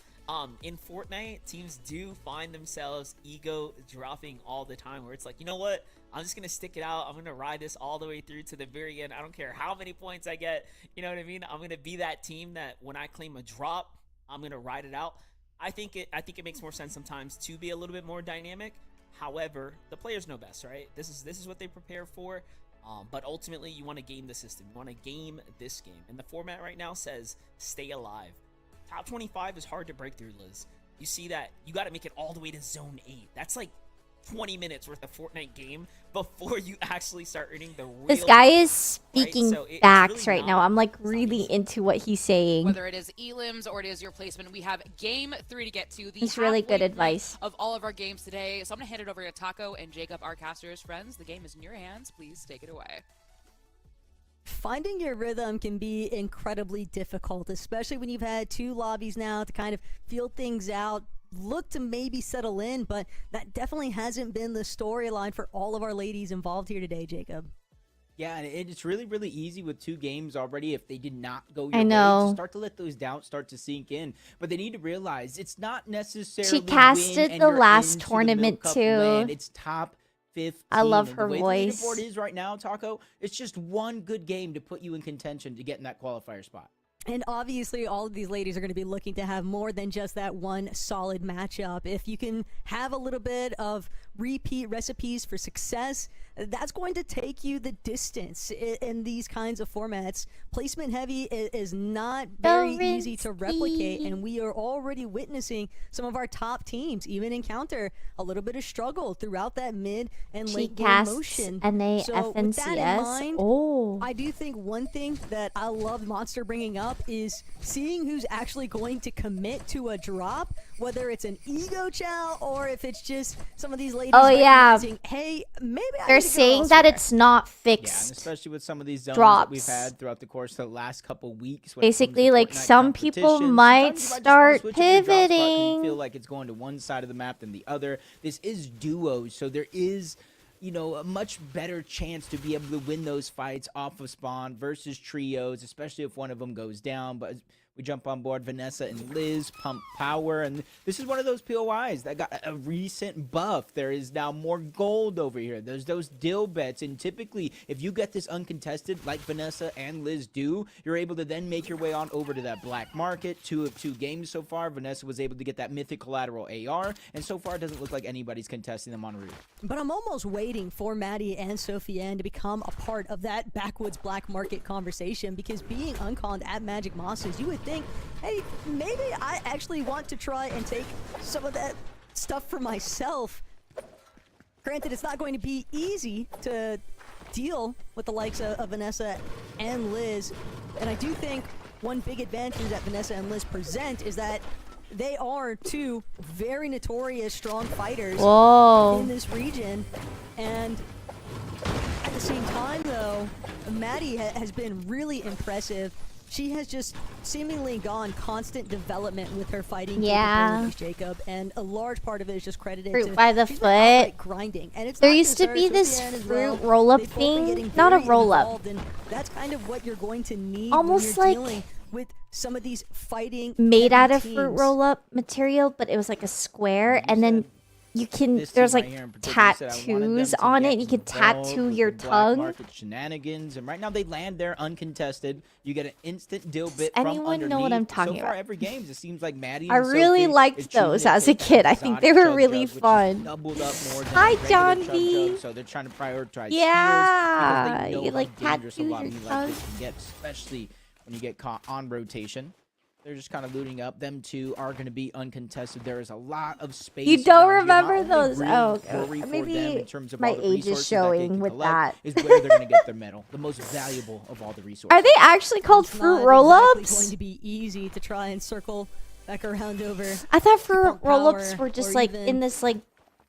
In Fortnite, teams do find themselves ego dropping all the time, where it's like, you know what? I'm just gonna stick it out. I'm gonna ride this all the way through to the very end. I don't care how many points I get. You know what I mean? I'm gonna be that team that when I claim a drop, I'm gonna ride it out. I think it makes more sense sometimes to be a little bit more dynamic. However, the players know best, right? This is what they prepare for. But ultimately, you want to game the system. You want to game this game. And the format right now says stay alive. Top 25 is hard to break through, Liz. You see that you got to make it all the way to zone 8. That's like 20 minutes worth of Fortnite game before you actually start earning the real. This guy is speaking So it's facts really right now. I'm like really into what he's saying. Whether it is elims or it is your placement, we have game 3 to get to. The It's really good halfway point advice. of all of our games today. So I'm gonna hand it over to Taco and Jacob, our casters. Friends, the game is in your hands. Please take it away. Finding your rhythm can be incredibly difficult, especially when you've had 2 lobbies now to kind of feel things out, look to maybe settle in, but that definitely hasn't been the storyline for all of our ladies involved here today, Jacob. Yeah, and it's really, really easy with 2 games already if they did not go your I way. know. To start to let those doubts start to sink in. But they need to realize it's not necessarily She casted win and the you're last into the tournament Milk Cup too. land. It's top 15. I love And her the way voice. The leaderboard is right now, Taco, it's just one good game to put you in contention to get in that qualifier spot. And obviously, all of these ladies are going to be looking to have more than just that one solid matchup. If you can have a little bit of repeat recipes for success, that's going to take you the distance in these kinds of formats. Placement heavy is not very easy to replicate, and we are already witnessing some of our top teams even encounter a little bit of struggle throughout that mid and late game casts motion. and they So with that in FNCS. mind, Oh. I do think one thing that I love Monster bringing up is seeing who's actually going to commit to a drop, whether it's an ego chow or if it's just some of these ladies Oh, yeah. recognizing, hey, maybe I They're need to go saying that elsewhere. it's not Yeah, and fixed. especially with some of these zones that we've drops. had throughout the course of the last couple weeks. when it comes to Basically, like Fortnite some people competition. might Sometimes you just wanna start switch up your drop spot 'cause pivoting. You feel like it's going to one side of the map than the other. This is duos, so there is, you know, a much better chance to be able to win those fights off of spawn versus trios, especially if one of them goes down. But We jump on board. Vanessa and Liz pump power, and this is one of those POIs that got a recent buff. There is now more gold over here. There's those deal bets, and typically, if you get this uncontested, like Vanessa and Liz do, you're able to then make your way on over to that black market. 2 of 2 games so far. Vanessa was able to get that mythic collateral AR, and so far it doesn't look like anybody's contesting them on route. But I'm almost waiting for Maddie and Sophie Ann to become a part of that backwoods black market conversation, because being unconned at Magic Mosses, you would think, hey, maybe I actually want to try and take some of that stuff for myself. Granted, it's not going to be easy to deal with the likes of Vanessa and Liz, and I do think one big advantage that Vanessa and Liz present is that they are 2 very notorious strong fighters in this region, and at the same time, though, Maddie has been really impressive. She has just seemingly gone constant development with her fighting capabilities, Jacob, and a large part of it is just credited Fruit to by the she's been outright foot. grinding. And it's There not used just to her, be this Sophie Ann as fruit well. roll-up They've both been thing, getting not a very roll-up. involved, and that's kind of what you're going to need Almost when like you're dealing with some of these fighting made out of teams. fruit roll-up material, but it was like a square, and then you can This there's team like right here in particular said, "I wanted them tattoos to on get it. You can involved tattoo with your the black tongue. market shenanigans, and right now they land there uncontested. You get an instant deal bit Does from anyone know what I'm underneath. talking So far, about? every game, it seems like Maddie I and really Sophie is liked choosing those to as a take kid. I exotic think they were chug really jugs, which is fun. doubled up more than Hi, regular John chug B. jugs, so they're trying to prioritize Yeah, heals because they know you how like dangerous a tattoo lot of your you like this tongue. can get, especially when you get caught on rotation. They're just kind of looting up. Them 2 are going to be uncontested. There is a lot of space. You don't around here. Not remember only those? real Oh, okay. worry for them Maybe in terms of my all the age is resources that they showing can with collect, that. is where they're going to get their medal, the most valuable of all the resources. Are they actually called It's fruit not roll-ups? exactly going to be easy to try and circle back around over. I thought fruit pump roll-ups power, were just or like even in this like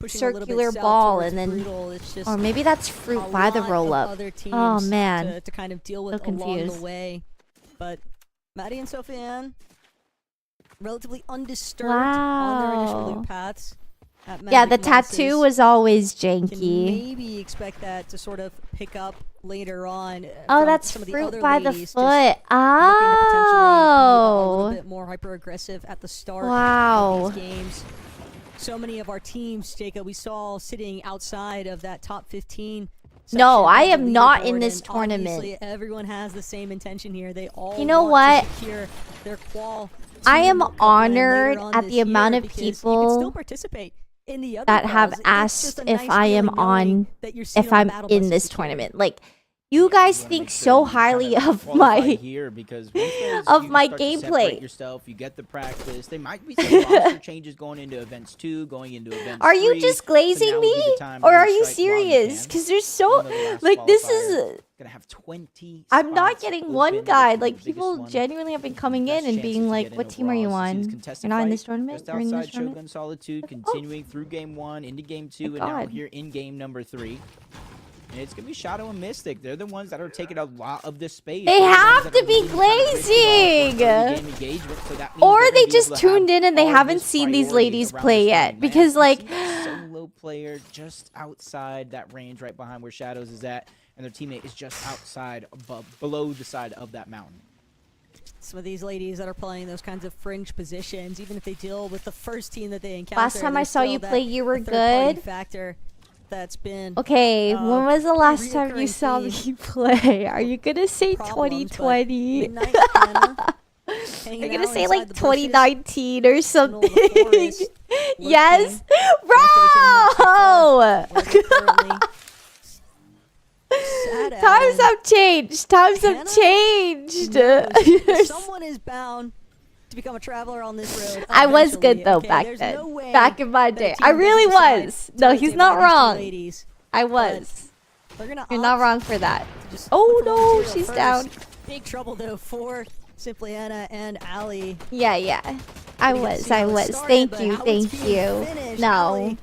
pushing a little bit circular south ball, towards and then brutal. It's just or maybe that's a fruit by the lot of roll-up. other Oh teams man, to kind of deal with so along confused. the way. But Maddie and Sophie Ann, relatively undisturbed on their initial Wow. loop paths. At Yeah, the Magic tattoo Monsters. was always Can janky. maybe expect that to sort of pick up later on. Oh, from that's some of the fruit other by the ladies, just foot. looking to potentially be a little Oh, bit more hyper aggressive at the start Wow. of these games. So many of our teams, Jacob, we saw sitting outside of that top 15. No, section I of the am not in leaderboard, this and tournament. obviously everyone has the same intention here. They all You know want what? to secure their qual. I to am the Cup win later honored on at this the amount year, of because you can people still participate in the other that have quals. It's asked just a if nice I am feeling knowing on, that you're seen if on the I'm battle bus in as this a kid. tournament. Like, you guys think so highly of my here because once those- of you my start to separate gameplay. yourself, you get the practice. There might be some roster changes going into events 2, going into events Are you 3, just so glazing now would be me, the time to or are you restrike while you serious? can. Because there's so Even though the last like this qualifier is. gonna have 20 I'm not spots getting open, one which guide. is Like the biggest people one. genuinely have been coming in Best and chances being to like, get in "What team are overall. you So see this on? contested You're not in fight this tournament. just You're in this outside tournament." Shogun Solitude, continuing through game 1 into game 2, and now God. here in game number 3. And it's gonna be Shadow and Mystic. They're the ones that are taking a lot of this space. They They're the ones have that to are be really kind of risking all for glazing. early game engagement, so that means Or they're they gonna be just able to have tuned in and they all haven't this seen these priority ladies around play this yet. game. They Because haven't like, seen a solo player just outside that range, right behind where Shadows is at, and their teammate is just outside, below the side of that mountain. Some of these ladies that are playing those kinds of fringe positions, even if they deal with the first team that they encounter. last time I there's saw still you that play, you were third-party good. factor that's been Okay, when was the last time you reoccurring saw theme. me play? Are you gonna say Problems, but 2020? Midnight Hannah hanging You're gonna out say inside like the bushes, 2019 or something. forest, Yes, bro. Times have changed. Times have changed. Someone is bound to become a traveler on this road. I was good eventually, though okay? back There's then. no way Back in my that a day, team I really doesn't was. decide No, to he's rotate not by these two wrong. ladies, I but was. they're gonna You're not opt wrong for that. to just Oh look for no, material she's first. down. Big trouble though for Simply Anna and Ali. Yeah, yeah. I Gonna get to was. see I how it was. started, Thank but you. how it's Thank being you. finished, No. Ali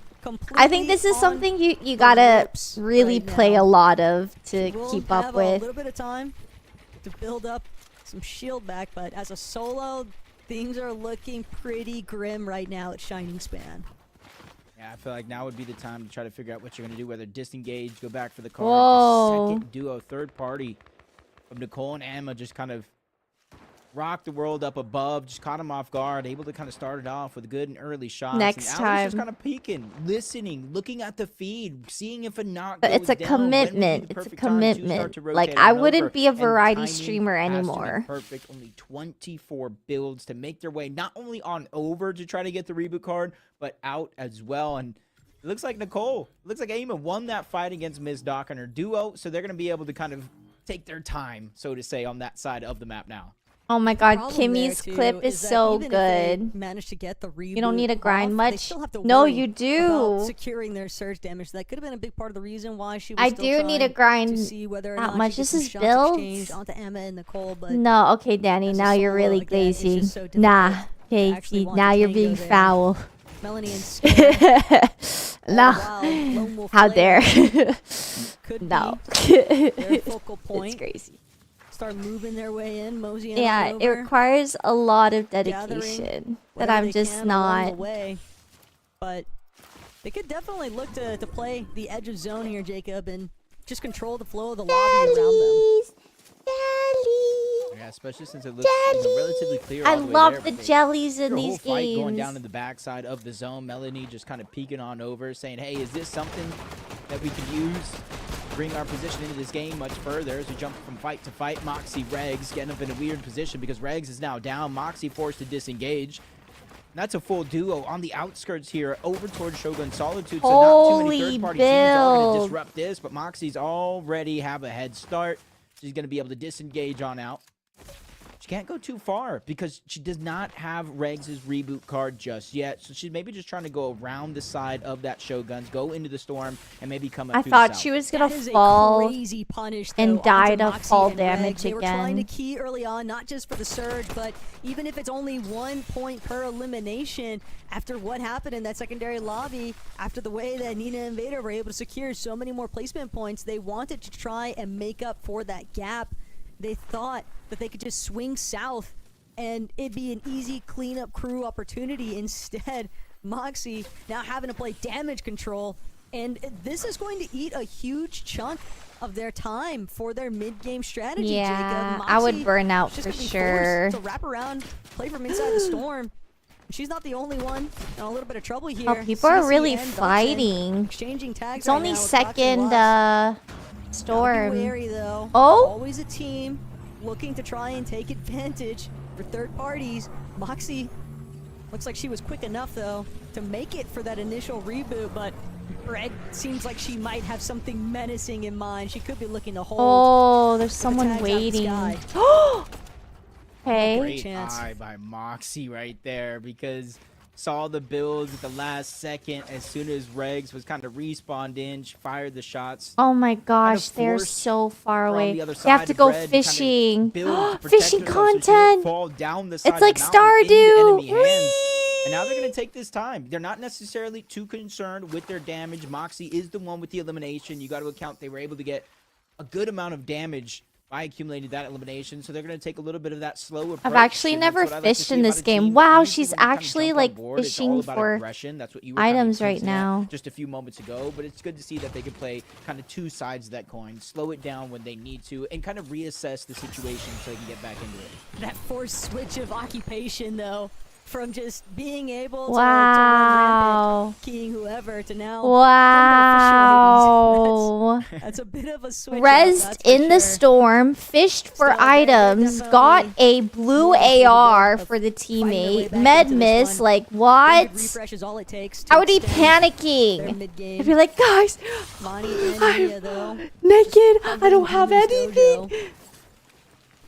I think this is completely something you the gotta ropes really right play now. a lot of to We'll keep have up a with. little bit of time to build up some shield back, but as a solo, things are looking pretty grim right now at Shining Span. Yeah, I feel like now would be the time to try to figure out what you're going to do, whether disengage, go back for the card. Whoa. The second duo, third party of Nicole and Emma just kind of rocked the world up above, just caught him off guard, able to kind of start it off with a good and early shots. Next and Allie's just time. kind of peeking, listening, looking at the feed, seeing if a knock But goes it's a down, when would be the commitment. It's a perfect time to start commitment. to Like, rotate I on wouldn't over, be a and variety timing streamer has to be anymore. perfect. Only 24 builds to make their way not only on over to try to get the reboot card, but out as well. And it looks like Nicole, looks like Aima won that fight against Ms. Doc and her duo, so they're going to be able to kind of take their time, so to say, on that side of the map now. Oh my god, problem there, Kimmy's too, clip is that so even if they good. manage to get the You don't need to reboot grind off, they much. still have to No, worry you about do. securing their surge damage. That could have been a big part of the reason why she was I still do need to trying grind to see whether or that not much. she This gets is some shots exchanged builds. onto Emma and Nicole, but No, okay, Danny, as a now you're solo, really again, it's lazy. just so Nah, difficult to actually Casey, want now to you're tango being there. foul. Melanie and Scott, No, Lone Wolf how Flare dare. could No. be their focal It's point. crazy. Start moving their way in, moseying Yeah, on it over, requires a lot of gathering dedication that whatever I'm they just can along the not. way. But they could definitely look to play the edge of zone here, Jacob, and just control the flow of the lobby around them. Yeah, especially since it looks relatively clear. I all the way love there, the but they- jellies in their whole these fight going games. down in the backside of the zone. Melanie just kind of peeking on over, saying, "Hey, is this something that we can use to bring our position into this game much further?" As we jump from fight to fight, Moxie, Regs getting up in a weird position because Regs is now down. Moxie forced to disengage. And that's a full duo on the outskirts here, over towards Shogun Solitude. So not too many Holy third-party teams are going to build. disrupt this, but Moxie's already have a head start. She's going to be able to disengage on out. She can't go too far because she does not have Regs' reboot card just yet. So she's maybe just trying to go around the side of that Shoguns, go into the storm, and maybe come up I through thought the south. she was gonna That is a fall crazy punish, and though, die onto to Moxie fall and damage Reg. They were trying to again. key early on, not just for the surge, but even if it's only 1 point per elimination, after what happened in that secondary lobby, after the way that Nina and Vader were able to secure so many more placement points, they wanted to try and make up for that gap. They thought that they could just swing south and it'd be an easy cleanup crew opportunity. Instead, Moxie now having to play damage control, and this is going to eat a huge chunk of their time for their mid-game strategy. Yeah, Jacob. I would Moxie burn out is just for gonna be sure. forced to wrap around, play from inside the storm. She's not the only one in a little bit of trouble here. Oh, people are CC really and Dawson fighting. exchanging tags It's right only now with Fox and second Lux. storm. Gotta be wary, though. Oh, Always a team looking to try and take advantage for third parties. Moxie looks like she was quick enough, though, to make it for that initial reboot, but Greg seems like she might have something menacing in mind. She could be looking to hold. oh, there's the someone tags out the waiting. sky. Okay. Great eye by Moxie right there, because saw the builds at the last second. As soon as Regs was kind of respawned in, she fired the shots. Oh my gosh, Kinda they're forced so far her on away. the other They have side to of go Red to kinda fishing. build to protect Fishing herself so she didn't content. fall down the side It's of the like mountain into Stardew. enemy hands. And now they're going to take this time. They're not necessarily too concerned with their damage. Moxie is the one with the elimination. You got to account they were able to get a good amount of damage by accumulating that elimination. So they're going to take a little bit of that slow approach. I've actually and that's never what I like to fished see in about this a game. team. Wow, Usually she's when you kinda actually jump on like board, it's all fishing about for aggression. That's what you were kinda items right hinting at now. just a few moments ago, but it's good to see that they can play kind of two sides of that coin, slow it down when they need to, and kind of reassess the situation so they can get back into it. That forced switch of occupation, though, from just being able to Wow. run rampant, keying whoever, to now Wow. That's a bit of a switch. Rezzed in the storm, fished for items, got a blue AR for the teammate, med miss, like what? Refresh is all it takes. I would be panicking. I'd be like, guys, I'm naked, I don't have anything.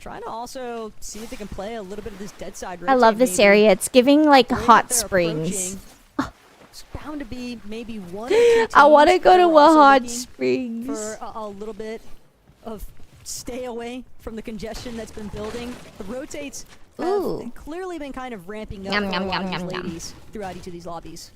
Trying to also see if they can play a little bit of this dead side. I love this area. It's giving like hot springs. It's bound to be maybe one or two I want to teams go that to are a also hot looking springs. for a little bit of stay away from the congestion that's been building. The rotates have clearly been kind of ramping up Yum, for a yum, lot of yum, these yum, yum. ladies throughout each of these lobbies.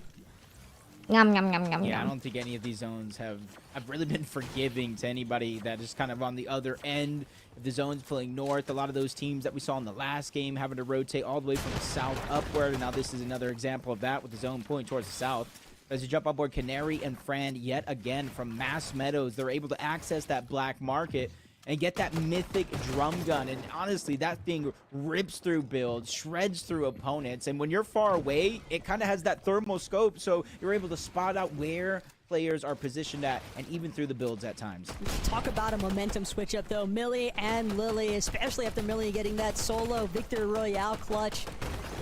Yum, yum, yum, yum, Yeah, I yum. don't think any of these zones have really been forgiving to anybody that is kind of on the other end. If the zone's pulling north, a lot of those teams that we saw in the last game having to rotate all the way from the south upward. And now this is another example of that with the zone pulling towards the south. As you jump on board, Canary and Fran yet again from Mass Meadows, they're able to access that black market and get that mythic drum gun. And honestly, that thing rips through builds, shreds through opponents. And when you're far away, it kind of has that thermal scope, so you're able to spot out where players are positioned at, and even through the builds at times. Talk about a momentum switch up though. Millie and Lily, especially after Millie getting that solo Victor Royale clutch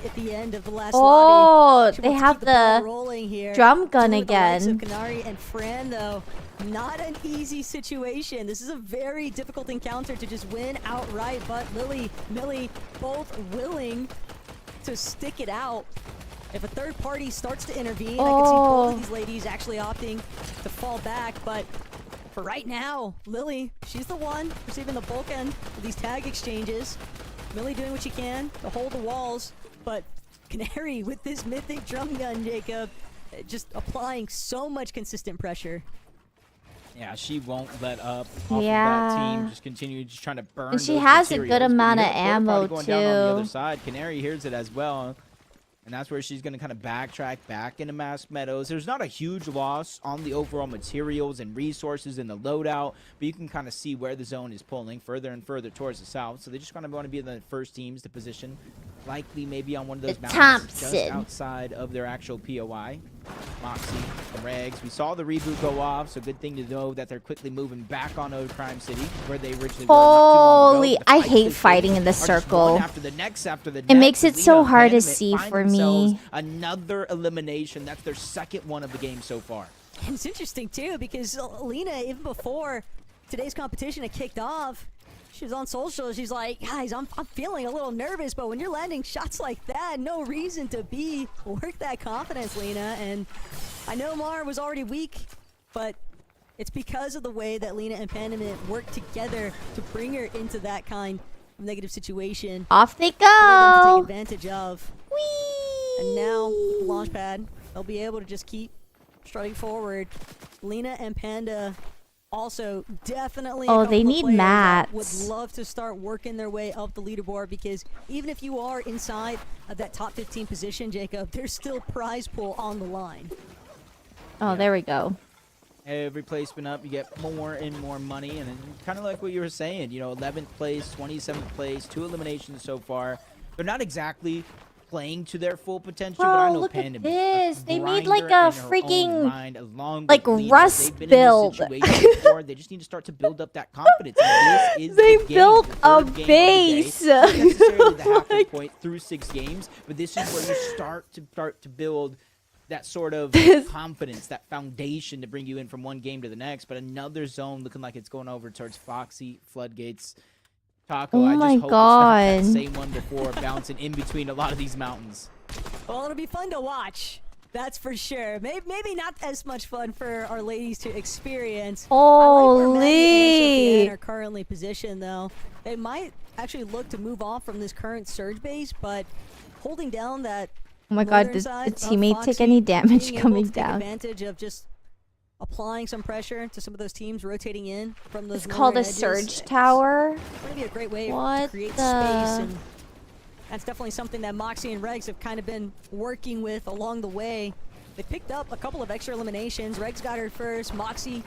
at the end of the last lobby. Oh, they have the rolling here. drum gun Two of the likes again. of Kanari and Fran though, not an easy situation. This is a very difficult encounter to just win outright, but Lily, Millie, both willing to stick it out. If a third party starts to intervene, I can see both of these ladies actually opting to fall back, but for right now, Lily, she's the one receiving the bulk end of these tag exchanges. Millie doing what she can to hold the walls, but Canary with this mythic drum gun, Jacob, just applying so much consistent pressure. Yeah, she won't let up off of Yeah. that team. Just continue just trying to burn. And she those has a materials. good But you amount hear of the quarter ammo, party going down on the other too. side. Canary hears it as well. And that's where she's going to kind of backtrack back into Mask Meadows. There's not a huge loss on the overall materials and resources in the loadout, but you can kind of see where the zone is pulling further and further towards the south. So they just kind of want to be the first teams to position, likely maybe on one of those mountains just Thompson. outside of their actual POI. Moxie and Regs. We saw the reboot go off, so good thing to know that they're quickly moving back on Old Crime City, where they originally were not too long Holy, ago. The I fights hate they fighting in the are just circle. one after the next, It makes it so Lena hard to and see find for themselves me. Another elimination. That's their second one of the game so far. And it's interesting too because Lena, even before today's competition had kicked off, she was on social. She's like, guys, I'm feeling a little nervous, but when you're landing shots like that, no reason to be. Work that confidence, Lena. And I know Mara was already weak, but it's because of the way that Lena and Pandemit worked together to bring her into that kind of negative situation. Off they For them to take go. advantage of. And now, launch pad, they'll be able to just keep strutting forward. Lena and Panda also definitely Oh, a they couple of need players that mats. would love to start working their way up the leaderboard, because even if you are inside of that top 15 position, Jacob, there's still prize pool on the line. Oh, there we go. Every placement up, you get more and more money, and kind of like what you were saying, you know, 11th place, 27th place, 2 eliminations so far. They're not exactly playing to their full potential, but I Bro, know look Panda at this. They made like grinder a in her own freaking mind, along like with Lena. Rust They've been in this build. situation before. They just need to start to build up that confidence. And this is They the game, built the a third game of the day. base. Not necessarily the halfway point through 6 games, but this is where you start to build that sort of confidence, that foundation to bring you in from one game to the next. But another zone looking like it's going over towards Foxy, Floodgates, Taco. Oh I just my hope it's not that God. same one before, bouncing in between a lot of these mountains. Well, it'll be fun to watch. That's for sure. Maybe not as much fun for our ladies to experience. I like where Maddie and Sophia are currently positioned, though. They might actually look to move off from this current surge base, but holding down that Oh my God, northern did side the of teammate take Foxy, any damage being able coming to take down? advantage of just applying some pressure to some of those teams rotating in from those It's called a northern edges. surge tower. It's going to be a great way to What create the- space, and that's definitely something that Moxie and Regs have kind of been working with along the way. They picked up a couple of extra eliminations. Regs got her first. Moxie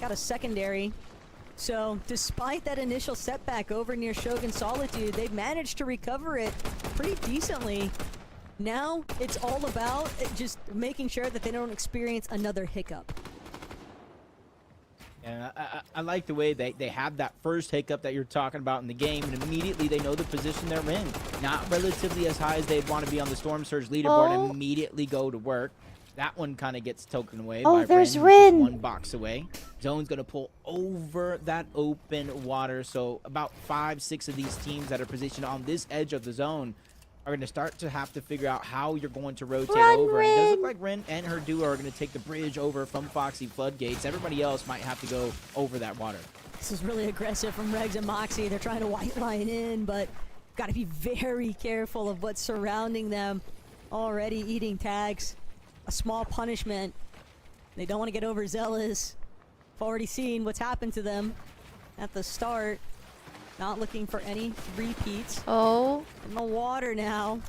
got a secondary. So despite that initial setback over near Shogun Solitude, they've managed to recover it pretty decently. Now it's all about just making sure that they don't experience another hiccup. And I like the way they have that first hiccup that you're talking about in the game, and immediately they know the position they're in. Not relatively as high as they'd want to be on the Storm Surge leaderboard, and immediately go to work. That one kind of gets taken away by there's Rin, who's just Rin. 1 box away. Zone's going to pull over that open water, so about 5-6 of these teams that are positioned on this edge of the zone are going to start to have to figure out how you're going to rotate over. And it does look like Rin and her duo are going to take the bridge over from Foxy Floodgates. Everybody else might have to go over that water. This is really aggressive from Regs and Moxie. They're trying to white line in, but got to be very careful of what's surrounding them. Already eating tags. A small punishment. They don't want to get overzealous. I've already seen what's happened to them at the start. Not looking for any repeats. Oh. In the water now.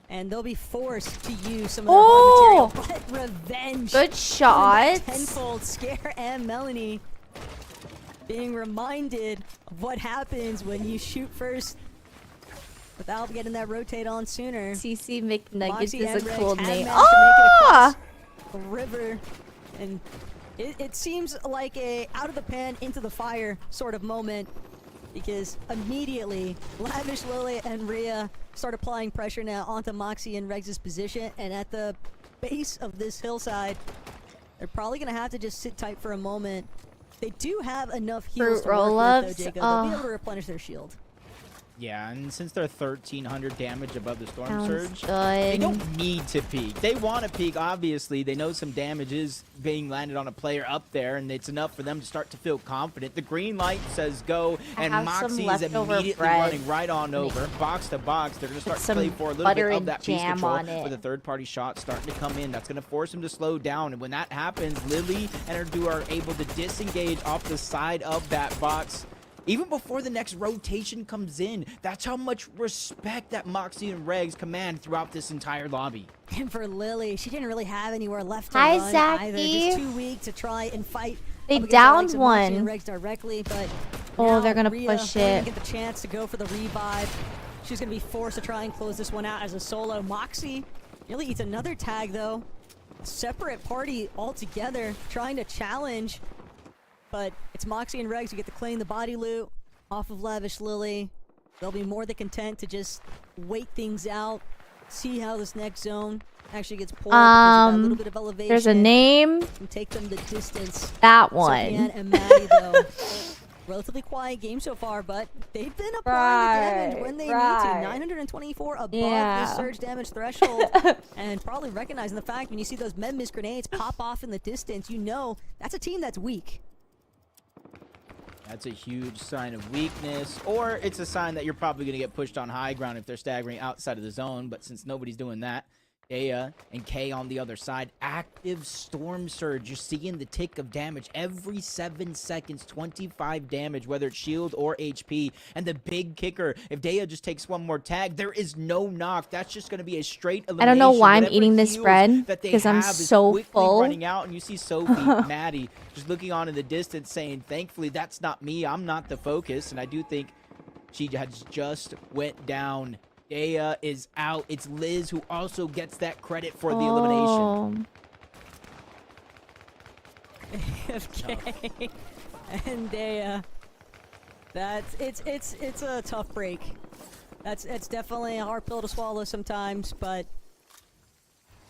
And they'll be forced to use some of their hard material. But revenge. Good shot. Tenfold. Scare and Melanie. being reminded of what happens when you shoot first without getting that rotate on sooner. CC McNuggets Moxie is and a Rex cool have name. managed to make it across Oh! the river, and it seems like a out of the pan into the fire sort of moment, because immediately Lavish, Lily, and Rhea start applying pressure now onto Moxie and Reg's position, and at the base of this hillside, they're probably gonna have to just sit tight for a moment. They do have enough heals Fruit to work with, roll-ups, though, Jacob. They'll be oh. able to replenish their shield. Yeah, and since they're 1,300 damage above the Storm Sounds Surge, good. they don't need to peek. They want to peek, obviously. They know some damage is being landed on a player up there, and it's enough for them to start to feel confident. The green light says go, I and have some Moxie is leftover immediately bread. running right on over. Box to box, they're going to start to some play for a little butter bit of and that piece jam control on it. with a third-party shot starting to come in. That's going to force him to slow down, and when that happens, Lily and her duo are able to disengage off the side of that box. Even before the next rotation comes in, that's how much respect that Moxie and Regs command throughout this entire lobby. And for Lily, she didn't really have anywhere left to Hi, run either. Zachy. Just too weak to try and fight. They up against the downed likes of Moxie and one. Regs directly, but Oh, now they're gonna Rhea push won't even it. get the chance to go for the revive. She's gonna be forced to try and close this one out as a solo. Moxie nearly eats another tag though. A separate party altogether, trying to challenge. But it's Moxie and Regs who get to claim the body loot off of Lavish Lily. They'll be more than content to just wait things out, see how this next zone actually gets pulled because of that little bit of elevation. There's a name. And take them the distance. That Sofiane one. and Maddie, though, relatively quiet game so far, but they've been applying the damage when they need to. 924 above the surge damage threshold, and probably recognizing the fact when you see those med miss grenades pop off in the distance, you know that's a team that's weak. That's a huge sign of weakness, or it's a sign that you're probably going to get pushed on high ground if they're staggering outside of the zone, but since nobody's doing that, Dea and Kay on the other side, active Storm Surge. You're seeing the tick of damage every 7 seconds, 25 damage, whether it's shield or HP. And the big kicker, if Dea just takes one more tag, there is no knock. That's just going to be a straight elimination. I don't know why I'm Whatever eating this heals bread that they because I'm have is so quickly full. running out, and you see Sophie, Maddie, just looking on in the distance saying, thankfully, that's not me. I'm not the focus. And I do think she has just went down. Dea is out. It's Liz who also gets that credit for the elimination. AFK and Dea. That's it's a tough break. It's definitely a hard pill to swallow sometimes, but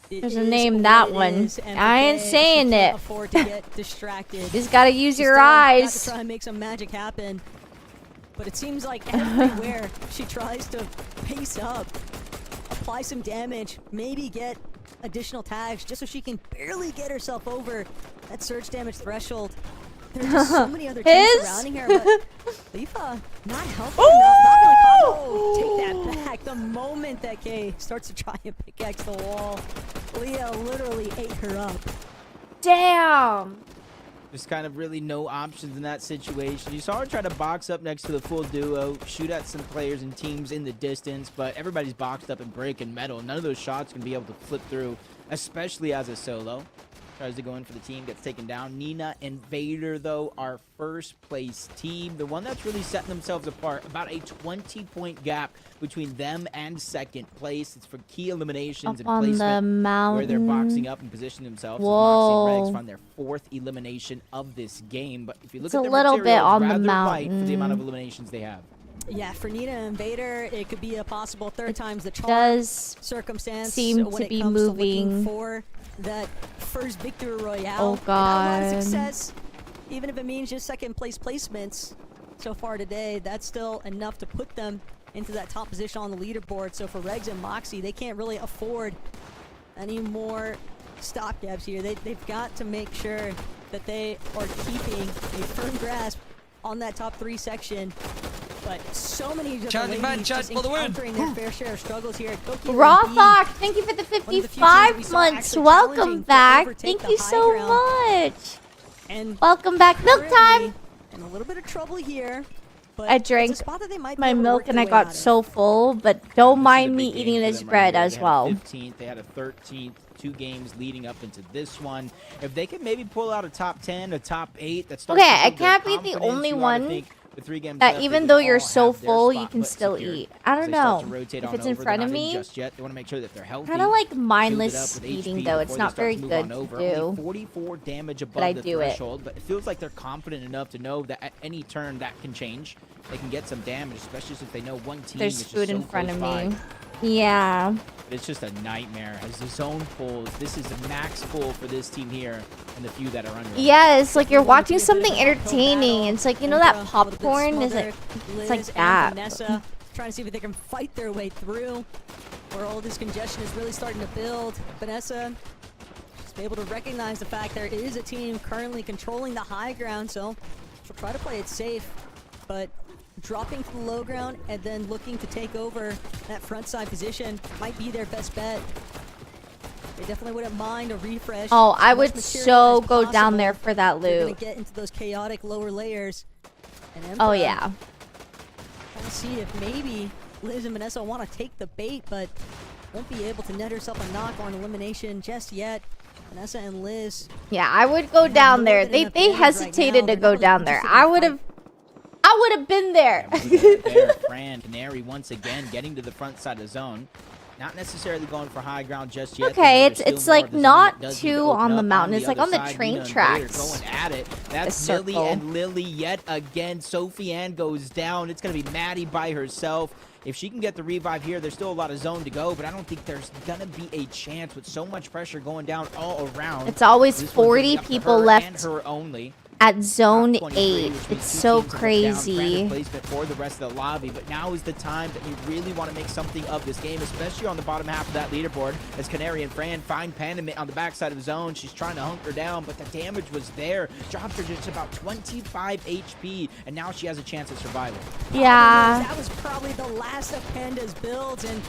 There's a name that one. I ain't saying it. Afford to get distracted. Just gotta use your Still got eyes. to try and make some magic happen. But it seems like everywhere she tries to pace up, apply some damage, maybe get additional tags just so she can barely get herself over that surge damage threshold. There's just so many other teams surrounding her, but Leafa not helping enough. Not really take that back. The moment that Kay starts to try and pickaxe the wall, Leah literally ate her up. Damn! There's kind of really no options in that situation. You saw her try to box up next to the full duo, shoot at some players and teams in the distance, but everybody's boxed up in brick and metal. None of those shots can be able to flip through, especially as a solo. Tries to go in for the team, gets taken down. Nina and Vader, though, are first place team. The one that's really setting themselves apart. About a 20-point gap between them and second place. It's for key eliminations and placement where they're boxing up and positioning themselves. Moxie and Regs find their 4th elimination of this game. But if you look It's at a their little bit materials, on the rather light for the amount of mountain. eliminations they have. Yeah, for Nina and Vader, it could be a possible third time's the charm does circumstance. seem when to it be comes moving. To looking for that first victory royale. Oh, They've had a lot of God. success, even if it means just second place placements so far today. That's still enough to put them into that top position on the leaderboard. So for Regs and Moxie, they can't really afford any more stopgaps here. They've got to make sure that they are keeping a firm grasp on that top 3 section. But so many of the ladies just encountering their fair share of struggles here. Rawthok, thank you for the 55 months. Welcome back. Thank you so much. And welcome back. Milk time. And a little bit of trouble here. But I drank it's a spot that they might be my able to milk work and their I way got out of. so full, but don't mind me eating this bread as well. They had a 13th 2 games leading up into this one. If they can maybe pull out a top 10, a top 8, that's Okay, I can't be the only one that even though you're so full, you can still eat. I don't know if it's in front of me. Just yet. They want to make sure that they're healthy. Kind of like mindless eating, though. It's not very good to do. 44 damage above but I the do threshold, but it feels like they're confident enough to know that at any turn that can change. They can get some damage, especially since they know one team There's is just food so in front of close by. me. Yeah. It's just a nightmare. As the zone pulls, this is a max pull for this team here and the few that are under. Yeah, it's like you're watching something entertaining. It's like, you know, that popcorn is like, it's like that. Vanessa trying to see if they can fight their way through where all this congestion is really starting to build. Vanessa just be able to recognize the fact there is a team currently controlling the high ground, so she'll try to play it safe, but dropping to the low ground and then looking to take over that front side position might be their best bet. They definitely wouldn't mind a refresh. Oh, I would so go down there for that They're loot. gonna get into those chaotic lower layers. And Oh, Emperor yeah. trying to see if maybe Liz and Vanessa want to take the bait, but won't be able to net herself a knock or an elimination just yet. Vanessa and Liz. Yeah, I would go down there. They hesitated to go down there. I would have been there. There, Fran, Canary once again getting to the front side of the zone. Not necessarily going for high ground just yet. Okay, it's like not too on the mountain. It's like on the train tracks. Going at it. That's Millie and Lily yet again. Sophie Ann goes down. It's going to be Maddie by herself. If she can get the revive here, there's still a lot of zone to go, but I don't think there's going to be a chance with so much pressure going down all around. It's always 40 people left her only. at zone 8. It's so crazy. Placement for the rest of the lobby, but now is the time that you really want to make something of this game, especially on the bottom half of that leaderboard, as Canary and Fran find Pandemit on the backside of the zone. She's trying to hunker down, but the damage was there. Dropped her just about 25 HP, and now she has a chance at survival. Yeah. That was probably the last of Panda's builds, and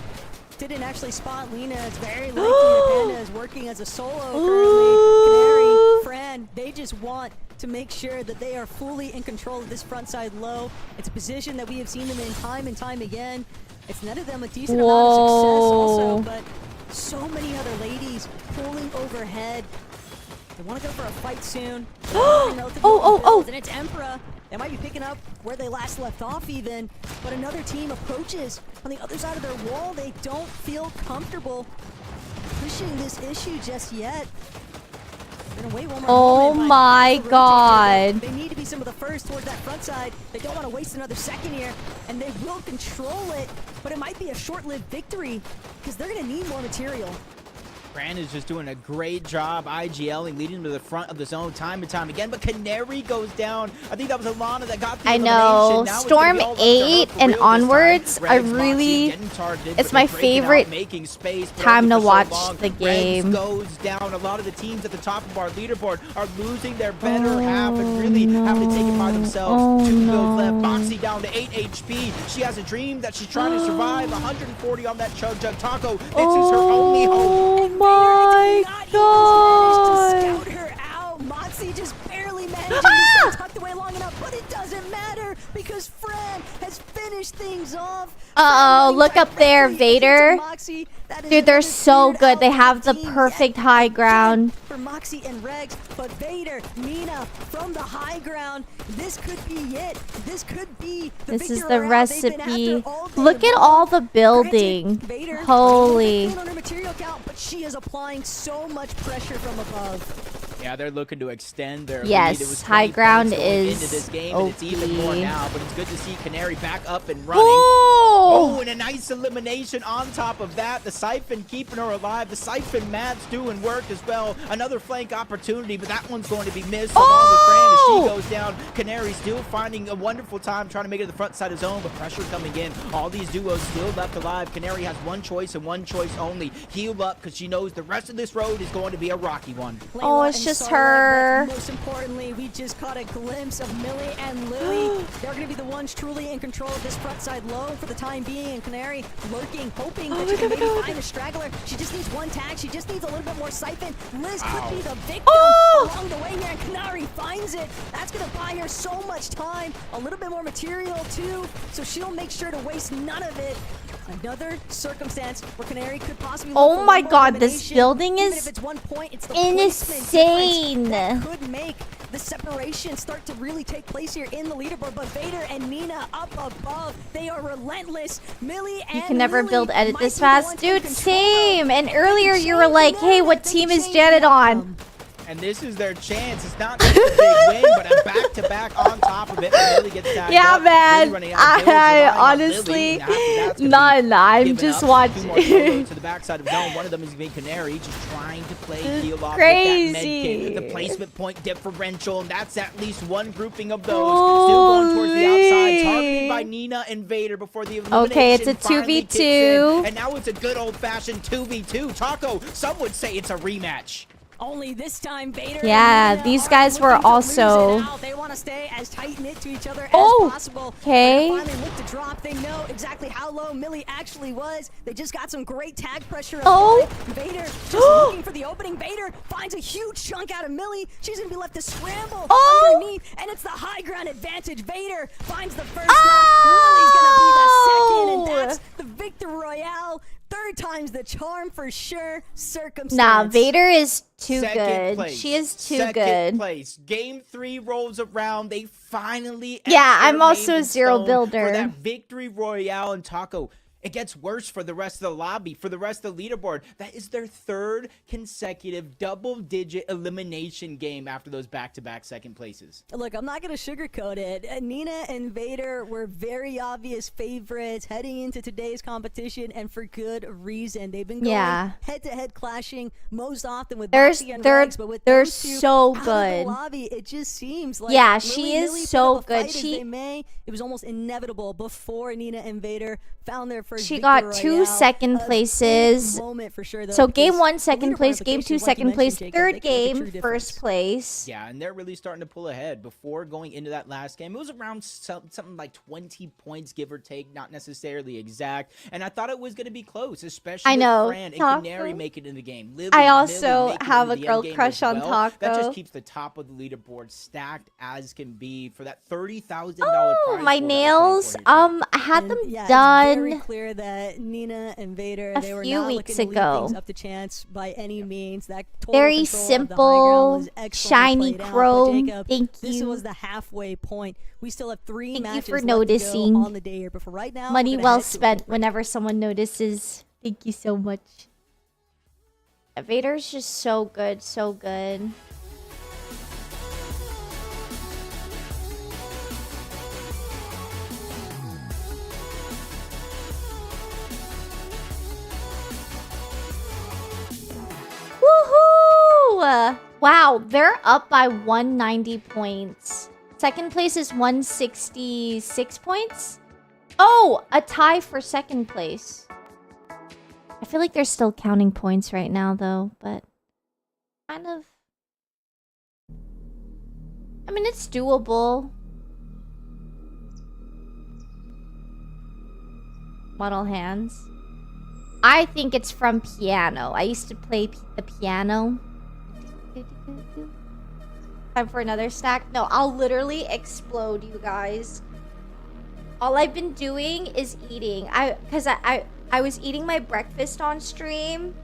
didn't actually spot Lena. It's very likely that Panda is working as a solo currently. Canary, Fran, they just want to make sure that they are fully in control of this front side low. It's a position that we have seen them in time and time again. It's none of them a decent amount of success also, but so many other ladies pulling overhead. They want to go for a fight soon. And it's Emperor. They might be picking up where they last left off even, but another team approaches on the other side of their wall. They don't feel comfortable pushing this issue just yet. Wait one more Oh moment. my god. They need to be some of the first towards that front side. They don't want to waste another second here, and they will control it, but it might be a short-lived victory because they're going to need more material. Fran is just doing a great job IGLing, leading them to the front of the zone time and time again, but Canary goes down. I think that was Alana that got the I know. Storm 8 and onwards, I really, it's my favorite time to watch the game. Goes down. A lot of the teams at the top of our leaderboard are losing their better half and really having to take it by themselves. 2 builds left. Boxy down to 8 HP. She has a dream that she's trying to survive. 140 on that Chug Jug Taco. This is her only hope. My god! Scout her out. Moxie just barely managed to stay tucked away long enough, but it doesn't matter because Fran has finished things off. Uh-oh, look up there, Vader. Dude, they're so good. They have the perfect high ground. For Moxie and Rex, but Vader, Nina from the high ground. This could be it. This could be the This is victory the route recipe. Look at all the building. Holy. on her material count, but she is applying so much pressure from above. Yeah, they're looking to extend their Yes, lead. It was high 20 ground points going is into this game, and it's even more OP. now, but it's good to see Canary back up and running. Oh, and a nice elimination on top of that. The Siphon keeping her alive. The Siphon Mads doing work as well. Another flank opportunity, but that one's going to be missed along with Fran as she goes down. Canary still finding a wonderful time trying to make it to the front side of zone, but pressure coming in. All these duos still left alive. Canary has one choice and one choice only. Heal up because she knows the rest of this road is going to be a rocky one. Oh, it's just her. Most importantly, we just caught a glimpse of Millie and Lily. They're going to be the ones truly in control of this front side low for the time being. And Canary lurking, hoping that she can maybe find a straggler. She just needs one tag. She just needs a little bit more Siphon. Liz could be the victim along the way here, and Canary finds it. That's going to buy her so much time. A little bit more material, too, so she'll make sure to waste none of it. Another circumstance where Canary could possibly. Oh look for my one more god, this elimination. building Even is if it's 1 point, it's the placement insane. difference that could make the separation start to really take place here in the leaderboard. But Vader and Nina up above, they are relentless. Millie and You can never Lily build edit might this be the fast. ones Dude, in control. same. And earlier you were like, hey, what team is Janet on? And this is their chance. It's not just a big win, but a back-to-back on top of it. Lily gets tagged Yeah, up. man. Lily running out of builds, I relying on honestly, Lily. And after that's gonna be none. I'm given just up. watching. 2 more solos to the backside of zone. One of them is being Canary, just trying to play heal off with that Crazy. med kit. The placement point differential, and that's at least one grouping of those. Still going towards the outside, targeted by Nina and Vader before the elimination. Okay, it's a finally 2v2. kicks in. And now it's a good old-fashioned 2v2. Taco, some would say it's a rematch. Only this time, Vader. Yeah, and Nina these are guys were looking to lose also- it out. They want to stay as tight knit to each other Oh, as possible. okay. They finally look to drop. They know exactly how low Millie actually was. They just got some great tag pressure. Oh. Vader just looking for the opening. Vader finds a huge chunk out of Millie. She's gonna be left to scramble underneath, and it's the high ground advantage. Vader finds the first knock. Millie's gonna be the second, and that's the victory royale. 3rd time's the charm for sure. Circumstance. Nah, Vader is too Second good. place. She is too Second good. place. Game 3 rolls around. They finally. Yeah, etched I'm their also name a in zero stone builder. For that victory royale and Taco. It gets worse for the rest of the lobby, for the rest of the leaderboard. That is their 3rd consecutive double-digit elimination game after those back-to-back second places. Look, I'm not going to sugarcoat it. Nina and Vader were very obvious favorites heading into today's competition, and for good reason. They've been going head-to-head clashing most often with Boxy and Rex, but with they're those two so out of good. the lobby, it just seems like Yeah, Lily she is Millie so put up a good. fight as they may. It was almost inevitable before Nina and Vader found their first She victory got 2 royale. second places. Moment for sure, though, So game because 1 second leader place, game 2 qualifications, like you second place, mentioned, Jacob, 3rd they can make a true game difference. 1st place. Yeah, and they're really starting to pull ahead. Before going into that last game, it was around something like 20 points, give or take, not necessarily exact. And I thought it was going to be close, especially I know, with Fran and Taco. Canary make it in the game. Lily, I Millie also make it have into a the girl endgame crush as on well. That Taco. just keeps the top of the leaderboard stacked as can be for that $30,000 Oh, prize my pool that we're playing nails. for here. I had them Yeah, done. It's very clear that Nina and Vader, a they were few not weeks looking to leave ago. things up to chance by any means. That total Very control of the high ground simple, was excellently shiny played out. But chrome. Jacob, Thank this you. was the halfway point. We still have 3 Thank you matches for left noticing. to go on the day here. But for right now, Money we're gonna well head to a spent quick break. whenever someone notices. Thank you so much. Yeah, Vader's just so good, so good. Woohoo! Wow, they're up by 190 points. Second place is 166 points. Oh, a tie for second place. I feel like they're still counting points right now, though, but kind of. I mean, it's doable. Model hands. I think it's from piano. I used to play the piano. Time for another stack? No, I'll literally explode, you guys. All I've been doing is eating. Because I was eating my breakfast on stream.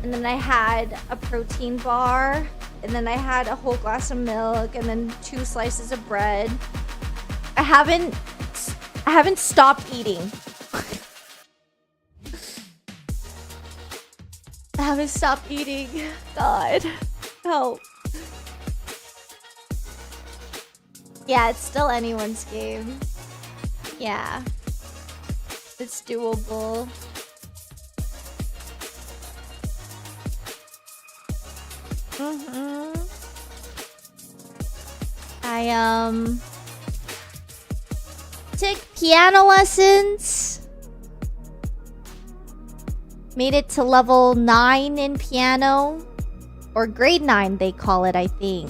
And then I had a protein bar. And then I had a whole glass of milk. And then 2 slices of bread. I haven't stopped eating. I haven't stopped eating. God. Help. Yeah, it's still anyone's game. Yeah. It's doable. I took piano lessons. Made it to level 9 in piano. Or grade 9 they call it, I think.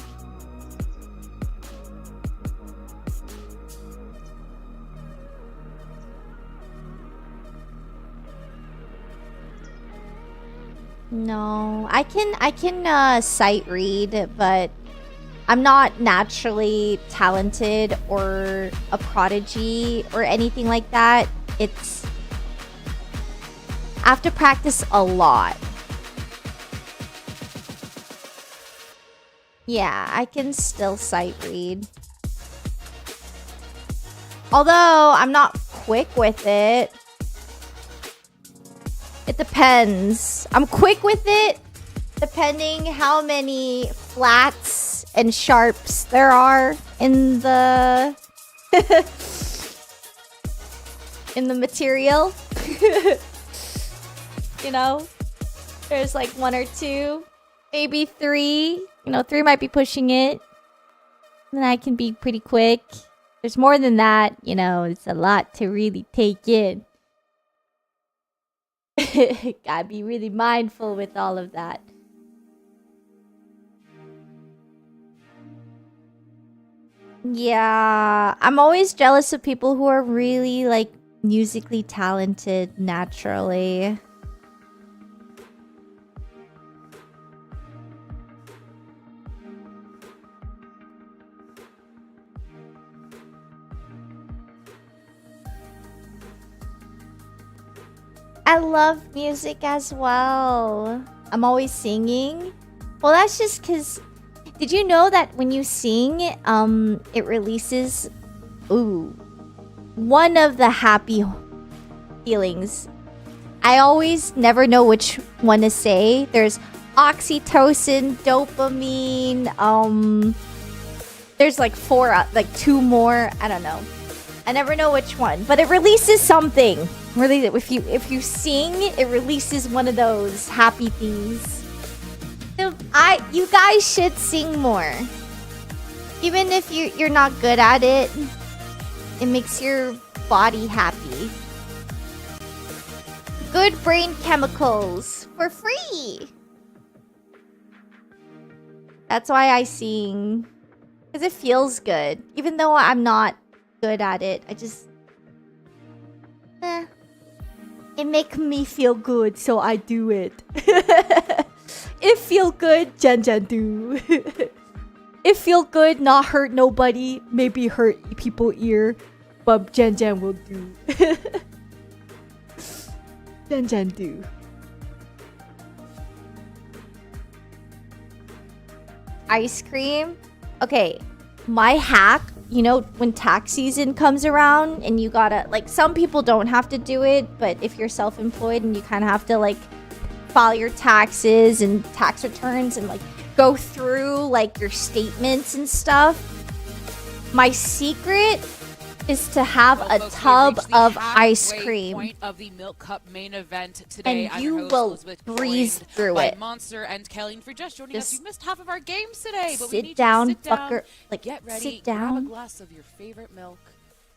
No, I can sight read, but I'm not naturally talented or a prodigy or anything like that. I have to practice a lot. Yeah, I can still sight read. Although, I'm not quick with it. It depends. I'm quick with it depending how many flats and sharps there are in the in the material. You know, there's like 1 or 2, maybe 3. You know, 3 might be pushing it. Then I can be pretty quick. There's more than that, you know, it's a lot to really take in. Gotta be really mindful with all of that. Yeah, I'm always jealous of people who are really, like, musically talented naturally. I love music as well. I'm always singing. Well, that's just because... Did you know that when you sing, it releases... Ooh. One of the happy feelings. I always never know which one to say. There's oxytocin, dopamine, there's like 4, like 2 more. I don't know. I never know which one. But it releases something. Really, if you sing, it releases one of those happy things. So you guys should sing more. Even if you're not good at it, it makes your body happy. Good brain chemicals for free. That's why I sing. Because it feels good. Even though I'm not good at it, I just... It make me feel good, so I do it. It feel good, Jan do. It feel good, not hurt nobody, maybe hurt people ear, but Jan will do. Jan do. Ice cream? Okay, my hack, you know, when tax season comes around and you gotta, like, some people don't have to do it, but if you're self-employed and you kind of have to, like, file your taxes and tax returns and, like, go through, like, your statements and stuff, my secret is to have a tub of ice cream. Point of the Milk Cup main event today. And you will breeze through it. Monster and Kelly, for just joining us. You've missed half of our games today, but we Sit need down, you to sit fucker. down, Like, get ready, sit grab a down. glass of your favorite milk,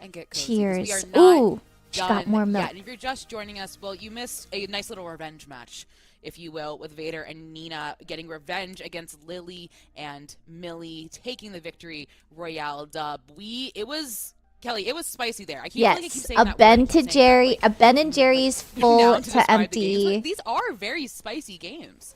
and get cozy. Cheers. We are not Ooh, she got done more milk. yet. And if you're just joining us, well, you missed a nice little revenge match, if you will, with Vader and Nina getting revenge against Lily and Millie, taking the victory royale dub. Kelly, it was spicy there. I can't keep saying that Ben and Jerry's full to empty. Like, these are very spicy games.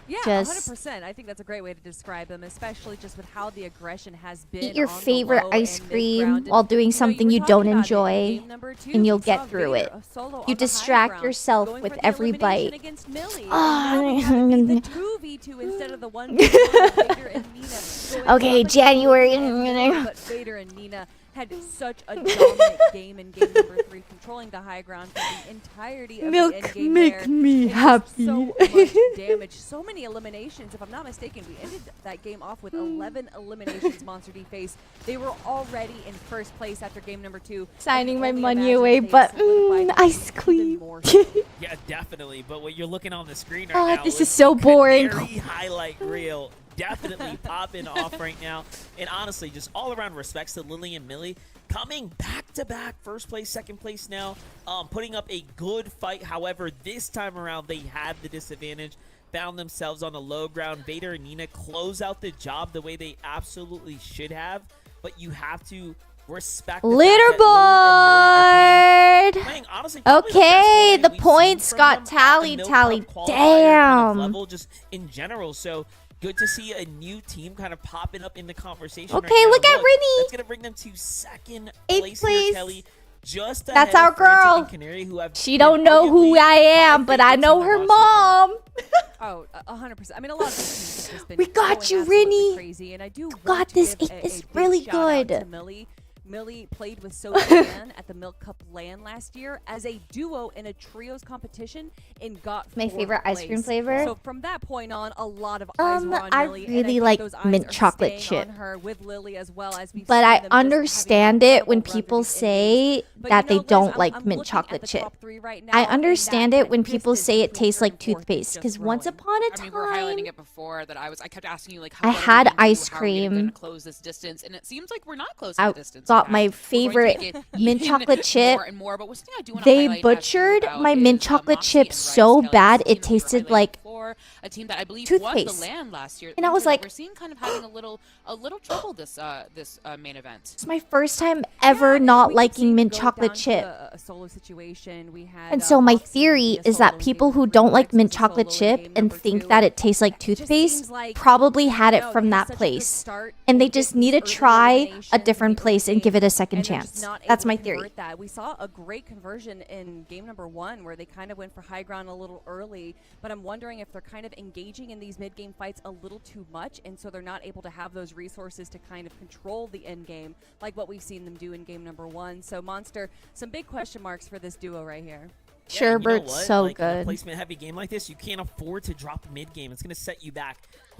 Yeah, Just 100%. I think that's a great way to describe them, especially just with how the aggression has been. eat your on the favorite low ice and cream mid-ground. while doing And, something you were don't talking about it. enjoy, Game number 2, and you'll we get saw through Vader, it. a solo You on the high distract ground, yourself going with for the every elimination bite. against Millie. Ah, And now we have the 2v2 instead of the 1v1. Vader and Nina going Okay, up against January. Lily and Millie, but Vader and Nina had such a dominant game in game number 3, controlling the high ground for the entirety of Milk the endgame make there. me It was happy. So much damage, so many eliminations. If I'm not mistaken, we ended that game off with 11 eliminations. Monster D face. They were already in first place after game number 2. Signing my Only money imagine away, if they but solidified ice even cream. more. Yeah, definitely. But what you're looking on the screen Oh, right now, this is so boring. Canary highlight reel definitely popping off right now. And honestly, just all around respects to Lily and Millie, coming back to back, first place, second place now, putting up a good fight. However, this time around they had the disadvantage, found themselves on the low ground. Vader and Nina close out the job the way they absolutely should have, but you have to respect the fact that Lily and Millie are playing, honestly, probably the best Okay, Fortnite the we've points seen from got them at the tallied. Milk Cup qualifier kind of Damn. level, just in general. So good to see a new team kind of popping up in the conversation. Okay, right now. look at Rinny. That's gonna bring them to second Eighth place place. here, Kelly. just That's ahead our of Frantic girl. and Canary, who have She been don't know who arguably I am, but I favorites know in her the watch so far. mom. Oh, 100%. I mean, a lot of these teams have just been We got going you, absolutely Rini. crazy, and I do Got want to this. give It a is big really shout out good. to Millie. Millie played with Sophie at the Milk Cup LAN last year as a duo in a trios competition and got My fourth favorite ice cream place. flavor? So from that point on, a lot of eyes were on I Millie, and really think like those eyes mint are chocolate staying chip. on her with Lily as well as we've But seen I them just having understand an it when incredible run people through these say indies. But that you they know, Liz, don't like I'm mint looking at chocolate the chip. top three right now, I and understand that it when people distance say it between tastes third like and fourth is toothpaste. just Because once growing. upon a I mean, we were highlighting time, it before that I kept asking you like, how I what are we had gonna do? ice How are we gonna cream. close this distance? And it seems like we're not closing I the distance. got in my fact. We're going to favorite make it mint even chocolate chip. more and more. But one thing I do want to They highlight butchered about my mint is, chocolate Moxie chip and so Bryce Kelly. bad This is a it team that we were tasted highlighting like before, a team that I believe won toothpaste. the LAN last year. And I was Winter, that like, we're seeing kind of having a little trouble this main event. it's my first time ever not liking mint chocolate chip. A solo situation. We had, And so my Moxie theory be a is solo that in people game who three, don't like Bryce mint was a chocolate solo in chip game and number think two. that it tastes like toothpaste probably had it from that place. And they just need to try a different place and give it a second chance. That's my theory. That. We saw a great conversion in game number 1 where they kind of went for high ground a little early, but I'm wondering if they're kind of engaging in these mid-game fights a little too much, and so they're not able to have those resources to kind of control the end game like what we've seen them do in game number 1. So Monster, some big question marks for this duo right here. Yeah, and you know Sherbert's what? so Like, in a good. placement heavy game like this, you can't afford to drop mid game. It's going to set you back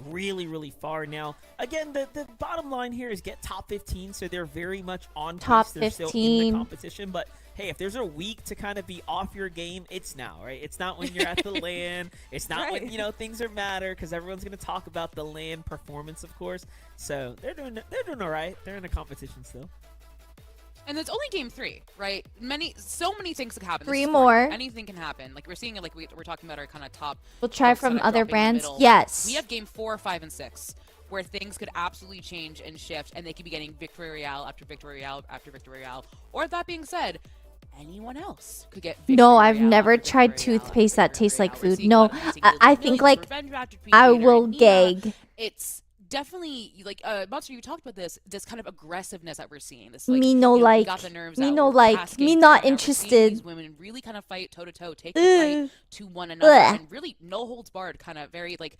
really, really far. Now, again, the bottom line here is get top 15, so they're very much on Top pace. They're still in 15. the competition, but hey, if there's a week to kind of be off your game, it's now, right? It's not when you're at the LAN. It's not when, you know, things are matter, because everyone's going to talk about the LAN performance, of course. So they're doing all right. They're in a competition still. And it's only game 3, right? So many things can happen. This 3 is Fortnite. more. Anything can happen. Like we're seeing it. Like we're talking about our kind of top. We'll try folks from that are other dropping in the brands. middle. Yes. We have game 4, 5, and 6, where things could absolutely change and shift, and they could be getting victory royale after victory royale after victory royale. Or that being said, anyone else could get victory No, I've royale never after tried victory royale after toothpaste that victory tastes royale. like We're food. seeing No, what we're seeing I Millions, think like Revenge after Tweet I Gator, will and Nina. gag. It's definitely like Monster, you talked about this kind of aggressiveness that we're seeing. This like, Me no you know, we like. got the nerves Me out, no we're like. past Me game not 3, now we're seeing interested. these women really kind of fight toe to toe, take the fight to one another, and really no holds barred, kind of very like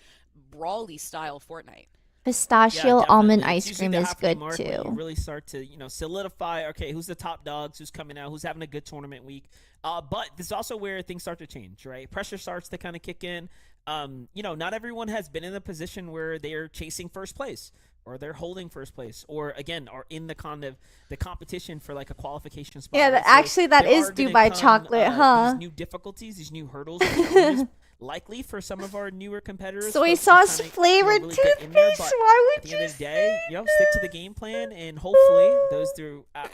brawly style Fortnite. Pistachio Yeah, almond definitely. It's ice usually cream the is halfway good mark when you too. really start to, you know, solidify. Okay, who's the top dogs? Who's coming out? Who's having a good tournament week? But this is also where things start to change, right? Pressure starts to kind of kick in. You know, not everyone has been in a position where they are chasing first place, or they're holding first place, or again, are in the kind of the competition for like a qualification spot. Yeah, right? actually that there is are due gonna by come, chocolate, huh? These new difficulties, these new hurdles, and challenges, likely for some of our newer competitors. Soy folks to sauce kinda, flavored really get in there, toothpaste. but Why at would the end of the day, you know, stick to the game plan, and hopefully those who are at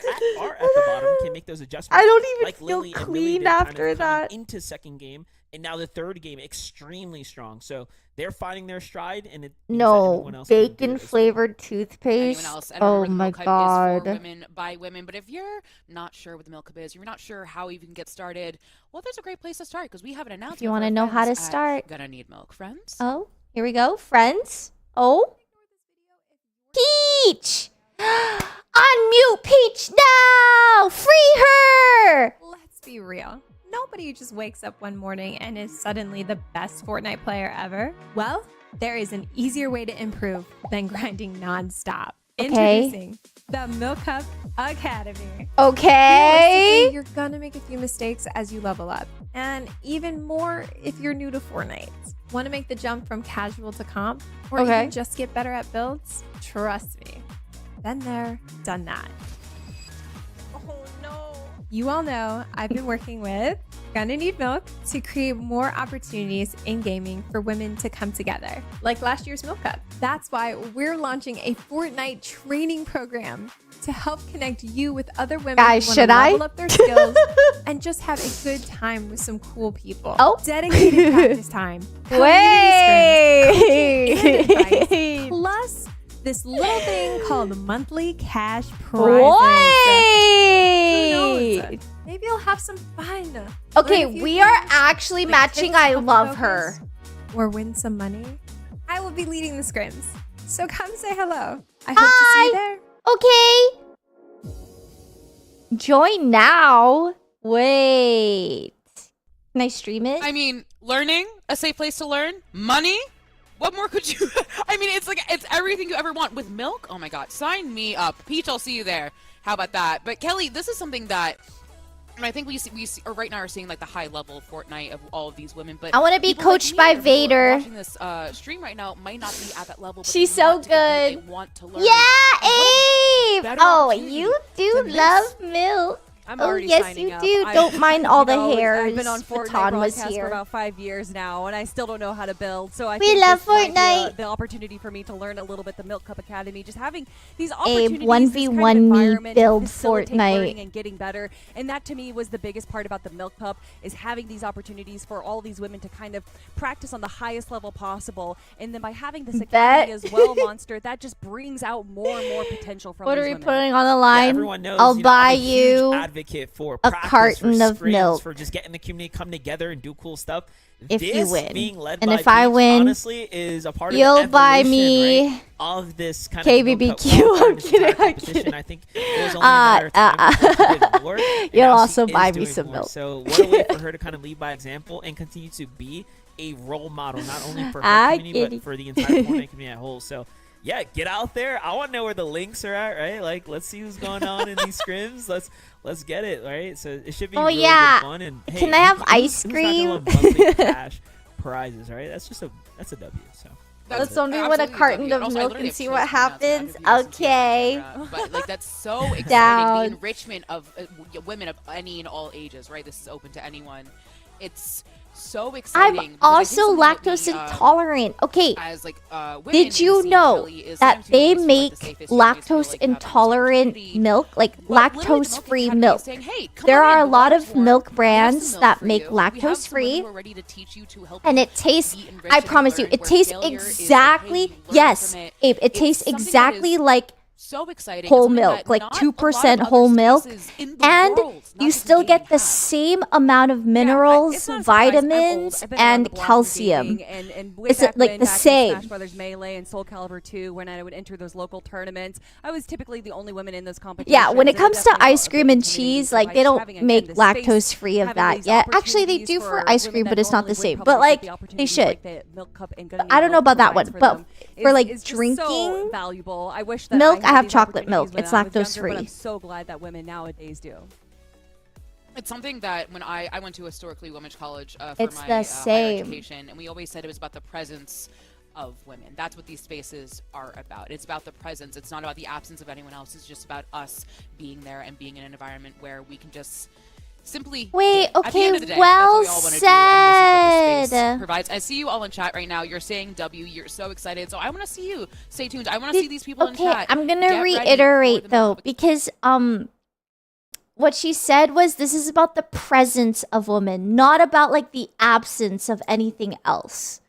the bottom can make those adjustments. I don't even like feel Lily and Millie clean did kind of after coming that. into second game, and now the third game extremely strong. So they're finding their stride, and it means that No, everyone else can do it bacon as well. flavored toothpaste. Anyone else? And Oh remember, the my Milk Cup is god. for women by women. But if you're not sure what the Milk Cup is, you're not sure how you can get started, well, there's a great place to start, because we have an announcement. If you want to know how to start. Gonna Need Milk, friends. Oh, here we go. Friends. Oh. Peach! Unmute Peach now! Free her! Let's be real. Nobody just wakes up one morning and is suddenly the best Fortnite player ever. Well, there is an easier way to improve than grinding nonstop. Okay. Introducing the Milk Cup Academy. Okay. Realistically, you're gonna make a few mistakes as you level up, and even more if you're new to Fortnite. Want to make the jump from casual to comp, or Okay. even just get better at builds? Trust me. Been there, done that. Oh no. You all know I've been working with Gonna Need Milk to create more opportunities in gaming for women to come together, like last year's Milk Cup. That's why we're launching a Fortnite training program to help connect you with other women Guys, who wanna should I? level up their skills and just have a good time with some cool people. Oh. Dedicated practice time. Wait. Community scrims, and advice, plus this little thing called monthly cash prizes. Who knows? Maybe you'll have some fun. Okay, Learn a few we are things, actually like matching. tips to I help you love focus, her. Or win some money. I will be leading the scrims, so come say hello. I hope to see you there. Okay. Join now. Wait. Can I stream it? I mean, learning, a safe place to learn, money. What more could you? I mean, it's like it's everything you ever want with milk. Oh my God, sign me up, Peach. I'll see you there. How about that? But Kelly, this is something that. And I think we see, or right now are seeing like the high level Fortnite of all of these women. But I want to be coached by Vader. Watching this stream right now might not be at that level. But She's so good. They want to learn. Yeah, Abe. Oh, you do love milk. I'm oh, already yes, signing you up. do. Don't mind all the you know, hairs. I've been on Fortnite Baton was broadcast for here. about 5 years now, and I still don't know how to build. So I We think love this might be Fortnite. the opportunity for me to learn a little bit the Milk Cup Academy, just having these Abe, opportunities, this kind of 1v1 me environment build to facilitate learning Fortnite. and getting better. And that to me was the biggest part about the Milk Cup, is having these opportunities for all these women to kind of practice on the highest level possible. And then by having this academy as well, Monster, that just brings out more and more potential from What these are we women. putting on the line? Everyone knows, I'll buy I'm a huge you advocate for a practice, carton for of scrims, milk for just getting the community come together and do cool stuff. if this you win. Being led And by if I Peach, win, honestly, is a part you'll of the buy evolution, me right, of this kind of Milk Cup KBBQ. qualifying, I'm this kidding. entire I'm competition. kidding. I think it was only a matter of time before she did more, and You'll now she also is buy me doing some more. milk. So what a way for her to kind of lead by example and continue to be a role model, not only for her I'm community, kidding. but for the entire Fortnite community as a whole. So yeah, get out there. I want to know where the links are at, right? Like, let's see who's going on in these scrims. Let's get it, right? So it should be Oh, really yeah. good fun. And hey, Can I have who's ice not gonna cream? win monthly cash prizes, right? That's a W. So Let's only win a Absolutely carton W. of Also, I milk literally and have see choice what between that, so I happens. could be listening to Okay. it, but like that's so exciting. Down. The enrichment of women of any and all ages, right? This is open to anyone. It's so exciting. I'm because I think also something that lactose we, intolerant. Okay. as like women Did in the you scene, know Kelly, is that sometimes we they feel like make the safest space to feel like lactose you have this intolerant opportunity. milk, like But literally, the lactose Milk free Academy is milk? saying, "Hey, come There on are in, a the lot water's of warm. milk We have brands some milk that for make you. We have lactose some women free. who are ready to teach you, to help And you it tastes, be enriched I and promise you, learn it where tastes failure is like, hey, exactly, you learn yes, from it. Abe, it It's tastes something that exactly is like so exciting. whole It's something milk, that like not 2% a lot of whole other milk, spaces in the and world, not you just in still get gaming, the have. same amount of minerals, it's not a surprise. I'm old. vitamins, I've been around and the block in calcium. gaming, and way It's back like when, the back in same. Smash Brothers Melee and Soul Calibur 2, when I would enter those local tournaments, I was typically the only woman in those competitions. Yeah, when it and comes to definitely ice felt a cream bit and intimidating. cheese, So like by they just don't having, again, make this lactose space, free of having that these yet. Actually, they opportunities do for ice women cream, that but it's not normally the same. wouldn't But probably like get the they opportunities should. like the Milk Cup and Gunning I don't know Milk about that provides one, for but them for is like just so drinking valuable. I wish that milk, I I had have these chocolate milk. opportunities It's when I was lactose younger, but I'm free. so glad that women nowadays do. It's something that when I went to a historically women's college for It's my the higher same. education, and we always said it was about the presence of women. That's what these spaces are about. It's about the presence. It's not about the absence of anyone else. It's just about us being there and being in an environment where we can just simply Wait, at the end of okay, the day, well that's what we all wanna do, and this is what this said. space provides. I see you all in chat right now. You're saying W. You're so excited. So I want to see you. Stay tuned. I want to see these people in Okay, chat. I'm Get gonna ready reiterate for the though, because what she said was this is about the presence of women, not about like the absence of anything else.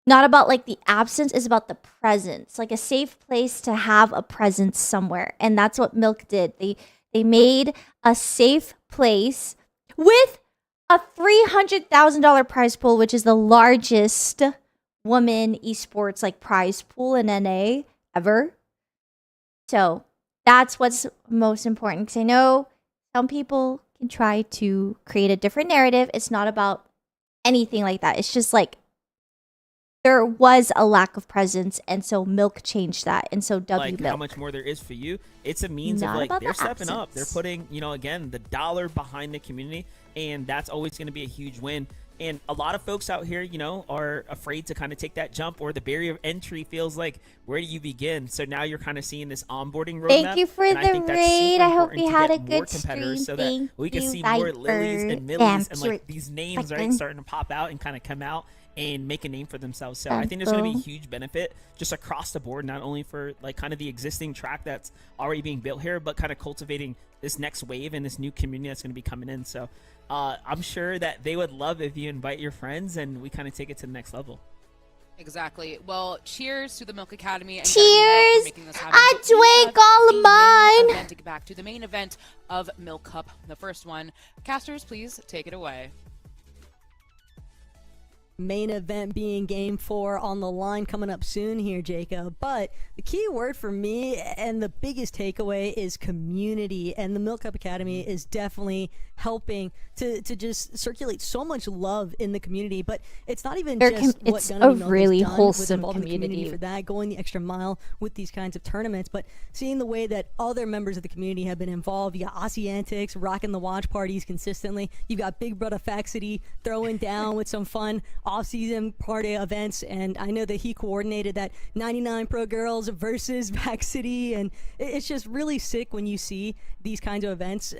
Not about like the absence, it's about the presence, like a safe place to have a presence somewhere. And that's what Milk did. They made a safe place with a $300,000 prize pool, which is the largest woman esports like prize pool in NA ever. So that's what's most important, because I know some people can try to create a different narrative. It's not about anything like that. It's just like there was a lack of presence, and so Milk changed that, and so W like Milk. how much more there is for you. It's a means Not of like about they're the stepping up. absence. They're putting, again, the dollar behind the community, and that's always going to be a huge win. And a lot of folks out here, are afraid to kind of take that jump, or the barrier of entry feels like, where do you begin? So now you're kind of seeing this onboarding roadmap. Thank you for and I the think that's raid. super I hope important you to had get a more good competitors stream. so that Thank we can you, see more Lilies and Millies and like these names, right, starting to pop out and kind of come out and make a name for themselves. So I think there's going to be a huge benefit just across the board, not only for like kind of the existing track that's already being built here, but kind of cultivating this next wave and this new community that's going to be coming in. So I'm sure that they would love if you invite your friends and we kind of take it to the next level. Exactly. Well, cheers to the Milk Academy. And Cheers! for making this happen. I But we drank have all of a main mine. event to get back to the main event of Milk Cup, the first one. Casters, please take it away. main event being game 4 on the line coming up soon here, Jacob. But the key word for me and the biggest takeaway is community, and the Milk Cup Academy is definitely helping to just circulate so much love in the community. But it's not even just what it's Gunny a Milk has really done with wholesome involving the community. for that, going the extra mile with these kinds of tournaments, but seeing the way that other members of the community have been involved. You got Aussie Antics rocking the watch parties consistently. You've got Big Brother Faxity throwing down with some fun off-season party events, and I know that he coordinated that 99 Pro Girls versus Faxity, and it's just really sick when you see these kinds of events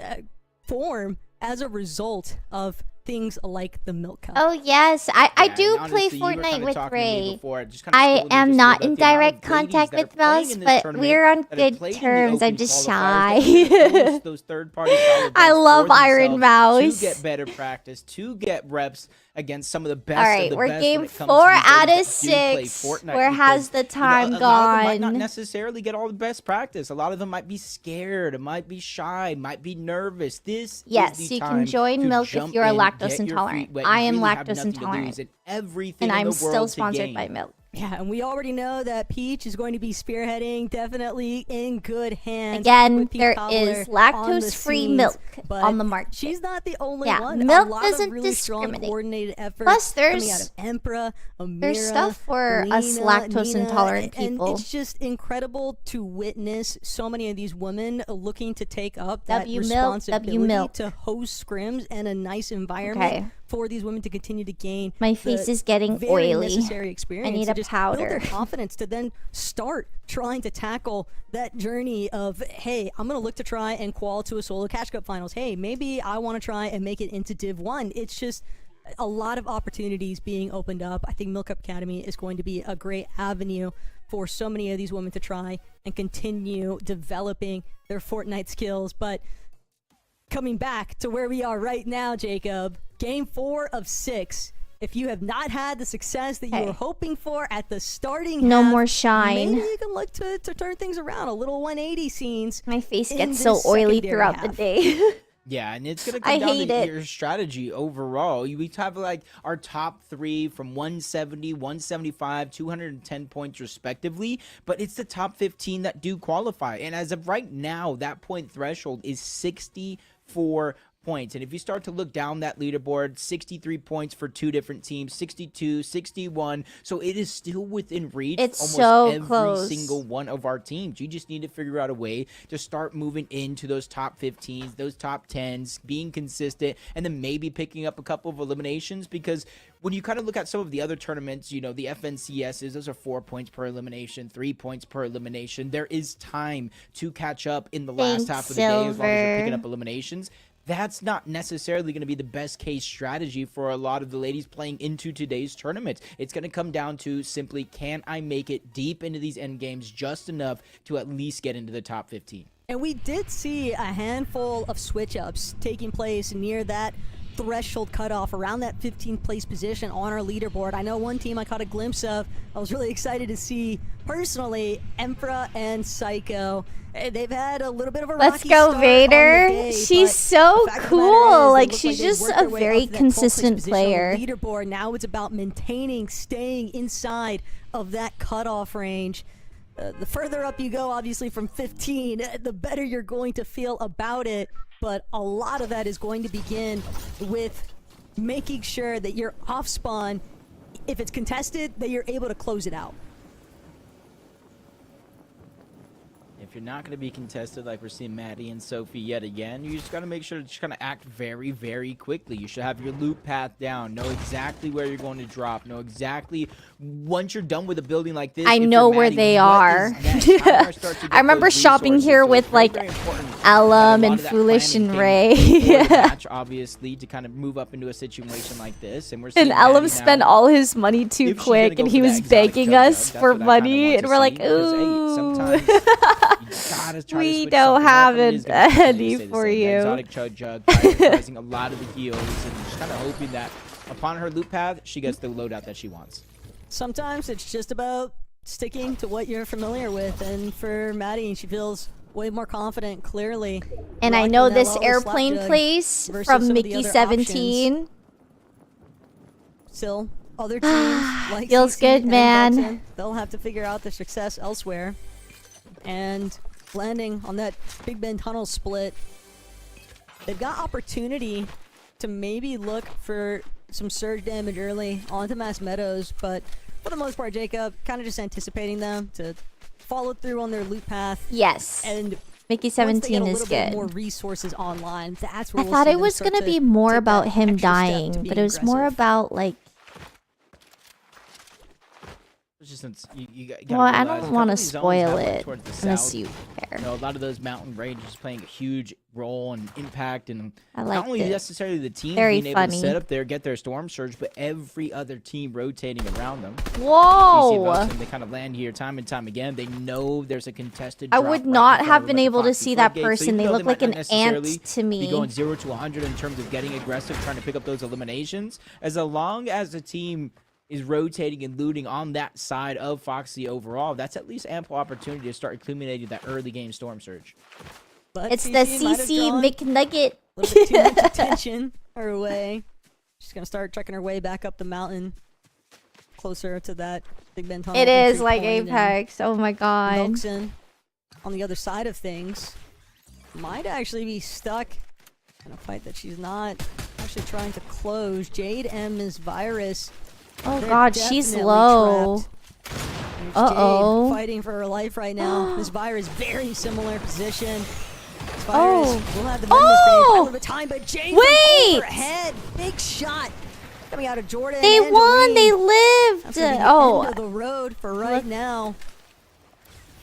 form as a result of things like the Milk Cup. Oh yes, I do honestly, play you were Fortnite kinda with talking to me Ray. before, just kinda I scrolling am just not about in the amount of direct ladies contact that are with playing Mouse, in this but tournament, we're on that have good played in the terms. I'm open just qualifiers, that have shy. host those third-party solid I events love for Iron themselves Mouse. to get better practice, to get reps against some of the best All of right, the we're best game when it comes 4 to these out ladies of that do play 6. Fortnite, Where has because, the time a lot of them might not gone? necessarily get all the best practice. A lot of them might be scared, might be shy, might be nervous. This Yes, is the you time can join to Milk if jump you're in, lactose get your intolerant. feet wet. I You am really have lactose nothing to intolerant. lose and everything And in I'm the still world to sponsored by gain. Milk. Yeah, and we already know that Peach is going to be spearheading, definitely in good hands. Again, with Peach there Cobbler is on the lactose-free scenes, milk but on the market. She's not the only Yeah, one. milk a lot doesn't of really strong discriminate. coordinated efforts Plus, coming there's- out of Emperor, Amira, there's stuff for us Lena, lactose Nina, intolerant and people. it's just incredible to witness so many of these women looking to take up that W milk, responsibility W milk. to host scrims and a nice environment Okay. for these women to continue to gain. My face the is getting very oily. necessary experience I need to a just build their powder. confidence to then start trying to tackle that journey of, hey, I'm going to look to try and qual to a solo catch cup finals. Hey, maybe I want to try and make it into Div 1. It's just a lot of opportunities being opened up. I think Milk Cup Academy is going to be a great avenue for so many of these women to try and continue developing their Fortnite skills. But coming back to where we are right now, Jacob, game 4 of 6. If you have not had the success that you were hoping for at the starting No half, more shine. maybe you can look to turn things around. A little 180 scenes. My face in gets this so oily secondary throughout half. the day. Yeah, and it's gonna I come down hate to it. your strategy overall. We have like our top 3 from 170, 175, 210 points respectively, but it's the top 15 that do qualify. And as of right now, that point threshold is 64 points. And if you start to look down that leaderboard, 63 points for 2 different teams, 62, 61. So it is still within reach. It's almost so every close. single one of our teams. You just need to figure out a way to start moving into those top 15s, those top 10s, being consistent, and then maybe picking up a couple of eliminations, because when you kind of look at some of the other tournaments, you know, the FNCSs, those are 4 points per elimination, 3 points per elimination. There is time to catch up in the last half of the day as long as you're picking up eliminations. That's not necessarily going to be the best case strategy for a lot of the ladies playing into today's tournament. It's going to come down to simply, can I make it deep into these end games just enough to at least get into the top 15? And we did see a handful of switch-ups taking place near that threshold cutoff, around that 15th place position on our leaderboard. I know one team I caught a glimpse of. I was really excited to see, personally, Emperor and Psycho. They've had a little bit of a Let's rocky go, start on Vader. the day, She's but so the fact of the matter cool. is, Like, they look she's they just worked a their way very up to that 12th place consistent position on the player. leaderboard. Now it's about maintaining, staying inside of that cutoff range. The further up you go, obviously, from 15, the better you're going to feel about it. But a lot of that is going to begin with making sure that you're off spawn. If it's contested, that you're able to close it out. If you're not going to be contested like we're seeing Maddie and Sophie yet again, you just got to make sure to just kind of act very, very quickly. You should have your loop path down, know exactly where you're going to drop, know exactly once you're done with a building like this. I know where they are. I remember shopping here with like Alum and Foolish and Ray. Match, obviously, to kind of move up into a situation like this. And we're seeing And Alum Maddie spent now, all his money too if she's quick, gonna and go he for was that exotic begging chug us jug, for that's what I kinda money, want and to we're like, see, because, hey, ooh. sometimes you gotta try to We switch don't something up, have and it is it gonna continue to any stay the for same. That you. exotic chug jug, prioritizing a lot of the heals, and just kind of hoping that upon her loop path, she gets the loadout that she wants. Sometimes it's just about sticking to what you're familiar with, and for Maddie, she feels way more confident, clearly. And I rocking know that this Lalo airplane Slapjug place versus from some of the Mickey other 17. options. Still other teams like Feels CC good, and man. Buxton, they'll have to figure out their success elsewhere. And landing on that Big Ben tunnel split, they've got opportunity to maybe look for some surge damage early onto Mass Meadows, but for the most part, Jacob, kind of just anticipating them to follow through on their loop path. Yes. And Mickey once they 17 get a is little bit good. more resources online, that's I where we'll thought see it them was start gonna to be more take about that him extra step to dying, but being it was more aggressive. about like. It's just since you gotta Well, I realize a don't couple want to of these zones spoil have, like, it towards the unless south. you care. You know, a lot of those mountain ranges playing a huge role and impact, and I not liked only it. necessarily the team Very being able funny. to set up there, get their storm surge, but every other team rotating around them. Whoa! CC Buxton, they kind of land here time and time again. They know there's a contested. I drop would right in not front have of been them at the able to Foxy see that floodgate, so person. even They though look like might an not necessarily ant to Be me. going 0 to 100 in terms of getting aggressive, trying to pick up those eliminations. As long as the team is rotating and looting on that side of Foxy overall, that's at least ample opportunity to start accumulating that early game storm surge. But It's the CC might have CC drawn McNugget. a little bit too much attention her way. She's gonna start trekking her way back up the mountain, closer to that Big Ben tunnel. It entry is like point, and Apex. Oh my god. Milkson, on the other side of things, might actually be stuck in a fight that she's not actually trying to close. Jade M is Virus. Oh They're god, she's definitely low. trapped. There's Uh-oh. Jade fighting for her life right now. This Virus very similar position. This Virus Oh. will have the Oh. all of the time, but Jade Wait. overhead, big shot coming out of Jordan. They and won. They Doreen. lived. That's gonna be the Oh. end of the road for right now.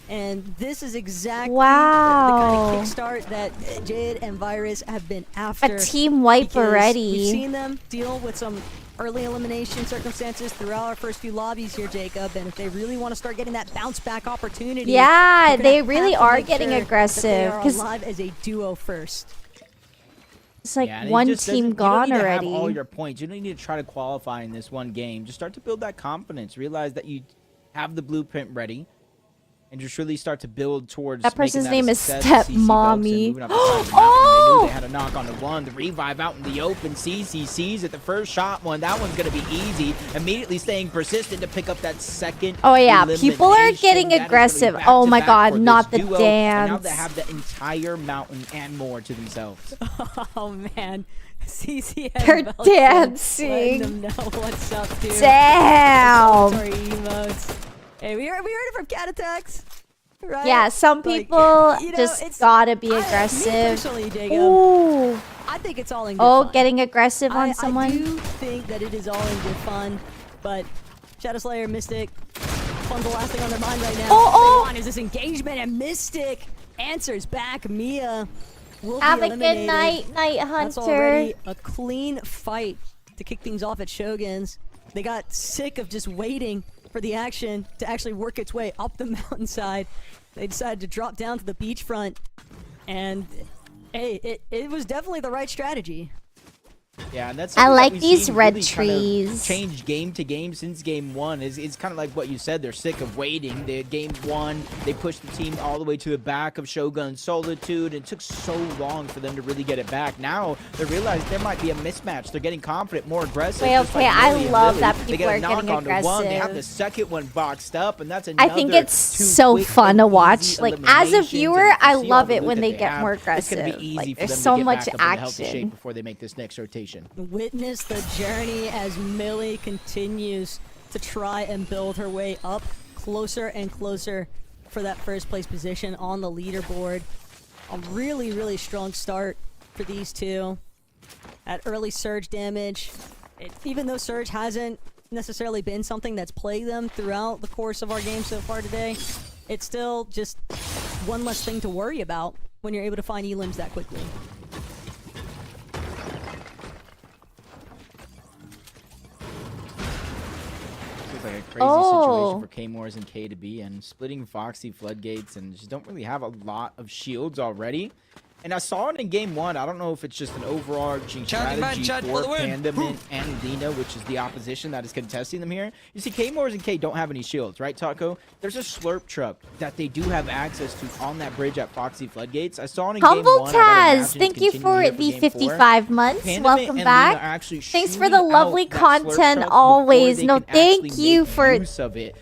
And this is exactly Wow. the kind of kickstart that Jade and Virus have been after. A team wipe because already. We've seen them deal with some early elimination circumstances throughout our first few lobbies here, Jacob. And if they really want to start getting that bounce back opportunity, Yeah, they're gonna they really have to are make getting sure aggressive, That they are 'cause alive as a duo first. It's like Yeah, and it one just doesn't- team gone you don't need already. To have all your points. You don't need to try to qualify in this one game. Just start to build that confidence. Realize that you have the blueprint ready, and just really start to build towards. That person's making name a is success. CC Buxton Stepmommy. moving up the side of the mountain. They knew they had a knock on the one. The revive out in the open. CC sees it. The first shot one. That one's gonna be easy. Immediately staying persistent to pick up that second. Oh yeah, people are getting elimination. That is gonna be aggressive. back Oh to my back god, for not the this duo, and now dance. they have the entire mountain and more to themselves. Oh man. CC and They're Belgium dancing. letting them know what's up, dude. Damn. Sorry, emotes. Hey, we heard it from Cat Attacks, right? Yeah, some Like, people you know, just it's- gotta be Me aggressive. personally, Jacob, Ooh. I think it's all in good Oh, fun. getting aggressive on I someone. do think that it is all in good fun, but Shadow Slayer, Mystic, fun's the last thing on their mind right now. Oh, All they oh. want is this engagement, and Mystic answers back. Mia will Have be a good eliminated. night, Night That's Hunter. already a clean fight to kick things off at Shogun's. They got sick of just waiting for the action to actually work its way up the mountainside. They decided to drop down to the beachfront, and hey, it was definitely the right strategy. Yeah, and that's I something that like we've these seen red really kind of trees. change game to game since game one. It's kind of like what you said. They're sick of waiting. They game one, they pushed the team all the way to the back of Shogun's Solitude, and it took so long for them to really get it back. Now they realize there might be a mismatch. They're getting confident, more aggressive. Wait, just okay, like I Lily and love Lily. that They people get a are knock getting onto one. They have the aggressive. second one boxed up, and that's another. I think it's two so quick fun and to easy watch. Like as a eliminations, viewer, and I you see all love the it loot when that they get have. more It's gonna aggressive. be easy Like for there's them so to get much back up in a healthy shape action. before they make this next rotation. Witness the journey as Millie continues to try and build her way up closer and closer for that first place position on the leaderboard. A really, really strong start for these two. That early surge damage, even though surge hasn't necessarily been something that's plagued them throughout the course of our game so far today, it's still just one less thing to worry about when you're able to find elims that quickly. It's like a crazy Oh. situation for K-Moors and K to be in. Splitting Foxy floodgates and just don't really have a lot of shields already. And I saw it in game 1. I don't know if it's just an overarching strategy for Pandament and Lena, which is the opposition that is contesting them here. You see, K-Mors and K don't have any shields, right, Taco? There's a slurp truck that they do have access to on that bridge at Foxy Floodgates. I saw it in game 1. Humble Taz, thank you for the 55 months. Welcome back. Thanks for the lovely content always. No, thank you for thinking.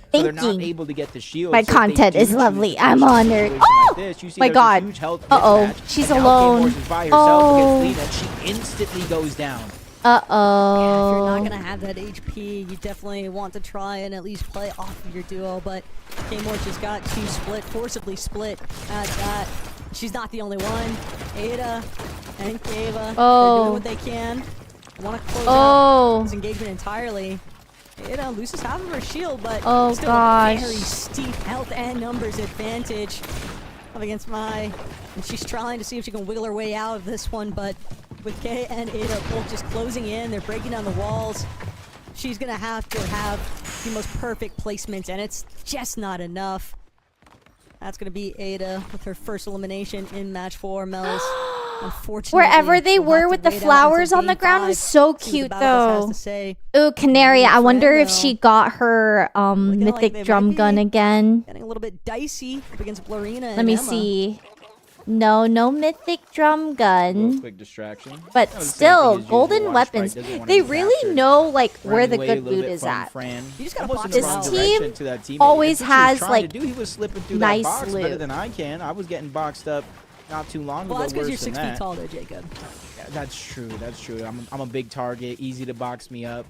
My content is lovely. I'm honored. Oh my god. Uh-oh. She's alone. Oh. She instantly goes down. Uh-oh. Yeah, if you're not going to have that HP, you definitely want to try and at least play off of your duo, but K-Mor just got two split, forcibly split at that. She's not the only one. Ada and Kava, they're doing what they can. Want to close out this engagement entirely. Ada loses half of her shield, but still a very steep health and numbers advantage up against Mai. And she's trying to see if she can wiggle her way out of this one, but with Kay and Ada both just closing in, they're breaking down the walls. She's gonna have to have the most perfect placement, and it's just not enough. That's gonna be Ada with her first elimination in match 4, Mel's. Unfortunately, wherever they were with the flowers on the ground was so cute though. Ooh, Canary, I wonder if she got her mythic drum gun again. Getting a little bit dicey up against Blurina. Let me see. No mythic drum gun. Quick distraction. But still, golden weapons. They really know like where the good loot is at. This team always has like nice loot. Better than I can. I was getting boxed up not too long ago. Well, that's because you're 6 feet tall there, Jacob. Yeah, that's true. That's true. I'm a big target. Easy to box me up.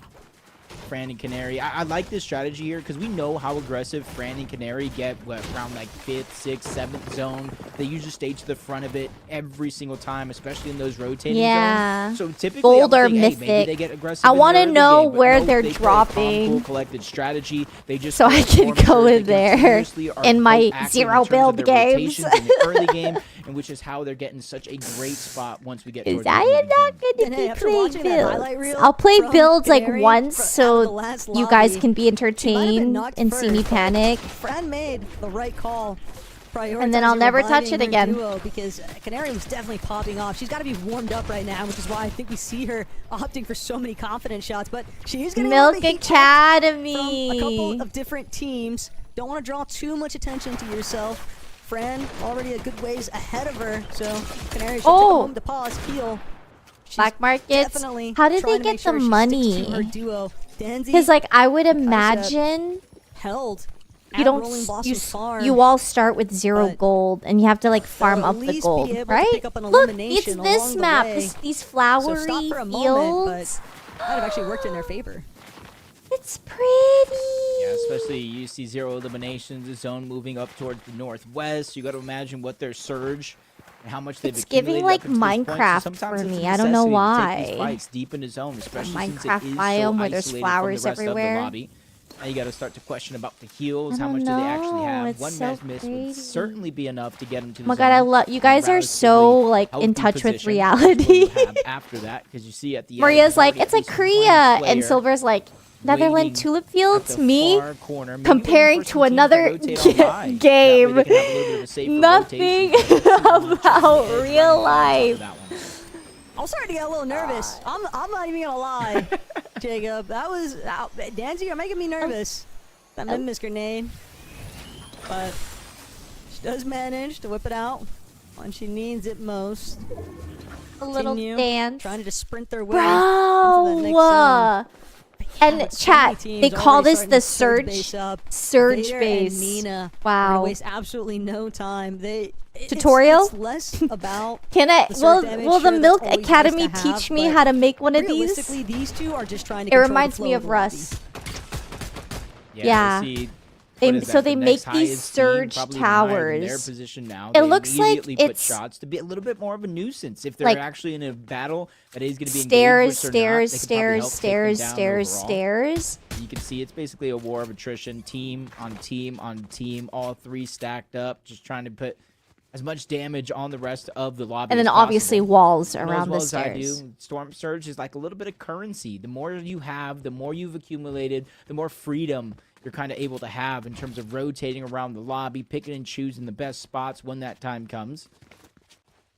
Fran and Canary. I like this strategy here because we know how aggressive Fran and Canary get around like 5th, 6th, 7th zone. They usually stay to the front of it every single time, especially in those rotating zones. So typically, gold or mythic. mythic. Maybe they get aggressive I want to know game, where no, they're they play dropping, calm, cool, collected strategy. They just so I can go in there in my zero build games. In the early game, and which is how they're getting such a great spot once we get towards I am not going to be playing builds. I'll play builds like once, so you guys can be entertained and see me panic. Fran made the right call. And then I'll never touch it again. Because Canary was definitely popping off. She's got to be warmed up right now, which is why I think we see her opting for so many confident shots. But she is getting Milk Academy from a couple of different teams. Don't want to draw too much attention to yourself. Fran already a good ways ahead of her, so Canary should take a moment to pause, heal. Black markets. How did they get the money? Because like I would imagine held. You don't. You all start with 0 gold, and you have to like farm up the gold, right? Look, it's this map. These flowery fields. That have actually worked in their favor. It's pretty. Yeah, especially you see 0 eliminations, the zone moving up towards the northwest. You got to imagine what their surge and how much they've accumulated. It's giving like Minecraft for me. I don't know why. Fights deep in the zone, especially Minecraft since it is biome so where there's isolated flowers from the rest everywhere. Of the lobby. Now you got to start to question about the heals. How much do they actually have? It's One so miss would certainly be enough to get them to the Oh my god, I love you guys are so like in touch with reality. After that, because you see at the Maria's like, it's like Korea, and Silver's like, Netherland tulip fields. Me comparing to another game. Nothing about real life. I'm starting to get a little nervous. I'm not even gonna lie, Jacob. That was Danzy, you're making me nervous. That mid-miss grenade, but she does manage to whip it out when she needs it most. A little dance. Trying to just sprint their way into that next zone. And chat, they call this the surge base. Nina wow. Waste absolutely no time. Tutorial? It's less about Can I will the Milk Academy teach me how to make one of these? Realistically, these two are just trying to It reminds me of Russ. Yeah. So they make these surge towers. It looks like it's shots to be a little bit more of a nuisance if they're like actually in a battle that is going to be stairs. You can see it's basically a war of attrition, team on team on team, all 3 stacked up, just trying to put as much damage on the rest of the lobby. And then obviously walls around the stairs. Storm Surge is like a little bit of currency. The more you have, the more you've accumulated, the more freedom you're kind of able to have in terms of rotating around the lobby, picking and choosing the best spots when that time comes.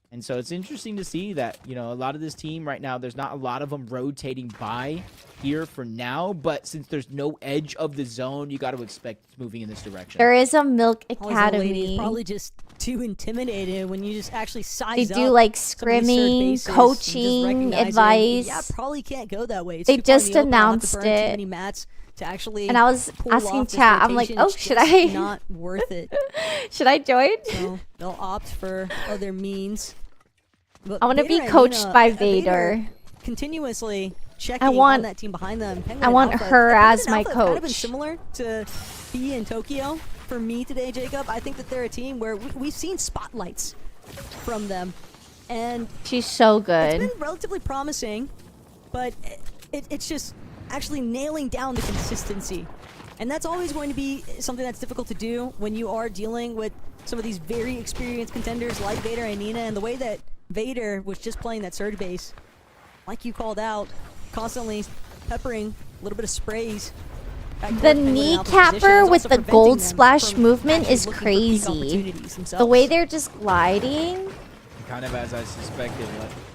And so it's interesting to see that, you know, a lot of this team right now, there's not a lot of them rotating by here for now, but since there's no edge of the zone, you got to expect it's moving in this direction. There is a Milk Always the lady is Academy. probably just too intimidated when you just actually They size do up like some of these third scrimming, bases and just coaching, recognizing, advice. Yeah, probably can't go that way. It's They too far in just the open. I'll have to announced burn too it. many mats to actually And I was pull asking off this chat, I'm like, rotation. oh, It's should just I? not worth it. Should I join? So they'll opt for other means. But I want to be Vader and coached Nina- by Vader Vader. continuously checking I want on that team behind them. Penguin I and want Alpha. her Penguin as and my Alpha have kind of been coach. similar to B in Tokyo for me today, Jacob. I think that they're a team where we've seen spotlights from them, and she's so good. It's been relatively promising, but it's just actually nailing down the consistency, and that's always going to be something that's difficult to do when you are dealing with some of these very experienced contenders like Vader and Nina, and the way that Vader was just playing that surge base, like you called out, constantly peppering a little bit of sprays. The kneecapper with the gold splash movement is crazy. The way they're just gliding. Kind of as I suspected,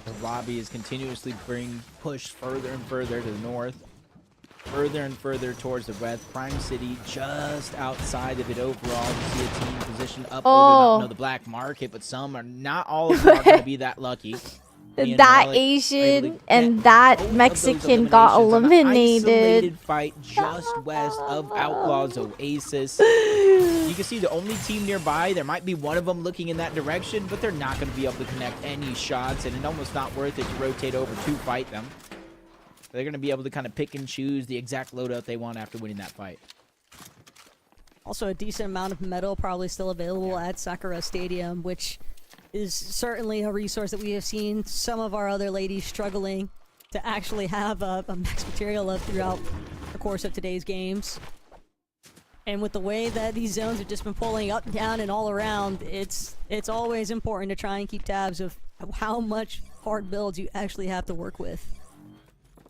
the lobby is continuously being pushed further and further to the north, further and further towards the west. Prime City just outside of it overall. You see a team positioned up over the black market, but some are not. All of them are going to be that lucky. That Asian and that Mexican got eliminated. Isolated fight just west of Outlaw's Oasis. You can see the only team nearby. There might be one of them looking in that direction, but they're not going to be able to connect any shots, and it's almost not worth it to rotate over to fight them. They're going to be able to kind of pick and choose the exact loadout they want after winning that fight. Also, a decent amount of metal probably still available at Sakura Stadium, which is certainly a resource that we have seen some of our other ladies struggling to actually have a max material of throughout the course of today's games. And with the way that these zones have just been pulling up, down, and all around, it's always important to try and keep tabs of how much hard builds you actually have to work with.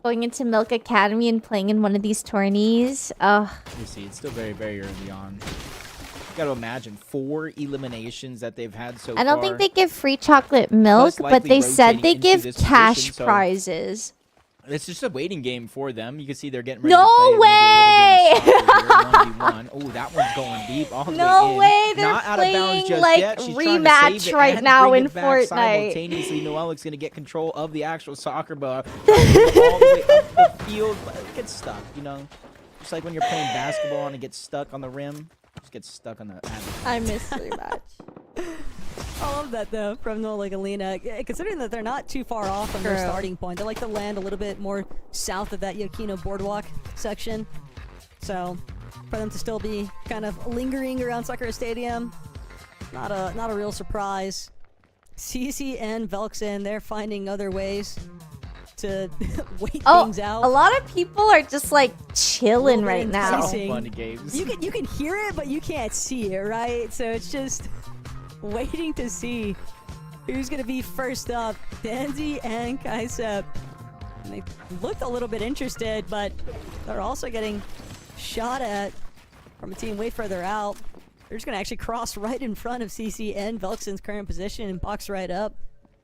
Going into Milk Academy and playing in one of these tourneys. You see, it's still very, very early on. You got to imagine 4 eliminations that they've had so far. I don't think they give free chocolate milk, but they said they give cash prizes. It's just a waiting game for them. You can see they're getting ready No to play way! 1v1. Oh, that one's going deep all the No way way! in. They're Not out of bounds playing just like yet. She's rematch trying to save it right and now bring in it back Fortnite. simultaneously. Noelic's going to get control of the actual soccer ball. All the way up the field. But it gets stuck, you know? Just like when you're playing basketball and it gets stuck on the rim. Just gets stuck on the I miss rematch. I love that though from Nola Galena, considering that they're not too far off from their starting point. They like to land a little bit more south of that Yokino boardwalk section. So for them to still be kind of lingering around Sakura Stadium, not a real surprise. CC and Velkson, they're finding other ways to wait things out. A lot of people are just like chilling right now. Fun games. You can hear it, but you can't see it, right? So it's just waiting to see who's gonna be first up. Danzy and Kaisep. They looked a little bit interested, but they're also getting shot at from a team way further out. They're just gonna actually cross right in front of CC and Velkson's current position and box right up.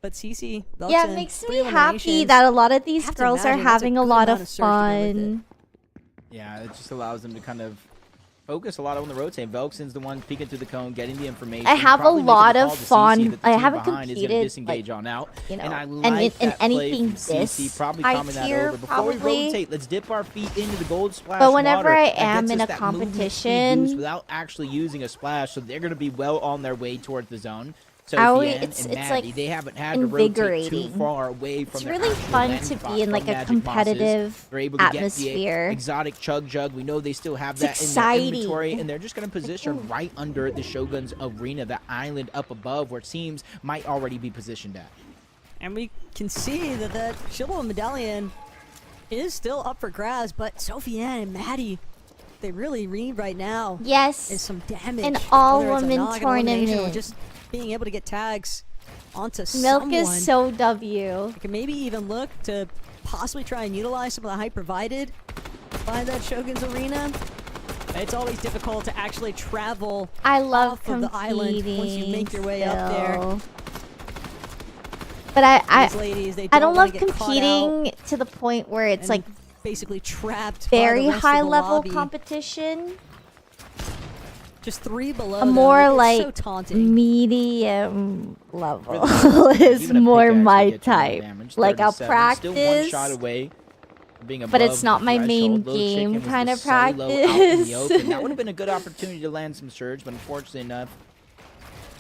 But CC, Velkson, Yeah, it makes me happy that a lot of these girls are having a lot of fun. Yeah, it just allows them to kind of focus a lot on the rotate. Velkson's the one peeking through the cone, getting the information. I have a probably making lot the of call to CC fun. that the I team haven't behind is gonna competed, disengage like, on out. you know, And I and like in that play anything from CC, this probably high coming that tier, over. Before we probably. rotate, let's dip our feet into the gold splash But whenever water. I That am gets in us a that movement speed competition- boost without actually using a splash, so they're going to be well on their way towards the zone. It's and like Maddie, they haven't had to rotate too invigorating. far away from It's their really actual fun landing to spot be in from like a Magic Mosses. competitive They're able to atmosphere. get the exotic chug jug. We know they still have It's that in their exciting. inventory, and they're just going to position right under the Shogun's arena, the island up above where teams might already be positioned at. And we can see that Shilbo medallion is still up for grabs, but Sophiane and Maddie, they really need right now. Yes. Is some damage. An whether it's a all-woman knock, an elimination, or tournament. just being able to get tags onto Milk someone. is so W. You can maybe even look to possibly try and utilize some of the hype provided by that Shogun's arena. It's always difficult to actually travel I love off of the island once you make your way up there. But These ladies, they I don't wanna love get caught out competing to the point where it's and like basically trapped by the very rest of high the level lobby. competition. Just 3 below A them. more It's like so taunting. medium level Even is a more pickaxe my will get you more type. damage. Like I'll 37, still one practice, shot away from being but it's above not the my main threshold. Little game Chicken was kind the of solo out in practice. the open. That would have been a good opportunity to land some surge, but unfortunately enough,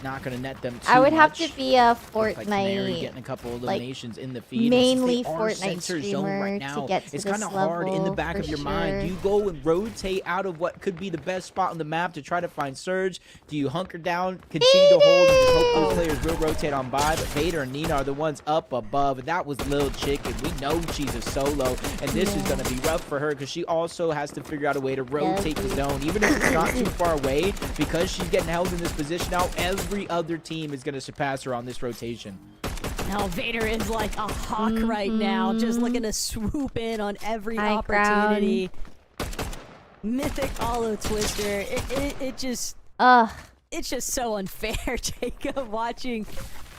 not going to net them too I would have much. to be a Looks like Canary Fortnite, getting a couple like eliminations in the feed. mainly Since they are Fortnite center zone streamer right to now, get to it's this kind of hard in the level back for of your sure. mind. Do you go and rotate out of what could be the best spot on the map to try to find surge? Do you hunker down, continue to hold, and just hope those players will rotate on by? But Vader and Nina are the ones up above, and that was Lil Chicken. We know she's a solo, and this is going to be rough for her because she also has to figure out a way to rotate the zone, even if it's not too far away, because she's getting held in this position now. Every other team is going to surpass her on this rotation. Now Vader is like a hawk right now, just looking to swoop in on every High opportunity. Mythic Hollow Twister. It just it's just so unfair, Jacob, watching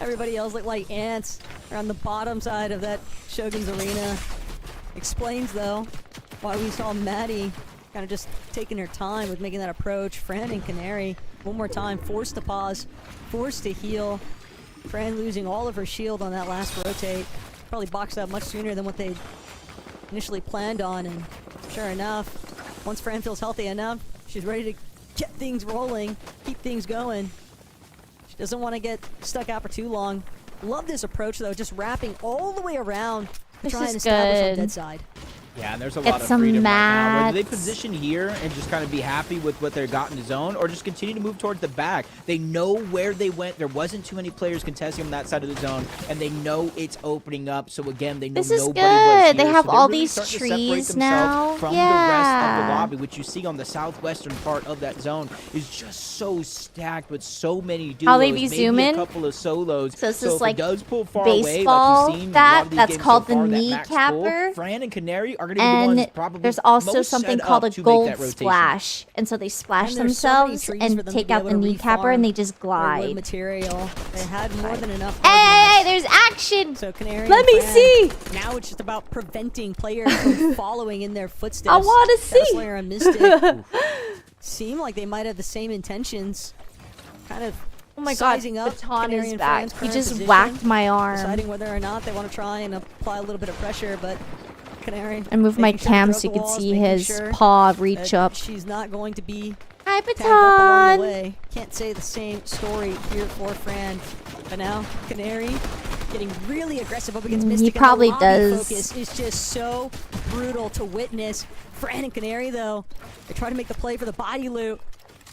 everybody else look like ants around the bottom side of that Shogun's arena. Explains though why we saw Maddie kind of just taking her time with making that approach. Fran and Canary one more time, forced to pause, forced to heal. Fran losing all of her shield on that last rotate. Probably boxed out much sooner than what they initially planned on, and sure enough, once Fran feels healthy enough, she's ready to get things rolling, keep things going. She doesn't want to get stuck out for too long. Love this approach though, just wrapping all the way around to This try and is establish on good. dead side. Yeah, and there's a lot Get of some freedom right now. Whether they mats. position here and just kind of be happy with what they've got in the zone, or just continue to move towards the back. They know where they went. There wasn't too many players contesting on that side of the zone, and they know it's opening up. So again, they know This is nobody good. was here. They have so they're all really these starting to separate trees themselves now. from the rest of Yeah. the lobby, which you see on the southwestern part of that zone is just so stacked with so many duos. How they be maybe zooming? a couple of solos. So it's so just if like it does pull far baseball, away, like you've seen in a lot of these that's games called so far, the that knee max pull, capper. Fran and Canary are going to be the ones And probably there's also most something set called up a to make gold that rotation. splash, and so they splash And there's so many themselves trees for and them to take be out able the to kneecapper, and refarm they just their wood glide. material. They had more than enough. Hey, there's action. So Canary Let and me Fran, see. Now it's just about preventing players from following in their footsteps. I want to see. Slayer and Mystic seem like they might have the same intentions. Kind of Oh my god, sizing up Baton Canary is and back. Fran's He current just position, whacked my arm. deciding whether or not they want to try and apply a little bit of pressure, but Canary. I moved my making sure to cam throw so you the can walls, see making his sure paw reach that up. She's not going to be Hi, tagged up along the Baton. way. Can't say the same story here for Fran. But now Canary getting really aggressive up against Mystic. He probably and the lobby does. Focus is just so brutal to witness. Fran and Canary though, they try to make the play for the body loot.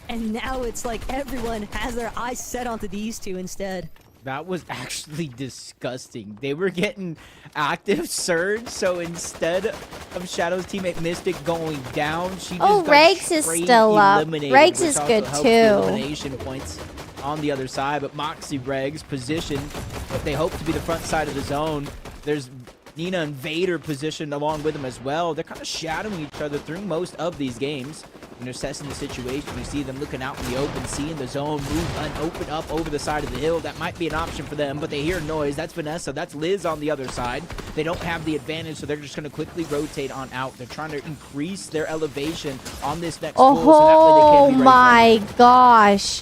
And now it's like everyone has their eyes set onto these two instead. That was actually disgusting. They were getting active surge, so instead of Shadow's teammate Mystic going down, she just got Regs is straight still up. eliminated, Regs which is also good helps the too. elimination points on the other side, but Moxie Regs positioned what they hope to be the front side of the zone. There's Nina and Vader positioned along with them as well. They're kind of shadowing each other through most of these games. When they're assessing the situation, you see them looking out in the open, seeing the zone move and open up over the side of the hill. That might be an option for them, but they hear noise. That's Vanessa. That's Liz on the other side. They don't have the advantage, so they're just going to quickly rotate on out. They're trying to increase their elevation on this next pool, so that way they Oh can be ready for my gosh.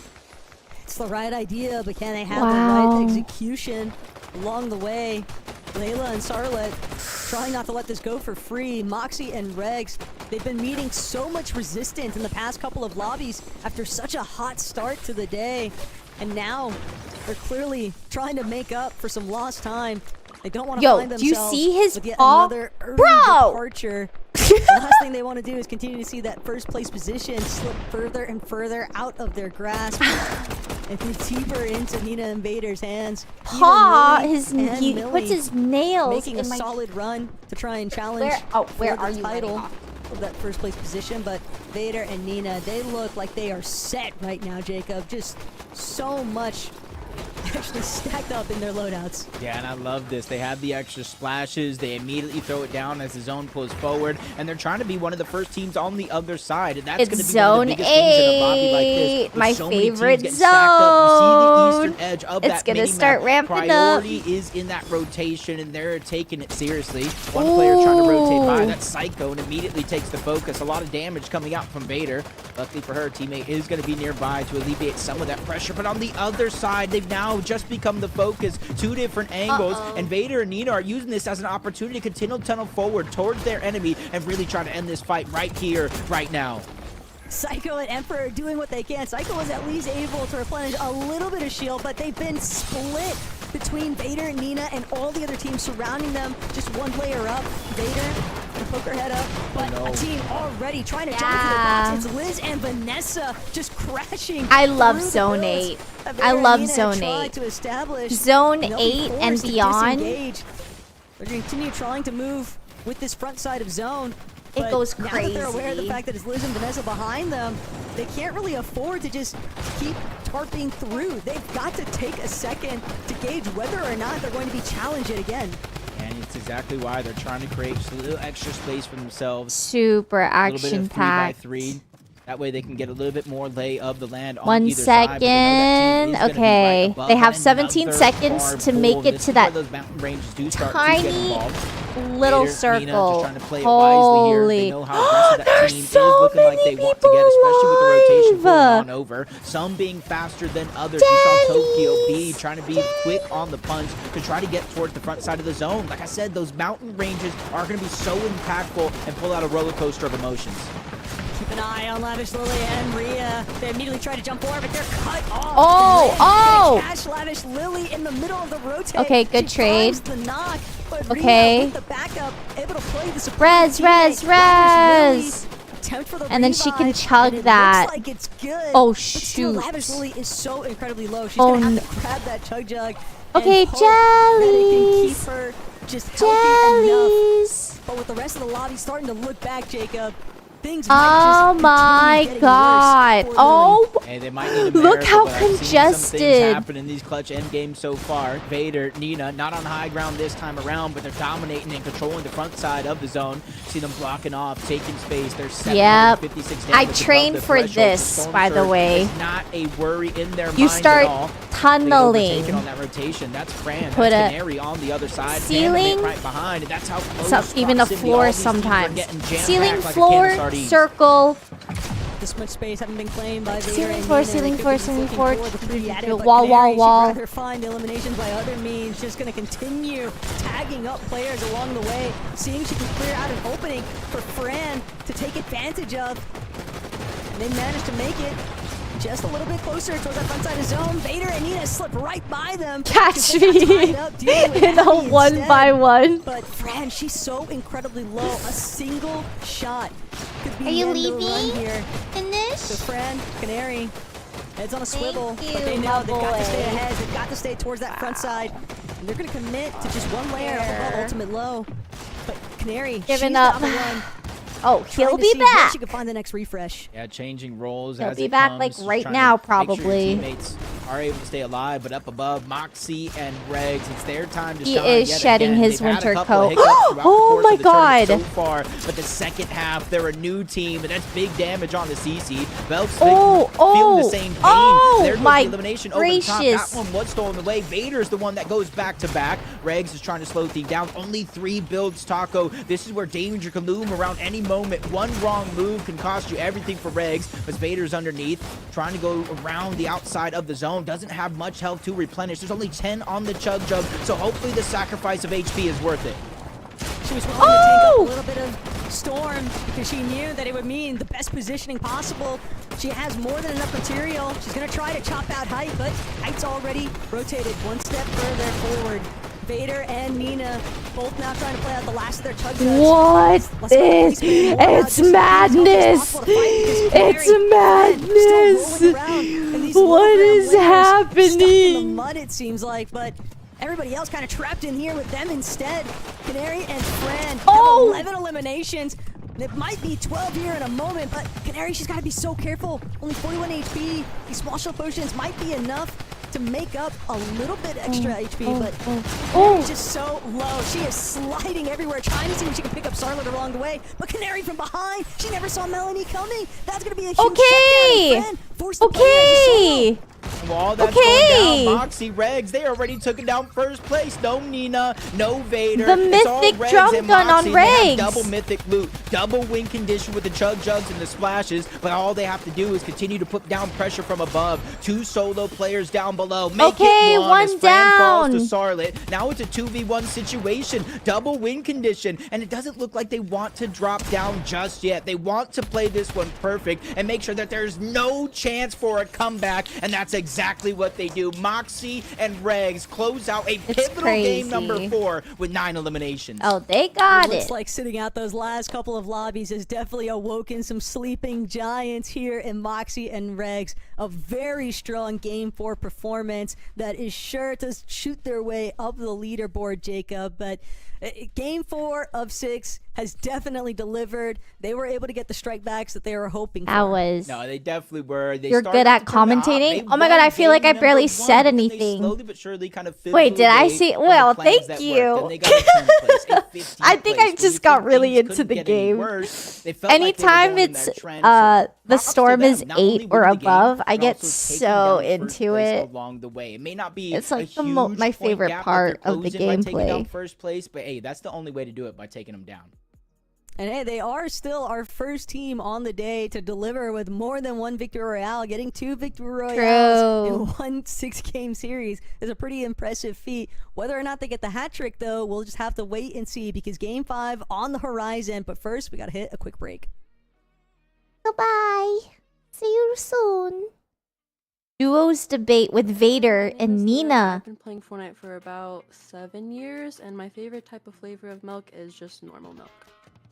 It's the right idea, but can they have Wow. the right execution along the way? Layla and Sarlet trying not to let this go for free. Moxie and Regs, they've been meeting so much resistance in the past couple of lobbies after such a hot start to the day. And now they're clearly trying to make up for some lost time. They don't want to Yo, find do you themselves see his with yet paw? another early Bro! departure. The last thing they want to do is continue to see that first place position slip further and further out of their grasp. And deeper into Nina and Vader's hands. Even Paw, Millie and he Millie puts his nails making in a my... solid run to try and challenge Where for are the you title running of that first place position. But Vader and Nina, they look like they are set right now, Jacob. Just so much actually stacked up in their loadouts. Yeah, and I love this. They have the extra splashes. They immediately throw it down as the zone pulls forward, and they're trying to be one of the first teams on the other side. And that's going to be Zone one of the biggest things in a lobby like this. 8, with my so many teams favorite getting stacked up. You see the eastern edge of It's that gonna mini-map. start ramping up. Priority is in that rotation, and they're taking it seriously. One player trying to rotate by. That's Psycho, and immediately takes the focus. A lot of damage coming out from Vader. Luckily for her, teammate is going to be nearby to alleviate some of that pressure. But on the other side, they've now just become the focus. 2 different angles, and Vader and Nina are using this as an opportunity to continue to tunnel forward towards their enemy and really try to end this fight right here, right now. Psycho and Emperor doing what they can. Psycho was at least able to replenish a little bit of shield, but they've been split between Vader, Nina, and all the other teams surrounding them. Just one layer up. Vader can poke her head up, but a team already trying to jump into the box. It's Liz and Vanessa just crashing. I love through the Zone builds. 8. Vader I and love Nina Zone tried 8. to establish, Zone and they'll 8 be and forced to beyond. disengage. They're going to continue trying to move with this front side of zone. It But goes now that they're aware of the crazy. fact that it's Liz and Vanessa behind them, they can't really afford to just keep tarping through. They've got to take a second to gauge whether or not they're going to be challenged yet again. And it's exactly why they're trying to create just a little extra space for themselves. Super A little bit action of 3 by packed. 3. That way they can get a little bit more lay of the land on 1 either side, but they know that team second. is gonna be Okay. right above They have them. 17 Another seconds far to pull. make it This to is where that those mountain ranges do start to get tiny involved. little Vader, Nina just circle. trying to play it wisely here. They Holy. know how aggressive that There's team is so looking like they many want to get, especially with the rotation people pulling alive. on over. Some being faster than others. You saw Tokyo B trying to be quick on the punch to try to get towards the front side of the zone. Like I said, those mountain ranges are going to be so impactful and pull out a roller coaster of emotions. Keep an eye on Lavish Lily and Rhea. They immediately try to jump forward, but they're cut off. Oh, Rhea oh! gonna catch Lavish Lily in the middle of the rotate. Okay, good She trade. finds the knock, but Okay. Rhea with the backup, able to play the support Res, res, teammate. Lavish res. Lily attempt for the And then she can revive, chug and it that. Looks like it's good. Oh, but still, shoot. Lavish Lily is so incredibly low. She's Oh, gonna have no. to grab that chug jug. Okay, and hope that it can keep jellies. her just healthy enough. Jellies. But with the rest of the lobby starting to look back, Jacob, things Oh might just my continue getting God. worse for Lily. Oh. Hey, they might need a Look miracle, how but I've seen some things congested. happen in these clutch end games so far. Vader, Nina, not on high ground this time around, but they're dominating and controlling the front side of the zone. See them blocking off, taking space. There's 756 I damage trained above the for threshold. this, Storm by the Surge way. is not a worry in their You minds start at all. tunneling. Taking on that rotation. That's Fran. Put That's a Canary on the other side. ceiling, Panda right behind. And that's how close even a proximity all floor these teams are sometimes. getting jammed Ceiling, back like a can of floor, sardines. circle. This much space having been claimed by Vader Ceiling and floor, Nina. They ceiling could floor, be ceiling looking floor. for the three at it, but Wall, Canary, she'd wall. rather find eliminations by other means. Just going to continue tagging up players along the way, seeing if she can clear out an opening for Fran to take advantage of. And they managed to make it just a little bit closer towards that front side of zone. Vader and Nina slip right by them. Catch They got me tied up dealing with in a Abby 1 by instead. 1. But Fran, she's so incredibly low. A single shot could be Are you the end of the run leaving? here. Finish? So Fran, Canary, heads on a swivel, Thank but they you, know my they've got to stay boy. ahead. They've got to stay towards that front side. And they're going to commit to just one layer above ultimate low. But Canary, Giving she's up. down the run. Oh, he'll Trying to be see where back. She can find the next refresh. Yeah, changing roles He'll as be it back, comes, like, just right trying now, to make sure your probably. teammates are able to stay alive, but up above, Moxie and Regs, it's their time to He shine is yet shedding again. his They've had a winter couple of coat. hiccups throughout the Oh course my of the tournament God. so far, but the second half, they're a new team, and that's big damage on the CC. Velk's Oh, feeling the oh, same pain. oh, There goes my the elimination over the top. gracious. That one was stolen away. Vader's the one that goes back to back. Regs is trying to slow things down. Only 3 builds, Taco. This is where danger can loom around any moment. One wrong move can cost you everything for Regs, but Vader's underneath, trying to go around the outside of the zone. Doesn't have much health to replenish. There's only 10 on the chug jug, so hopefully the sacrifice of HP is worth it. She was willing to take up a little bit of Storm because she knew that it would mean the best positioning possible. She has more than enough material. She's going to try to chop out Height, but Height's already rotated one step further forward. Vader and Nina both now trying to play out the last of their chug jugs. What is? It's madness. It's madness. What is Stuck in the happening? mud, it seems like, but everybody else kind of trapped in here with them instead. Canary and Fran have 11 eliminations. It might be 12 here in a moment, but Canary, she's got to be so careful. Only 41 HP. These small shell potions might be enough to make up a little bit extra HP, but Oh. just so low. She is sliding everywhere, trying to see if she can pick up Charlotte along the way. But Canary from behind, she never saw Melanie coming. That's going to be a huge Okay. shutdown. Force the player as a solo. While that's going down, Moxie, Regs, they already took it down first place. No Nina, no Vader. The It's all mythic Regs drum and gun on Moxie. They have Regs. double mythic loot, double win condition with the chug jugs and the splashes. But all they have to do is continue to put down pressure from above. 2 solo players down below. Make it one as Fran falls to Charlotte. Now it's a 2v1 situation. Double win condition. And it doesn't look like they want to drop down just yet. They want to play this one perfect and make sure that there's no chance for a comeback. And that's exactly what they do. Moxie and Regs close out a pivotal game number 4 with 9 eliminations. Oh, they got Looks it. like sitting out those last couple of lobbies has definitely awoken some sleeping giants here in Moxie and Regs. A very strong Game 4 performance that is sure to shoot their way up the leaderboard, Jacob. But Game 4 of 6 has definitely delivered. They were able to get the strike backs that they were hoping for. I was. No, they definitely were. They You're started good at to turn it hot. commentating? They Oh my god, won I feel like I game barely number said 1, but they anything. slowly but surely kind of Wait, fizzled did I away see? from the Well, plans thank that you. worked, and they got a 10th place, a 15th I think place. I just got really into the game. Anytime it's the storm is 8 or above, I get so into it. Along the way, it may not be It's like a my huge favorite point gap part that they're of the closing by taking down gameplay. first place, but hey, that's the only way to do it, by taking them down. And hey, they are still our first team on the day to deliver with more than 1 victory royale. Getting 2 victory royales in one 6-game series is a pretty impressive feat. Whether or not they get the hat trick, though, we'll just have to wait and see, because Game 5 on the horizon. But first, we got to hit a quick break. Goodbye. See you soon. Duos debate with Vader and Nina. I've been playing Fortnite for about 7 years, and my favorite type of flavor of milk is just normal milk.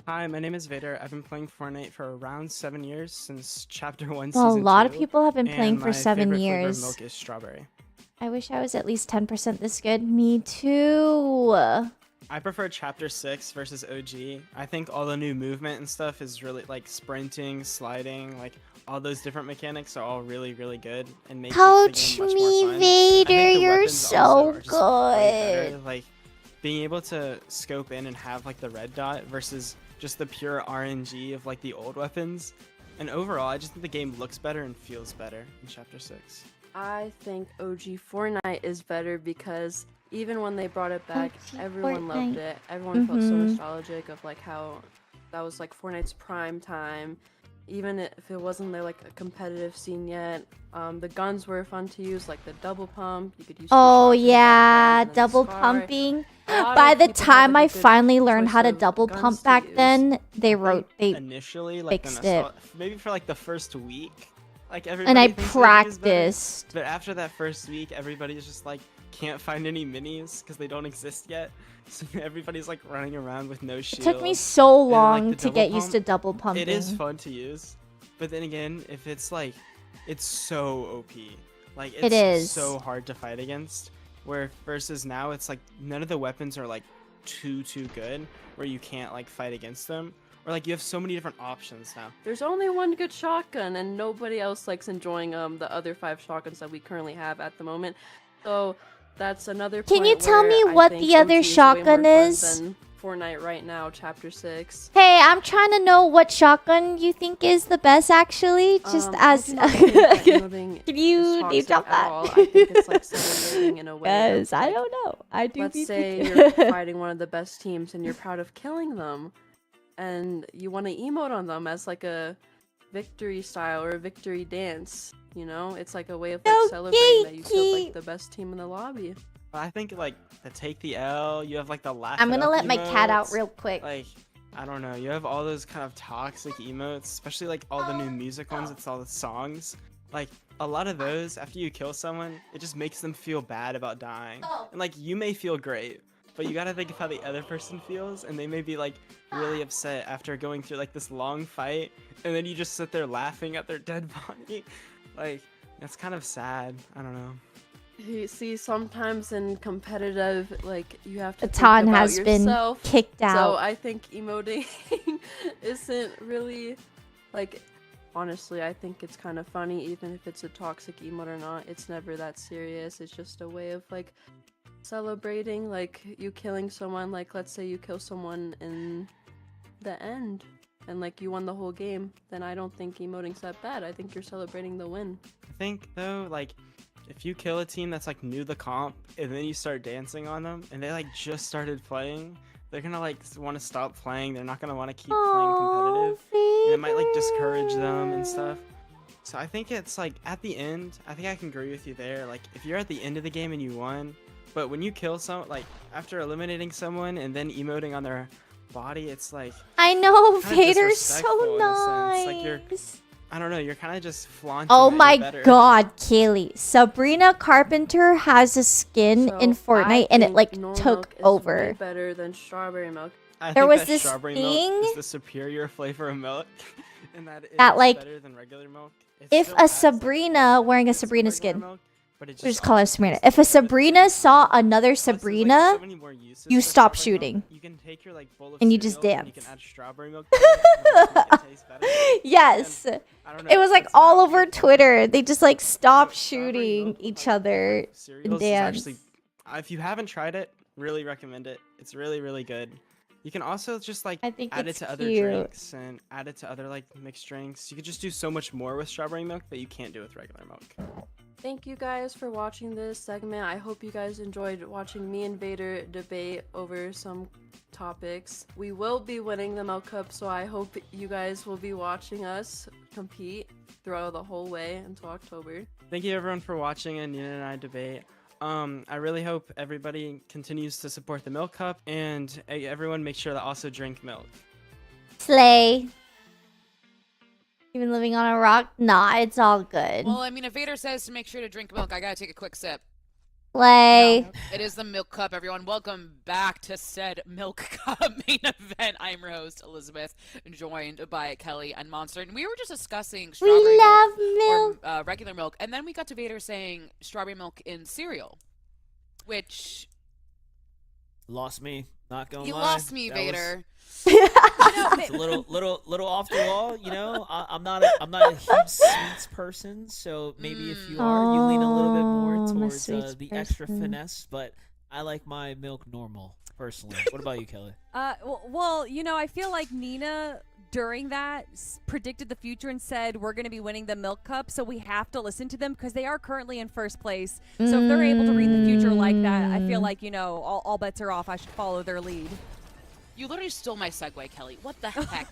Hi, my name is Vader. I've been playing Fortnite for around 7 years, since Chapter 1, Well, a Season lot of 2, people have been playing and for my 7 favorite flavor of years. milk is strawberry. I wish I was at least 10% this good. Me too. I prefer Chapter 6 versus OG. I think all the new movement and stuff is really, like, sprinting, sliding, like, all those different mechanics are all really, really good and make Coach the game much me, more fun. I Vader. think the You're weapons also so are just way better. good. Like, being able to scope in and have, like, the red dot versus just the pure RNG of, like, the old weapons. And overall, I just think the game looks better and feels better in Chapter 6. I think OG Fortnite is better because even when they brought it back, everyone loved it. Everyone felt so nostalgic of like how that was like Fortnite's prime time. Even if it wasn't there like a competitive scene yet, the guns were fun to use, like the double pump. You could use. Oh yeah, double pumping. By the time I finally learned how to double pump back then, they Initially, like fixed it. maybe for like the first week, like everybody. And I thinks their game is better. practiced. But after that first week, everybody's just like can't find any minis because they don't exist yet. So everybody's like running around with no It shield. took me so And then, like, long the to double get used to pump, double pumping. It is fun to use, but then again, if it's like, it's so OP. Like It it's is. so hard to fight against. Where versus now, it's like none of the weapons are like too good, where you can't like fight against them, or like you have so many different options now. There's only one good shotgun, and nobody else likes enjoying the other 5 shotguns that we currently have at the moment. So that's another. Can you point tell where me I what think the other OG is way shotgun more fun is? than Fortnite right now, Chapter 6. Hey, I'm trying to know what shotgun you think is the best, actually. Just as. I do not think that emoting Can you is name toxic drop at that? all. I think it's like celebrating in a way. Yes, that's, I like, don't know. I do Let's be say thinking. you're fighting one of the best teams and you're proud of killing them, and you want to emote on them as like a victory style or a victory dance. You know, it's like a way of like celebrating that you killed like the best team in the lobby. But I think like to take the L, you have like the laugh. I'm it gonna up let my cat out emotes. real quick. Like, I don't know, you have all those kind of toxic emotes, especially like all the new music ones. It's all the songs. Like a lot of those, after you kill someone, it just makes them feel bad about dying. And like you may feel great, but you gotta think of how the other person feels, and they may be like really upset after going through like this long fight, and then you just sit there laughing at their dead body. Like, that's kind of sad. I don't know. You see, sometimes in competitive, like, you have to Atan think about has been yourself. kicked So out. I think emoting isn't really, like, honestly, I think it's kind of funny, even if it's a toxic emote or not. It's never that serious. It's just a way of like celebrating, like you killing someone. Like let's say you kill someone in the end and like you won the whole game, then I don't think emoting's that bad. I think you're celebrating the win. I think though, like if you kill a team that's like new to the comp and then you start dancing on them and they like just started playing, they're gonna like want to stop playing. They're not gonna want to keep playing competitive, and it might like discourage them and stuff. So I think it's like at the end, I think I can agree with you there. Like if you're at the end of the game and you won, but when you kill someone, like after eliminating someone and then emoting on their body, it's like I know, kinda Vader's so disrespectful in a nice. sense. Like you're, I don't know, you're kind of just flaunting. Oh that my you're better. god, Kaylee. Sabrina Carpenter has a skin So in Fortnite I and it think like normal took milk is over. way better than strawberry milk. I There think was that this strawberry thing milk is the superior flavor of milk, and that it that is like better than regular milk. It if still a has, Sabrina wearing a Sabrina skin, milk, but it we just call her Sabrina. If a Sabrina saw another Sabrina, you stop shooting. You can take your like bowl of and you just cereal and dance. you can add strawberry milk to it, and make it taste better. Yes. And I don't know, It was like it's all not over weird. Twitter. They just like stopped Strawberry shooting milk with, each like, other and cereals is dance. actually, if you haven't tried it, really recommend it. It's really, really good. You can also just like I think add it it's to other cute. drinks and add it to other like mixed drinks. You could just do so much more with strawberry milk that you can't do with regular milk. Thank you guys for watching this segment. I hope you guys enjoyed watching me and Vader debate over some topics. We will be winning the Milk Cup, so I hope you guys will be watching us compete throughout the whole way until October. Thank you everyone for watching and Nina and I debate. I really hope everybody continues to support the Milk Cup, and everyone make sure to also drink milk. Slay. Even living on a rock? Nah, it's all good. Well, I mean, if Vader says to make sure to drink milk, I gotta take a quick sip. Slay. It is the Milk Cup, everyone. Welcome back to said Milk Cup main event. I'm your host, Elizabeth, joined by Kelly and Monster. And we were just discussing strawberry milk or regular milk. And then we got to Vader saying strawberry milk in cereal, which... Lost me. Not gonna lie. You lost me, That Vader. It's a little off the wall, you know. I'm not a huge sweets person, so maybe if you are, you lean a little bit more towards the extra finesse. But I like my milk normal, personally. What about you, Kelly? Well, you know, I feel like Nina during that predicted the future and said we're going to be winning the Milk Cup, so we have to listen to them because they are currently in first place. So if they're able to read the future like that, I feel like, you know, all bets are off. I should follow their lead. You literally stole my segue, Kelly. What the heck?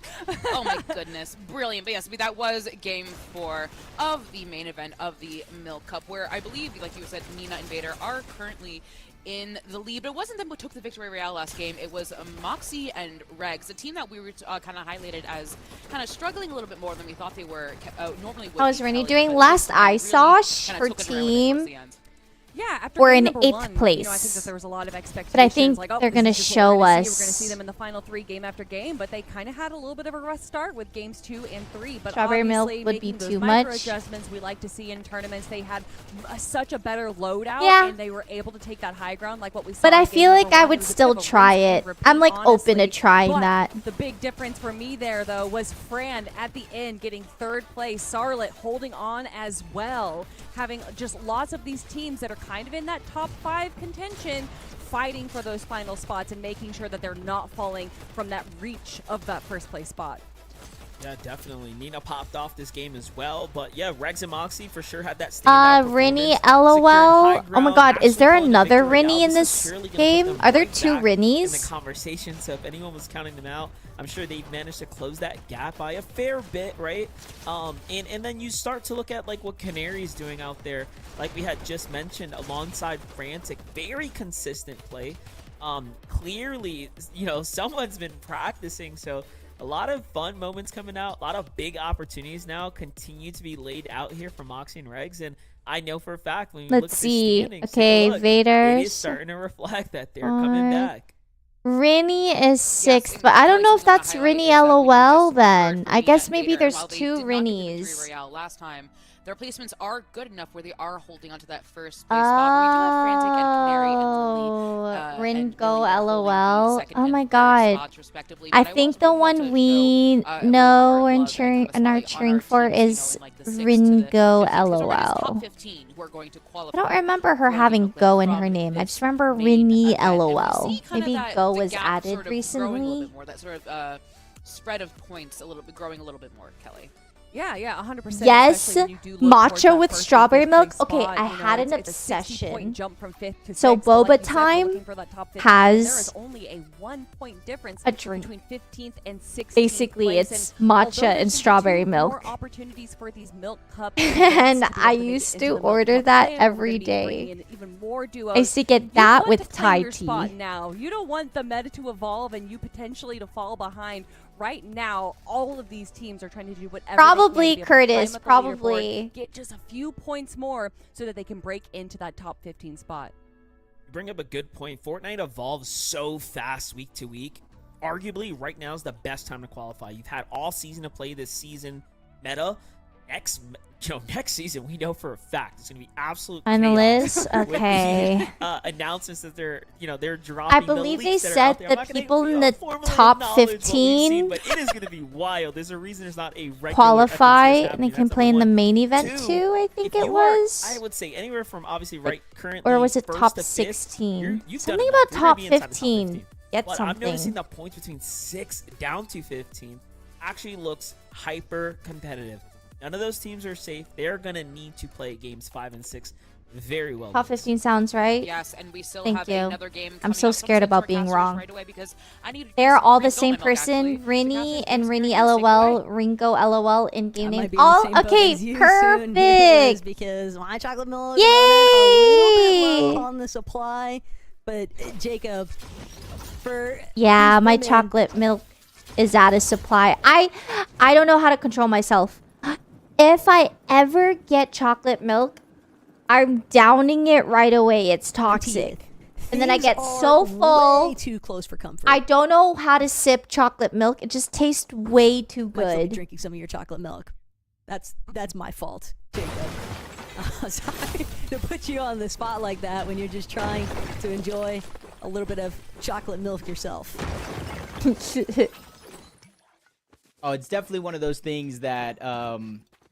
Oh my goodness. Brilliant. But yes, that was game 4 of the main event of the Milk Cup, where I believe, like you said, Nina and Vader are currently in the lead. But it wasn't them who took the victory royale last game. It was Moxie and Regs, a team that we were kind of highlighted as kind of struggling a little bit more than we thought they were normally would. How was Rennie doing? Last I saw, her team Yeah, after we're game in number 8th 1, place. You know, I think that there was a lot of expectations. But I think like, oh, they're this going to is just what show we're gonna us. see. We're going to see them in the final 3 game after game, but they kind of had a little bit of a rough start with games 2 and 3. But Strawberry milk obviously would be making those too micro much. adjustments we like to see in tournaments. They had such a better loadout, Yeah. and they were able to take that high ground like what we saw. But I in game feel like number I 1. would It was a still bit of a try rinse and it. repeat, I'm like open to honestly. trying But that. the big difference for me there, though, was Fran at the end getting 3rd place. Sarlet holding on as well, having just lots of these teams that are kind of in that top 5 contention, fighting for those final spots and making sure that they're not falling from that reach of that 1st place spot. Yeah, definitely. Nina popped off this game as well, but yeah, Regs and Moxie for sure had that standout Rennie, performance, secured high LOL. Oh my ground, god, is actually there pulling the another victory Rennie out. in This is this surely gonna put game? them Are there right 2 back in the Rennies? conversation, so if anyone was counting them out, I'm sure they've managed to close that gap by a fair bit, right? And then you start to look at like what Canary's doing out there, like we had just mentioned, alongside Frantic, very consistent play. Clearly, you know, someone's been practicing, so a lot of fun moments coming out, a lot of big opportunities now continue to be laid out here for Moxie and Regs, and I know for a fact when we look Let's at see. the standings, Okay, look, Vader. it is starting to reflect that they're coming back. Rennie is 6th, but I don't know if that's Rennie LOL then. I guess maybe there's 2 Rennies. Last time, their placements are good enough where they are holding onto that first place spot. We do have Frantic and Canary and Lily. Ringo LOL. Oh my god. I think the one we know and are cheering for is Ringo LOL. I don't remember her having Go in her name. I just remember Rinny LOL. Maybe Go was added recently. That sort of spread of points a little bit, growing a little bit more, Kelly. Yeah, 100%. Yes, matcha with strawberry milk. Okay, I had an obsession. So boba time has only a 1-point difference a drink. Between 15th and 16th Basically, place. it's matcha and strawberry milk. More opportunities for these milk cups And I used to order that every day. I used to get that with Thai tea. Now, you don't want the meta to evolve and you potentially to fall behind. Right now, all of these teams are trying to do whatever Probably they can Curtis, to probably. get just a few points more so that they can break into that top 15 spot. You bring up a good point. Fortnite evolves so fast week to week. Arguably, right now is the best time to qualify. You've had all season to play this season meta. Next season, we know for a fact it's going to be absolute Finalists? chaos. Okay. With the, announcements that they're dropping. I believe they said the people in the top 15 but it is going to be wild. There's a reason there's not a regular qualify FNCS and they can play in the main event too, I think it was. I would say anywhere from obviously currently or was it first top to fifth, 16? you've Something done about top 15. Get but something. I'm noticing the points between 6 down to 15 actually looks hyper competitive. None of those teams are safe. They're going to need to play games 5 and 6 very well. Top 15 sounds right. Yes, and we still Thank have you. another game I'm so scared about being wrong. right away because I need to They're all the same person, Rinny and Rinny LOL, Ringo LOL in game name. All okay, perfect. Because my chocolate milk Yay! is a little bit low on the supply, but Jacob, for Yeah, these my women- chocolate milk is out of supply. I don't know how to control myself. If I ever get chocolate milk, I'm downing it right away. It's toxic. And then I get so full. Way too close for comfort. I don't know how to sip chocolate milk. It just tastes way too Might still be good. drinking some of your chocolate milk. That's my fault, Jacob. Sorry to put you on the spot like that when you're just trying to enjoy a little bit of chocolate milk yourself. Oh, it's definitely one of those things that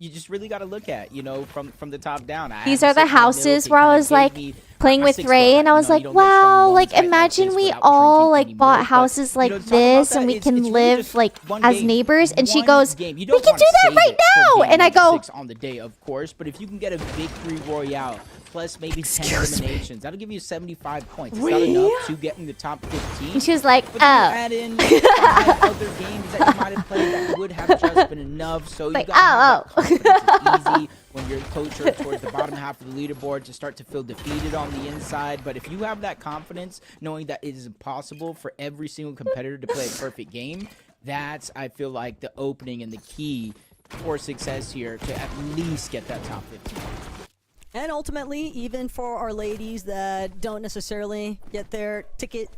you just really got to look at, from the top down. These are the houses where I was like playing with Ray and I was like, wow, like imagine we all like bought houses like this and we can live like as neighbors. And she goes, we can do that right now. And I go, on the day, of course, but if you can get a victory royale plus maybe 10 eliminations, that'll give you 75 points. Is that enough to get in the top 15? And she was like, but you add in 5 other games that you might have played that would have just been enough. So you got it's easy when you're closer towards the bottom half of the leaderboard to start to feel defeated on the inside. But if you have that confidence, knowing that it is impossible for every single competitor to play a perfect game, that's, I feel like, the opening and the key for success here to at least get that top 15. And ultimately, even for our ladies that don't necessarily get their ticket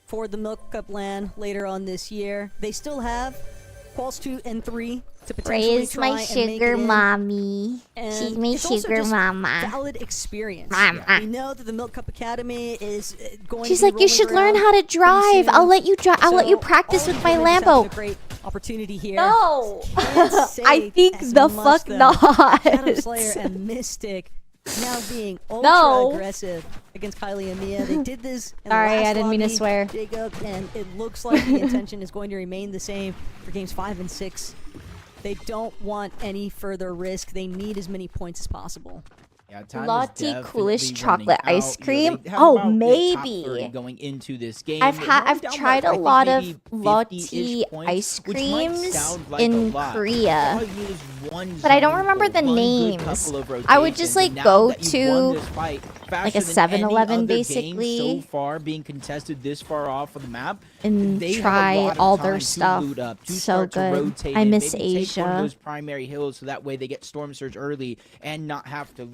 for the Milk Cup LAN later on this year, they still have Quals 2 and 3 to potentially Ray's try my and make sugar it in. mommy. And She's my it's also sugar just mama. valid experience. Mama. We know that the Milk Cup Academy is going She's to be like, you should rolling learn how to around drive. pretty I'll soon. let you drive. I'll let you So practice all with my women just Lambo. have a great opportunity here. No. Can't say I think as the much, fuck though. not. Shadow Slayer and Mystic now being ultra No. aggressive against Kylie and Mia. They did this in Sorry, the last I didn't mean to lobby, swear. Jacob, and it looks like the intention is going to remain the same for games 5 and 6. They don't want any further risk. They need as many points as possible. Yeah, time is Lottie definitely Coolest running chocolate out. ice cream. They have Oh, about the top maybe. 30 going into this game. I've Down tried by, a I think, lot of maybe Lottie 50-ish points, ice which might creams sound like a in lot. Korea, All you need is one but I don't zone remember or the one good names. couple of I would just rotations, like and now go that you've won to this fight like a faster than any 7-Eleven other game basically so far being contested this far off of the map, and they have a try lot of all time their to stuff. loot up, to So start to good. rotate I in, miss maybe take one of Asia. those primary hills so that way they get storm surge early and not have to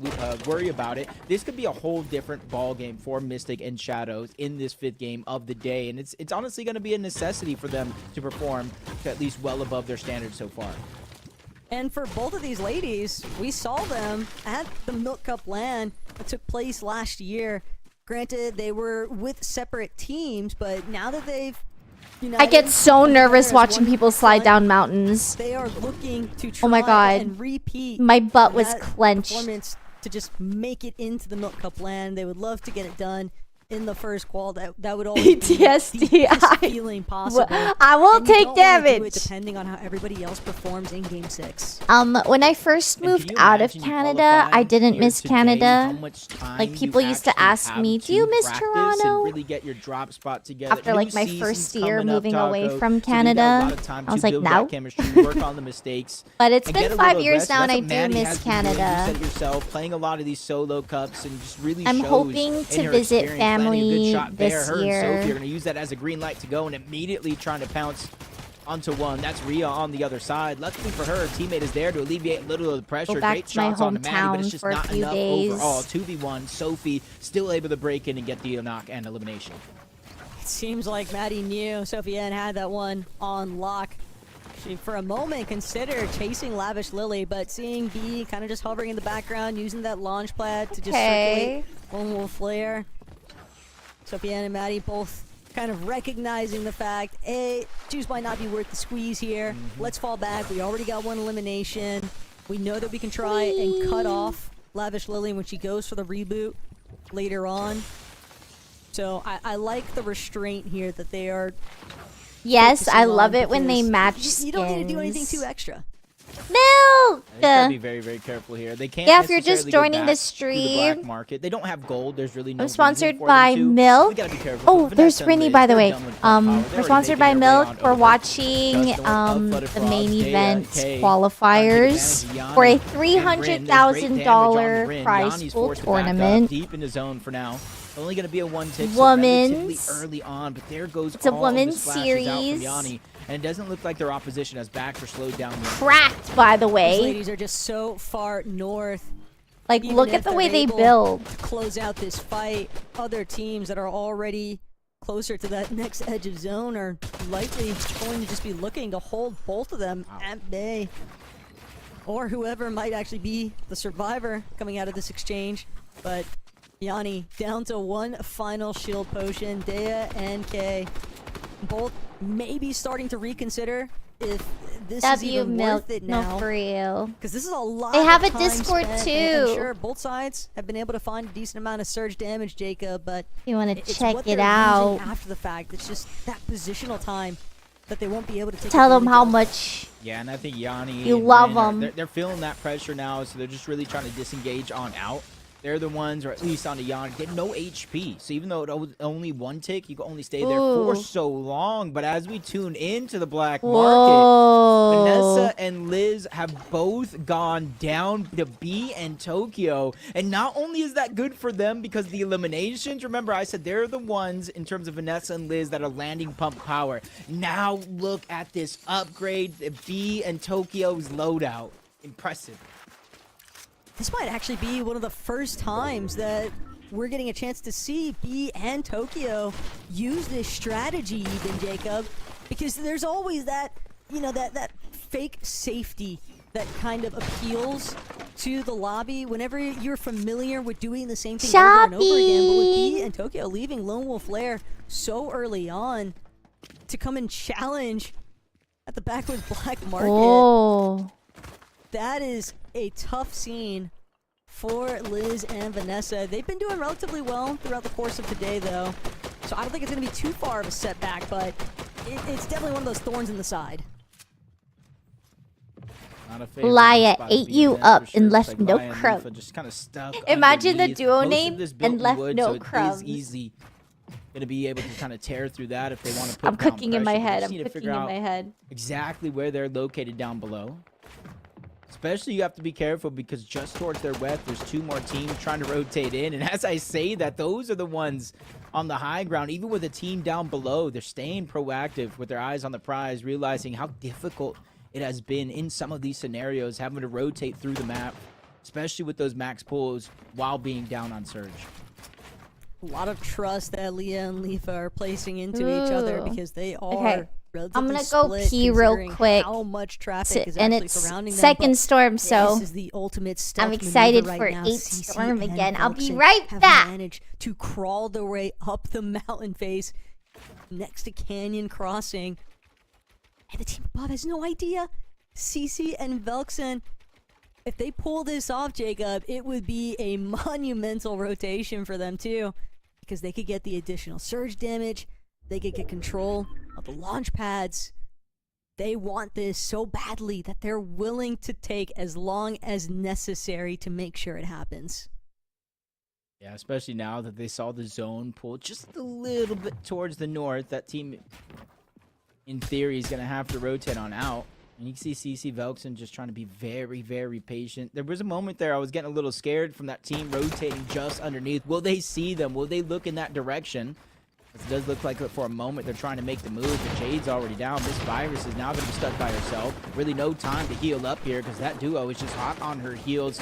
worry about it. This could be a whole different ball game for Mystic and Shadows in this 5th game of the day, and it's honestly going to be a necessity for them to perform to at least well above their standards so far. And for both of these ladies, we saw them at the Milk Cup LAN that took place last year. Granted, they were with separate teams, but now that they've I get so nervous watching people slide down mountains. they are looking to Oh my try god. and repeat My butt was that clenched. performance to just make it into the Milk Cup LAN. They would love to get it done in the first qual. That would always be the PTSD. best feeling possible. I will And you take don't wanna do it damage. depending on how everybody else performs in Game 6. When I first moved out of Canada, I didn't miss Canada. Like people used to ask me, "Do you miss Toronto?" Really get your drop spot together. After like New my season's first year coming up, moving away Taco, from so we got a Canada, lot of time I was to like, build no. that chemistry, work on the mistakes. But it's and been get a 5 little years rest. now, and That's I what do Maddie miss has been doing. You Canada. said yourself, playing a lot of these solo cups and just really I'm shows hoping in to her visit experience, landing a good family shot there. this Her and year. Sophie are going to use that as a green light to go and immediately trying to pounce onto one. That's Rhea on the other side. Luckily for her teammate is there to alleviate a little of the pressure. back Great to my shots on Maddie, but it's hometown just for a not few enough days. overall. 2v1, Sophie still able to break in and get the knock and elimination. It seems like Maddie knew Sophie Ann had that one on lock. She, for a moment, considered chasing Lavish Lily, but seeing B kind of just hovering in the background, using that launch pad to just Okay. circulate Lone Wolf Flare. Sophie Ann and Maddie both kind of recognizing the fact, A, juice might not be worth the squeeze here. Let's fall back. We already got one elimination. We know that we can try and cut off Lavish Lily when she goes for the reboot later on. So I like the restraint here that they are. Yes, I focusing love on it when they because match you don't need to do anything skins. too extra. Milk! They gotta be very, very careful here. They can't. Yeah, if you're just necessarily go joining the back to the black stream. market. They don't have gold. There's really no I'm reason sponsored for by them to. Milk. We gotta be careful. Oh, Vanessa there's and Rinny, Liz, by the they're way. done with Power. They're We're already sponsored making by their way Milk on for over. watching Dustin of the Flutterfrost, main Daya, event Kay, qualifiers Yanni, for a and Rin. There's great damage on $300,000 Rin. prize Yanni's pool forced to back up tournament. deep in the zone for now. Only gonna be a one tick. So relatively Women's. early on, but there goes It's a all of the women's splashes out from series. Yanni. And it doesn't look like their opposition has backed or slowed down yet. Cracked, by the These way. ladies are just so far north. Like, Even look if at the they're way they able build. to close out this fight, other teams that are already closer to that next edge of zone are likely going to just be looking to hold both of them at bay. Or whoever might actually be the survivor coming out of this exchange. But Yanni down to one final shield potion. Daya and Kay both maybe starting to reconsider if this is even Milk, worth it no now. for real. Because this is a lot. They have of a time Discord spent, too. and sure, both sides have been able to find a decent amount of surge damage, Jacob. But You want to it's check what it they're out. losing after the fact. It's just that positional time that they won't be able to take. Tell them advantage how of. much Yeah, and I think Yanni you and love Rin are- them. They're feeling that pressure now, so they're just really trying to disengage on out. They're the ones, or at least on the Yanni, get no HP. So even though it was only one tick, you can only stay there for Ooh. so long. But as we tune into the black Whoa. market, Vanessa and Liz have both gone down to B and Tokyo. And not only is that good for them because the eliminations, remember I said they're the ones in terms of Vanessa and Liz that are landing pump power. Now look at this upgrade, B and Tokyo's loadout. Impressive. This might actually be one of the first times that we're getting a chance to see B and Tokyo use this strategy even, Jacob. Because there's always that, you know, that fake safety that kind of appeals to the lobby whenever you're familiar with doing the same thing over and over again. But with B and Tokyo leaving Lone Wolf Lair so early on to come and challenge at the backwoods black market. Oh. That is a tough scene for Liz and Vanessa. They've been doing relatively well throughout the course of today, though. So I don't think it's going to be too far of a setback, but it's definitely one of those thorns in the side. Not a favorite Laya spot to ate be you in, that's up for and sure. left It's like no Laya and crumbs. Lifa just kinda stuck Imagine the underneath. duo Most of name this built and in left wood, no so it crumbs. is easy gonna be able to kind of tear through that if they want to put I'm down cooking in my pressure. They head. just I'm need to cooking figure in out my head. exactly where they're located down below. Especially you have to be careful because just towards their west, there's two more teams trying to rotate in. And as I say that, those are the ones on the high ground. Even with a team down below, they're staying proactive with their eyes on the prize, realizing how difficult it has been in some of these scenarios, having to rotate through the map, especially with those max pulls while being down on surge. a lot of trust that Leah and Leafa are placing into each other Ooh. because they are Okay. relatively I'm gonna go split pee real considering quick. how much traffic is And actually it's surrounding them. second but storm, so this is the ultimate stealth I'm excited maneuver for right now. 8 CC storm and again. I'll be Velxen right have back. managed to crawl their way up the mountain face next to Canyon Crossing. And the team above has no idea. CC and Velxen, if they pull this off, Jacob, it would be a monumental rotation for them too, because they could get the additional surge damage, they could get control of the launch pads. They want this so badly that they're willing to take as long as necessary to make sure it happens. Yeah, especially now that they saw the zone pull just a little bit towards the north. That team, in theory, is going to have to rotate on out. And you can see CC Velxen just trying to be very, very patient. There was a moment there I was getting a little scared from that team rotating just underneath. Will they see them? Will they look in that direction? It does look like for a moment they're trying to make the move, but Jade's already down. This Virus is now going to be stuck by herself. Really no time to heal up here because that duo is just hot on her heels.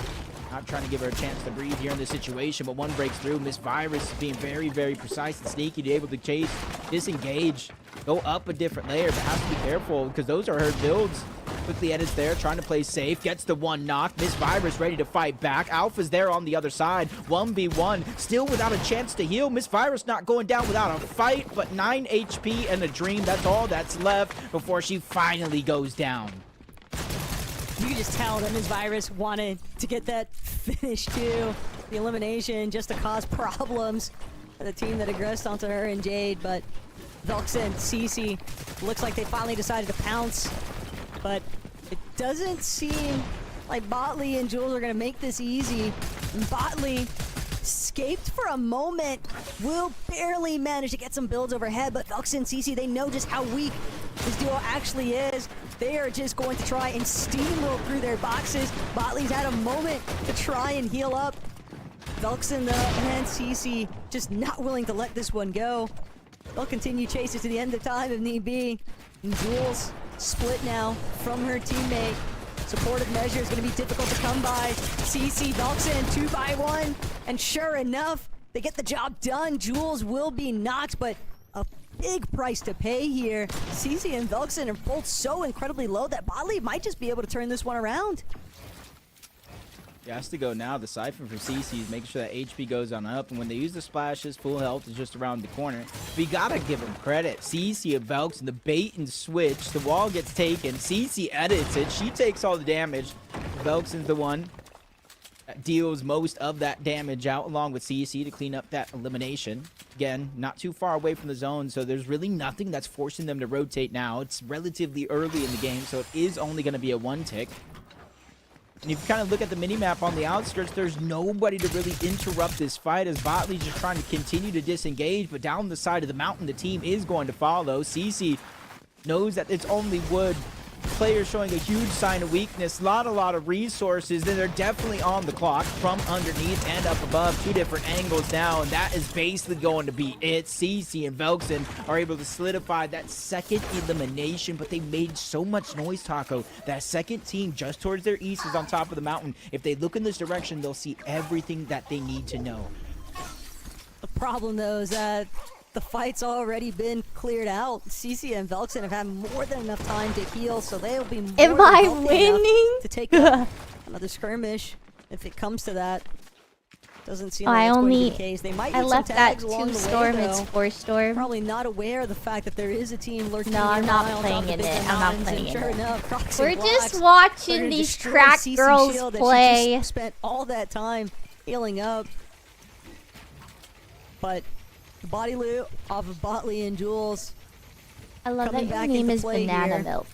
Not trying to give her a chance to breathe here in this situation, but one breaks through. Miss Virus is being very, very precise and sneaky to be able to chase, disengage, go up a different layer, but has to be careful because those are her builds. Quickly edits there, trying to play safe, gets the one knock. Miss Virus ready to fight back. Alpha's there on the other side, 1v1, still without a chance to heal. Miss Virus not going down without a fight, but 9 HP and a dream. That's all that's left before she finally goes down. You can just tell that Ms. Virus wanted to get that finish too. The elimination just to cause problems for the team that aggressed onto her and Jade, but Velxen, CC, looks like they finally decided to pounce. But it doesn't seem like Botley and Jules are going to make this easy. And Botley escaped for a moment, will barely manage to get some builds overhead, but Velxen and CC, they know just how weak this duo actually is. They are just going to try and steamroll through their boxes. Botley's had a moment to try and heal up. Velxen and CC just not willing to let this one go. They'll continue chases to the end of time if need be. And Jules split now from her teammate. Supportive measure is going to be difficult to come by. CC, Velxen, 2-by-1. And sure enough, they get the job done. Jules will be knocked, but a big price to pay here. CC and Velxen are both so incredibly low that Botley might just be able to turn this one around. It has to go now. The siphon for CC is making sure that HP goes on up, and when they use the splashes, full health is just around the corner. We gotta give them credit. CC and Velxen, the bait and switch, the wall gets taken. CC edits it. She takes all the damage. Velxen's the one that deals most of that damage out, along with CC to clean up that elimination. Again, not too far away from the zone, so there's really nothing that's forcing them to rotate now. It's relatively early in the game, so it is only going to be a one tick. And if you kind of look at the mini-map on the outskirts, there's nobody to really interrupt this fight as Botley's just trying to continue to disengage, but down the side of the mountain, the team is going to follow. CC knows that it's only wood. Players showing a huge sign of weakness, a lot of resources. Then they're definitely on the clock from underneath and up above, two different angles now, and that is basically going to be it. CC and Velxen are able to solidify that second elimination, but they made so much noise, Taco. That second team just towards their east is on top of the mountain. If they look in this direction, they'll see everything that they need to know. The problem, though, is that the fight's already been cleared out. CC and Velxen have had more than enough time to heal, so they'll be more Am than I healthy winning? enough to take up another skirmish if it comes to that. Doesn't seem like it's going to be the case. They might I need left some that tags along 2 the storm, way, it's though. 4 storm. Probably not aware of the fact that there is a team lurking No, I'm not nearby on top playing of the in big it. I'm not mountains, playing and in sure it. enough, Crocs We're and just Blacks watching are gonna these destroy crack CC girls shield that she play. just spent all that time healing up. But the body loot off of Botley and Jules. I love that coming your back name into is play Banana here, Milk.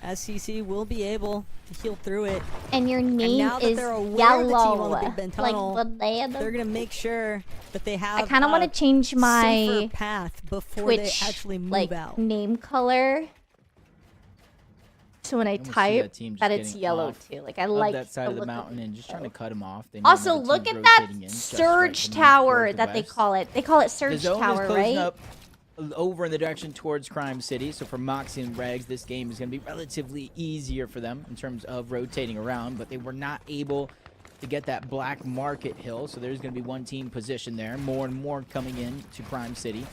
as CC will be able to heal through it. And your name now that is they're aware of the team on the yellow. Big Ben Like tunnel, banana. they're gonna make sure that they have I kind of want to change my safer path before Twitch they actually move like out. name color. So when I almost see type that team just that it's getting yellow off too. Like I of like that side the of the look mountain it. and just trying to cut them off. They know Also, another look team's at that rotating in just right surge beneath tower towards the that they west. call it. They call it The surge zone tower, is closing right? up over in the direction towards Crime City, so for Moxie and Regs, this game is going to be relatively easier for them in terms of rotating around, but they were not able to get that black market hill. So there's going to be one team positioned there. More and more coming in to Prime City.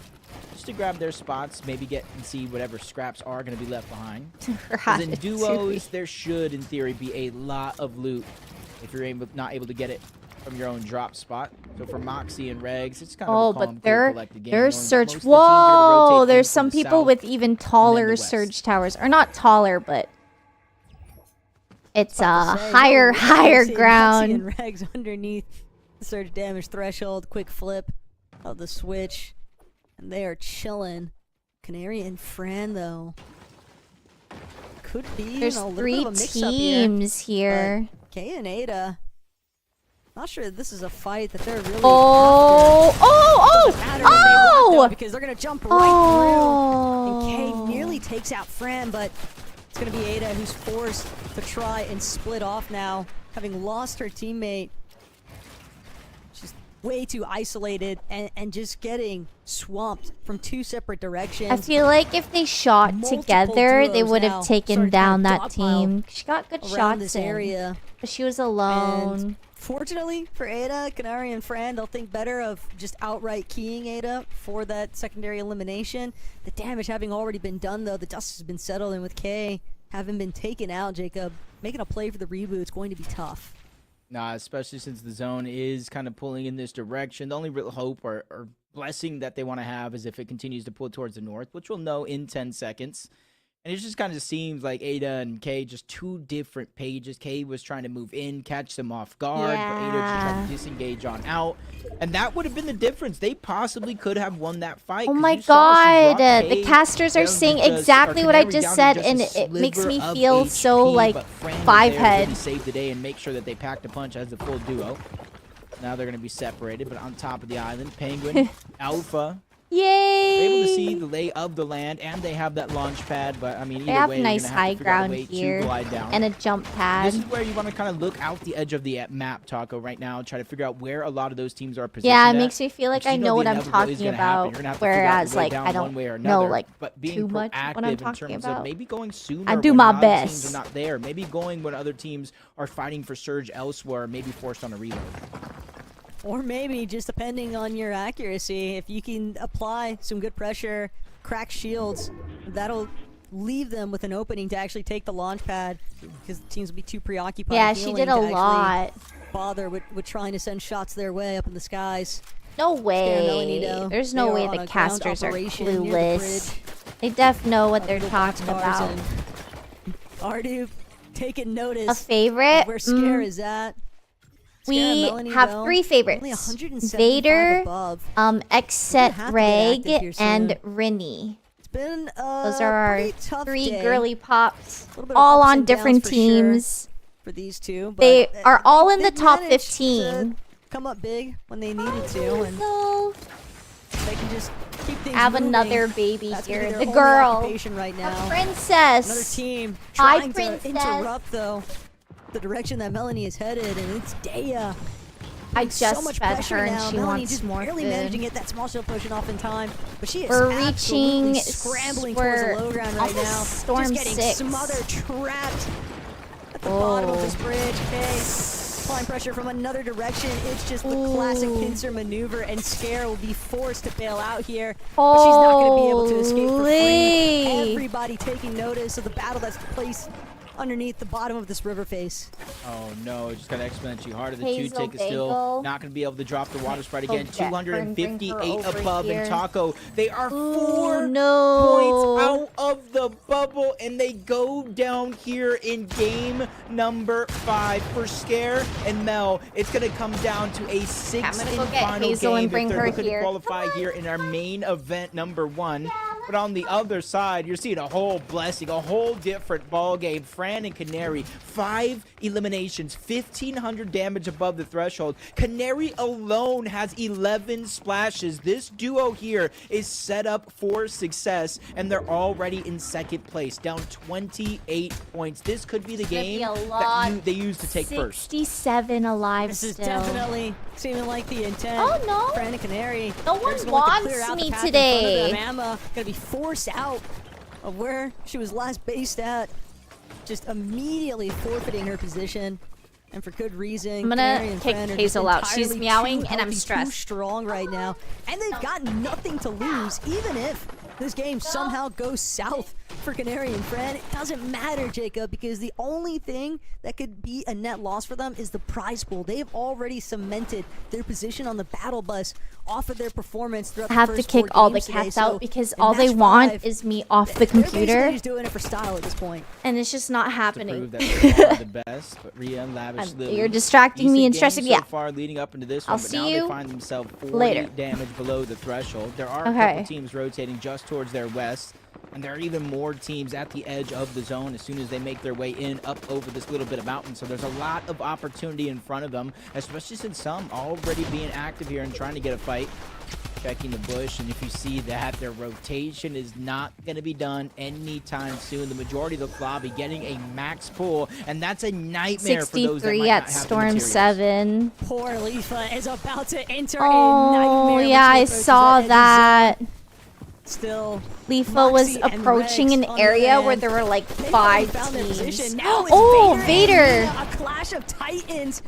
Just to grab their spots, maybe get and see whatever scraps are going to be left behind. Because in duos, there should, in theory, be a lot of loot if you're not able to get it from your own drop spot. So for Moxie and Regs, it's kind of a calm, cool, collected game. There's Surge. Whoa, there's some people with even taller Surge towers. Or not taller, but it's higher ground. And Regs underneath the Surge damage threshold. Quick flip of the switch. And they are chilling. Canary and Fran, though. Could be There's a little three bit of a mix-up teams here. Kay and Ada. Not sure this is a fight that they're really. Because they're gonna jump right through. And Kay nearly takes out Fran, but it's gonna be Ada who's forced to try and split off now, having lost her teammate. She's way too isolated and just getting swamped from two separate directions. I feel like if they shot together, they would have taken down that team. She got good shots this in, area, but she was alone. And fortunately for Ada, Canary and Fran, they'll think better of just outright keying Ada for that secondary elimination. The damage having already been done, though, the dust has been settled, and with Kay having been taken out, Jacob, making a play for the reboot is going to be tough. Nah, especially since the zone is kind of pulling in this direction. The only real hope or blessing that they want to have is if it continues to pull towards the north, which we'll know in 10 seconds. And it just kind of seems like Ada and Kay, just two different pages. Kay was trying to move in, catch them off guard, but Ada just tried to disengage on out. And that would have been the difference. They possibly could have won that fight. Oh my god, the casters are saying exactly what I just said, and it makes me feel so like five head. Really save the day and make sure that they packed a punch as a full duo. Now they're going to be separated, but on top of the island, Penguin, Alpha. Yay! They're able to see the lay of the land, and they have that launch pad, but I mean, They either have way, nice you're gonna high have to figure out a ground way here to glide down. and a jump pad. This is where you want to kind of look out the edge of the map, Taco, right now, try to figure out where a lot of those teams are positioned. Yeah, it at. makes me feel like But I you know what the I'm inevitable is talking gonna happen. about, You're gonna have to figure out whereas the way like down I don't one way or know another. like But being too much what I'm proactive in talking terms about. of maybe going sooner I do when my other teams best. are not there, maybe going when other teams are fighting for surge elsewhere, maybe forced on a reload. Or maybe just depending on your accuracy, if you can apply some good pressure, crack shields, that'll leave them with an opening to actually take the launch pad, because the teams will be too preoccupied. Yeah, she did a lot. Bother with trying to send shots their way up in the skies. No way. There's no way the casters are clueless. They def know what they're talking about. Ardu taking notice. A favorite? Where Scare is at. We Melanie, have though, three favorites: only 175 Vader, above. xChot Reg, active here and soon. Rinny. It's been Those are our pretty tough three day. girly pops, A little bit of all ups on and downs different for teams. Sure for these two, but They are all in the they've top managed 15. to come up big when they needed to, and they can just keep things Have moving. another baby That's gonna be here. their The only girl. occupation right now. Princess. Another team Hi, trying to princess. interrupt though the direction that Melanie is headed, and it's Daya. I Putting just so much fed pressure her and now. she Melanie wants just more barely food. managing to get that small shield potion off in time, but she is We're absolutely reaching scrambling towards the low ground right almost now. storm just getting 6. smothered, trapped at the bottom of this bridge. Okay, applying pressure from another direction. It's just the classic pincer maneuver, and Scare will be forced to bail out here, but she's not going to be able to escape for free. Holy. Everybody taking notice of the battle that's placed underneath the bottom of this river face. Oh no, it just got exponentially harder. The Hazel two take it still. Bagel. Not going to be able to drop the water sprite again. Bring her 258 over above here. in Taco. They are 4 no. points out of the bubble, and they go down here in game number 5 for Scare and Mel. It's going to come down to a 6 I'm gonna and go get final Hazel game and bring if they're her looking to here. qualify here in our main event number 1. But on the other side, you're seeing a whole blessing, a whole different ball game. Fran and Canary, 5 eliminations, 1,500 damage above the threshold. Canary alone has 11 splashes. This duo here is set up for success, and they're already in second place, down 28 points. This could be the game that they use to take first. 67 alive This is still. definitely seeming like the intent. Oh, no. Fran and Canary. No they're one just gonna look to wants clear out the me path in front of today. them. Emma gonna be forced out of where she was last based at, just immediately forfeiting her position. And for good reason. I'm gonna kick Hazel out. She's meowing and I'm stressed. Too strong right now. And they've got nothing to lose, even if this game somehow goes south for Canary and Fran. It doesn't matter, Jacob, because the only thing that could be a net loss for them is the prize pool. They've already cemented their position on the battle bus off of their performance throughout I have the to first kick 4 all the games today, cats so out because in all they match want 5, is me off the they're computer. basically just doing it for style at this point. And it's just not To happening. prove that they are the best, but Rhea and Lavish Lily. You're distracting me and stressing me so out. far leading up into this I'll one, but see now you they find themselves 40 later. damage below the threshold. There are a Okay. couple teams rotating just towards their west, and there are even more teams at the edge of the zone as soon as they make their way in up over this little bit of mountain. So there's a lot of opportunity in front of them, especially since some already being active here and trying to get a fight. Checking the bush, and if you see that, their rotation is not going to be done anytime soon. The majority of the lobby getting a max pull, and that's a nightmare for those that 63 might not at have the Storm materials. 7. Poor Leafa is about to enter a Oh, nightmare. yeah, I saw that. Still, Leafa was Moxie and approaching Rex an on the area red. where there were like They've 5 found their teams. position. Now it's Oh, and Vader! Nina, a clash of titans.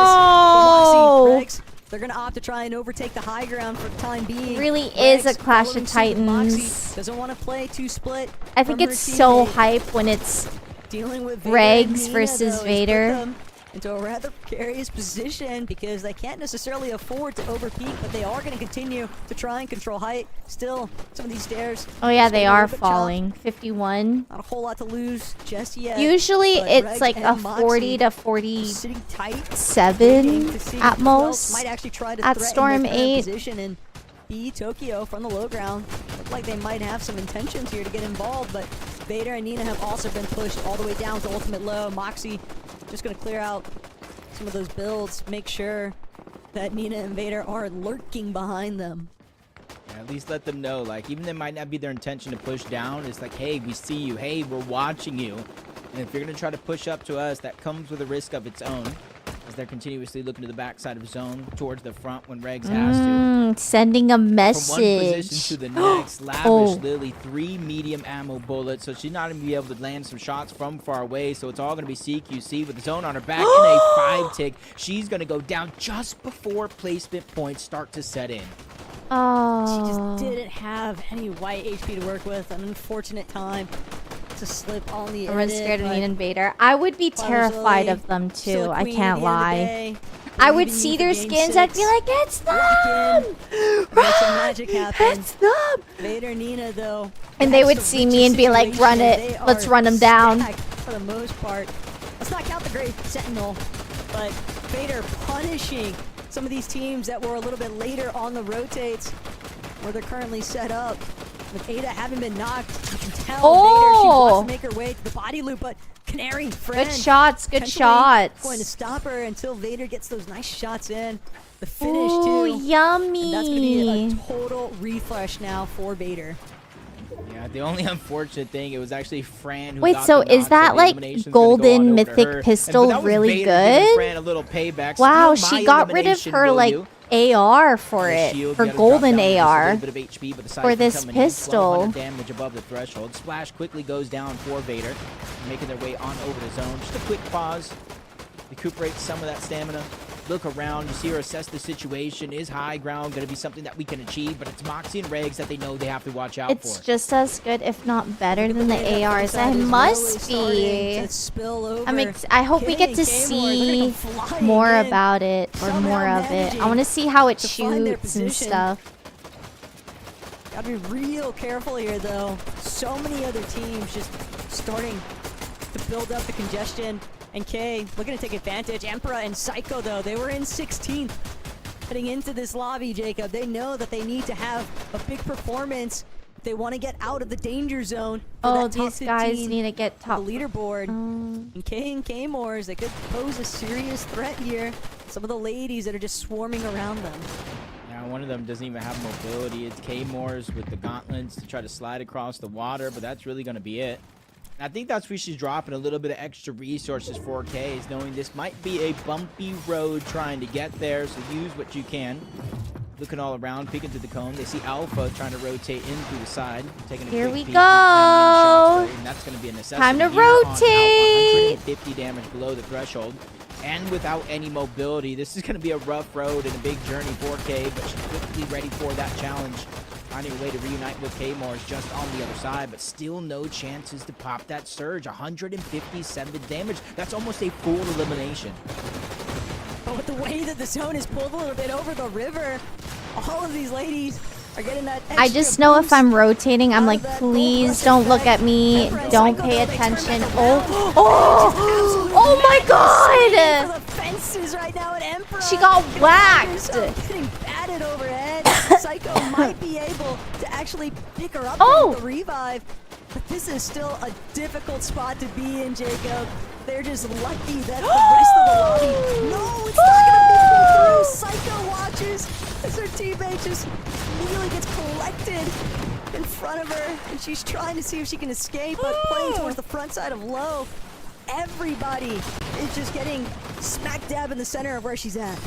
Whoa! Rex, they're gonna opt to try and overtake the high ground for the time being. Really Rex is a clash following of suit with Moxie, titans. doesn't want to play 2 split. I think from her it's so teammate. hype when it's Dealing with Vader and Regs Nina, versus though, has put Vader. them into a rather precarious position because they can't necessarily afford to overpeak, but they are going to continue to try and control height. Still, some of these stairs. Oh yeah, just they getting a are little bit chopped. falling. 51. Not a whole lot to lose just yet. Usually but it's Regs like and a Moxie 40 to sitting tight, 47 waiting to see at who else most might actually try to at threaten Storm their current 8. position and be Tokyo from the low ground. Look like they might have some intentions here to get involved, but Vader and Nina have also been pushed all the way down to ultimate low. Moxie just going to clear out some of those builds, make sure that Nina and Vader are lurking behind them. Yeah, at least let them know, like, even if it might not be their intention to push down, it's like, hey, we see you, hey, we're watching you. And if you're going to try to push up to us, that comes with a risk of its own, as they're continuously looking to the backside of zone towards the front when Regs has to. Sending a From one message. position to the next, Lavish Lily, 3 medium ammo bullets, so she's not going to be able to land some shots from far away, so it's all going to be CQC with the zone on her back in a 5-tick. She's going to go down just before placement points start to set in. Oh. She just didn't have any white HP to work with. An unfortunate time to slip on the Everyone's edit, scared of but Nina and Vader. I would be Flowers terrified Lily, of them still too. a I queen can't at the end of the lie. day. I would Leaving see you for their game skins. I'd be 6. like, it's them! Make some magic happen. It's them! Vader, Nina, though. And they would see me and be like, run it. Let's run them down. For the most part. Let's not count the Great Sentinel, but Vader punishing some of these teams that were a little bit later on the rotates where they're currently set up. With Ada having been knocked, you can tell Vader, she wants to make her way to the body loop, but Canary, friend, Good shots, good potentially shots. going to stop her until Vader gets those nice shots in. The finish, Ooh, too. yummy. And that's going to be a total refresh now for Vader. Yeah, the only unfortunate thing, it was actually Fran who Wait, got so the is knock, that the like elimination's gonna go on golden over to mythic her. pistol But that was really Vader giving good? Fran a little payback. Wow, Steal she my got rid of elimination, her will like you? AR for The it, shield for gotta drop golden down just a AR, little bit of HP, but the for siphon this coming in, pistol. 1200 damage above the threshold. Splash quickly goes down for Vader, making their way on over to zone. Just a quick pause, recuperate some of that stamina. Look around, you see her assess the situation. Is high ground going to be something that we can achieve? But it's Moxie and Regs that they know they have to watch out It's for. just as good, if not better, than the ARs. I must be. I hope we get to see more about it, or more of it. I want to see how it shoots and stuff. Gotta be real careful here, though. So many other teams just starting to build up the congestion. And Kay looking to take advantage. Emperor and Psycho, though, they were in 16th heading into this lobby, Jacob. They know that they need to have a big performance if they want to get out of the danger zone. Oh, these guys need to get top the leaderboard. And Kay and K-Mores, they could pose a serious threat here. Some of the ladies that are just swarming around them. Yeah, one of them doesn't even have mobility. It's K-Mores with the gauntlets to try to slide across the water, but that's really going to be it. I think that's where she's dropping a little bit of extra resources for K's, knowing this might be a bumpy road trying to get there, so use what you can. Looking all around, peeking through the cone. They see Alpha trying to rotate in through the side, taking a Here quick we peek, go. and that's going to be a necessity. Time to here on out, rotate. 150 damage below the threshold. And without any mobility, this is going to be a rough road and a big journey for K, but she's quickly ready for that challenge. Finding a way to reunite with K-Mars just on the other side, but still no chances to pop that surge. 157 damage. That's almost a full elimination. But with the way that the zone is pulled a little bit over the river, all of these ladies are getting that I just know if I'm rotating, I'm like, please don't look at me. Don't pay attention. Oh my god! fences right now at Emperor. She got whacked. Getting batted overhead. Psycho might be able to actually pick her up with the revive. But this is still a difficult spot to be in, Jacob. They're just lucky that the rest of the lobby. No, it's not going to be pulled through. Psycho watches as her teammate just immediately gets collected in front of her. And she's trying to see if she can escape, but playing towards the front side of low. Everybody is just getting smack dab in the center of where she's at.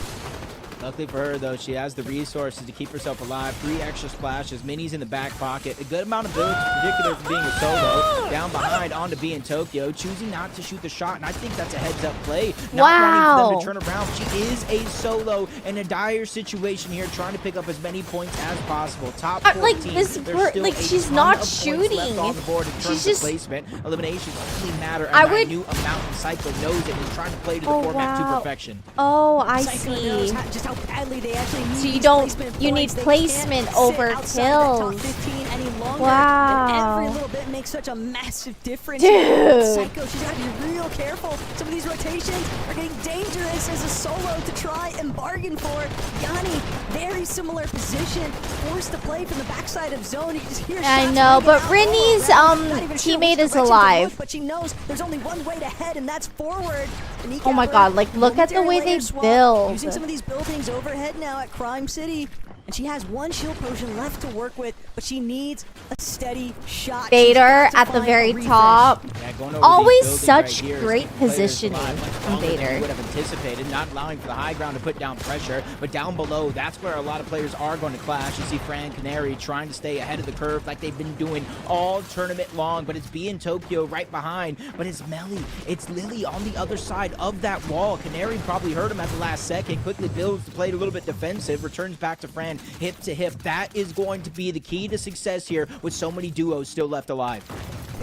Luckily for her, though, she has the resources to keep herself alive. 3 extra splashes, minis in the back pocket, a good amount of builds, in particular for being a solo. Down behind, on to be in Tokyo, choosing not to shoot the shot, and I think that's a heads-up play. Not wanting for them to turn around. She is a solo in a dire situation here, trying to pick up as many points as possible. Top 14. Like this, like she's not shooting. On the board in terms She's just of placement. Eliminations only matter I a would- minute amount. And Psycho knows it and is trying to play to the format to perfection. Oh, I Psycho see. knows just how badly they actually need So you these don't, placement you need points. They placement can't over sit outside that top kills. 15 any longer. Wow. And every little bit makes such a massive difference. Dude. Psycho, she's got to be real careful. Some of these rotations are getting dangerous as a solo to try and bargain for. Yanni, very similar position, forced to play from the backside of zone. You just hear I shots know, ringing but out Rinny's already. Not even sure teammate which is direction to alive. look, but she knows there's only one way to head, and that's forward. And Oh my god, like look at the way they build. Using some of these buildings overhead now at Crime City. And she has one shield potion left to work with, but she needs a steady shot. Vader at the very top. Yeah, going over Always these buildings such right here, great some players positioning alive, much from longer than you Vader. would have anticipated, not allowing for the high ground to put down pressure, but down below, that's where a lot of players are going to clash. You see Fran Canary trying to stay ahead of the curve like they've been doing all tournament long, but it's B in Tokyo right behind, but it's Melly, it's Lily on the other side of that wall. Canary probably heard him at the last second, quickly builds to play a little bit defensive, returns back to Fran, hip to hip. That is going to be the key to success here with so many duos still left alive.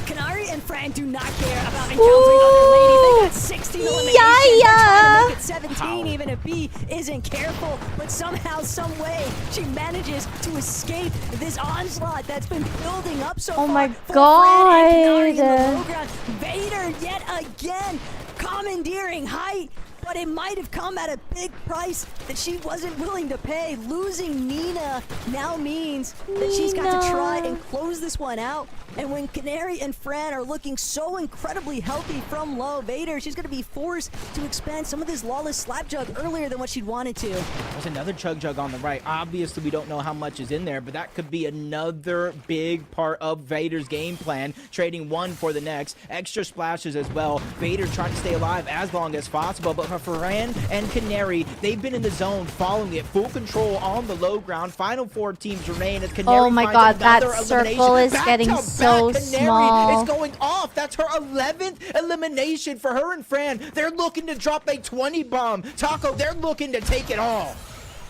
Canary and Fran do not care about encountering other ladies. They got 16 eliminations. They're trying to make it 17 even if B isn't careful. But somehow, some way, she manages to escape this onslaught that's been building up so far. Oh my for Fran and Canary in the god. low ground. Vader yet again commandeering height. But it might have come at a big price that she wasn't willing to pay. Losing Nina now means that she's got to try and close this one out. And when Canary and Fran are looking so incredibly healthy from low, Vader, she's going to be forced to expand some of this lawless slap jug earlier than what she'd wanted to. There's another chug jug on the right. Obviously, we don't know how much is in there, but that could be another big part of Vader's game plan, trading one for the next. Extra splashes as well. Vader trying to stay alive as long as possible, but for Fran and Canary, they've been in the zone, following it, full control on the low ground. Final 4 teams remain as Canary Oh my finds god, that another circle is elimination. getting Back-to-back so Canary small. is going off. That's her 11th elimination for her and Fran. They're looking to drop a 20 bomb. Taco, they're looking to take it all.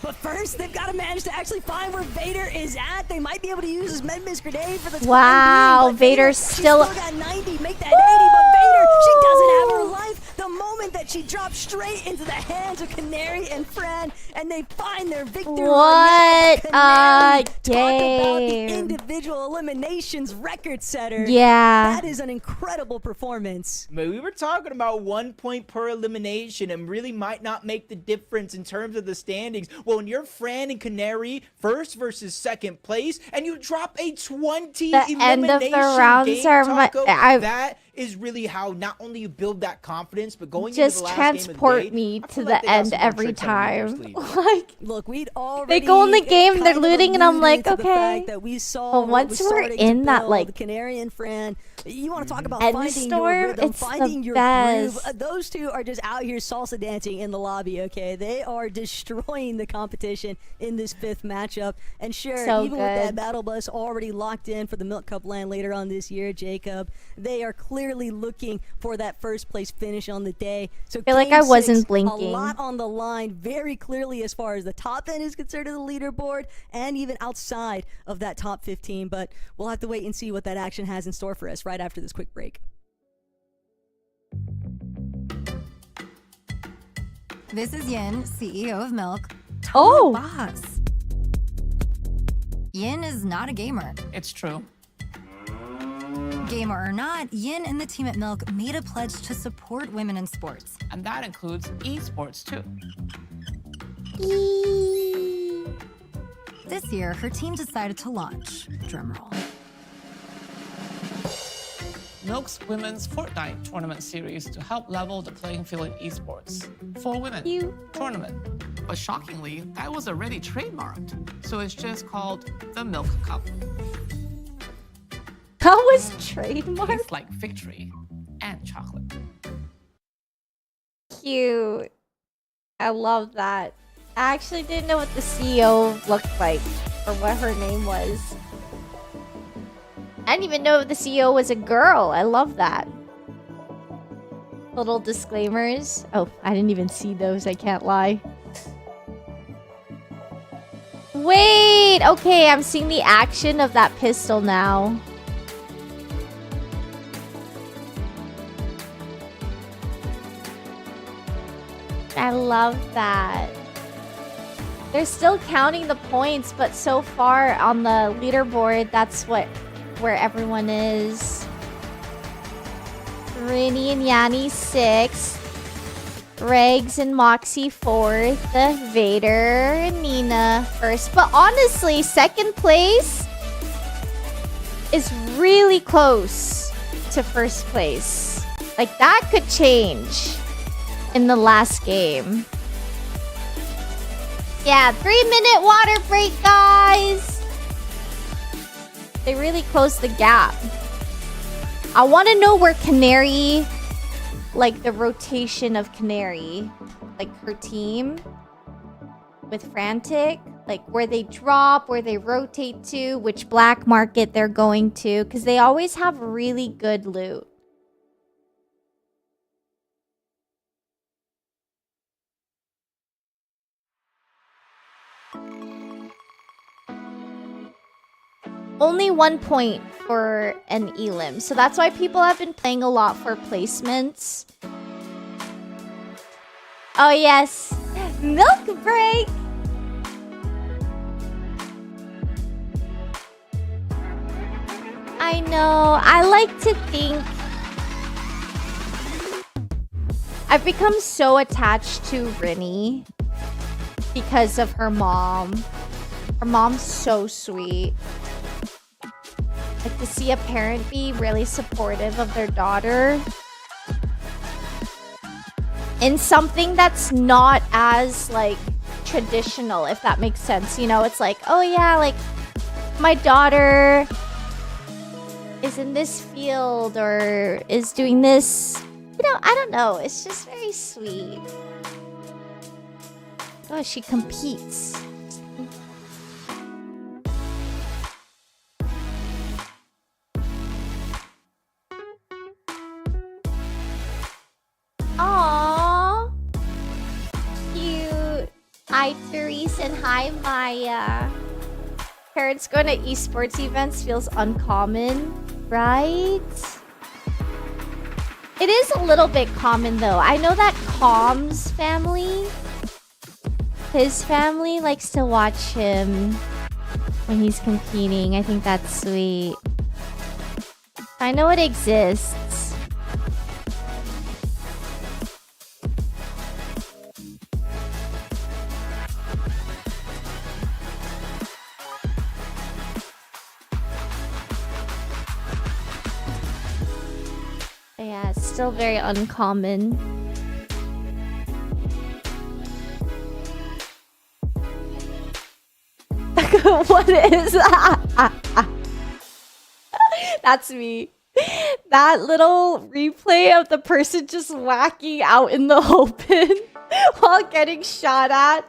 But first, they've got to manage to actually find where Vader is at. They might be able to use his Med Miss Grenade for the time Wow, being, but Vader's she's still got 90, make that 80, but Vader, she doesn't have her life. The moment that she drops straight into the hands of Canary and Fran, and they find their victory. What a Talk about game. the individual eliminations record setter. Yeah. That is an incredible performance. But we were talking about 1 point per elimination and really might not make the difference in terms of the standings. Well, when you're Fran and Canary, first versus second place, and you drop a 20 The end of the elimination rounds game, are Taco, I that is really how not only you build that confidence, but going Just into the last game of the transport day, me I to feel the like they got end some more every tricks underneath their time. sleeve. Like, Look, we'd already they go in the game, they're kind of looting, and I'm like, alluded to the okay. fact that we saw But what once was we're starting to in that, build, like, Canary and Fran, you want to talk about End finding storm, your rhythm, it's the finding your best. groove. Those two are just out here salsa dancing in the lobby, okay? They are destroying the competition in this 5th matchup. And sure, So even with that good. battle bus already locked in for the Milk Cup LAN later on this year, Jacob, they are clearly looking for that first place finish on the day. So I feel like game I wasn't 6, blinking. a lot on the line very clearly as far as the top end is concerned of the leaderboard and even outside of that top 15. But we'll have to wait and see what that action has in store for us right after this quick break. This is Yin, CEO of Milk. Oh. Boss. Yin is not a gamer. It's true. Gamer or not, Yin and the team at Milk made a pledge to support women in sports. And that includes esports too. This year, her team decided to launch, drumroll, Milk's Women's Fortnite tournament series to help level the playing field in esports. For women tournament. But shockingly, that was already trademarked. So it's just called the Milk Cup. That was trademarked? Tastes like victory and chocolate. Cute. I love that. I actually didn't know what the CEO looked like or what her name was. I didn't even know if the CEO was a girl. I love that. Little disclaimers. Oh, I didn't even see those. I can't lie. Wait. Okay, I'm seeing the action of that pistol now. I love that. They're still counting the points, but so far on the leaderboard, that's where everyone is. Rini and Yanni 6th. Regs and Moxie 4th. Vader and Nina 1st. But honestly, 2nd place is really close to 1st place. Like, that could change in the last game. Yeah, 3-minute water break, guys. They really closed the gap. I want to know where Canary, like the rotation of Canary, like her team with Frantic, like where they drop, where they rotate to, which black market they're going to, because they always have really good loot. Only 1 point for an elim, so that's why people have been playing a lot for placements. Oh yes, milk break. I know. I like to think I've become so attached to Rini because of her mom. Her mom's so sweet. Like, to see a parent be really supportive of their daughter in something that's not as, like, traditional, if that makes sense. You know, it's like, oh yeah, like, my daughter is in this field or is doing this. You know, I don't know. It's just very sweet. Oh, she competes. Aww. Cute. Hi, Therese, and hi, Maya. Parents going to esports events feels uncommon, right? It is a little bit common, though. I know that Com's family, his family likes to watch him when he's competing. I think that's sweet. I know it exists. still very uncommon. What is that? That's me. That little replay of the person just whacking out in the open while getting shot at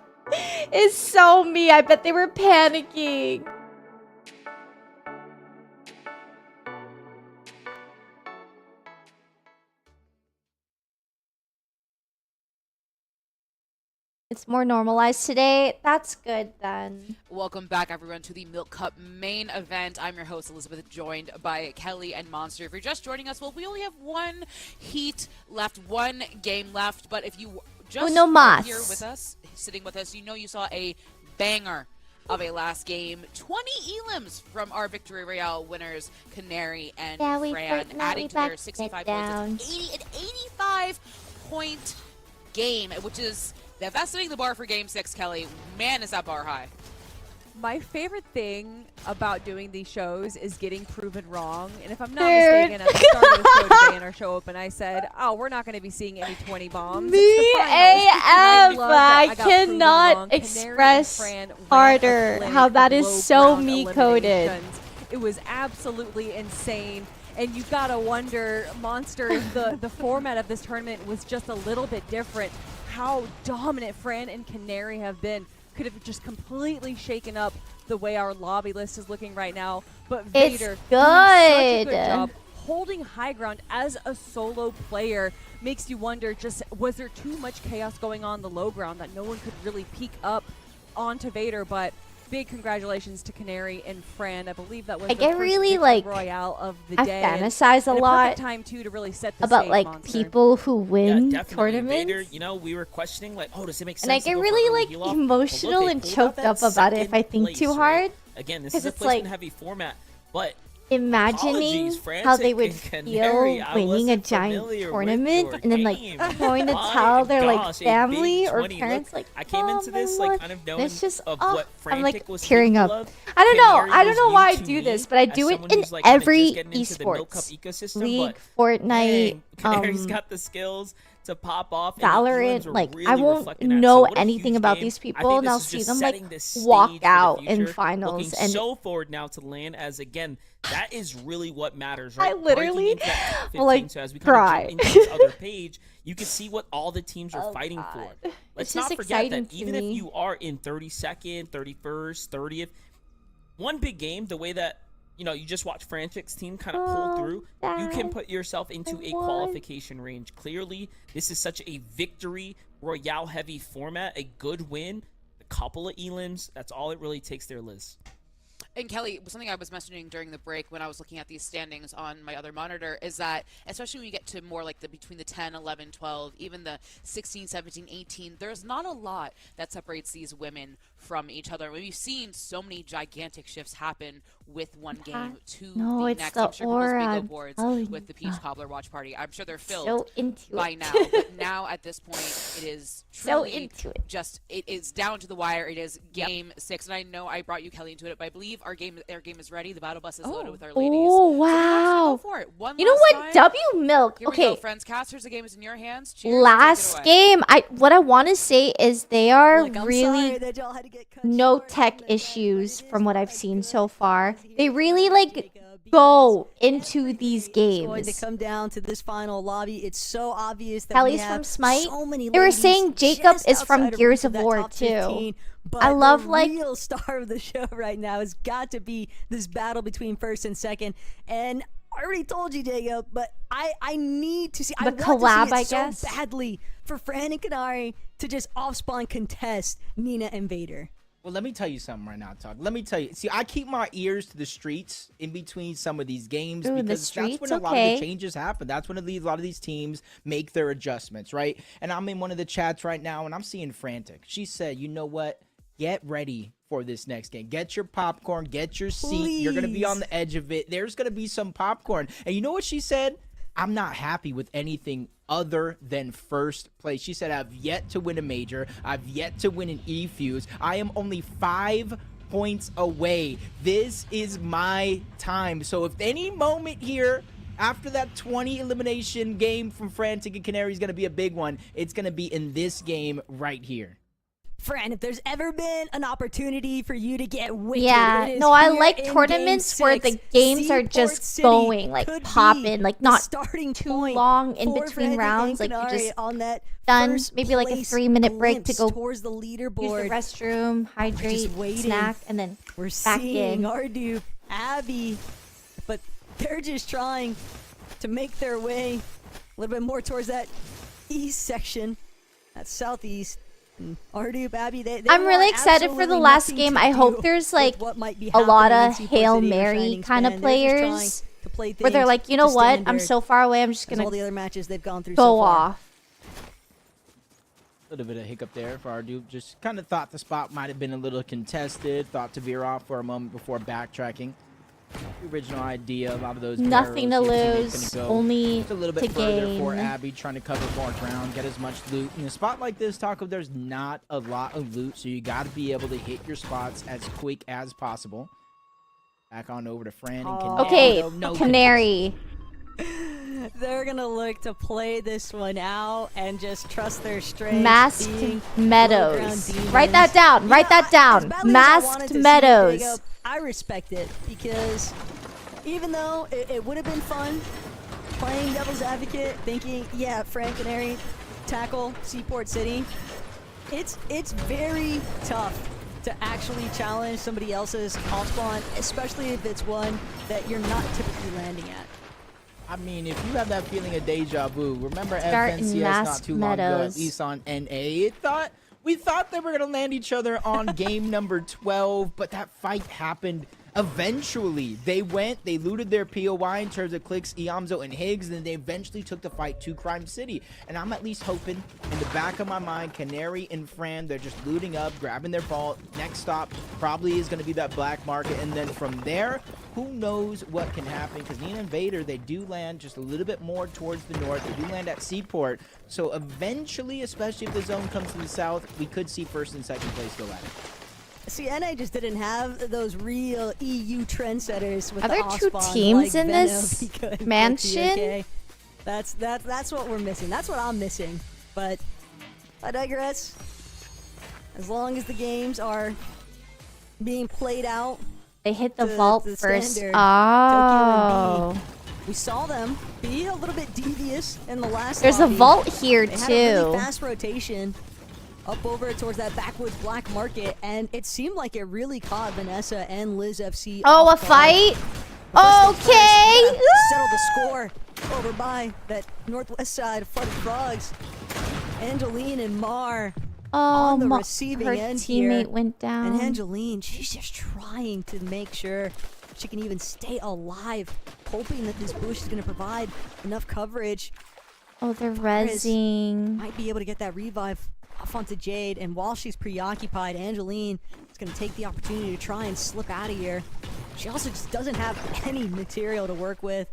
is so me. I bet they were panicking. It's more normalized today. That's good then. Welcome back, everyone, to the Milk Cup main event. I'm your host, Elizabeth, joined by Kelly and Monster. If you're just joining us, well, we only have one heat left, one game left. But if you just Uno mas. here with us, sitting with us, you know you saw a banger of a last game. 20 elims from our Victory Royale winners, Canary and Fran, adding to their 65 points. It's an 85-point game, which is devastating the bar for Game 6, Kelly. Man, is that bar high. My favorite thing about doing these shows is getting proven wrong. And if I'm not mistaken, at the start of the show today in our show open, I said, oh, we're not going to be seeing any 20 bombs. Me AF! I cannot express harder how that is so me-coded. It was absolutely insane. And you gotta wonder, Monster, if the format of this tournament was just a little bit different, how dominant Fran and Canary have been. Could have just completely shaken up the way our lobby list is looking right now. But Vader doing such a good job holding high ground as a solo player. Makes you wonder, just was there too much chaos going on the low ground that no one could really peek up onto Vader? But big congratulations to Canary and Fran. I believe that was I the get first really Victory like Royale of the I day. fantasize And a a lot perfect time too to really set the about stage, like Monster. people who win Definitely. tournaments. Vader, you know, we were questioning like, oh, does it make sense? And I to get go for really early like heal off? emotional But look, and they pulled choked out up that about it if I second think place, too right? hard. Again, this 'Cause is a it's like placement-heavy format, but imagining apologies, how they Frantic would and feel Canary, I winning a wasn't giant familiar with tournament your and then like game. going to My tell their like gosh, a big family or 20. parents Look, like, I came oh, into my this Lord. like kind of knowing It's just of oh, what I'm like Frantic was tearing up. capable of. I don't know. Canary I don't was know new why I to do me this, but I as do it someone in who's, like, kinda every just getting into the Milk Cup esports ecosystem, league, but Fortnite, dang, Canary's got the skills to pop off. And the Valorant. elims are Like really I won't reflecting that. So know what a anything huge about game. these I people, think and this I'll is see just them like setting the walk stage for the out in future, finals, looking and so forward now to land as again. That is really what matters, right? I literally Breaking into that top 15, will like so as we kind cry. of jump into this other page, you can see what all the teams are fighting for. It's Let's just not forget exciting that to even me. if you are in 32nd, 31st, 30th, one big game, the way that you know you just watch Frantic's team kind of pull through, you can put yourself into a qualification range. Clearly, this is such a Victory Royale heavy format. A good win, a couple of elims, that's all it really takes there, Liz. And Kelly, something I was mentioning during the break when I was looking at these standings on my other monitor is that, especially when you get to more like the between the 10, 11, 12, even the 16, 17, 18, there's not a lot that separates these women from each other. We've seen so many gigantic shifts happen with one game to No, the it's next. the I'm sure people's aura. bingo boards with the Peach Cobbler watch party. I'm sure they're filled So into by it. now. But now at this point, it is So truly into it. just it is down to the wire. It is game 6, and I know I brought you Kelly into it, but I believe our game is ready. The battle bus is loaded with our ladies. Oh So wow! go for it. One You know last what? time. W Milk. Here we Okay. go, friends. Casters, the game is in your hands. Cheers, Last take it away. game, what I want to say is they are Look, I'm really sorry that y'all had to get cut no tech issues from what I've seen so far. They really like go into these It's going to games. come down to this final lobby. It's so obvious that Kelly's we have from Smite. so many They were ladies saying Jacob just is from outside of Gears reach of that War top too. 15, but I love the like real star of the show right now has got to be this battle between first and second. And I already told you, Jacob, but I need to see. I The want collab, to see it I so guess. badly for Fran and Kanari to just off-spawn contest Nina and Vader. Well, let me tell you something right now, Tug. Let me tell you. See, I keep my ears to the streets in between some of these games Ooh, the because that's streets? when a lot Okay. of the changes happen. That's when a lot of these teams make their adjustments, right? And I'm in one of the chats right now, and I'm seeing Frantic. She said, you know what? Get ready for this next game. Get your popcorn. Get your seat. You're going to be on the edge of it. There's going to be some popcorn. And you know what she said? I'm not happy with anything other than first place. She said, I've yet to win a major. I've yet to win an E-Fuse. I am only 5 points away. This is my time. So if any moment here After that 20 elimination game from Frantic and Canary is going to be a big one. It's going to be in this game right here. Fran, if there's ever been an opportunity for you to get wicked, Yeah, it is no, I here like in tournaments Game where the 6. games are Seaport just City going, like could popping, be like the not starting too point long in for between Frantic rounds. and Like you're Canary just on that done, first maybe like a place 3-minute break to glimpse go towards the leaderboard. use the restroom, hydrate, waiting. snack, and then We're back seeing in. Ardu, Abby, but they're just trying to make their way a little bit more towards that east section, that southeast. And Ardu, Abby, they I'm really want excited for the absolutely last nothing game. to I do hope there's with like what might be a lot happening in of Seaport Hail City or Mary Shining kind of Span. They're just trying players to play where they're things like, you know to what? I'm standard so far away. I'm just as gonna all the other matches they've gone through go so far. off. A little bit of hiccup there for Ardu. Just kind of thought the spot might have been a little contested. Thought to veer off for a moment before backtracking. The original idea, a lot of those Nothing to barrels, your teammate's lose, gonna go only just a little bit to further for gain. Abby, trying to cover more ground, get as much loot. In a spot like this, Taco, there's not a lot of loot, so you got to be able to hit your spots as quick as possible. Back on over to Fran and Canary. Okay, Oh, no Canary. They're gonna look to play this one out and just trust their strength. Masked being Meadows. low-ground demons. Write that down. Write that down. As badly as I wanted Masked to see it, Meadows. Jacob, I respect it because even though it would have been fun playing devil's advocate, thinking, yeah, Frank Canary tackle Seaport City, it's very tough to actually challenge somebody else's off spawn, especially if it's one that you're not typically landing at. I mean, if you have that feeling of deja vu, remember Start in FNCS not Masked too long ago, at Meadows. least on NA. We thought they were going to land each other on game number 12, but that fight happened eventually. They looted their POI in terms of Clicks, Iamzo, and Higgs, and then they eventually took the fight to Crime City. And I'm at least hoping, in the back of my mind, Canary and Fran, they're just looting up, grabbing their vault. Next stop probably is going to be that black market, and then from there, who knows what can happen, because Nina and Vader, they do land just a little bit more towards the north. They do land at Seaport. So eventually, especially if the zone comes to the south, we could see first and second place go at it. See, NA just didn't have those real EU trendsetters with Are the there two Osbons teams like in Venom, this Pika, and mansion? TNK. That's what we're missing. That's what I'm missing. But I digress. As long as the games are being played out, They hit the to vault the first. standard, Oh. Tokyo and B, we saw them be a little bit devious in the last There's a lobby. vault here, They had a really too. fast rotation up over towards that backwoods black market, and it seemed like it really caught Vanessa and Liz FC. Oh, a off guard. fight? First things first, Okay. we gotta settle the score over by that northwest side of Flooded Frogs. Angeline and Mar Oh, on the Ma- receiving her end teammate here. went down. And Angeline, she's just trying to make sure she can even stay alive, hoping that this bush is going to provide enough coverage. Oh, they're Paris rezzing. might be able to get that revive off onto Jade, and while she's preoccupied, Angeline is going to take the opportunity to try and slip out of here. She also just doesn't have any material to work with.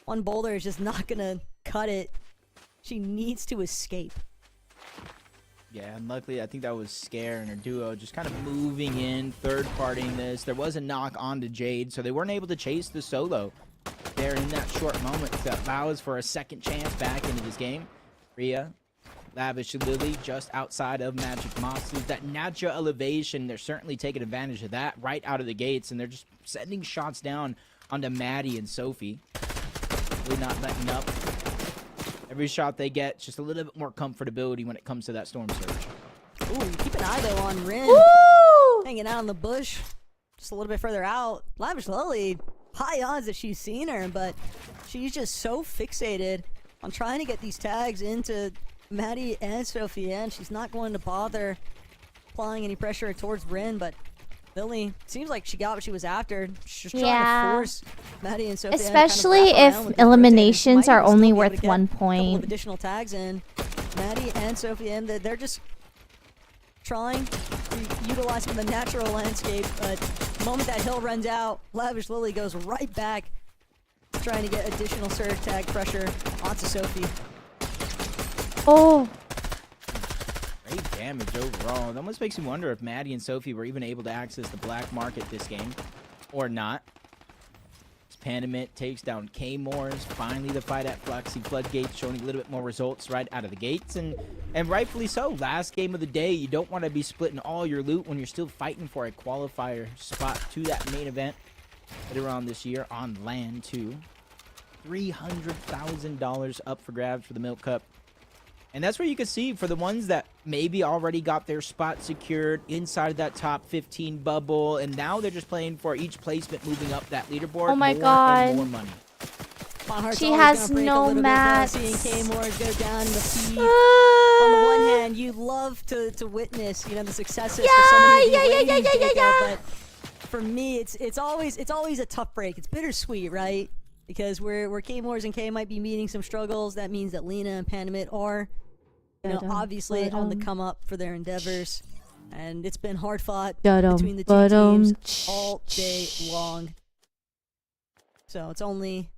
One boulder is just not going to cut it. She needs to escape. Yeah, and luckily, I think that was Scare and her duo just kind of moving in, third-partying this. There was a knock onto Jade, so they weren't able to chase the solo there in that short moment. That allows for a second chance back into this game. Rhea, Lavish Lily just outside of Magic Monsters. That natural elevation, they're certainly taking advantage of that right out of the gates, and they're just sending shots down onto Maddie and Sophie. Really not letting up. Every shot they get, just a little bit more comfortability when it comes to that Storm Surge. Ooh, keep an eye though on Rin. Hanging out in the bush, just a little bit further out. Lavish Lily, high odds that she's seen her, but she's just so fixated on trying to get these tags into Maddie and Sophie, and she's not going to bother applying any pressure towards Rin, but Lily seems like she got what she was after. She's just trying to force Maddie and Sophie. Especially if eliminations are only worth 1 A couple of point. additional tags in. Maddie and Sophie, and they're just trying to utilize some of the natural landscape, but the moment that hill runs out, Lavish Lily goes right back, trying to get additional surge tag pressure onto Sophie. Oh. Great damage overall. It almost makes me wonder if Maddie and Sophie were even able to access the black market this game or not. Panamint takes down K-Mores. Finally, the fight at Fluxy Floodgates showing a little bit more results right out of the gates, and rightfully so. Last game of the day, you don't want to be splitting all your loot when you're still fighting for a qualifier spot to that main event later on this year on land too. $300,000 up for grabs for the Milk Cup. And that's where you can see for the ones that maybe already got their spot secured inside of that top 15 bubble, and now they're just playing for each placement moving up that leaderboard. Oh my more God. and more money. She has no mats. Seeing K-Mores go down in the feed. On the one hand, you love to witness, you know, the successes. Yeah. But for me, it's always a tough break. It's bittersweet, right? Because where K-Mores and K might be meeting some struggles, that means that Lena and Panamint are, you know, obviously on the come up for their endeavors, and it's been hard fought between the two teams all day long. So it's only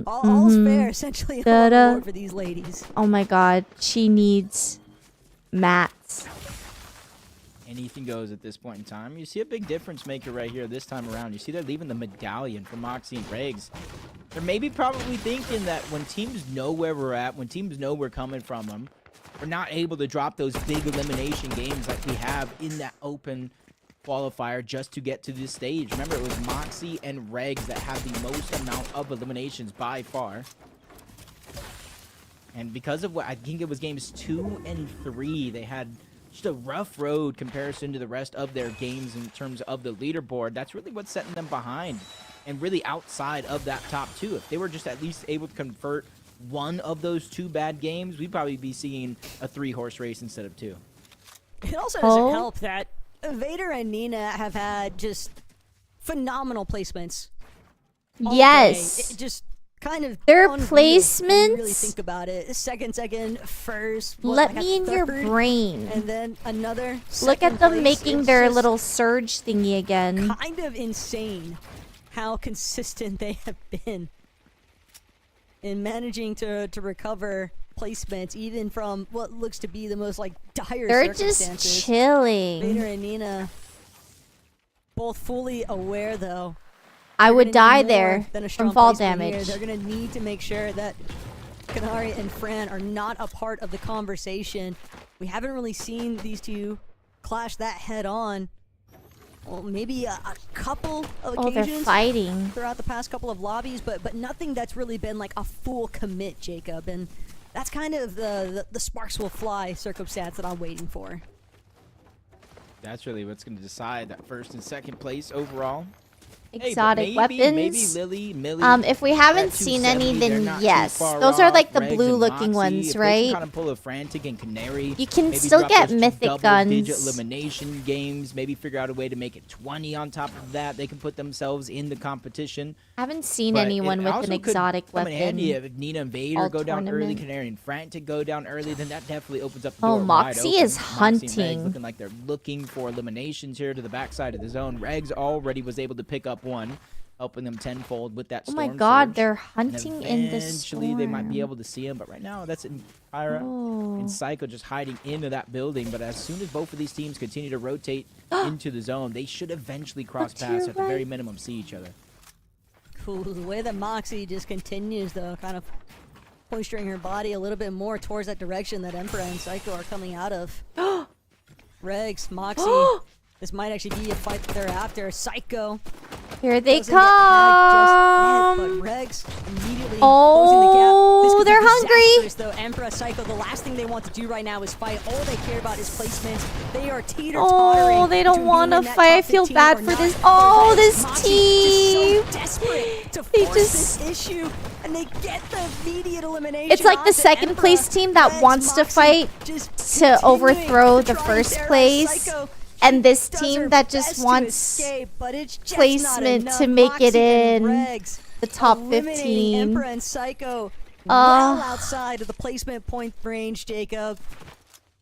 all's fair essentially on the board for these ladies. Oh my God, she needs mats. Anything goes at this point in time. You see a big difference maker right here this time around. You see they're leaving the medallion for Moxie and Regs. They're maybe probably thinking that when teams know where we're at, when teams know we're coming from them, we're not able to drop those big elimination games like we have in that open qualifier just to get to this stage. Remember, it was Moxie and Regs that had the most amount of eliminations by far. And because of what I think it was games 2 and 3, they had just a rough road comparison to the rest of their games in terms of the leaderboard. That's really what's setting them behind and really outside of that top 2. If they were just at least able to convert one of those 2 bad games, we'd probably be seeing a 3-horse race instead of 2. It also doesn't help that Vader and Nina have had just phenomenal placements. all Yes. day. It just kind of Their unreal when you placements. really think about it. Second, first. Let like a me in your third, brain. And then another. Look at second them place. making It's their just little surge thingy again. kind of insane how consistent they have been in managing to recover placements, even from what looks to be the most like dire They're circumstances. just chilling. Vader and Nina, both fully aware though. I they're would gonna need die more there than a from strong fall placement here. damage. They're gonna need to make sure that Kanari and Fran are not a part of the conversation. We haven't really seen these two clash that head on. Well, maybe a couple of Oh, they're occasions fighting. throughout the past couple of lobbies, but nothing that's really been like a full commit, Jacob. And that's kind of the sparks will fly circumstance that I'm waiting for. That's really what's going to decide that first and second place overall. Exotic Maybe weapons. Lily, Millie. If we haven't at seen any, 270, they're then not too yes. far Those are off. like the Regs and blue-looking Moxie, ones, if they right? can kind of pull a Frantic and Canary. You can maybe still drop get those two mythic double-digit guns. elimination games. Maybe figure out a way to make it 20 on top of that. They can put themselves in the competition. I haven't seen But anyone it with also an could exotic come in handy weapon. if Nina and Vader all go down early, tournament. Canary and Frantic go down early, then that definitely opens up the Oh, door wide Moxie open. is Moxie and Regs hunting. looking like they're looking for eliminations here to the backside of the zone. Regs already was able to pick up one, helping them tenfold with that Oh storm my god, surge. they're And hunting in the eventually they might be storm. able to see him, but right now that's in Pyra Oh. and Psycho just hiding into that building. But as soon as both of these teams continue to rotate into the zone, they should eventually cross to paths your at the very right. minimum see each other. Cool. The way that Moxie just continues, though, kind of posturing her body a little bit more towards that direction that Emperor and Psycho are coming out of. Regs, Moxie. This might actually be a fight that they're after. Psycho. Here they doesn't get tagged just yet, come. but Regs immediately closing the gap. This Oh, could be they're hungry. disastrous, though. Emperor, Psycho, the last thing they want to do right now is fight. All they care about is placements. They are teeter-tottering. Oh, they don't between want to being in that fight. I top feel 15 bad or for not. this. For Oh, Regs, this Moxie team. just so desperate to They force just- this issue, and they get the immediate elimination. It's like the onto second Emperor. place team that Regs, wants to Moxie fight just to continuing overthrow to the try and first terrorize place, Psycho. and this Does her team that best just to wants escape, but it's just not placement enough. to make it Moxie and in Regs the top eliminating 15. Emperor and Psycho well outside of the placement point range, Jacob.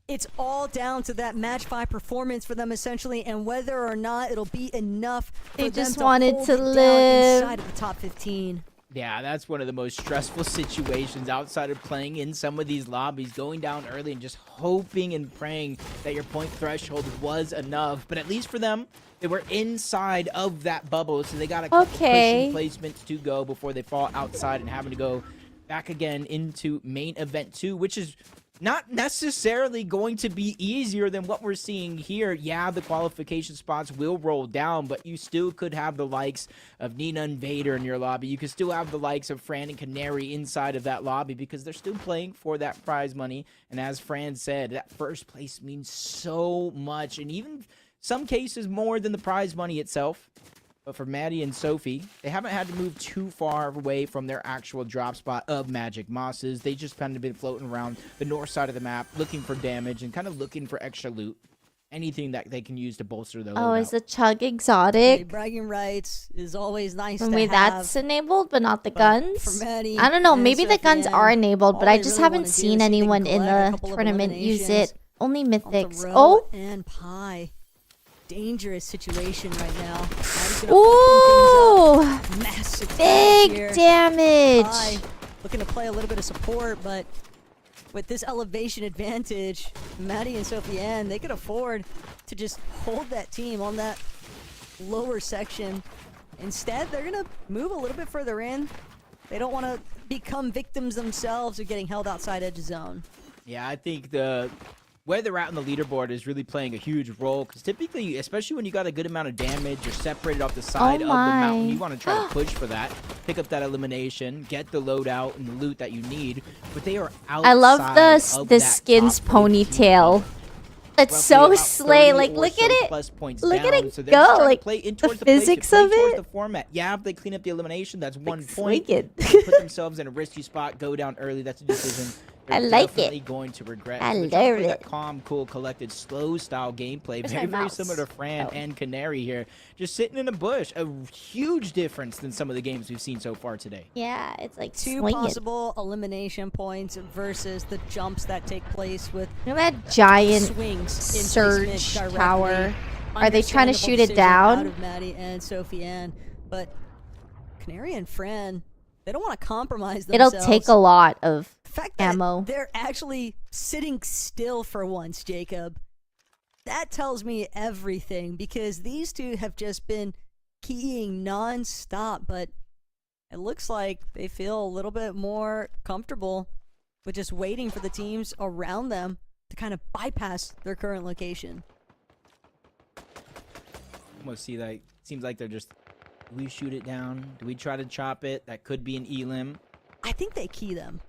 It's all down to that match 5 performance for them, essentially, and whether or not it'll be enough for They them just to wanted hold to it down live. inside of the top 15. Yeah, that's one of the most stressful situations outside of playing in some of these lobbies, going down early and just hoping and praying that your point threshold was enough. But at least for them, they were inside of that bubble, so they got a couple pushing placements to go before they fall outside and having to go back again into main event 2, which is not necessarily going to be easier than what we're seeing here. Yeah, the qualification spots will roll down, but you still could have the likes of Nina and Vader in your lobby. You could still have the likes of Fran and Canary inside of that lobby because they're still playing for that prize money. And as Fran said, that first place means so much, and even some cases more than the prize money itself. But for Maddie and Sophie, they haven't had to move too far away from their actual drop spot of Magic Mosses. They just kind of been floating around the north side of the map, looking for damage and kind of looking for extra loot. Anything that they can use to bolster their Oh, loadout. is the chug exotic? Bragging rights is always nice I to mean, have. that's enabled, but not the guns. for Maddie I don't know. and Maybe the guns Sophie are Ann, enabled, but all I they just really haven't wanna do seen is see anyone them in collect a the couple of tournament use eliminations it. Only mythics. Row Oh, and Pie. Dangerous situation right now. ooh, Massive big here. damage. Pie looking to play a little bit of support, but with this elevation advantage, Maddie and Sophie Ann, they could afford to just hold that team on that lower section. Instead, they're going to move a little bit further in. They don't want to become victims themselves of getting held outside edge zone. Yeah, I think where they're at on the leaderboard is really playing a huge role, because typically, especially when you got a good amount of damage, you're separated off the side of the mountain. You want to try to push for that, pick up that elimination, get the loadout and the loot that you need. But they are outside. I love of the that skins top 14. ponytail. It's Roughly so about slay. 30 Like, or look so at it. plus points Look at down. it So they're just go. trying to Like, play in the towards the play, physics play of towards it. the format. Yeah, if they clean up the elimination, that's one point. swing it. They put themselves in a risky spot, go down early. That's a decision I they're like it. definitely going to regret. I So they're trying to love play that it. calm, cool, collected, slow style gameplay. Where's Very, my very mouse? similar to Fran Oh. and Canary here. Just sitting in a bush. A huge difference than some of the games we've seen so far today. Yeah, it's like Two swinging. possible elimination points versus the jumps that take place with Look at that giant swings in surge placement directly. tower. Are they trying to Understandable shoot it decision down? Out of Maddie and Sophie Ann, but Canary and Fran, they don't want to compromise themselves. It'll take a lot of fact that ammo. they're actually sitting still for once, Jacob. That tells me everything, because these two have just been keying non-stop, but it looks like they feel a little bit more comfortable with just waiting for the teams around them to kind of bypass their current location. Almost see like seems like they're just, do we shoot it down? Do we try to chop it? That could be an elim. I think they key them.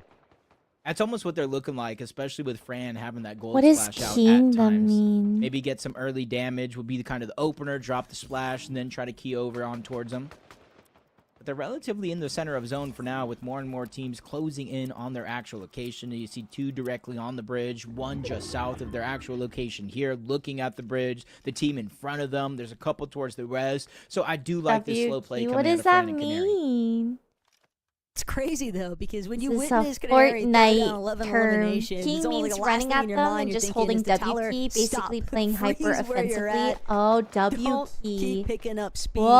That's almost what they're looking like, especially with Fran having that gold What does splash out keying at them times. mean? Maybe get some early damage would be the kind of the opener, drop the splash, and then try to key over on towards them. But they're relatively in the center of zone for now, with more and more teams closing in on their actual location. You see two directly on the bridge, one just south of their actual location here, looking at the bridge. The team in front of them. There's a couple towards the res. So I do like this slow play coming What out does of Fran that and Canary. mean? It's crazy though, because when you This is a witness Canary throw down Fortnite 11 term. eliminations, Key it's only means the last running thing at in your them mind and you're just thinking holding is to tell W her, key, basically "Stop, playing hyper freeze where you're offensively. at. Oh, W Don't key. keep picking up speed." Whoa!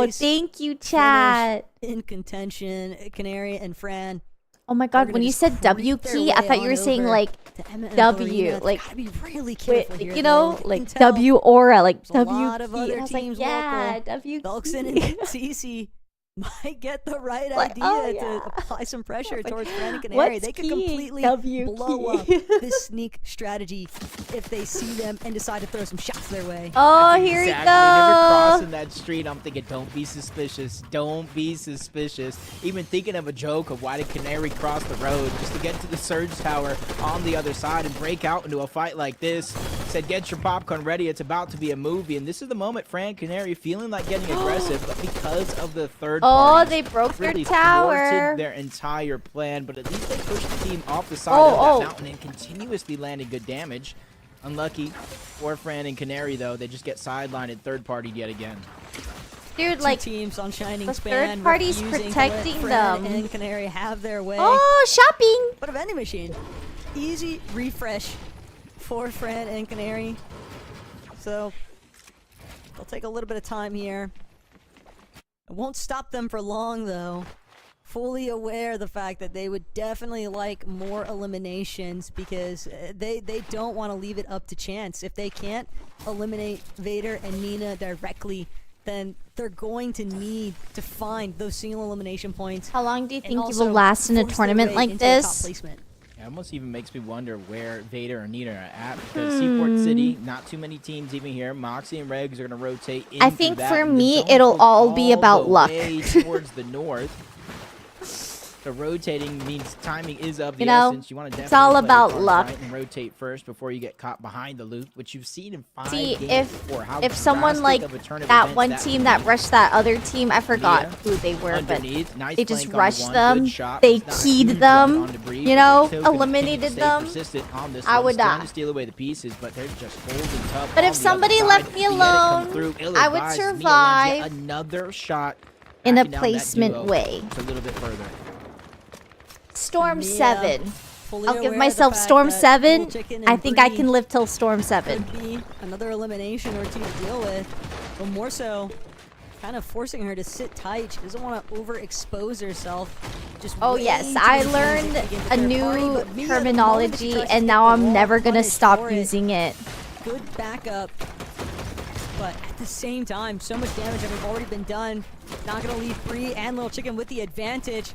But Thank you, finish chat. in contention, Canary and Fran. Oh my God! When you said W key, I thought you were saying like W, like gotta be really wait, careful like, here, you know, though. You like can tell W aura, like there's W a lot of key. other And I was like, teams yeah, local. W Belkson key. and Cece might get the right Like, idea oh, to yeah. apply some pressure Like, towards Fran and Canary. what's They could keying? completely W blow key. up this sneak strategy if they see them and decide to throw some shots their way. Oh, That's here we exactly. Never go. crossing that street, I'm thinking, don't be suspicious. Don't be suspicious. Even thinking of a joke of why did Canary cross the road just to get to the surge tower on the other side and break out into a fight like this. Said, get your popcorn ready. It's about to be a movie. And this is the moment Fran Canary feeling like getting aggressive, but because of the third party, they broke their really tower. thwarted their entire plan, but at least they pushed the team off the side of that mountain and continuously landing good damage. Unlucky for Fran and Canary, though. They just get sidelined and third-partied yet again. Dude, Two like teams on Shining the Span, third party's refusing to let protecting Fran them. and Canary have their way. Oh, shopping! What a vending machine. Easy refresh for Fran and Canary. So they'll take a little bit of time here. It won't stop them for long, though. Fully aware of the fact that they would definitely like more eliminations because they don't want to leave it up to chance. If they can't eliminate Vader and Nina directly, then they're going to need to find those single elimination points. How long do you think you also will last in a force their tournament way like into the top this? placement. It almost even makes me wonder where Vader and Nina are at because Seaport City, not too many teams even here. Moxie and Regs are going to rotate into I think that, for and the me, zone it'll goes all be about the luck. way towards the north. So rotating means timing is of the You know, essence. You want to it's all definitely play your about cards luck. right and rotate first before you get caught behind the loop, which you've seen in 5 See, games before. How if someone drastic like of a turn of that events one that team can that be. rushed that other team, I forgot Mia who they were, but underneath. Nice they just flank on rushed one. them, Good shot. they It's not a keyed huge them, one on Debris, you but know, they still can eliminated continue to stay them. persistent on this I one, would still die. to steal away the pieces, but they're just holding tough. But on if the somebody other left side. me Mia to come alone, through, I would ill-advised. Mia lands survive yet another shot in a backing down that placement duo way. just a little bit further. Storm Mia, 7. fully I'll aware give of the myself fact Storm that 7. Cool Chicken I and think I Bree can live till Storm 7. could be another elimination or two to deal with, but more so kind of forcing her to sit tight. She doesn't want to overexpose herself. Just Oh way yes, too I many learned things to a get into their new party, but Mia, the moment that she terminology tries to and take now the I'm wall, never gonna punish stop for it. using it. Good backup, but at the same time, so much damage having already been done. Not gonna leave Bree and Little Chicken with the advantage.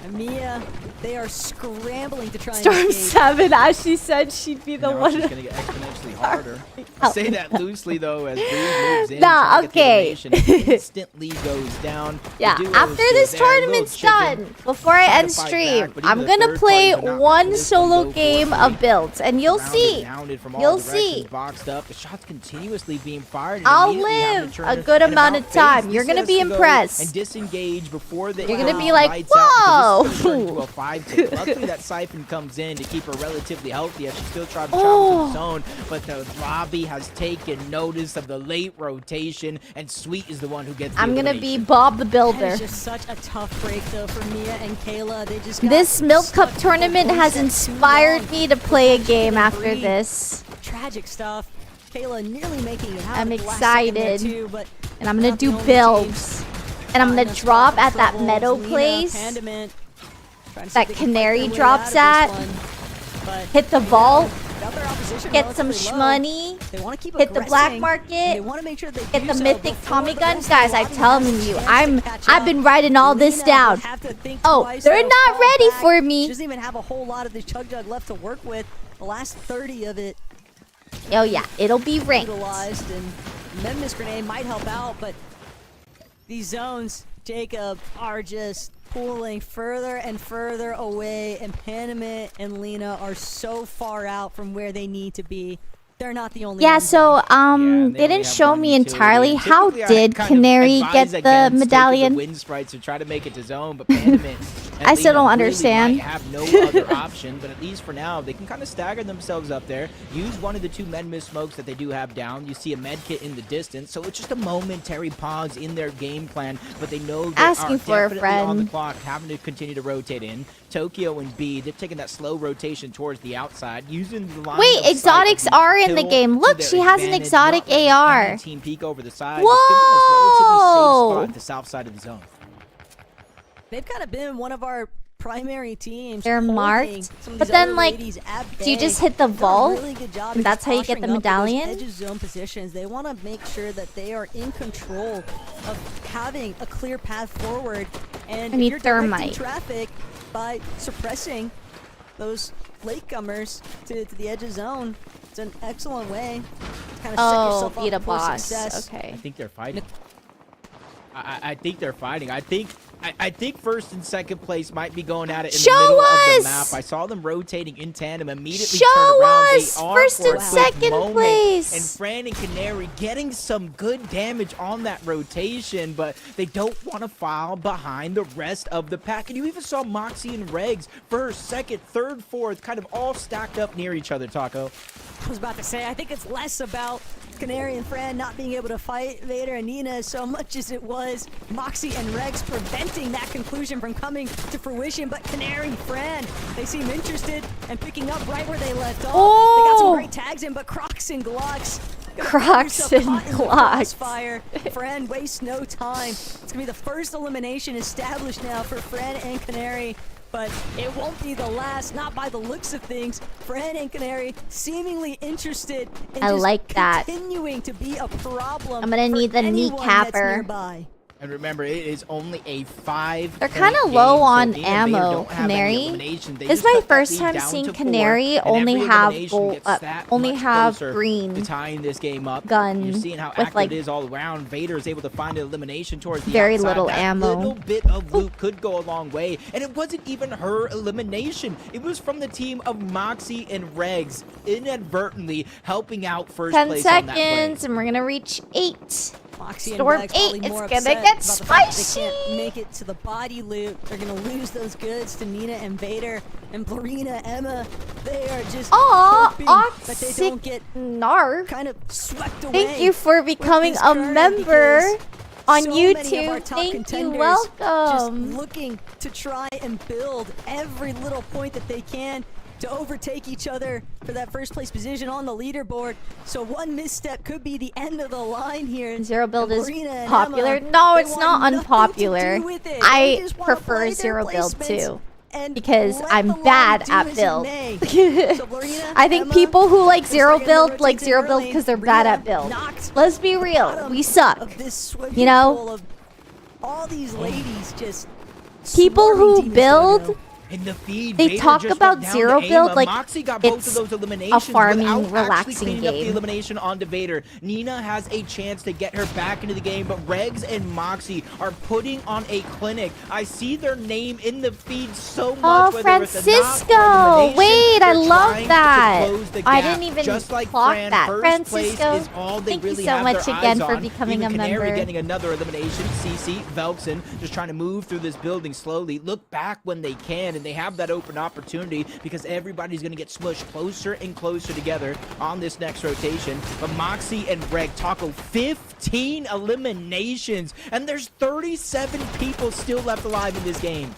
And Mia, they are scrambling to try Storm and escape. 7, as she said, she'd be the Now one. it's just gonna get exponentially harder. I say that loosely though, as Bree moves in. Nah, trying to get the okay. elimination, it instantly goes down. The Yeah, duo after is this still there. tournament's Little Chicken done, before I trying end to fight stream, back, but even I'm the gonna third play parties are not one letting this one solo go game forward. of builds, and you'll Surrounded see. and hounded from all You'll directions, see. boxed up. The shots continuously being fired. And I'll immediately having live to turn a it good and amount about of time. face. You're This gonna has be to go impressed. and disengage before the You're gonna be like, lights out, because this is gonna turn whoa! into a 5-tick. Luckily, that Siphon comes in to keep her relatively healthy as she still tries to Oh. travel to the zone. But the lobby has taken notice of the late rotation, and Sweet is the one who gets the I'm gonna be elimination. Bob the That Builder. is just such a tough break though for Mia and Kayla. They just got This Milk stuck Cup for tournament one has set too inspired long. me to play a Little Chicken game and after Bree, this. Tragic stuff. Kayla nearly making it out. I'm at the last second there, excited. too, but And I'm gonna not the do only builds. team. And I'm gonna Finding drop spot at that troubles. meadow Lena, place Pandament, trying to see that if they can fight Canary their way drops out at. of this one. But Hit the vault. without their opposition Get some relatively low, shmoney. they wanna keep Hit the black aggressing, market. and they wanna make sure they Get do the so mythic before Tommy the gun. rest of Guys, the I'm lobby telling has a you, chance to catch I've up. been writing all this Lena down. would have to think Oh, twice, they're though, not fall ready back. for She me. doesn't even have a whole lot of the chug jug left to work with. The last 30 of it Oh yeah, it'll be ranked. utilized, and Memphis grenade might help out, but these zones, Jacob, are just pulling further and further away, and Panama and Lena are so far out from where they need to be. They're not the only Yeah, ones. so they they only didn't have show one me utility, entirely. and How typically I did kind of Canary advise get the against taking medallion? The wind sprites to try to make it to zone, but Panamint and I still Lena don't really understand. might have no other option, but at least for now, they can kind of stagger themselves up there, use one of the 2 med miss smokes that they do have down. You see a med kit in the distance, so it's just a momentary pause in their game plan, but they know they Asking are for a definitely on the friend. clock, having to continue to rotate in. Tokyo and B, they're taking that slow rotation towards the outside, using the line Wait, of sight exotics of the are in the hill game. to Look, their she has an advantage, exotic not letting AR. any team peek over the side. It's giving us a relatively safe spot at the south side of the zone. They've kind of been one of our primary teams. They're holding marked, some of but these then other like, ladies at do you bay. just hit the They've done a vault? really good job And of that's just how you get the posturing up for those medallion? edge of zone positions. They want to make sure that they are in control of having a clear path forward. And I need if you're directing thermite. traffic by suppressing those latecomers to the edge of zone, it's an excellent way to kind of set Oh, yourself beat up a for boss. success. Okay. I think they're fighting. I think they're fighting. I think first and second place might be going at it in Show the middle of the us! map. I saw them rotating in tandem, immediately Show turn around. us! They are First for a and quick second moment. place. And Fran and Canary getting some good damage on that rotation, but they don't want to fall behind the rest of the pack. And you even saw Moxie and Regs first, second, third, fourth, kind of all stacked up near each other, Taco. I was about to say, I think it's less about Canary and Fran not being able to fight Vader and Nina so much as it was Moxie and Regs preventing that conclusion from coming to fruition. But Canary and Fran, they seem interested and picking up right where they left off. They got some Oh! great tags in, but Crocs and Glocks Crocs and clocks. Fran wastes no time. It's going to be the first elimination established now for Fran and Canary. But it won't be the last, not by the looks of things. Fran and Canary seemingly interested in I just like that. continuing to be a problem. I'm gonna need the anyone that's kneecapper. nearby. And remember, it is only a 5. They're kind of low on ammo, Canary. This is my first time seeing Canary only have gold, only have green to tying this game up. gun You're seeing how with active like it is all around. Vader is able to find an elimination towards the very outside. little That ammo. little bit of loot could go a long way, and it wasn't even her elimination. It was from the team of Moxie and Regs, inadvertently helping out first 10 place on that play. seconds, and we're gonna reach 8. Moxie and Storm Rex 8, probably it's more gonna upset get about the fact that spicy. They can't make it to the body loot. They're gonna lose those goods to Nina and Vader and Blurina, Emma. They are just hoping that they don't get kind of swept away. Thank you for with becoming this a curve member because on so many of our YouTube. top Thank you, contenders welcome. Just looking to try and build every little point that they can to overtake each other for that first place position on the leaderboard. So one misstep could be the end of the line here. Zero build And is Blurina and popular. Emma, No, they it's want not nothing to unpopular. do with it. They I just wanna prefer play their zero build placements too. and Because let I'm the line bad do at as it build. may. So Blurina, I think Emma, people who like looks zero like they're build gonna like rotate zero in build early. because they're bad Rhea at build. knocked Let's be real, we suck. of this swimming You know? pool of all these ladies just People swarming who Team build, Inferno. In the feed, they Vader talk just about went down zero to build Aima. like Moxie got both it's of those a eliminations farming, without actually relaxing cleaning up the game. elimination onto Vader. Nina has a chance to get her back into the game, but Regs and Moxie are putting on a clinic. I see their name in the feed so much. Oh, whether it's a knock or Francisco! elimination, Wait, I they're love trying to that. close the I gap. didn't even Just like clock Fran, that. first Francisco, place is all they thank you really so have much their again eyes for on. becoming Even a Canary member. getting another elimination. CC, Velkson just trying to move through this building slowly. Look back when they can, and they have that open opportunity because everybody's going to get smushed closer and closer together on this next rotation. But Moxie and Reg Taco, 15 eliminations, and there's 37 people still left alive in this game.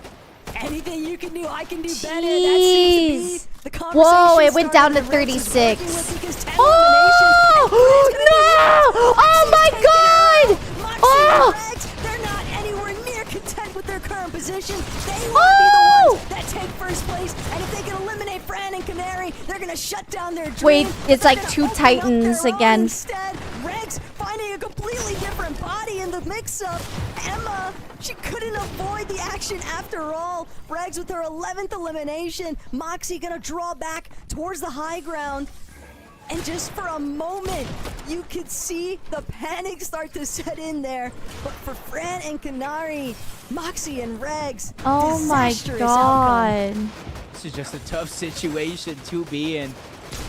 Anything you can do, I can do better. That seems to be the conversation. Whoa, it went down to started with Rex 36. working with because 10 Oh, no! Oh my god! Oh! Rex, they're not anywhere near content with their current position. They want to be the ones that take first place, and if they can eliminate Fran and Canary, they're gonna shut down their dream. Wait, but it's they're like gonna two open up Titans their own again. Instead, Rex finding a completely different body in the mix-up. Emma, she couldn't avoid the action after all. Regs with her 11th elimination. Moxie gonna draw back towards the high ground. And just for a moment, you could see the panic start to set in there. But for Fran and Canary, Moxie and Regs, Oh my disastrous god. outcome. This is just a tough situation to be in.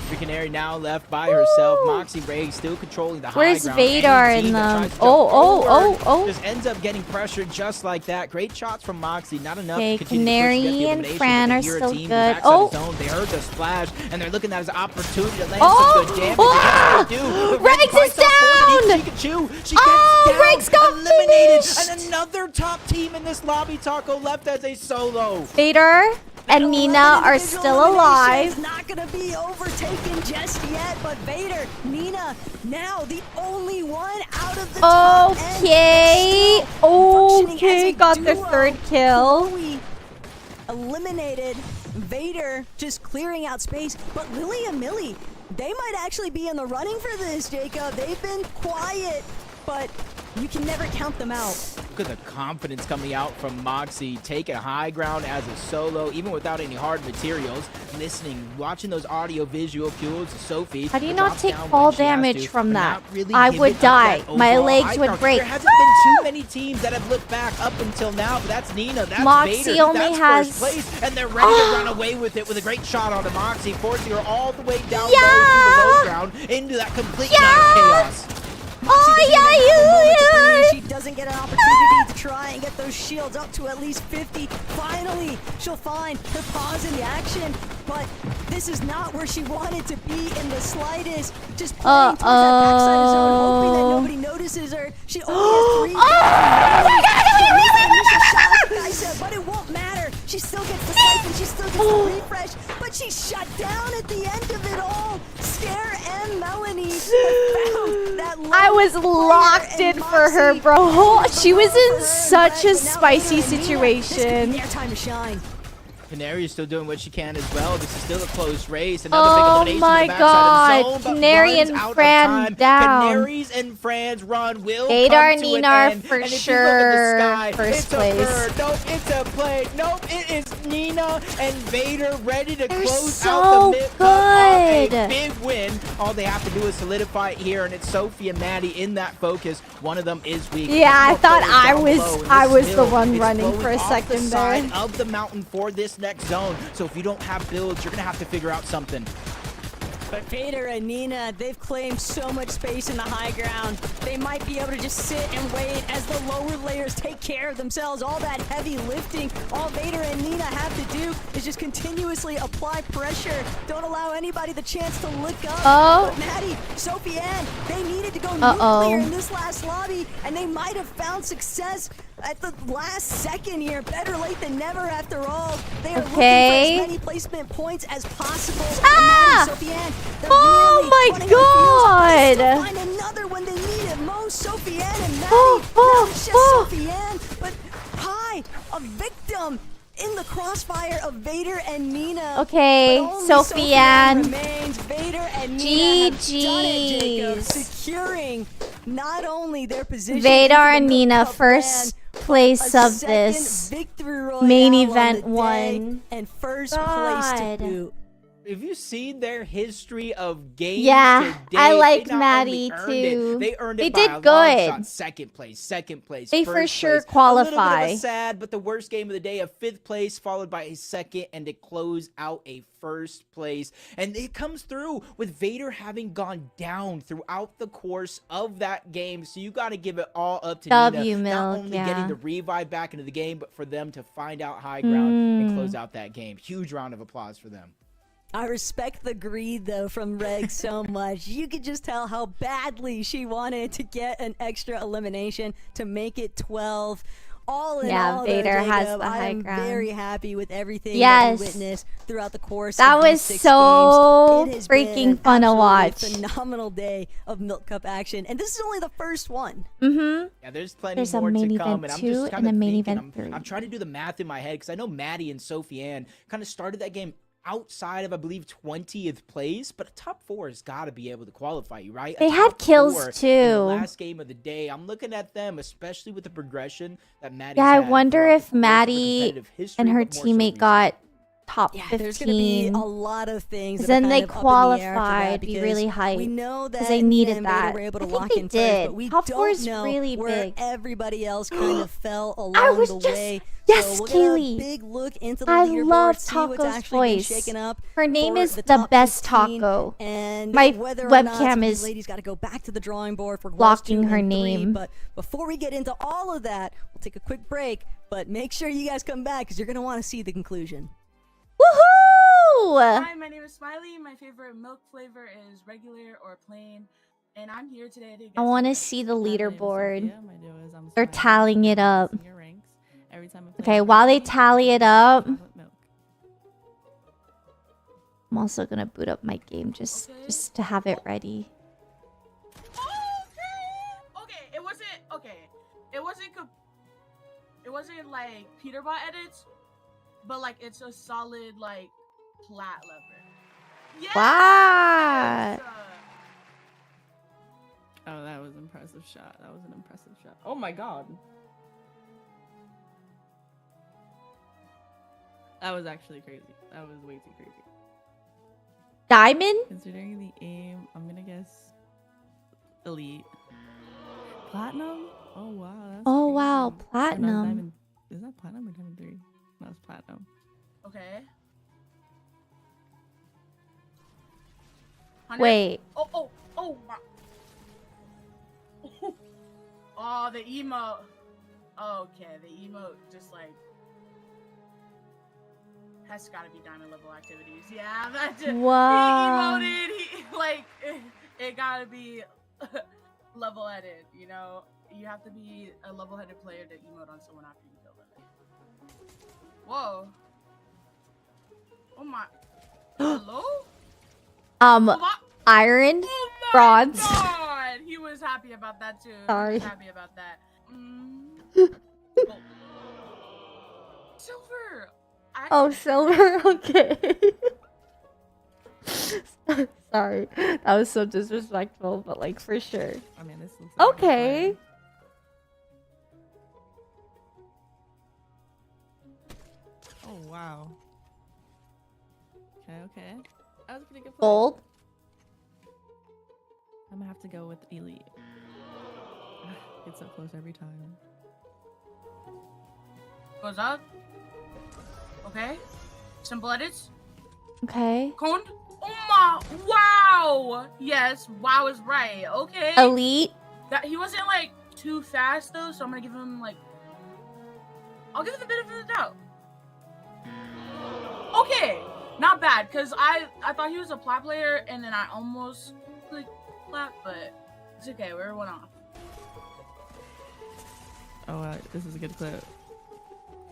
The Canary now left by herself. Moxie Ray still controlling the Where's high ground. Vader Any in team that them? tries to jump Oh. forward Just ends up getting pressured just like that. Great shots from Moxie. Not enough Okay, to continue to push to get Canary the and elimination, Fran but are they hear a still team good. backside Oh. the zone. They heard the splash, and they're looking at his opportunity to land Oh. some good damage. Oh. That's what they do. But Regs bites is off more than down. Pikachu. She Oh, gets down, Regs got eliminated, finished. and another top team in this lobby, Taco, left as a solo. Vader and Nina are still alive. Not gonna be overtaken just yet, but Vader, Nina, now the only one out of the top end. Okay. Functioning as Okay, a got the duo. third kill. Chloe eliminated. Vader just clearing out space, but Lily and Millie, they might actually be in the running for this, Jacob. They've been quiet, but you can never count them out. Look at the confidence coming out from Moxie, taking high ground as a solo, even without any hard materials. Listening, watching those audio visual cues to Sophie. How do you that not drops take down fall when she has damage to, from but that? not really I giving would up die. that My overall legs high would ground. break. There hasn't been too many teams that have looked back up until now, but that's Nina, that's Moxie Vader, only that's has- first place, and they're ready to run away with it with a great shot onto Moxie, forcing her all the way down low to the low ground into that complete night of chaos. She doesn't get an opportunity to try and get those shields up to at least 50. Finally, she'll find her pause in the action, but this is not where she wanted to be in the slightest. Just playing towards that backside of the zone, hoping that nobody notices her. She only has 3 I said, but it won't matter. She still gets the siphon, she still gets the refresh, but she's shut down at the end of it all. Scare and Melanie have found was locked in for her, bro. She was in such a spicy situation. Time to shine. Canary is still doing what she can as well. This is still a close race. Another big Oh elimination my on the backside god. of the zone, but Canary runs and out of Fran time. down. Canaries and Fran's run will Vadar come and to Nina an are end. for And if you sure look at the sky, first it's place. a bird. Nope, it's a plane. Nope, it is Nina and Vader ready to They're close so out the mid-cup on a good. big win. All they have to do is solidify it here, and it's Sophie and Maddie in that focus. One of them is weak. Yeah, I thought I was I the one running for a second there. side of the mountain for this next zone. So if you don't have builds, you're gonna have to figure out something. But Vader and Nina, they've claimed so much space in the high ground. They might be able to just sit and wait as the lower layers take care of themselves. All that heavy lifting, all Vader and Nina have to do is just continuously apply pressure. Don't allow anybody the chance to look up. Oh. But Maddie, Sophie Ann, they needed to go Uh-oh. nuclear in this last lobby, and they might have found success at the last second here. Better late than never after all. They are Okay. looking for as many placement points as possible. Ah! And Maddie, Sophie Ann, they're Oh nearly my running out of fuels. They still god. find another when they need it. Mo, Sophie Ann, and Maddie. Oh, Not just oh. Sophie Ann, but Hi, a victim in the crossfire of Vader and Nina. Okay, But only Sophie Ann. remains. Vader and Nina have done it, Jacob, GG's. securing not only their position Vadar into the and Milk Nina, Cup first plan, place a of second this victory royale main on event the day, one. and first God. place to boot. Have you seen their history of games Yeah, to I date? like They not Maddie only earned too. It, they earned They it by did a long good. shot. Second place. They first for sure place. A little bit qualify. of a sad, but the worst game of the day, a 5th place followed by a 2nd, and to close out a 1st place. And it comes through with Vader having gone down throughout the course of that game. So you got to give it all up to W Nina. Not Milk, only yeah. getting the revive back into the game, but for them to find out high ground and Mm. close out that game. Huge round of applause for them. I respect the greed, though, from Reg so much. You could just tell how badly she wanted to get an extra elimination to make it 12. All in Yeah, all, Vader though, has Jacob, the I high am ground. very happy with everything that Yes. we witnessed throughout the course That of was these 6 so games. It has freaking been an fun to absolutely watch. phenomenal day of Milk Cup action, and this is only the first one. Mm-hmm. Yeah, there's plenty There's a more main to come, event and I'm 2 just and kind a of main thinking, event 3. I'm trying to do the math in my head because I know Maddie and Sophie Ann kind of started that game outside of, I believe, 20th place, but a top 4 has got to be able to qualify you, right? They A had top kills 4 in too. the last game of the day. I'm looking at them, especially with the progression that Maddie's Yeah, I had wonder throughout the if course of her Maddie competitive history, and her but more so teammate recently. got top Yeah, 15. there's going to be a lot of things. Because that are then kind they of up in the air after that qualified, be because really hyped. We know that Because they needed Nina and Vader that. were able to I think lock they in first, did. but we Top 4 don't is know really where big. everybody else kind of fell along I was the just way. yes, so we'll Kaylee. get a big look into the I leaderboard, love see what's Taco's actually been voice. shaken up. Her name for is the the top best 15, Taco. and My whether or not some webcam of these is ladies got to go back to the drawing board for blocking Walls 2 her and 3, name. But before we get into all of that, we'll take a quick break. But make sure you guys come back because you're going to want to see the conclusion. Woohoo! Hi, my name is Smiley. My favorite milk flavor is regular or plain, and I'm here today to. I want to see the leaderboard. My deal is I'm They're tallying it up. your ranks every time I play Okay, while they tally it up, chocolate milk. I'm also gonna boot up my game just to have it ready. Okay, it wasn't okay. It wasn't like Peterbot edits, but like it's a solid like plat lever. Yeah. Wow. Oh, that was an impressive shot. That was an impressive shot. Oh my god. That was actually crazy. That was way too crazy. Diamond? Considering the aim, I'm gonna guess elite. Platinum? Oh wow. That's Oh crazy. wow, Or no, platinum. diamond. Is that platinum or diamond 3? No, it's platinum. Okay. Wait. Oh my. Oh, the emote. Okay, the emote just like has got to be diamond level activities. Yeah, that just Wow. he emoted. He like it got to be level-headed. You know, you have to be a level-headed player to emote on someone after you kill them. Whoa. Oh my. Hello? Iron, bronze. God, he was happy about that too. Sorry. He was happy about that. Oh. Silver. Oh, silver. Okay. Sorry, that was so disrespectful, but like for sure. I mean, this looks like Okay. Oh wow. Okay. That was a pretty good play. Gold. I'm gonna have to go with elite. It's so close every time. Goes up. Okay. Simple edits. Okay. Cone. Oh my! Wow. Yes. Wow is right. Okay. Elite. That he wasn't like too fast though, so I'm gonna give him like. I'll give him the benefit of the doubt. Okay. Not bad, cause I thought he was a plat player, and then I almost clicked plat, but it's okay. We're one off. Oh, this is a good clip.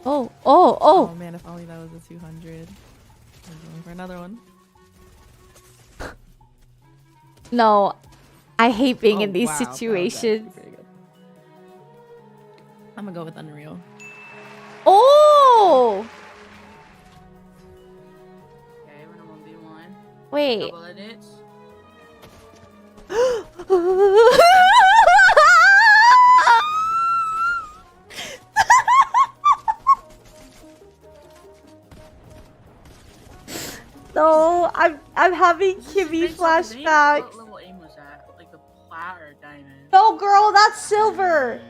Oh. Oh man, if only that was a 200. I'm going for another one. No, I hate being in these wow, that was situations. actually pretty good. I'm gonna go with Unreal. Oh. Okay, we're gonna 1v1. Wait. Double edits. No, I'm having Kimmy flashbacks. What level aim was that? Like the plat or diamond? No, girl, that's silver.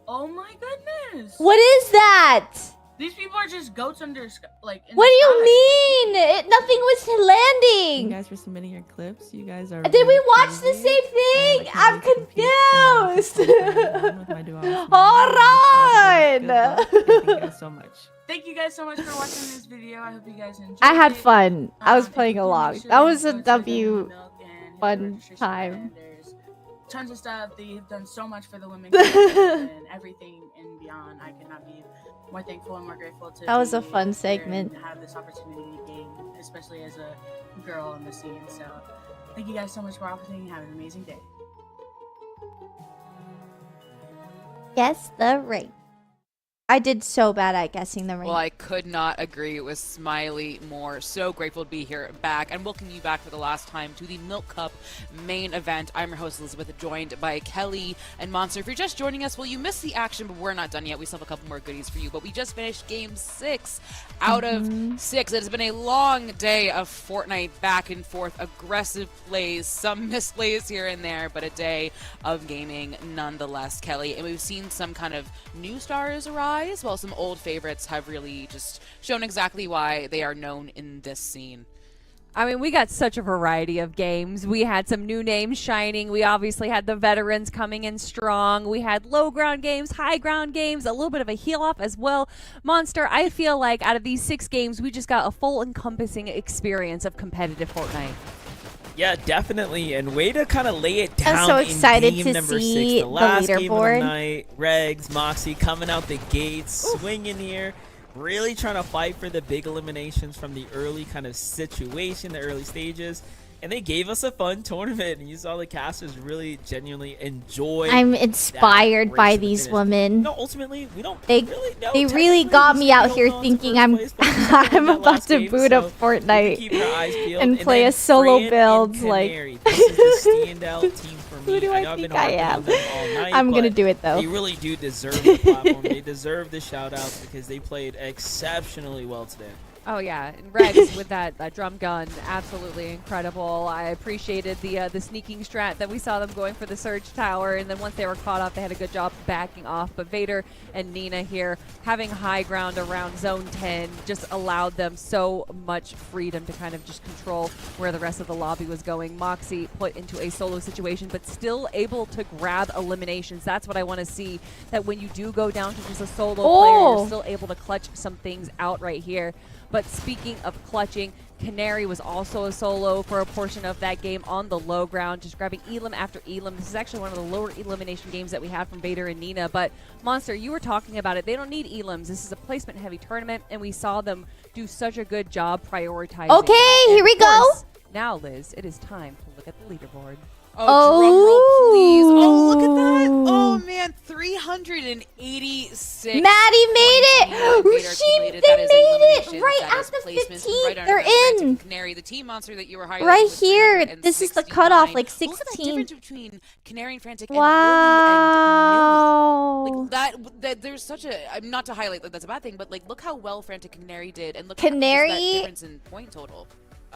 Oh my goodness! What is that? These people are just goats under like. What do you mean? Nothing was Thank you landing. guys for submitting your clips. You guys are. Did we really watch the crazy. same thing? I'm confused. With my duo. Hold on. Thank you guys so much. Thank you guys so much for watching this video. I hope you guys enjoyed. I had it. fun. I was playing if you along. make sure That you was a go to W Milk and hit the fun registration time. button. There's tons of stuff. They've done so much for the women and everything and beyond. I could not be more thankful and more grateful to. That was a be fun here segment. and have this opportunity to game, especially as a girl on the scene. So, thank you guys so much for watching. Have an amazing day. Guess the ring. I did so bad at guessing the ring. Well, I could not agree with Smiley more. So grateful to be here back and welcome you back for the last time to the Milk Cup main event. I'm your host, Elizabeth, joined by Kelly and Monster. If you're just joining us, well, you missed the action, but we're not done yet. We still have a couple more goodies for you, but we just finished game 6 out of 6. It has been a long day of Fortnite back and forth, aggressive plays, some misplays here and there, but a day of gaming nonetheless, Kelly. And we've seen some kind of new stars arise, while some old favorites have really just shown exactly why they are known in this scene. I mean, we got such a variety of games. We had some new names shining. We obviously had the veterans coming in strong. We had low ground games, high ground games, a little bit of a heel off as well. Monster, I feel like out of these 6 games, we just got a full encompassing experience of competitive Fortnite. Yeah, definitely, and way to kind of lay it down. I'm so excited in to game number see 6, the last the game of the leaderboard. night. Regs, Moxie coming out the gates, swinging here, really trying to fight for the big eliminations from the early kind of situation, the early stages. And they gave us a fun tournament, and you saw the casters really genuinely enjoy. I'm inspired by these women. No, ultimately, we don't They really know. they really got me out here thinking I'm I'm about to boot up keep our eyes Fortnite peeled. and play a then solo Fran build. and Like, Canary. This is the standout team for me. who do I know I I've been think I harping on am? them all night, I'm gonna but do it though. They really do deserve the platform. They deserve the shout outs because they played exceptionally well today. Oh yeah, and Regs with that drum gun, absolutely incredible. I appreciated the sneaking strat that we saw them going for the Surge Tower, and then once they were caught off, they had a good job backing off. But Vader and Nina here having high ground around Zone 10 just allowed them so much freedom to kind of just control where the rest of the lobby was going. Moxie put into a solo situation, but still able to grab eliminations. That's what I want to see, that when you do go down to just a solo player, you're still able to clutch some things out right here. But speaking of clutching, Canary was also a solo for a portion of that game on the low ground, just grabbing Elim after Elim. This is actually one of the lower elimination games that we had from Vader and Nina. But Monster, you were talking about it. They don't need Elims. This is a placement-heavy tournament, and we saw them do such a good job prioritizing. Okay, here we go. Now, Liz, it is time to look at the leaderboard. Oh, drum roll, please. Oh, look at that. Oh, man. 386. Maddie made it. They made it right That at is the placement 15th. right under They're Frantic in. Canary, the team monster that you were highlighting Right with here. 369. This is the cutoff, like Look at that 16. difference between Canary and Frantic Wow. and Millie. Like that there's such a, not to highlight that that's a bad thing, but like look how well Frantic and Canary did, and look Canary- at that difference in point total.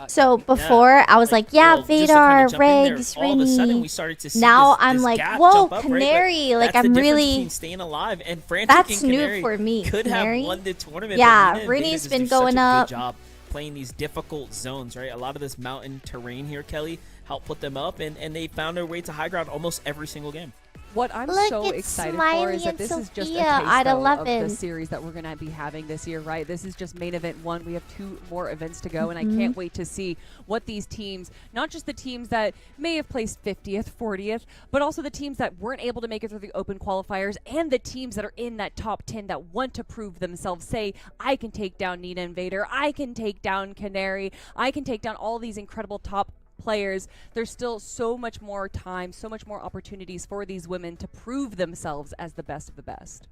So before I was like, yeah, well, just to kinda Vadar, jump in there, Regs, all of a sudden Rini. we started to see Now this- I'm this like, gap whoa, jump up, right? But Canary. Like that's I'm the difference really. between staying alive and Frantic That's and new Canary for me. could Canary. have won the tournament. Yeah, but Nina and Vader Rini's just been do such going a up. Good job playing these difficult zones, right? A lot of this mountain terrain here, Kelly, helped put them up, and they found their way to high ground almost every single game. What I'm Look, so it's excited for Smiley is that and this is just a Sophia taste at though, of 11. the series that we're going to be having this year, right? This is just main event 1. We have 2 more events to go, and I Mhm. can't wait to see what these teams, not just the teams that may have placed 50th, 40th, but also the teams that weren't able to make it through the open qualifiers, and the teams that are in that top 10 that want to prove themselves. Say, I can take down Nina and Vader, I can take down Canary, I can take down all these incredible top players. There's still so much more time, so much more opportunities for these women to prove themselves as the best of the best.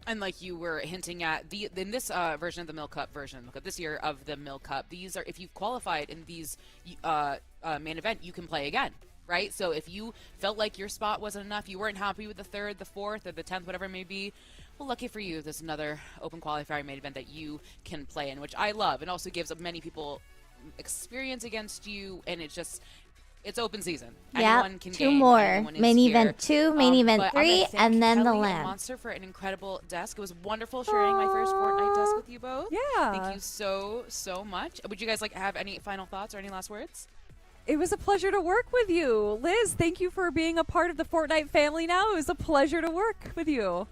And like you were hinting at, in this version of the Milk Cup this year of the Milk Cup, these are, if you've qualified in these main event, you can play again, right? So if you felt like your spot wasn't enough, you weren't happy with the 3rd, the 4th, or the 10th, whatever it may be, well, lucky for you, there's another open qualifier main event that you can play in, which I love. It also gives many people experience against you, and it's open season. Yeah, Anyone can 2 game, more. anyone is Main here. event 2, main event But I'm gonna 3, thank and then the Kelly and land. Monster for an incredible desk. It was wonderful sharing my first Fortnite desk with you both. Yeah. Thank you so much. Would you guys like to have any final thoughts or any last words? It was a pleasure to work with you. Liz, thank you for being a part of the Fortnite family now. It was a pleasure to work with you.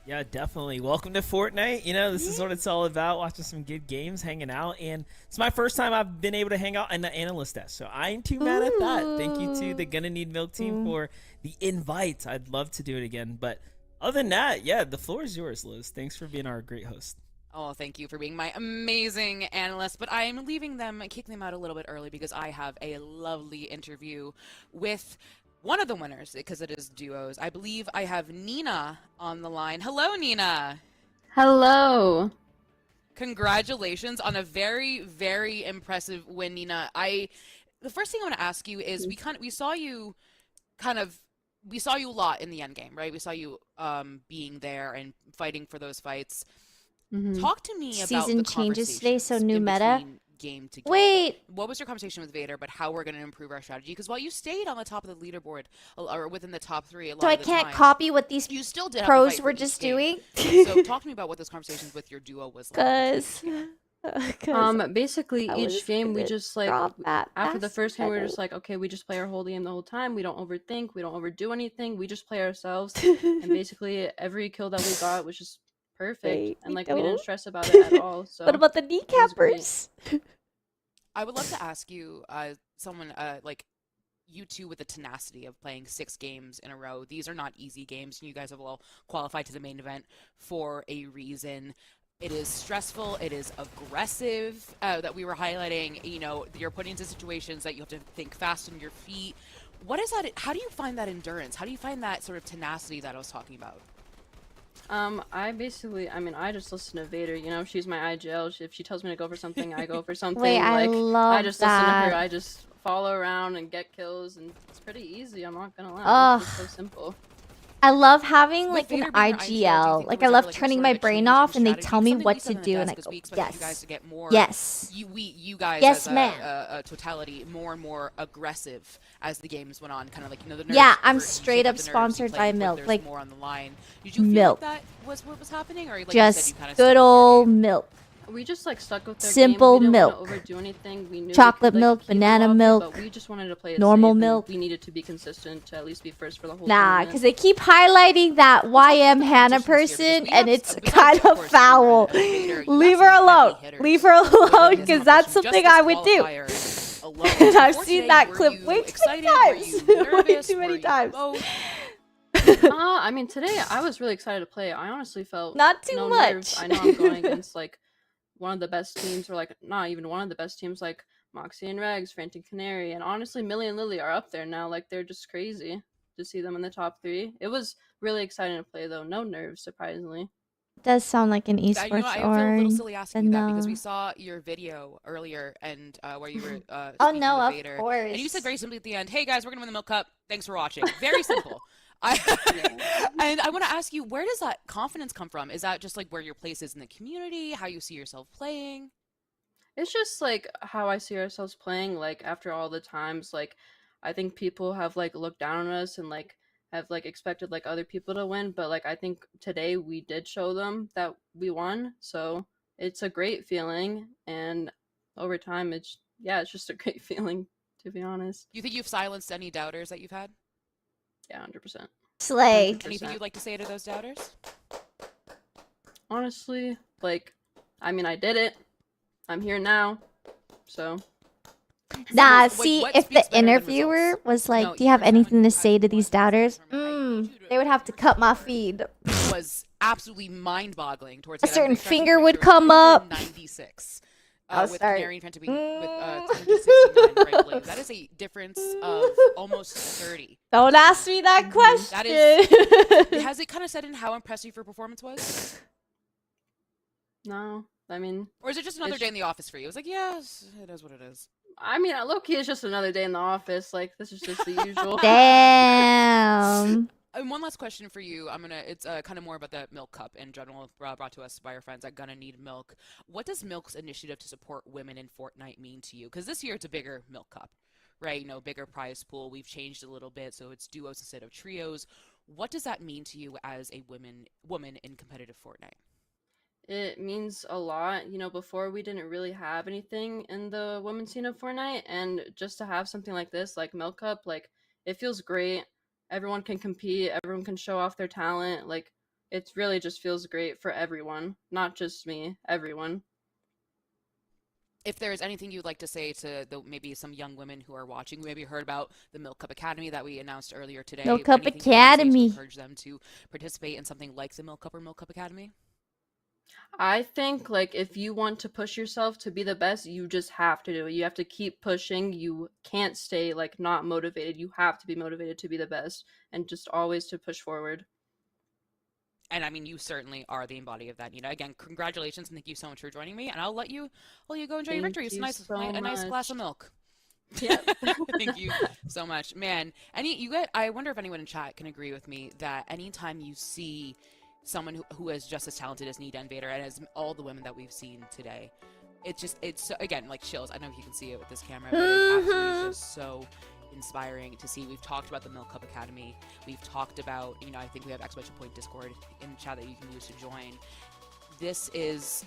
Yeah, definitely. Welcome to Fortnite. You know, this is what it's all about, watching some good games, hanging out. And it's my first time I've been able to hang out in the analyst desk, so I ain't too mad at that. Thank you to the Gonna Need Milk team for the invite. I'd love to do it again. But other than that, yeah, the floor is yours, Liz. Thanks for being our great host. Oh, thank you for being my amazing analyst. But I am leaving them, kicking them out a little bit early because I have a lovely interview with one of the winners, because it is duos. I believe I have Nina on the line. Hello, Nina. Hello. Congratulations on a very, very impressive win, Nina. The first thing I want to ask you is we saw you a lot in the end game, right? We saw you being there and fighting for those fights. Talk to me about Season the changes today, so new in meta. between game to game. Wait. What was your conversation with Vader about how we're going to improve our strategy? Because while you stayed on the top of the leaderboard or within the top 3 a lot So I of the can't time, copy what these you still did have to pros fight were for each just game. doing? So talk to me about what those conversations with your duo was like. Basically I each was game we gonna just like drop that after the first game we were fast just like, okay, we just play our whole game the whole time. We don't overthink, we don't overdo anything. We just play ourselves. And basically every kill that we got was just perfect. Wait, and we like we didn't don't? stress about it at all. So What about the it was great. kneecappers? I would love to ask you, someone like you two with the tenacity of playing 6 games in a row. These are not easy games. You guys have all qualified to the main event for a reason. It is stressful. It is aggressive that we were highlighting. You know, you're put into situations that you have to think fast on your feet. What is that? How do you find that endurance? How do you find that sort of tenacity that I was talking about? I just listen to Vader, you know, she's my IGL. If she tells me to go for something, I go for something. Wait, I love I just listen to that. her. I just follow around and get kills, and it's pretty easy, I'm not gonna lie. It's just so simple. I love having like Vader an being your IGL, do you IGL. think Like there I was love ever, like, turning sort my of a brain change off in and they strategy? tell me Something what we to said on the do and I desk is go, we expected you guys yes. to get more. Yes. You guys Yes, as ma'am. a totality more and more aggressive as the games went on. Kind of like, you know, the nerves Yeah, I'm you straight have up the nerves, you sponsored play by like milk. there's Like more on the line. Did you feel milk. like that was what was happening, or like you said, Just you kind of good old milk. We just like stuck with their Simple game. We didn't milk. want to overdo anything. We knew Chocolate we could, like, milk, keep it banana lobby, milk, but we just wanted to play it normal safe, and milk. we needed to be consistent to at least be first for the whole Nah, tournament. because they keep highlighting that YM Hannah person, and it's kind of foul. Leave her alone. Leave her alone, because that's something I would do. And I've seen that clip way too many times. Way too many times. I mean, today I was really excited to play. I honestly felt Not too no much. nerves. I know I'm going against like one of the best teams, or like not even one of the best teams. Like Moxie and Regs, Frantic Canary, and honestly, Millie and Lily are up there now. Like, they're just crazy to see them in the top 3. It was really exciting to play, though. No nerves, surprisingly. Does sound like an You esports know, I feel a little silly asking you that because we no. saw your video earlier and where you were Oh speaking no, with of Vader, course. and you said very simply at the end, "Hey guys, we're gonna win the Milk Cup. Thanks for watching." Very simple. And I want to ask you, where does that confidence come from? Is that just like where your place is in the community, how you see yourself playing? It's just like how I see ourselves playing. Like, after all the times, like, I think people have like looked down on us and like have like expected like other people to win, but like I think today we did show them that we won. So it's a great feeling, and over time it's just a great feeling, to be honest. You think you've silenced any doubters that you've had? Yeah, 100%. Slay. 100%. Anything you'd like to say to those doubters? Honestly, like, I mean, I did it. I'm here now. So Nah, see, if the interviewer was like, "Do you have anything to say to these doubters?" They would have to cut my feed. Was absolutely mind-boggling towards A the end. certain I'm expecting finger would there was come up. 96. I'll With start. Canary and Fanta being with 269, right, Blaze. That is a difference of almost 30. Don't ask me that question. That is. Has it kind of set in how impressive your performance was? no, I mean, Or is it just another It's- day in the office for you? It was like, yes, it is what it is. I mean, low-key, it's just another day in the office. Like, this is just the usual. Damn. And one last question for you. It's kind of more about the Milk Cup in general, brought to us by our friends at Gonna Need Milk. What does Milk's initiative to support women in Fortnite mean to you? Because this year it's a bigger Milk Cup, right? You know, bigger prize pool. We've changed a little bit, so it's duos instead of trios. What does that mean to you as a woman in competitive Fortnite? It means a lot. You know, before we didn't really have anything in the women's scene of Fortnite, and just to have something like this, like Milk Cup, like, it feels great. Everyone can compete, everyone can show off their talent. Like, it really just feels great for everyone, not just me, everyone. If there is anything you'd like to say to maybe some young women who are watching, who maybe heard about the Milk Cup Academy that we announced earlier today. Milk Cup anything you'd like to say to Academy. encourage them to participate in something like the Milk Cup or Milk Cup Academy? I think, like, if you want to push yourself to be the best, you just have to do it. You have to keep pushing. You can't stay, like, not motivated. You have to be motivated to be the best, and just always to push forward. And I mean, you certainly are the embodiment of that, Nina. Again, congratulations and thank you so much for joining me. And I'll let you go enjoy your Thank victory. It's you a nice glass of much. milk. Yep. Thank you so much, man. I wonder if anyone in chat can agree with me that anytime you see someone who is just as talented as Nita and Vader and as all the women that we've seen today, it's so, again, like, chills. I don't know if you can see it with this camera, but it absolutely is just so inspiring to see. We've talked about the Milk Cup Academy. We've talked about, I think we have exclamation point Discord in chat that you can use to join. This is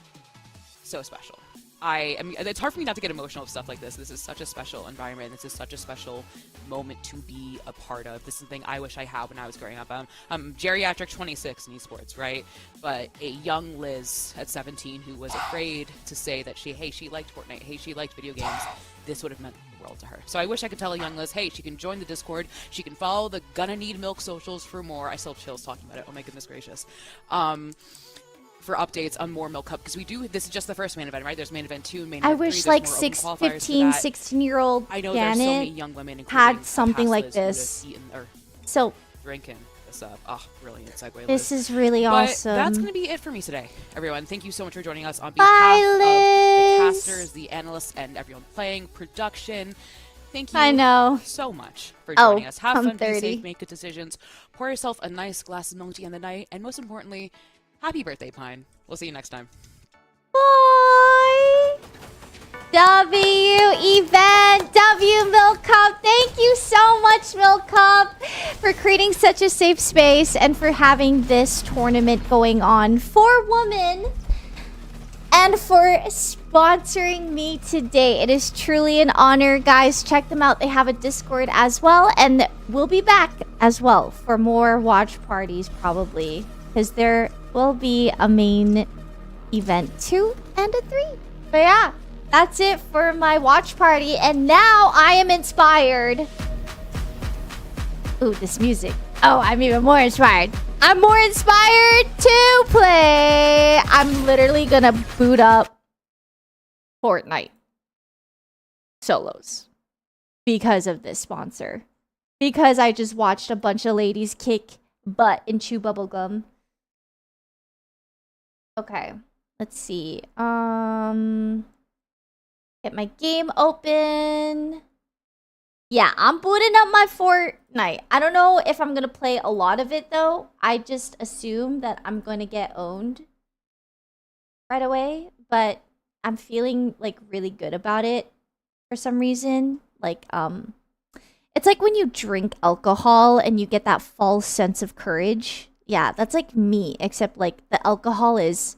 so special. It's hard for me not to get emotional of stuff like this. This is such a special environment. This is such a special moment to be a part of. This is something I wish I had when I was growing up. I'm geriatric 26 in esports, right? But a young Liz at 17 who was afraid to say that she liked Fortnite, hey, she liked video games. This would have meant the world to her. So I wish I could tell a young Liz, hey, she can join the Discord. She can follow the Gonna Need Milk socials for more. I still have chills talking about it. Oh my goodness gracious. For updates on more Milk Cup, because this is just the first main event, right? There's main event 2, main event 3. I wish There's like more open qualifiers for 15, that. 16-year-old I know there's so many Janet young women had something past like Liz who would have this. eaten or So drinking this up. Oh, brilliant segue. this Liz. is really But awesome. that's going to be it for me today, everyone. Thank you so much for joining us on Bye, behalf of the Liz. casters, the analysts, and everyone playing, production. Thank you I know. so much for Oh, joining us. Have I'm fun, be 30. safe, make good decisions. Pour yourself a nice glass of milk to end the night, and most importantly, happy birthday, Pine. We'll see you next time. Bye. W event, W Milk Cup. Thank you so much, Milk Cup, for creating such a safe space and for having this tournament going on for women and for sponsoring me today. It is truly an honor. Guys, check them out. They have a Discord as well, and we'll be back as well for more watch parties probably, because there will be a main event 2 and a 3. But yeah, that's it for my watch party, and now I am inspired. Ooh, this music. Oh, I'm even more inspired. I'm more inspired to play. I'm literally gonna boot up Fortnite. solos because of this sponsor. Because I just watched a bunch of ladies kick butt and chew bubblegum. Okay, let's see. Get my game open. Yeah, I'm booting up my Fortnite. I don't know if I'm gonna play a lot of it though. I just assume that I'm gonna get owned right away, but I'm feeling like really good about it for some reason. Like, it's like when you drink alcohol and you get that false sense of courage. Yeah, that's like me, except like the alcohol is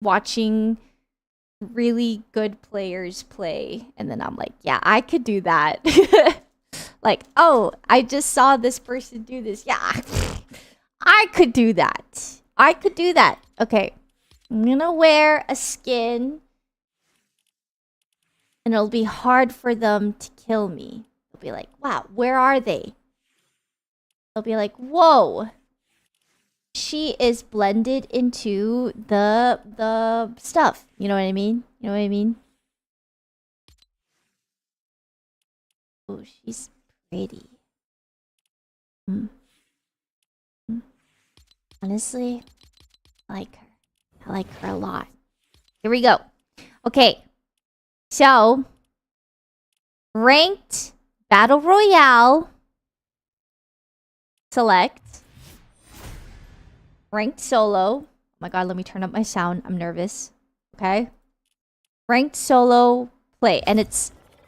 watching really good players play, and then I'm like, yeah, I could do that. Like, oh, I just saw this person do this. Yeah, I could do that. I could do that. Okay, I'm gonna wear a skin, and it'll be hard for them to kill me. They'll be like, wow, where are they? They'll be like, whoa, she is blended into the stuff. You know what I mean? You know what I mean? Oh, she's pretty. Honestly, I like her. I like her a lot. Here we go. Okay. So, ranked battle royale. Select. Ranked solo. Oh my god, let me turn up my sound. I'm nervous. Okay. Ranked solo play. And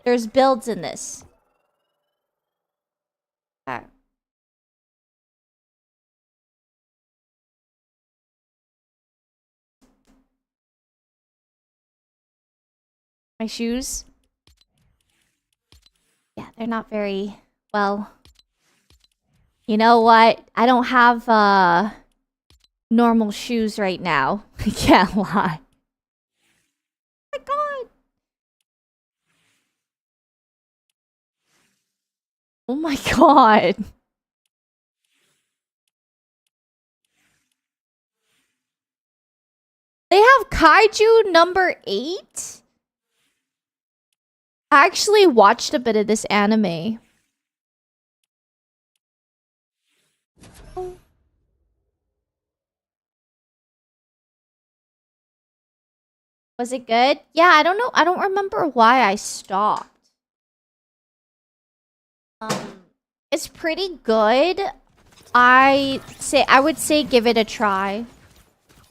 there's builds in this. Okay. My shoes. Yeah, they're not very well. You know what? I don't have normal shoes right now. I can't lie. Oh my god. Oh my god. They have Kaiju number 8? I actually watched a bit of this anime. Was it good? Yeah, I don't know. I don't remember why I stopped. It's pretty good. I would say give it a try.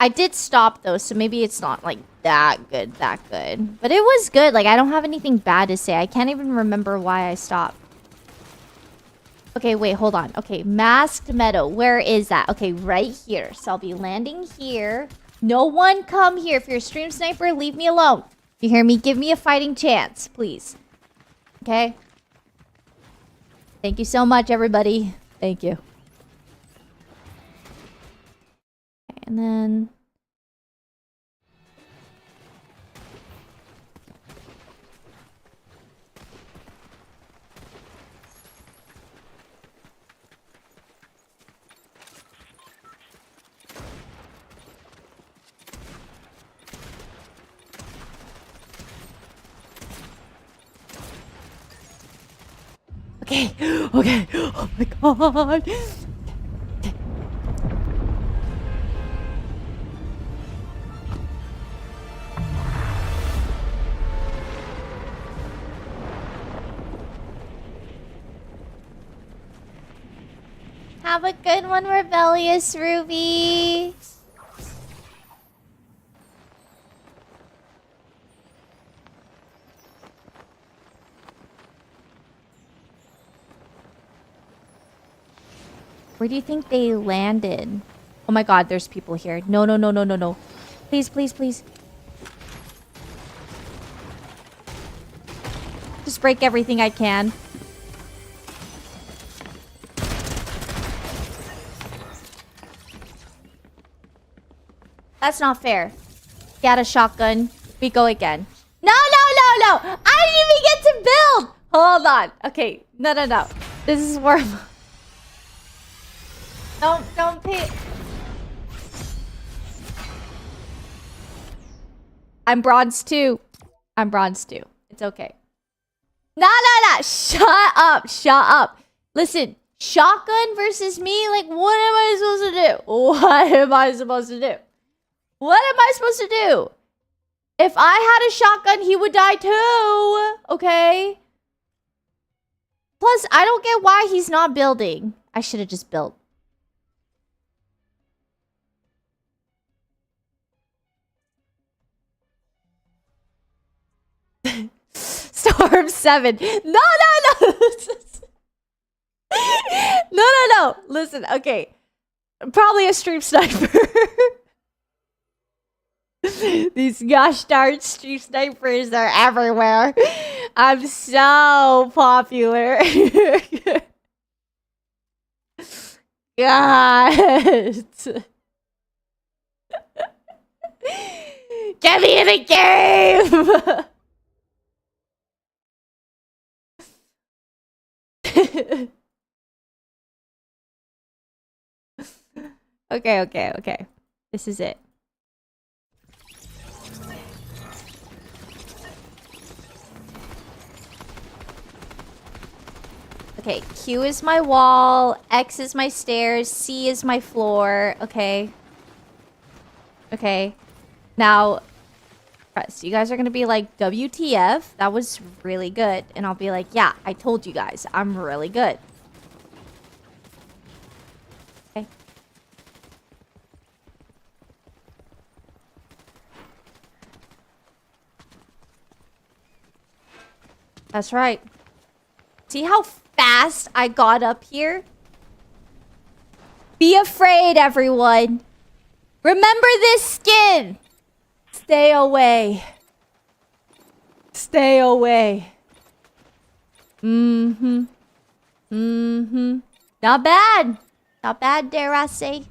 I did stop though, so maybe it's not like that good. But it was good. Like, I don't have anything bad to say. I can't even remember why I stopped. Okay, wait, hold on. Okay, Masked Meadow. Where is that? Okay, right here. So I'll be landing here. No one come here. If you're a stream sniper, leave me alone. You hear me? Give me a fighting chance, please. Okay? Thank you so much, everybody. Thank you. Okay, and then... Okay, okay. Oh my god. Have a good one, Rebellious Ruby. Where do you think they landed? Oh my god, there's people here. No, no, no, no, no, no. Please, please, please. Just break everything I can. That's not fair. Get a shotgun. We go again. No, no, no, no! I didn't even get to build! Hold on. Okay. No, no, no. This is horrible. Don't pay. I'm bronze too. I'm bronze too. It's okay. Nah. Shut up. Shut up. Listen, shotgun versus me? Like, what am I supposed to do? What am I supposed to do? What am I supposed to do? If I had a shotgun, he would die too. Okay? Plus, I don't get why he's not building. I should have just built. Storm 7. No. No. Listen, okay. Probably a stream sniper. These gosh darn stream snipers are everywhere. I'm so popular. God. Get me in the game. Okay. This is it. Okay, Q is my wall, X is my stairs, C is my floor. Okay. Now, so you guys are gonna be like, WTF? That was really good. And I'll be like, yeah, I told you guys, I'm really good. Okay. That's right. See how fast I got up here? Be afraid, everyone. Remember this skin. Stay away. Stay away. Not bad. Not bad, dare I say.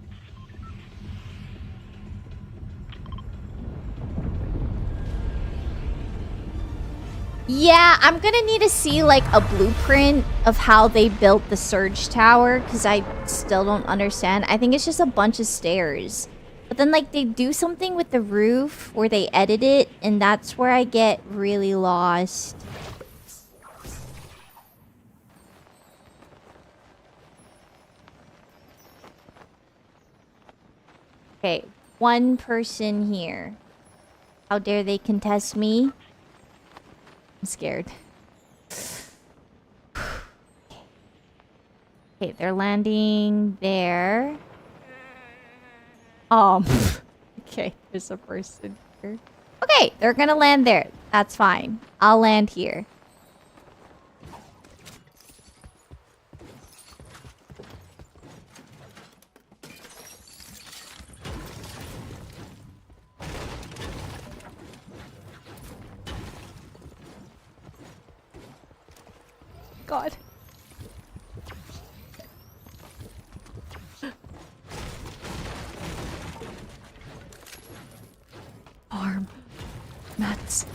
Yeah, I'm gonna need to see like a blueprint of how they built the Surge Tower, because I still don't understand. I think it's just a bunch of stairs. But then like they do something with the roof where they edit it, and that's where I get really lost. Okay, one person here. How dare they contest me? I'm scared. Okay, they're landing there. Okay, there's a person here. Okay, they're gonna land there. That's fine. I'll land here. God. Arm. Mats.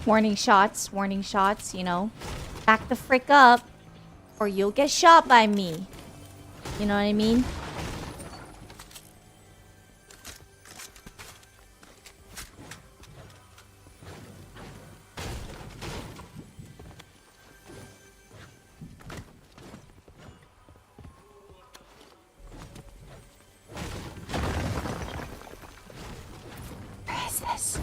Warning shots, you know. Back the frick up, or you'll get shot by me. You know what I mean? Where is this?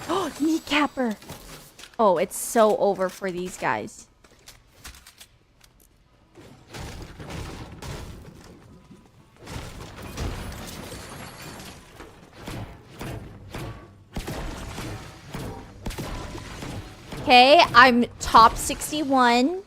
Oh, kneecapper. Oh, it's so over for these guys. Okay, I'm top 61.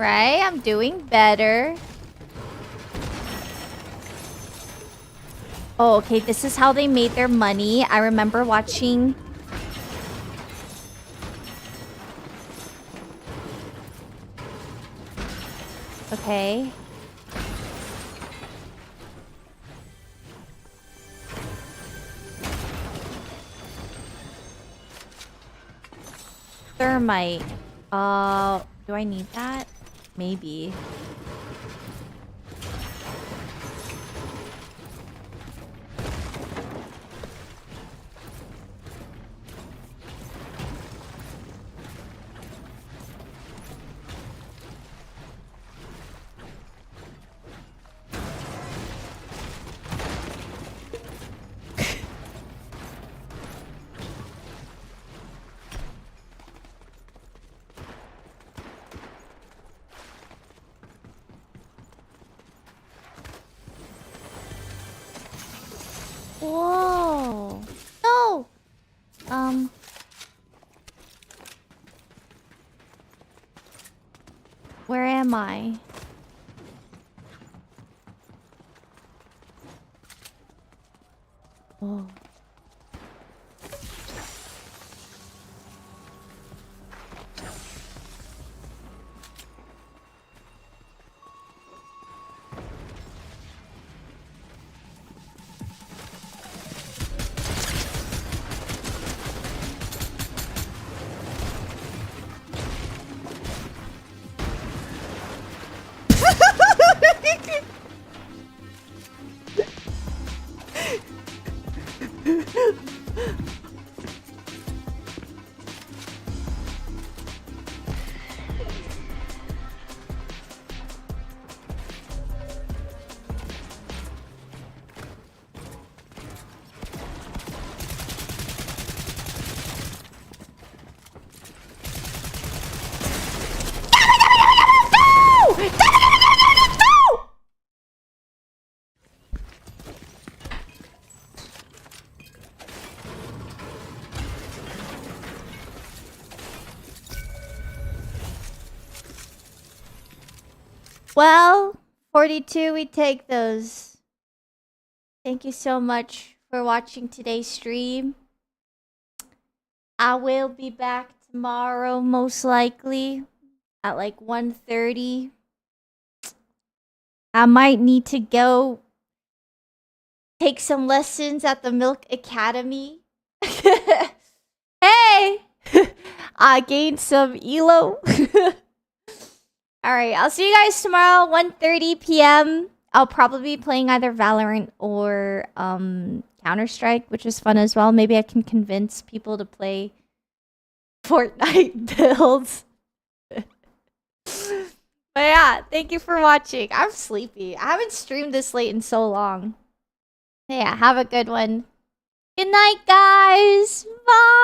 Right? I'm doing better. Oh, okay. This is how they made their money. I remember watching... Okay. Thermite. Do I need that? Maybe. Whoa. No. Where am I? Whoa. Well, 42, we take those. Thank you so much for watching today's stream. I will be back tomorrow, most likely, at like 1:30. I might need to go take some lessons at the Milk Academy. Hey! I gained some ELO. Alright, I'll see you guys tomorrow, 1:30 p.m. I'll probably be playing either Valorant or Counter-Strike, which is fun as well. Maybe I can convince people to play Fortnite builds. But yeah, thank you for watching. I'm sleepy. I haven't streamed this late in so long. Yeah, have a good one. Good night, guys. Bye.